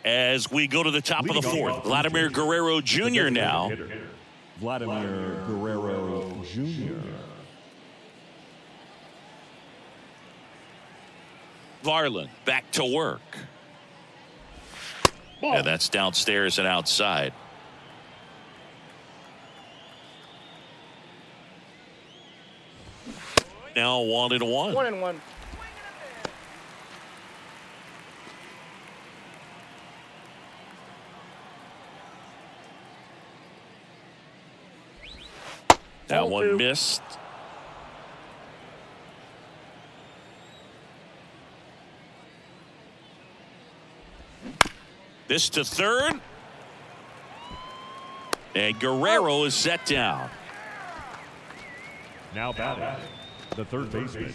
As we go to the top of the 4th, Vladimir Guerrero Jr. now. Vladimir Guerrero Jr. Varland back to work. And that's downstairs and outside. Now 1-1. 1-1. That one missed. This to third. And Guerrero is set down. Now batting, the third baseman,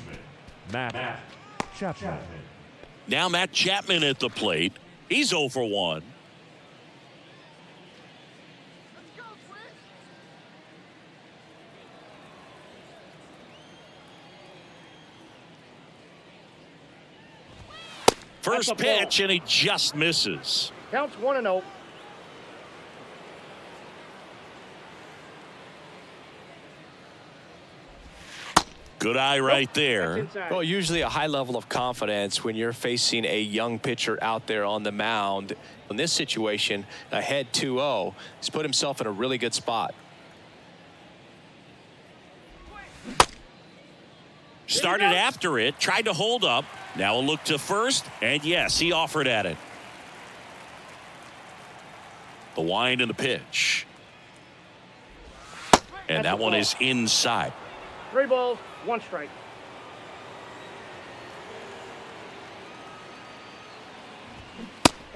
Matt Chapman. Now Matt Chapman at the plate. He's 0 for 1. First pitch, and he just misses. Counts 1-0. Good eye right there. Well, usually a high level of confidence when you're facing a young pitcher out there on the mound. In this situation, ahead 2-0, he's put himself in a really good spot. Started after it, tried to hold up. Now a look to first, and yes, he offered at it. The wind and the pitch. And that one is inside. 3 balls, 1 strike.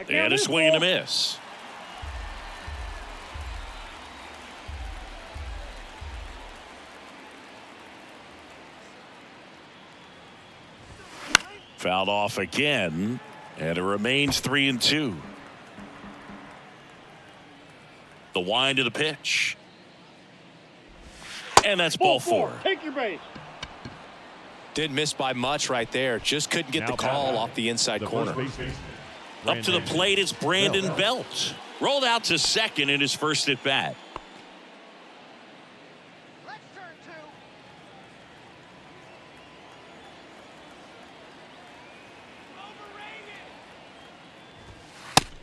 And a swing and a miss. Fouled off again, and it remains 3-2. The wind of the pitch. And that's ball 4. Take your base. Didn't miss by much right there. Just couldn't get the call off the inside corner. Up to the plate is Brandon Belt. Rolled out to second in his first at bat.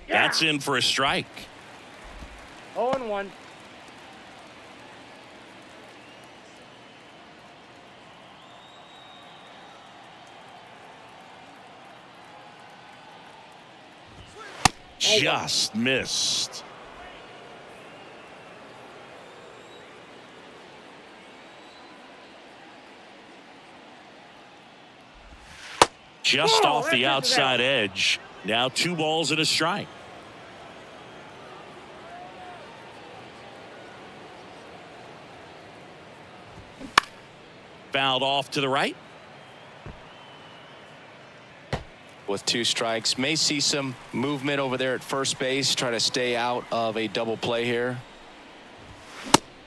That's in for a strike. 0-1. Just missed. Just off the outside edge. Now 2 balls and a strike. Fouled off to the right. With 2 strikes, may see some movement over there at first base, try to stay out of a double play here.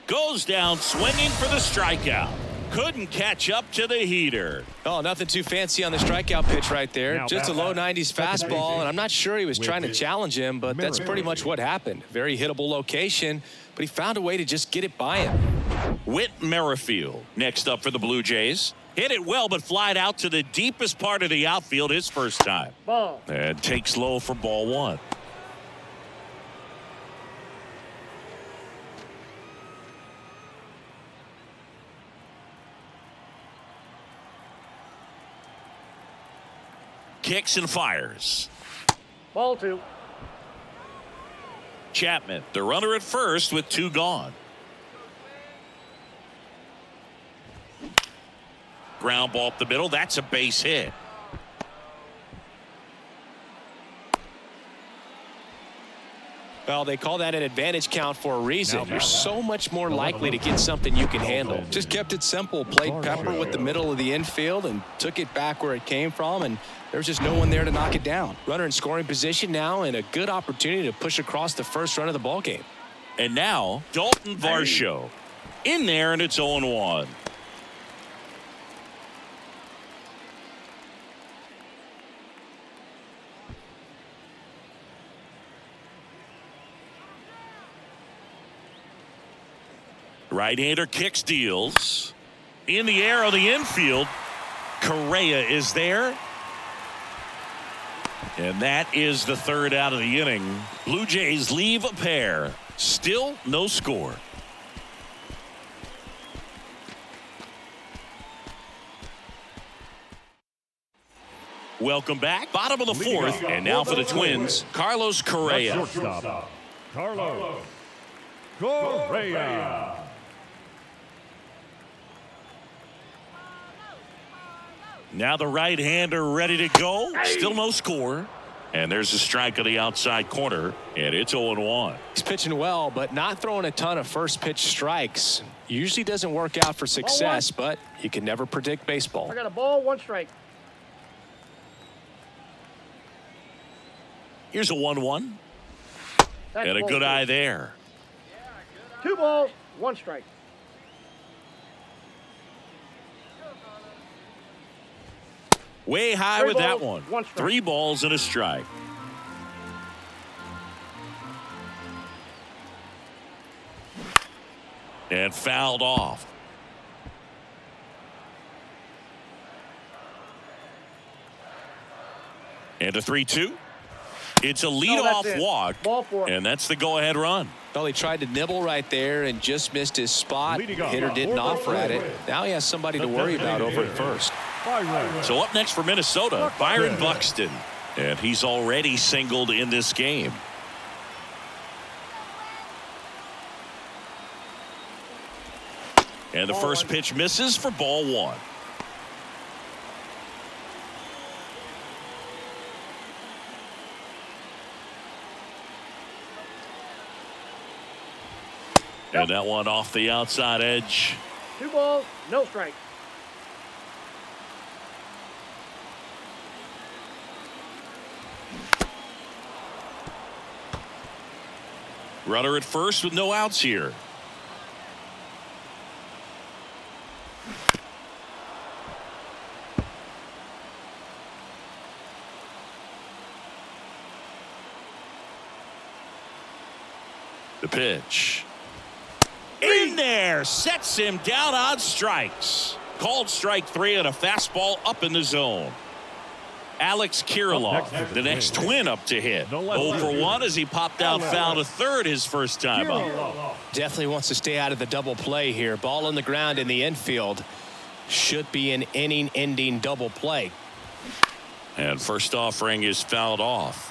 Goes down swinging for the strikeout. couldn't catch up to the heater. Oh, nothing too fancy on the strikeout pitch right there. Now Just a low 90s fastball, and I'm not sure he was trying to With challenge him, but that's pretty much what happened. Very hittable location, but he found a way to just get it by him. Whit Merrifield next up for the Blue Jays. Hit it well, but flied out to the deepest part of the outfield his first time. Ball. And takes low for ball one. Kicks and fires. Ball 2. Chapman, the runner at first with 2 gone. Ground ball up the middle. That's a base hit. Well, they call that an advantage count for a reason. You're so much more likely to get something you can handle. Just kept it simple. Played pepper with the middle of the infield and took it back where it came from, and there's just no one there to knock it down. Runner in scoring position now, and a good opportunity to push across the first run of the ballgame. And now Dalton Varsho in there, and it's 0-1. Right-hander kicks, deals. In the air on the infield. Correa is there. And that is the third out of the inning. Blue Jays leave a pair. Still no score. Welcome back. Bottom of the fourth. And now for the Twins, Carlos Correa. Shortstop, Carlos Correa. Now the right-hander ready to go. Still no score. And there's a strike on the outside corner, and it's 0-1. He's pitching well, but not throwing a ton of first pitch strikes. Usually doesn't work out for success, but you can never predict baseball. I got a ball, 1 strike. Here's a 1-1. That's And a ball good 2. eye there. 2 balls, 1 strike. Way high 3 with that balls, one. 1 strike. 3 balls and a strike. And fouled off. And a 3-2. It's a leadoff that's it. walk. Ball 4. And that's the go-ahead run. Well, he tried to nibble right there and just missed his spot. Leading off, Hitter didn't offer at it. Now he has somebody to worry about over at first. Byron. So up next for Minnesota, Byron Buxton. And he's already singled in this game. And the first pitch misses for ball 1. And that one off the outside edge. 2 balls, no strike. Runner at first with no outs here. The pitch. In there, sets him down on strikes. Called strike 3 and a fastball up in the zone. Alex Kirilloff, the next Twin up to hit. 0 for 1 as he popped out foul to third his first time up. Definitely wants to stay out of the double play here. Ball on the ground in the infield. Should be an inning-ending double play. And first offering is fouled off.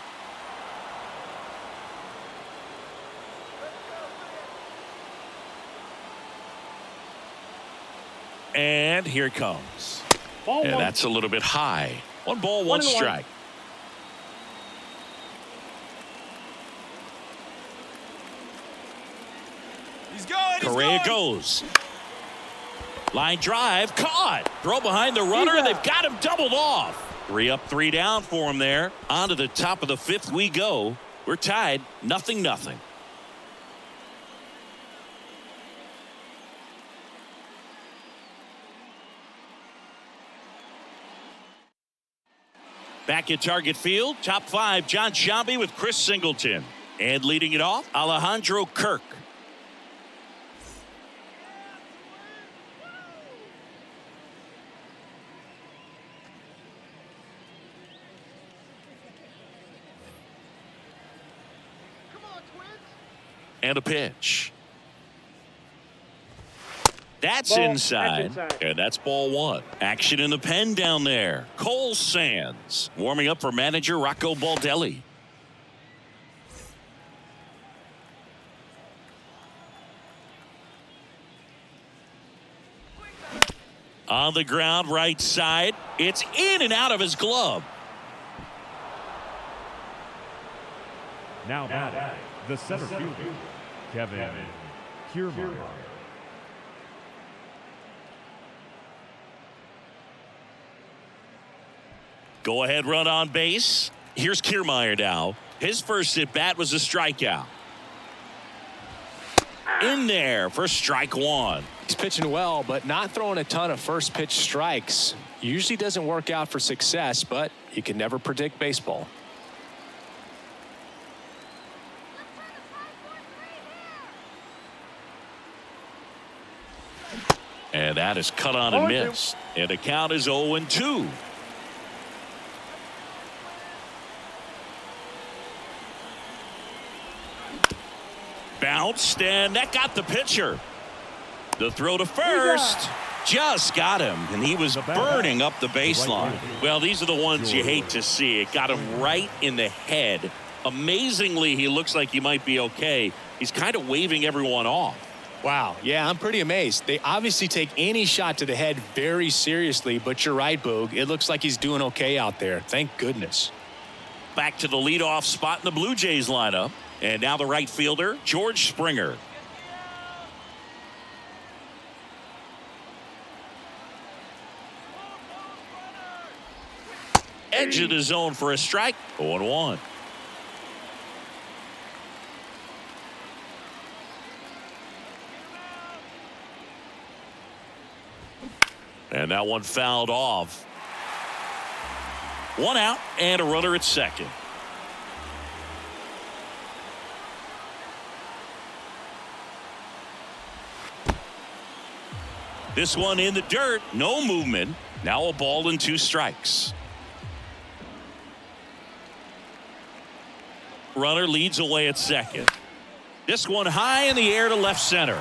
And here it comes. Ball And 1. that's a little bit high. 1 ball, 1 1-1. strike. He's going. Correa goes. Line drive, caught. Throw behind the runner, and they've got him doubled off. 3 up, 3 down for him there. On to the top of the 5th we go. We're tied, 0-0. Back at Target Field, top 5, John Sciambi with Chris Singleton. And leading it off, Alejandro Kirk. And a pitch. That's inside. And that's ball 1. Action in the pen down there. Cole Sands warming up for manager Rocco Baldelli. On the ground, right side. It's in and out of his glove. Now batting, the center fielder, Kevin Kiermaier. Go ahead run on base. Here's Kiermaier now. His first at bat was a strikeout. In there for strike 1. He's pitching well, but not throwing a ton of first pitch strikes. Usually doesn't work out for success, but you can never predict baseball. And that is cut on and missed. And the count is 0-2. Bounced, and that got the pitcher. The throw to first just got him, and he was burning up the baseline. Well, these are the ones you hate to see. It got him right in the head. Amazingly, he looks like he might be okay. He's kind of waving everyone off. Wow. Yeah, I'm pretty amazed. They obviously take any shot to the head very seriously, but you're right, Boog. It looks like he's doing okay out there. Thank goodness. Back to the leadoff spot in the Blue Jays lineup. And now the right fielder, George Springer. Edge of the zone for a strike. 0-1. And that one fouled off. 1 out and a runner at second. This one in the dirt, no movement. Now a ball and 2 strikes. Runner leads away at second. This one high in the air to left center.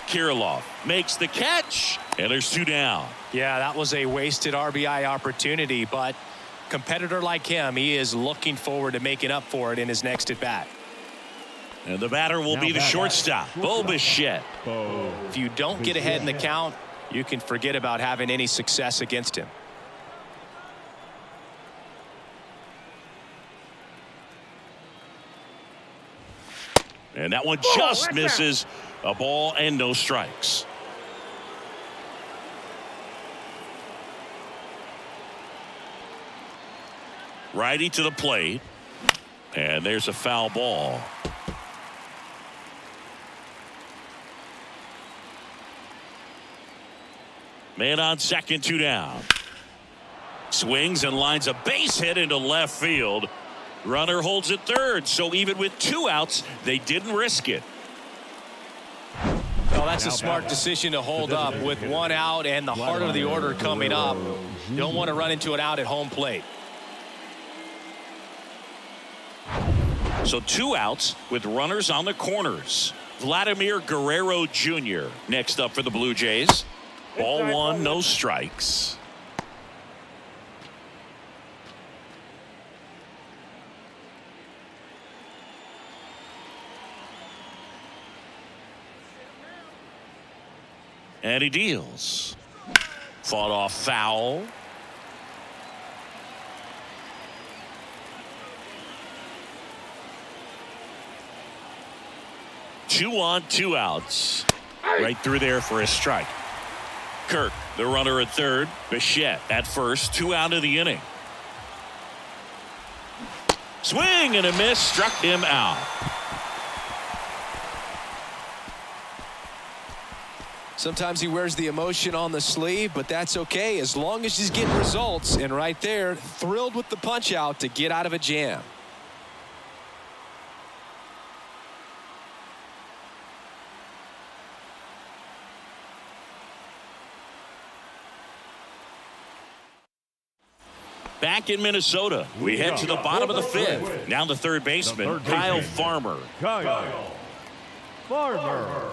Kirilloff makes the catch, and there's 2 down. Yeah, that was a wasted RBI opportunity, but competitor like him, he is looking forward to making up for it in his next at bat. And the batter will be the shortstop, Bo Bichette. If you don't get ahead in the count, you can forget about having any success against him. And that one just misses. A ball and no strikes. Righty to the plate. And there's a foul ball. Man on second, 2 down. Swings and lines a base hit into left field. Runner holds it third, so even with 2 outs, they didn't risk it. Well, that's a smart decision to hold up with 1 out and the heart of the order coming up. You don't want to run into an out at home plate. So 2 outs with runners on the corners. Vladimir Guerrero Jr. next up for the Blue Jays. Ball 1, no strikes. And he deals. Fought off foul. Two on, 2 outs. Right through there for a strike. Kirk, the runner at third. Bichette at first. 2 out of the inning. Swing and a miss. Struck him out. Sometimes he wears the emotion on the sleeve, but that's okay as long as he's getting results. And right there, thrilled with the punch out to get out of a jam. Back in Minnesota, we head to the bottom of the fifth. Now the third baseman, Kyle Farmer. Kyle Farmer.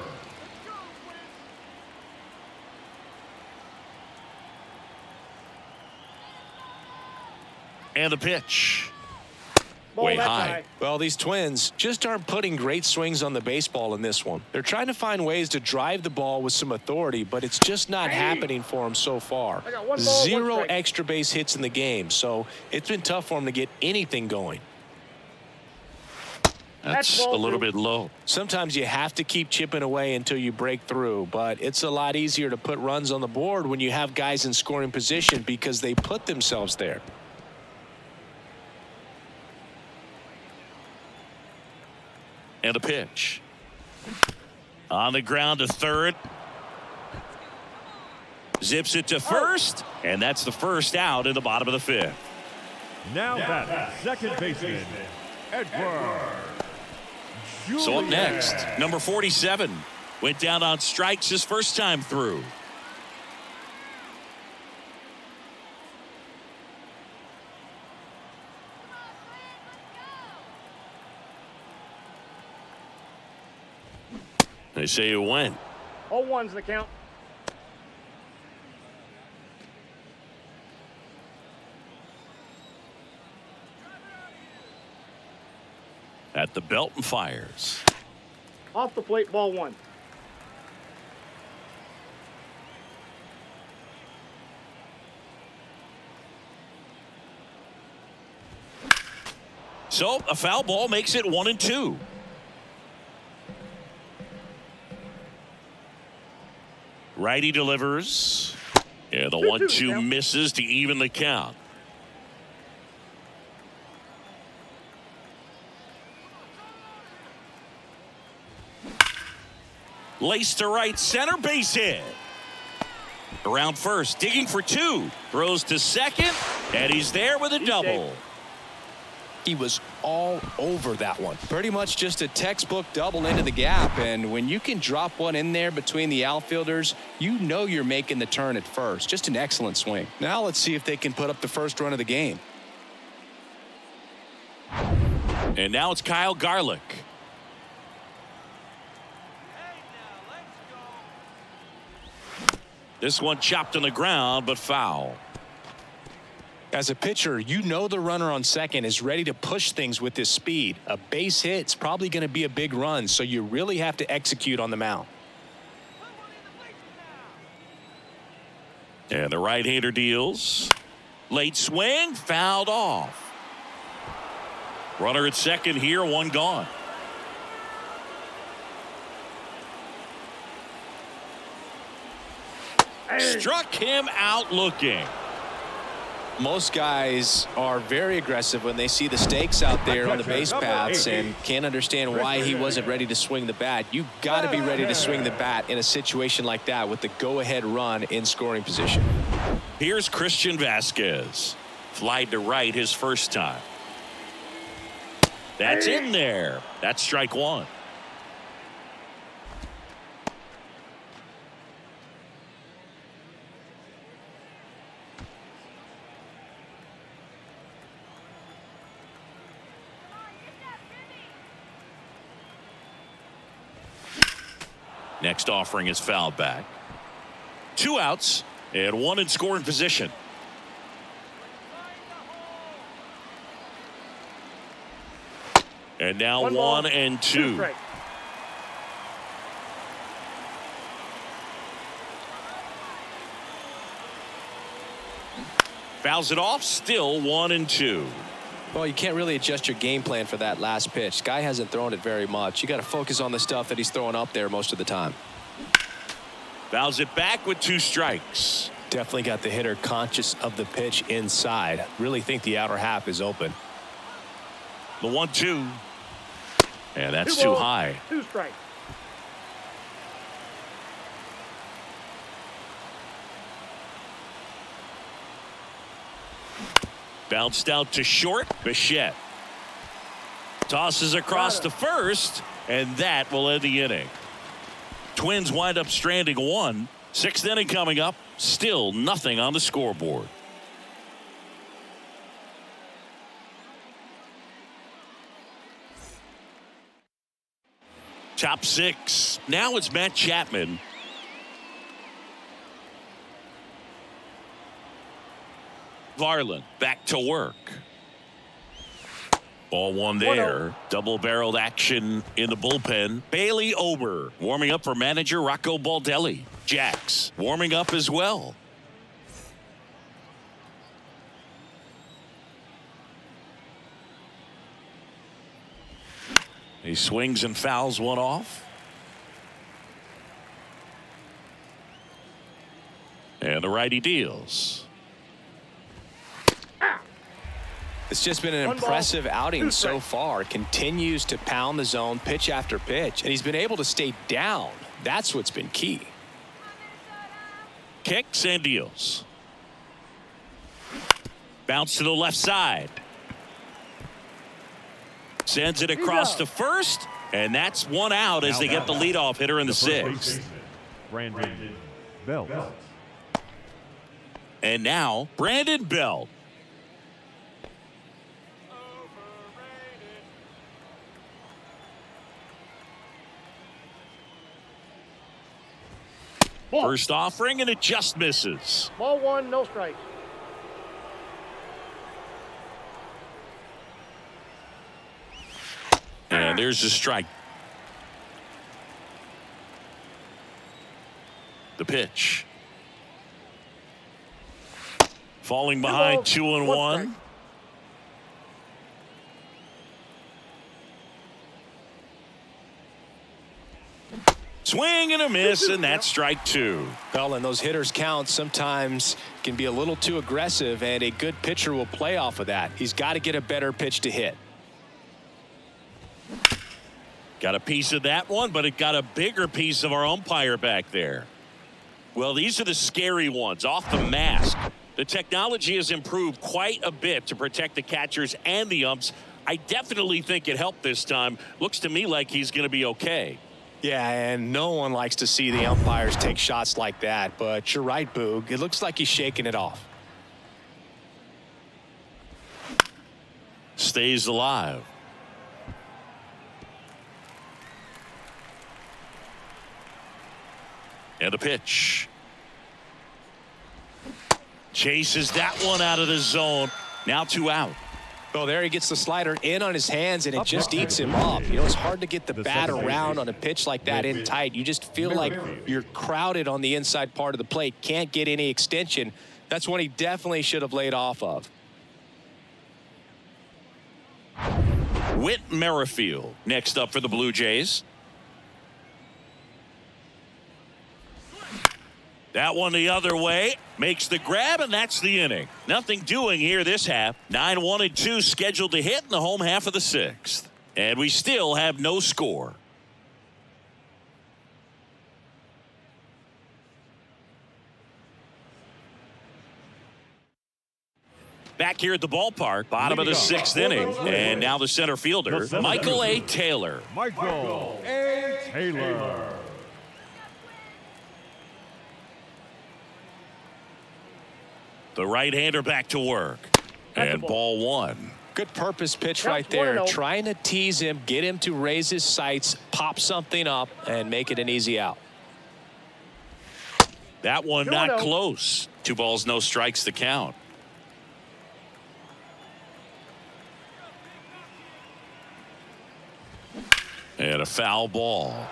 And the pitch. Ball, Way that's high. Well, these Twins just aren't putting great swings on the baseball in this one. They're trying to find ways to drive the ball with some authority, but it's just not happening for them so far. I got one ball, one Zero strike. extra base hits in the game, so it's been tough for them to get anything going. That's a ball little two. bit low. Sometimes you have to keep chipping away until you break through, but it's a lot easier to put runs on the board when you have guys in scoring position because they put themselves there. And a pitch. On the ground to third. Zips it to first. And that's the first out in the bottom of the fifth. Now batting, second baseman, Edward. So up next, number 47. Went down on strikes his first time through. They say you went. 0-1's the count. At the belt and fires. Off the plate, ball one. So a foul ball makes it 1-2. Righty delivers. Yeah, the 1-2 misses to even the count. Lace to right center, base hit. Around first, digging for two. Throws to second, and he's there with a double. He was all over that one. Pretty much just a textbook double into the gap, and when you can drop one in there between the outfielders, you know you're making the turn at first. Just an excellent swing. Now let's see if they can put up the first run of the game. And now it's Kyle Garlick. This one chopped on the ground, but foul. As a pitcher, you know the runner on second is ready to push things with his speed. A base hit's probably going to be a big run, so you really have to execute on the mound. And the right-hander deals. Late swing, fouled off. Runner at second here, one gone. Struck him out looking. Most guys are very aggressive when they see the stakes out there on the base paths and can't understand why he wasn't ready to swing the bat. You got to be ready to swing the bat in a situation like that with the go-ahead run in scoring position. Here's Christian Vasquez. Flied to right his first time. That's in there. That's strike one. Next offering is fouled back. 2 outs and 1 in scoring position. And now 1 and 2. Fouls it off, still 1 and 2. Well, you can't really adjust your game plan for that last pitch. Guy hasn't thrown it very much. You got to focus on the stuff that he's throwing up there most of the time. Fouls it back with 2 strikes. Definitely got the hitter conscious of the pitch inside. Really think the outer half is open. The 1-2. And that's too high. 2 strikes. Bounced out to short. Bichette tosses across to first, and that will end the inning. Twins wind up stranding one. Sixth inning coming up. Still nothing on the scoreboard. Top six. Now it's Matt Chapman. Varland back to work. Ball one there. Double-barreled action in the bullpen. Bailey Ober warming up for manager Rocco Baldelli. Jax warming up as well. He swings and fouls one off. And the righty deals. It's just been an impressive outing so far. Continues to pound the zone pitch after pitch, and he's been able to stay down. That's what's been key. Kicks and deals. Bounce to the left side. Sends it across to first, and that's one out as they get the leadoff hitter in the sixth. Brandon Belt. And now Brandon Belt. First offering, and it just misses. Ball one, no strikes. And there's a strike. The pitch. Falling behind 2-1. Swing and a miss, and that's strike two. Well, and those hitters count sometimes can be a little too aggressive, and a good pitcher will play off of that. He's got to get a better pitch to hit. Got a piece of that one, but it got a bigger piece of our umpire back there. Well, these are the scary ones off the mask. The technology has improved quite a bit to protect the catchers and the umps. I definitely think it helped this time. Looks to me like he's going to be okay. Yeah, and no one likes to see the umpires take shots like that, but you're right, Boog. It looks like he's shaking it off. Stays alive. And the pitch. Chases that one out of the zone. Now 2 out. Oh, there he gets the slider in on his hands, and it just eats him up. You know, it's hard to get the bat around on a pitch like that in tight. You just feel like you're crowded on the inside part of the plate. Can't get any extension. That's one he definitely should have laid off of. Whit Merrifield next up for the Blue Jays. That one the other way. Makes the grab, and that's the inning. Nothing doing here this half. 9-1 and 2 scheduled to hit in the home half of the sixth. And we still have no score. Back here at the ballpark, bottom of the sixth inning. And now the center fielder, Michael A. Taylor. Michael A. Taylor. The right-hander back to work. And ball one. Good purpose pitch right there. Trying to tease him, get him to raise his sights, pop something up, and make it an easy out. That one not close. 2 balls, no strikes to count. And a foul ball.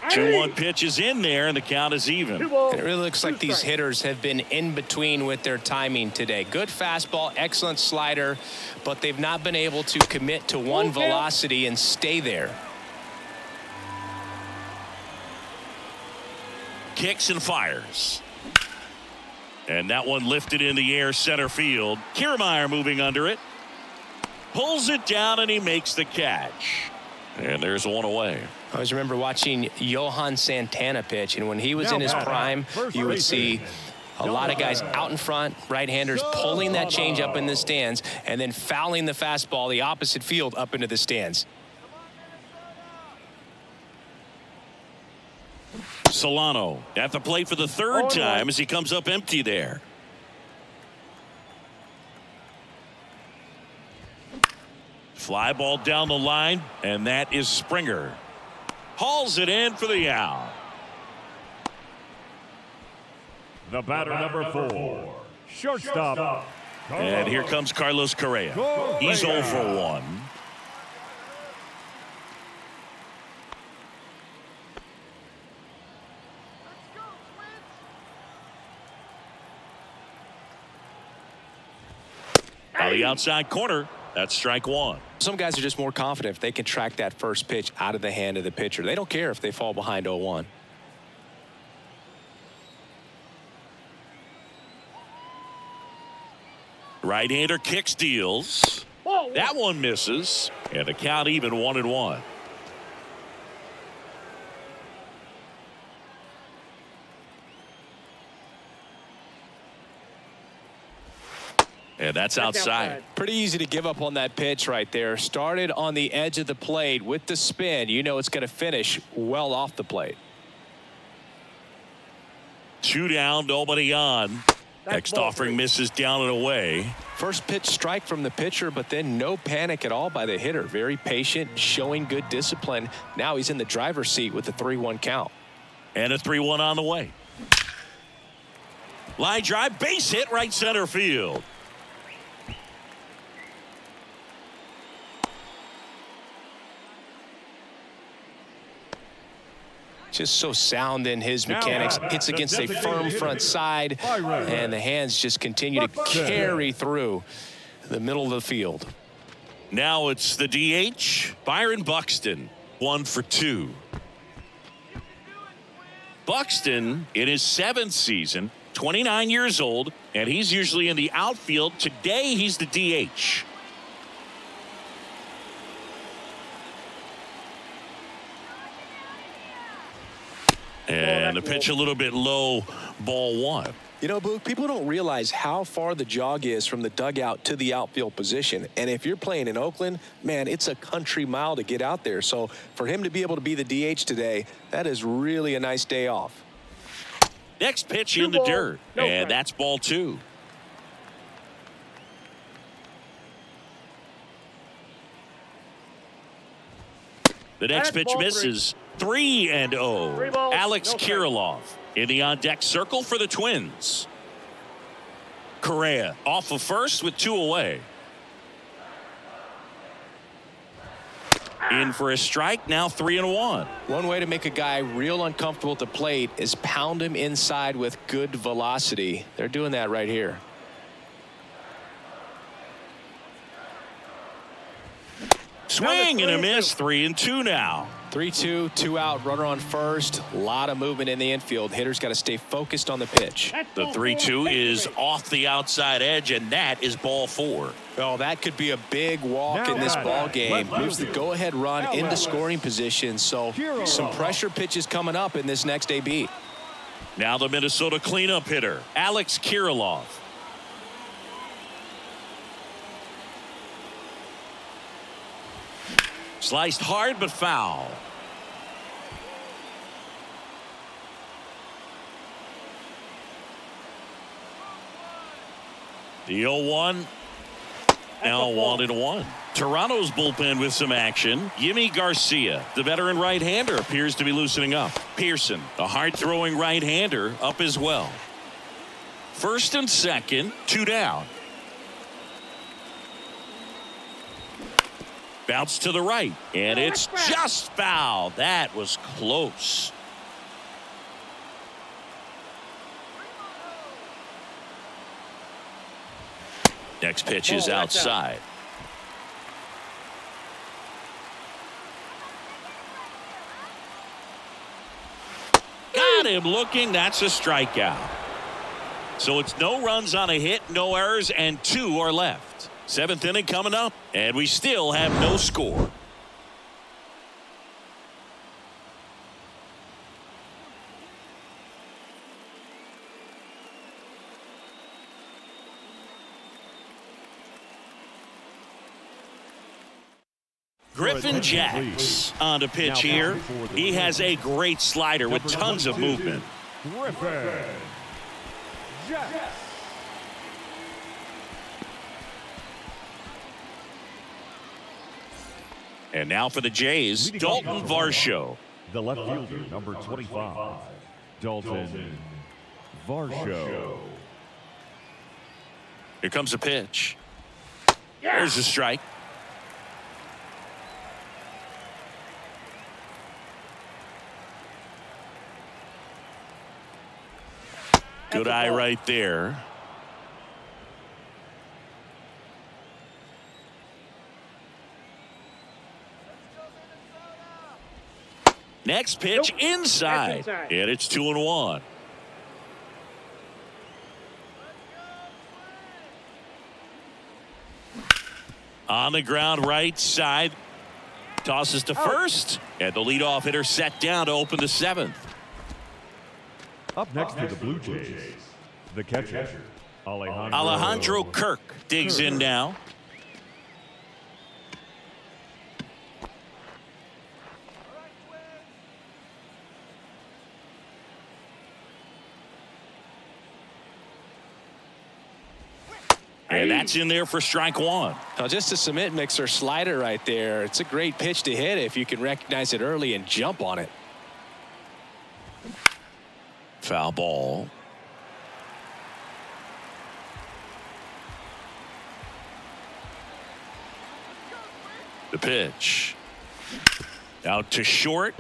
Two 1 pitch is in there, and the count is even. It really looks like these hitters have been in between with their timing today. Good fastball, excellent slider, but they've not been able to commit to one velocity and stay there. Kicks and fires. And that one lifted in the air center field. Kiermaier moving under it. Pulls it down, and he makes the catch. And there's one away. I always remember watching Johan Santana pitch, and when he was in his prime, you would see a lot of guys out in front, right-handers pulling that change up in the stands and then fouling the fastball the opposite field up into the stands. Solano at the plate for the third time as he comes up empty there. Fly ball down the line, and that is Springer. Hauls it in for the out. The batter, number 4, shortstop. And here comes Carlos Correa. He's 0 for 1. On the outside corner, that's strike 1. Some guys are just more confident if they can track that first pitch out of the hand of the pitcher. They don't care if they fall behind 0-1. Right-hander kicks, deals. That one misses, and the count even 1-1. And that's outside. Pretty easy to give up on that pitch right there. Started on the edge of the plate with the spin. You know it's going to finish well off the plate. 2 down, nobody on. Next offering misses down and away. First pitch strike from the pitcher, but then no panic at all by the hitter. Very patient, showing good discipline. Now he's in the driver's seat with the 3-1 count. And a 3-1 on the way. Line drive, base hit, right center field. Just so sound in his mechanics. Hits against a firm front side, and the hands just continue to carry through the middle of the field. Now it's the DH, Byron Buxton, 1 for 2. Buxton in his 7th season, 29 years old, and he's usually in the outfield. Today he's the DH. And the pitch a little bit low, ball 1. You know, Boog, people don't realize how far the jog is from the dugout to the outfield position. And if you're playing in Oakland, man, it's a country mile to get out there. So for him to be able to be the DH today, that is really a nice day off. Next pitch in the dirt, and that's ball 2. The next pitch misses. 3-0. Alex Kirilloff in the on-deck circle for the Twins. Correa off of first with 2 away. In for a strike, now 3-1. One way to make a guy real uncomfortable at the plate is pound him inside with good velocity. They're doing that right here. Swing and a miss, 3-2 now. 3-2, 2 out, runner on first. A lot of movement in the infield. Hitter's got to stay focused on the pitch. The 3-2 is off the outside edge, and that is ball 4. Oh, that could be a big walk in this ball game. Moves the go-ahead run into scoring position. So some pressure pitches coming up in this next AB. Now the Minnesota cleanup hitter, Alex Kirilloff. Sliced hard but foul. The 0-1. Now 1-1. Toronto's bullpen with some action. Yimi Garcia, the veteran right-hander, appears to be loosening up. Pearson, a hard-throwing right-hander, up as well. First and second, 2 down. Bounce to the right, and it's just foul. That was close. Next pitch is outside. Got him looking. That's a strikeout. So it's no runs on a hit, no errors, and 2 are left. 7th inning coming up, and we still have no score. Griffin Jacks on the pitch here. He has a great slider with tons of movement. Griffin Jacks. And now for the Jays, Dalton Varsho. The left fielder, number 25, Dalton Varsho. Here comes a pitch. There's a strike. Good eye right there. Next pitch inside. And it's 2-1. On the ground right side. Tosses to first. And the leadoff hitter set down to open the 7th. Up next for the Blue Jays, the catcher, Alejandro Kirk digs in now. And that's in there for strike one. Now just a cement mixer slider right there. It's a great pitch to hit if you can recognize it early and jump on it. Foul ball. The pitch. Out to short.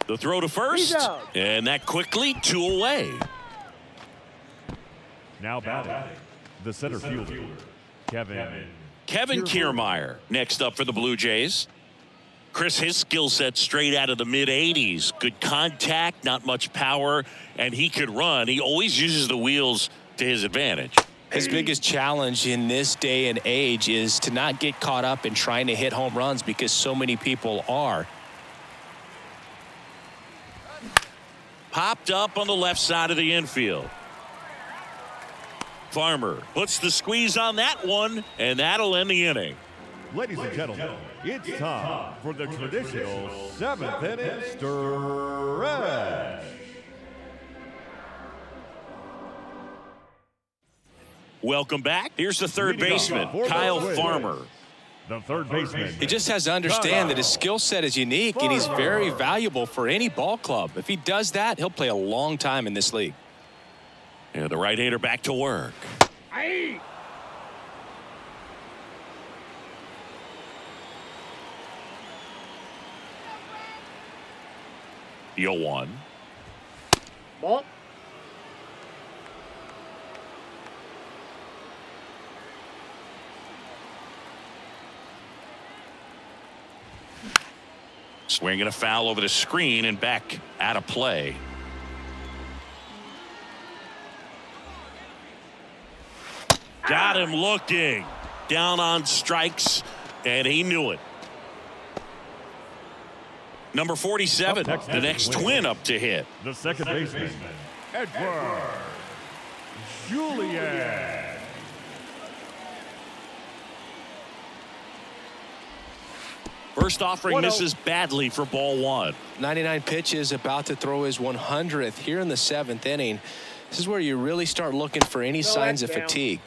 The throw to first. And that quickly 2 away. Now batting, the center fielder, Kevin Kiermaier next up for the Blue Jays. Chris, his skill set straight out of the mid-'80s. Good contact, not much power, and he could run. He always uses the wheels to his advantage. His biggest challenge in this day and age is to not get caught up in trying to hit home runs because so many people are. Popped up on the left side of the infield. Farmer puts the squeeze on that one, and that'll end the inning. Ladies and gentlemen, it's time for the traditional 7th inning stretch. Welcome back. Here's the third baseman, Kyle Farmer. The third baseman. He just has to understand that his skill set is unique, and he's very valuable for any ball club. If he does that, he'll play a long time in this league. And the right-hander back to work. Aye. The 0-1. Ball. Swinging a foul over the screen and back out of play. Got him looking. Down on strikes, and he knew it. Number 47, the next twin up to hit. The second baseman, Edward Julian. First offering misses badly for ball one. 99 pitches, about to throw his 100th here in the 7th inning. This is where you really start looking for any signs of fatigue.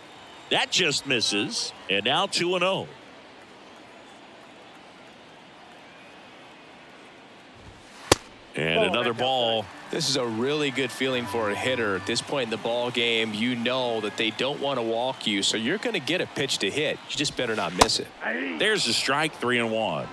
That just misses, and now 2-0. And another ball. This is a really good feeling for a hitter. At this point in the ball game, you know that they don't want to walk you, so you're going to get a pitch to hit. You just better not miss it. There's the strike, 3-1.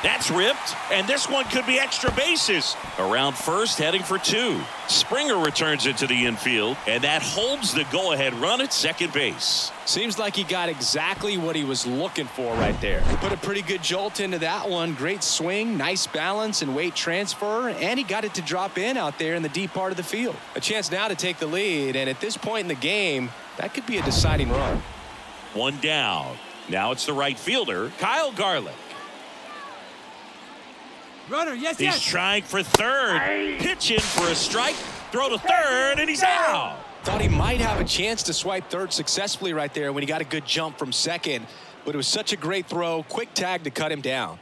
That's ripped, and this one could be extra bases. Around first, heading for 2. Springer returns it to the infield, and that holds the go-ahead run at second base. Seems like he got exactly what he was looking for right there. Put a pretty good jolt into that one. Great swing, nice balance and weight transfer, and he got it to drop in out there in the deep part of the field. A chance now to take the lead, and at this point in the game, that could be a deciding run. One down. Now it's the right fielder, Kyle Garlick. Runner, yes, He's trying for third. Pitching for a strike. Throw to third, and he's out. Thought he might have a chance to swipe third successfully right there when he got a good jump from second. But it was such a great throw. Quick tag to cut him down.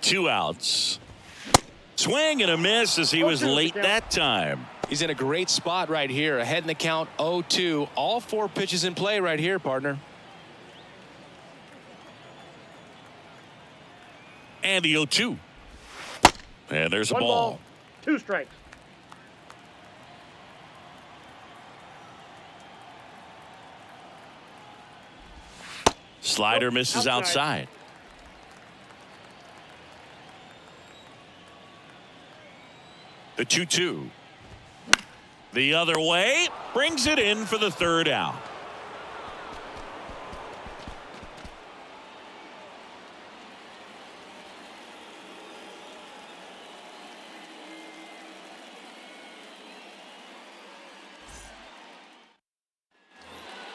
Two outs. Swing and a miss as he was late that time. He's in a great spot right here. Ahead in the count 0-2. All 4 pitches in play right here, partner. And the 0-2. And there's a One ball. 2 strikes. Slider misses outside. The 2-2. The other way. Brings it in for the third out.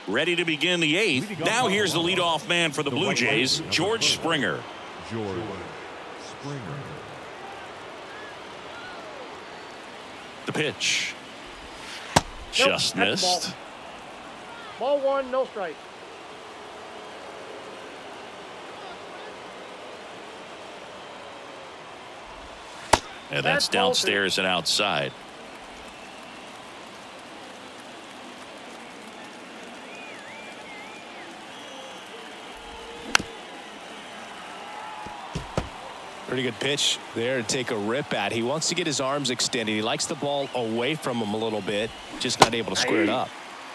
Ready to begin the 8th. Now here's the leadoff man for the Blue Jays, George Springer. George Springer. The pitch. Just missed. Ball 1, no strike. And that's downstairs and outside. Pretty good pitch there to take a rip at. He wants to get his arms extended. He likes the ball away from him a little bit, just not able to square it up.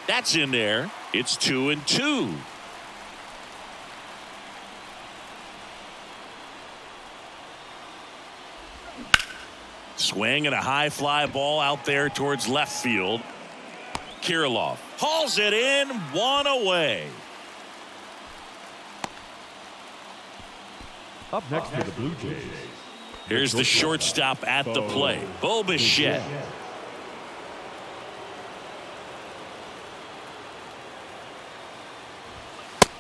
That's in there. It's 2-2. Swing and a high fly ball out there towards left field. Kirilloff hauls it in, 1 away. Up next to the Blue Jays. Here's the shortstop at the plate, Bo Bichette.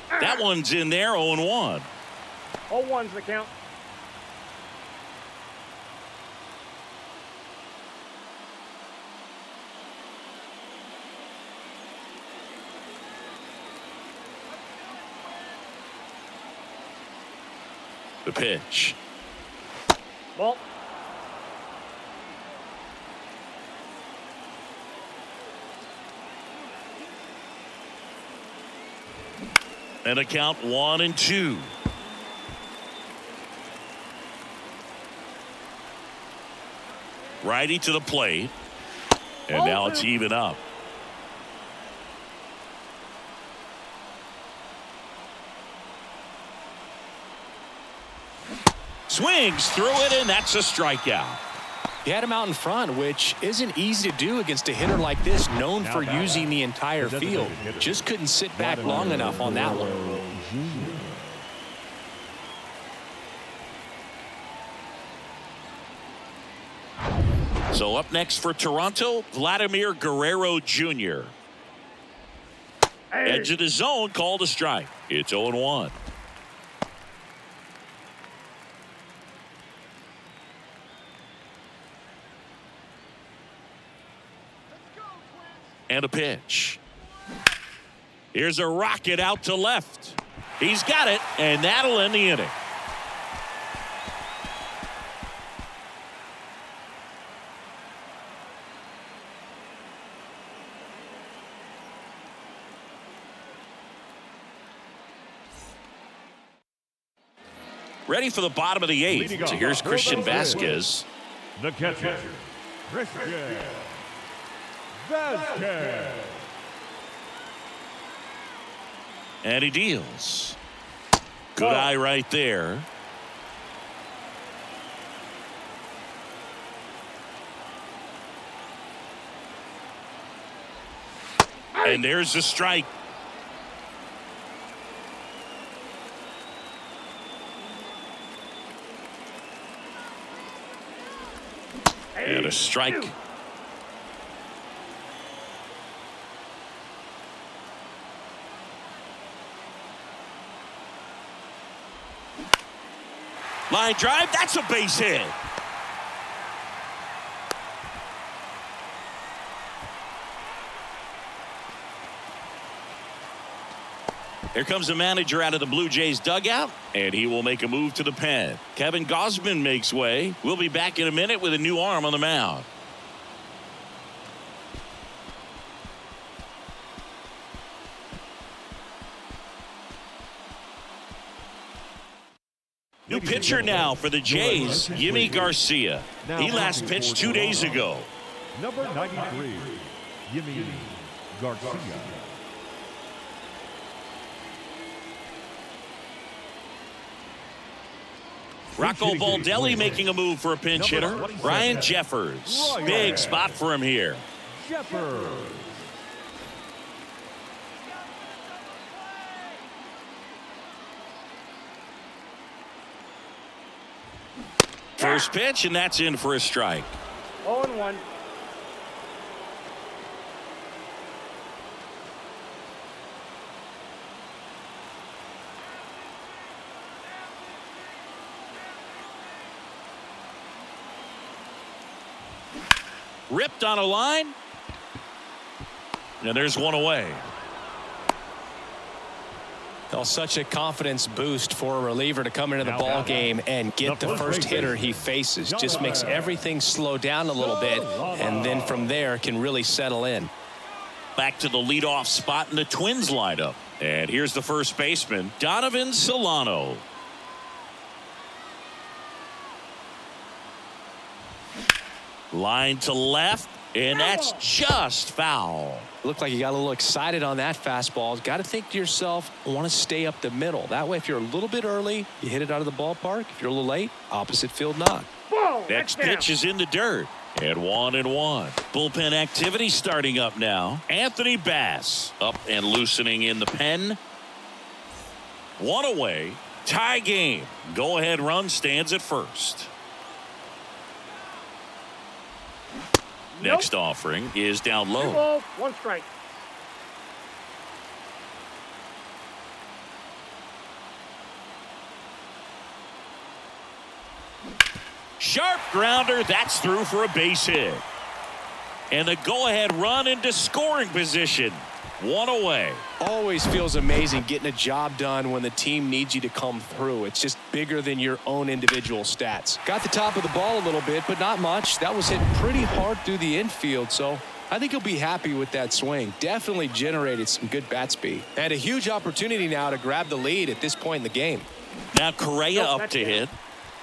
That one's in there, 0-1. 0-1's the count. The pitch. Ball. And a count 1-2. Righty to the plate. And now it's even up. Swings through it, and that's a strikeout. He had him out in front, which isn't easy to do against a hitter like this, known for using the entire field. Just couldn't sit back long enough on that one. So up next for Toronto, Vladimir Guerrero Jr. Edge of the zone, called a strike. It's 0-1. And a pitch. Here's a rocket out to left. He's got it, and that'll end the inning. Ready for the bottom of the 8th. So here's Christian Vasquez. The catcher, Christian Vasquez. And he deals. Good eye right there. And there's the strike. And a strike. Line drive, that's a base hit. Here comes the manager out of the Blue Jays dugout, and he will make a move to the pen. Kevin Gausman makes way. We'll be back in a minute with a new arm on the mound. New pitcher now for the Jays, Yimi Garcia. He last pitched 2 days ago. Number 93, Yimi Garcia. Rocco Baldelli making a move for a pinch hitter. Ryan Jeffers. Big spot for him here. Jeffers. First pitch, and that's in for a strike. 0-1. Ripped on a line. And there's one away. Well, such a confidence boost for a reliever to come into the ball game and get the first hitter he faces. Just makes everything slow down a little bit, and then from there can really settle in. Back to the leadoff spot in the Twins lineup. And here's the first baseman, Donovan Solano. Line to left, and that's just foul. Looked like you got a little excited on that fastball. Got to think to yourself, I want to stay up the middle. That way, if you're a little bit early, you hit it out of the ballpark. If you're a little late, opposite field knock. Whoa, Next pitch is in the dirt. And 1-1. Bullpen activity starting up now. Anthony Bass up and loosening in the pen. One away. Tie game. Go ahead run stands at first. Next offering is down 2 low. balls, 1 strike. Sharp grounder. That's through for a base hit. And the go-ahead run into scoring position. One away. Always feels amazing getting a job done when the team needs you to come through. It's just bigger than your own individual stats. Got the top of the ball a little bit, but not much. That was hit pretty hard through the infield, so I think he'll be happy with that swing. Definitely generated some good bat speed. And a huge opportunity now to grab the lead at this point in the game. Now Correa up to hit.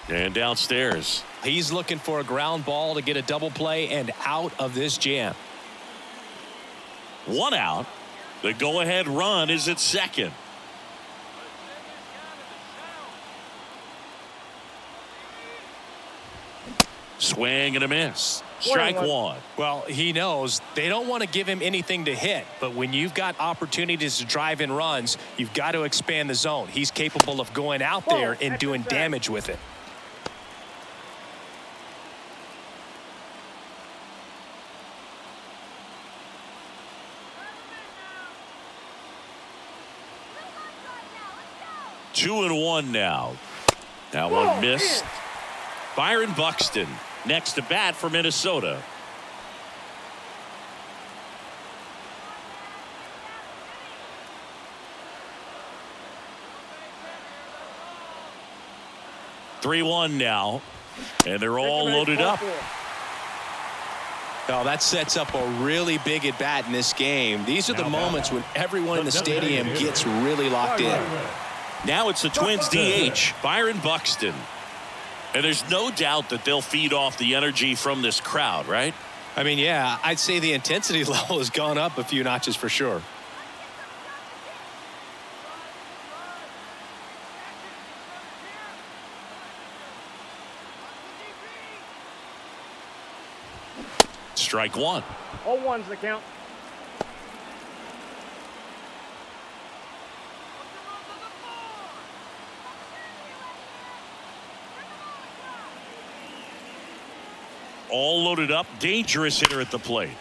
And downstairs. He's looking for a ground ball to get a double play and out of this jam. One out. The go-ahead run is at second. Swing and a miss. Strike one. Well, he knows they don't want to give him anything to hit, but when you've got opportunities to drive in runs, you've got to expand the zone. He's capable of going out there and doing damage with it. Two and one now. That one missed. Byron Buxton next to bat for Minnesota. Three-1 now, and they're all loaded up. Oh, that sets up a really big at bat in this game. These are the moments when everyone in the stadium gets really locked in. Now it's the Twins DH, Byron Buxton. And there's no doubt that they'll feed off the energy from this crowd, right? I mean, yeah, I'd say the intensity level has gone up a few notches for sure. Strike one. 0-1's the count. All loaded up, dangerous hitter at the plate.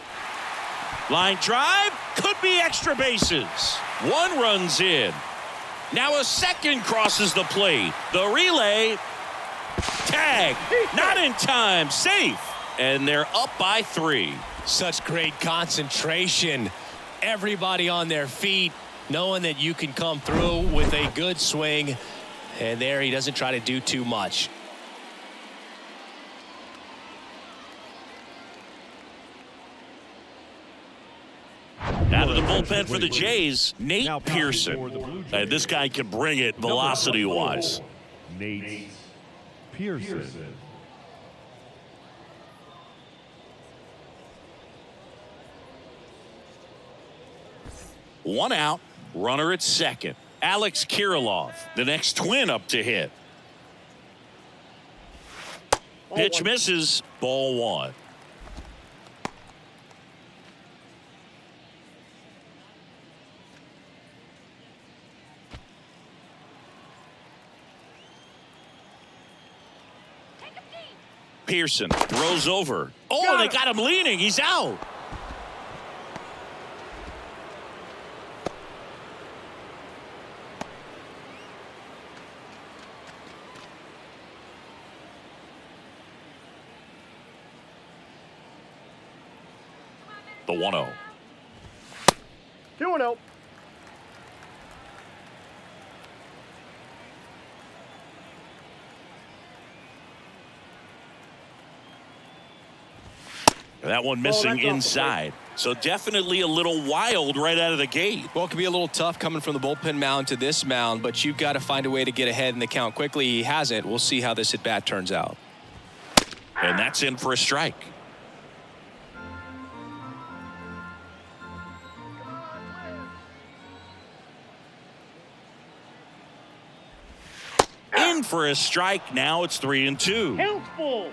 Line drive, could be extra bases. One runs in. Now a second crosses the plate. The relay, Tag. Not in time. Safe. And they're up by 3. Such great concentration. Everybody on their feet, knowing that you can come through with a good swing. And there he doesn't try to do too much. Out of the bullpen for the Jays, Nate Pearson. And this guy can bring it velocity-wise. Nate Pearson. One out, runner at second. Alex Kirilloff, the next twin up to hit. Pitch misses, ball 1. Pearson throws over. Oh, they got him leaning. He's out. The 1-0. 2-0. That one missing inside. So definitely a little wild right out of the gate. Well, it could be a little tough coming from the bullpen mound to this mound, but you've got to find a way to get ahead in the count quickly. He hasn't. We'll see how this at-bat turns out. And that's in for a strike. In for a strike. Now it's 3-2. Count full.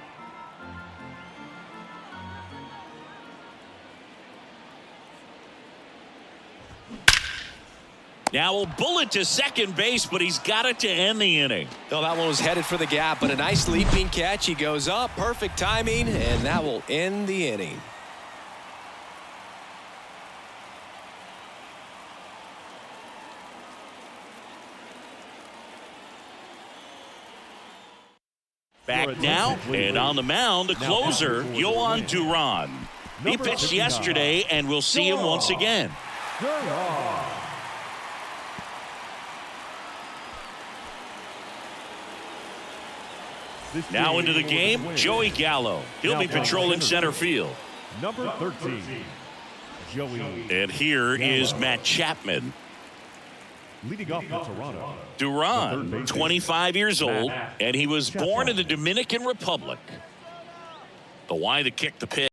Now a bullet to second base, but he's got it to end the inning. Well, that one was headed for the gap, but a nice leaping catch. He goes up, perfect timing, and that will end the inning. Back now, and on the mound, the closer, Yohan Duran. He pitched yesterday, and we'll see him once again. Now into the game, Joey Gallo. He'll be patrolling center field. Number 13, Joey. And here is Matt Chapman. Leading off for Toronto. Duran, 25 years old, and he was born in the Dominican Republic. The Y that kicked the pitch.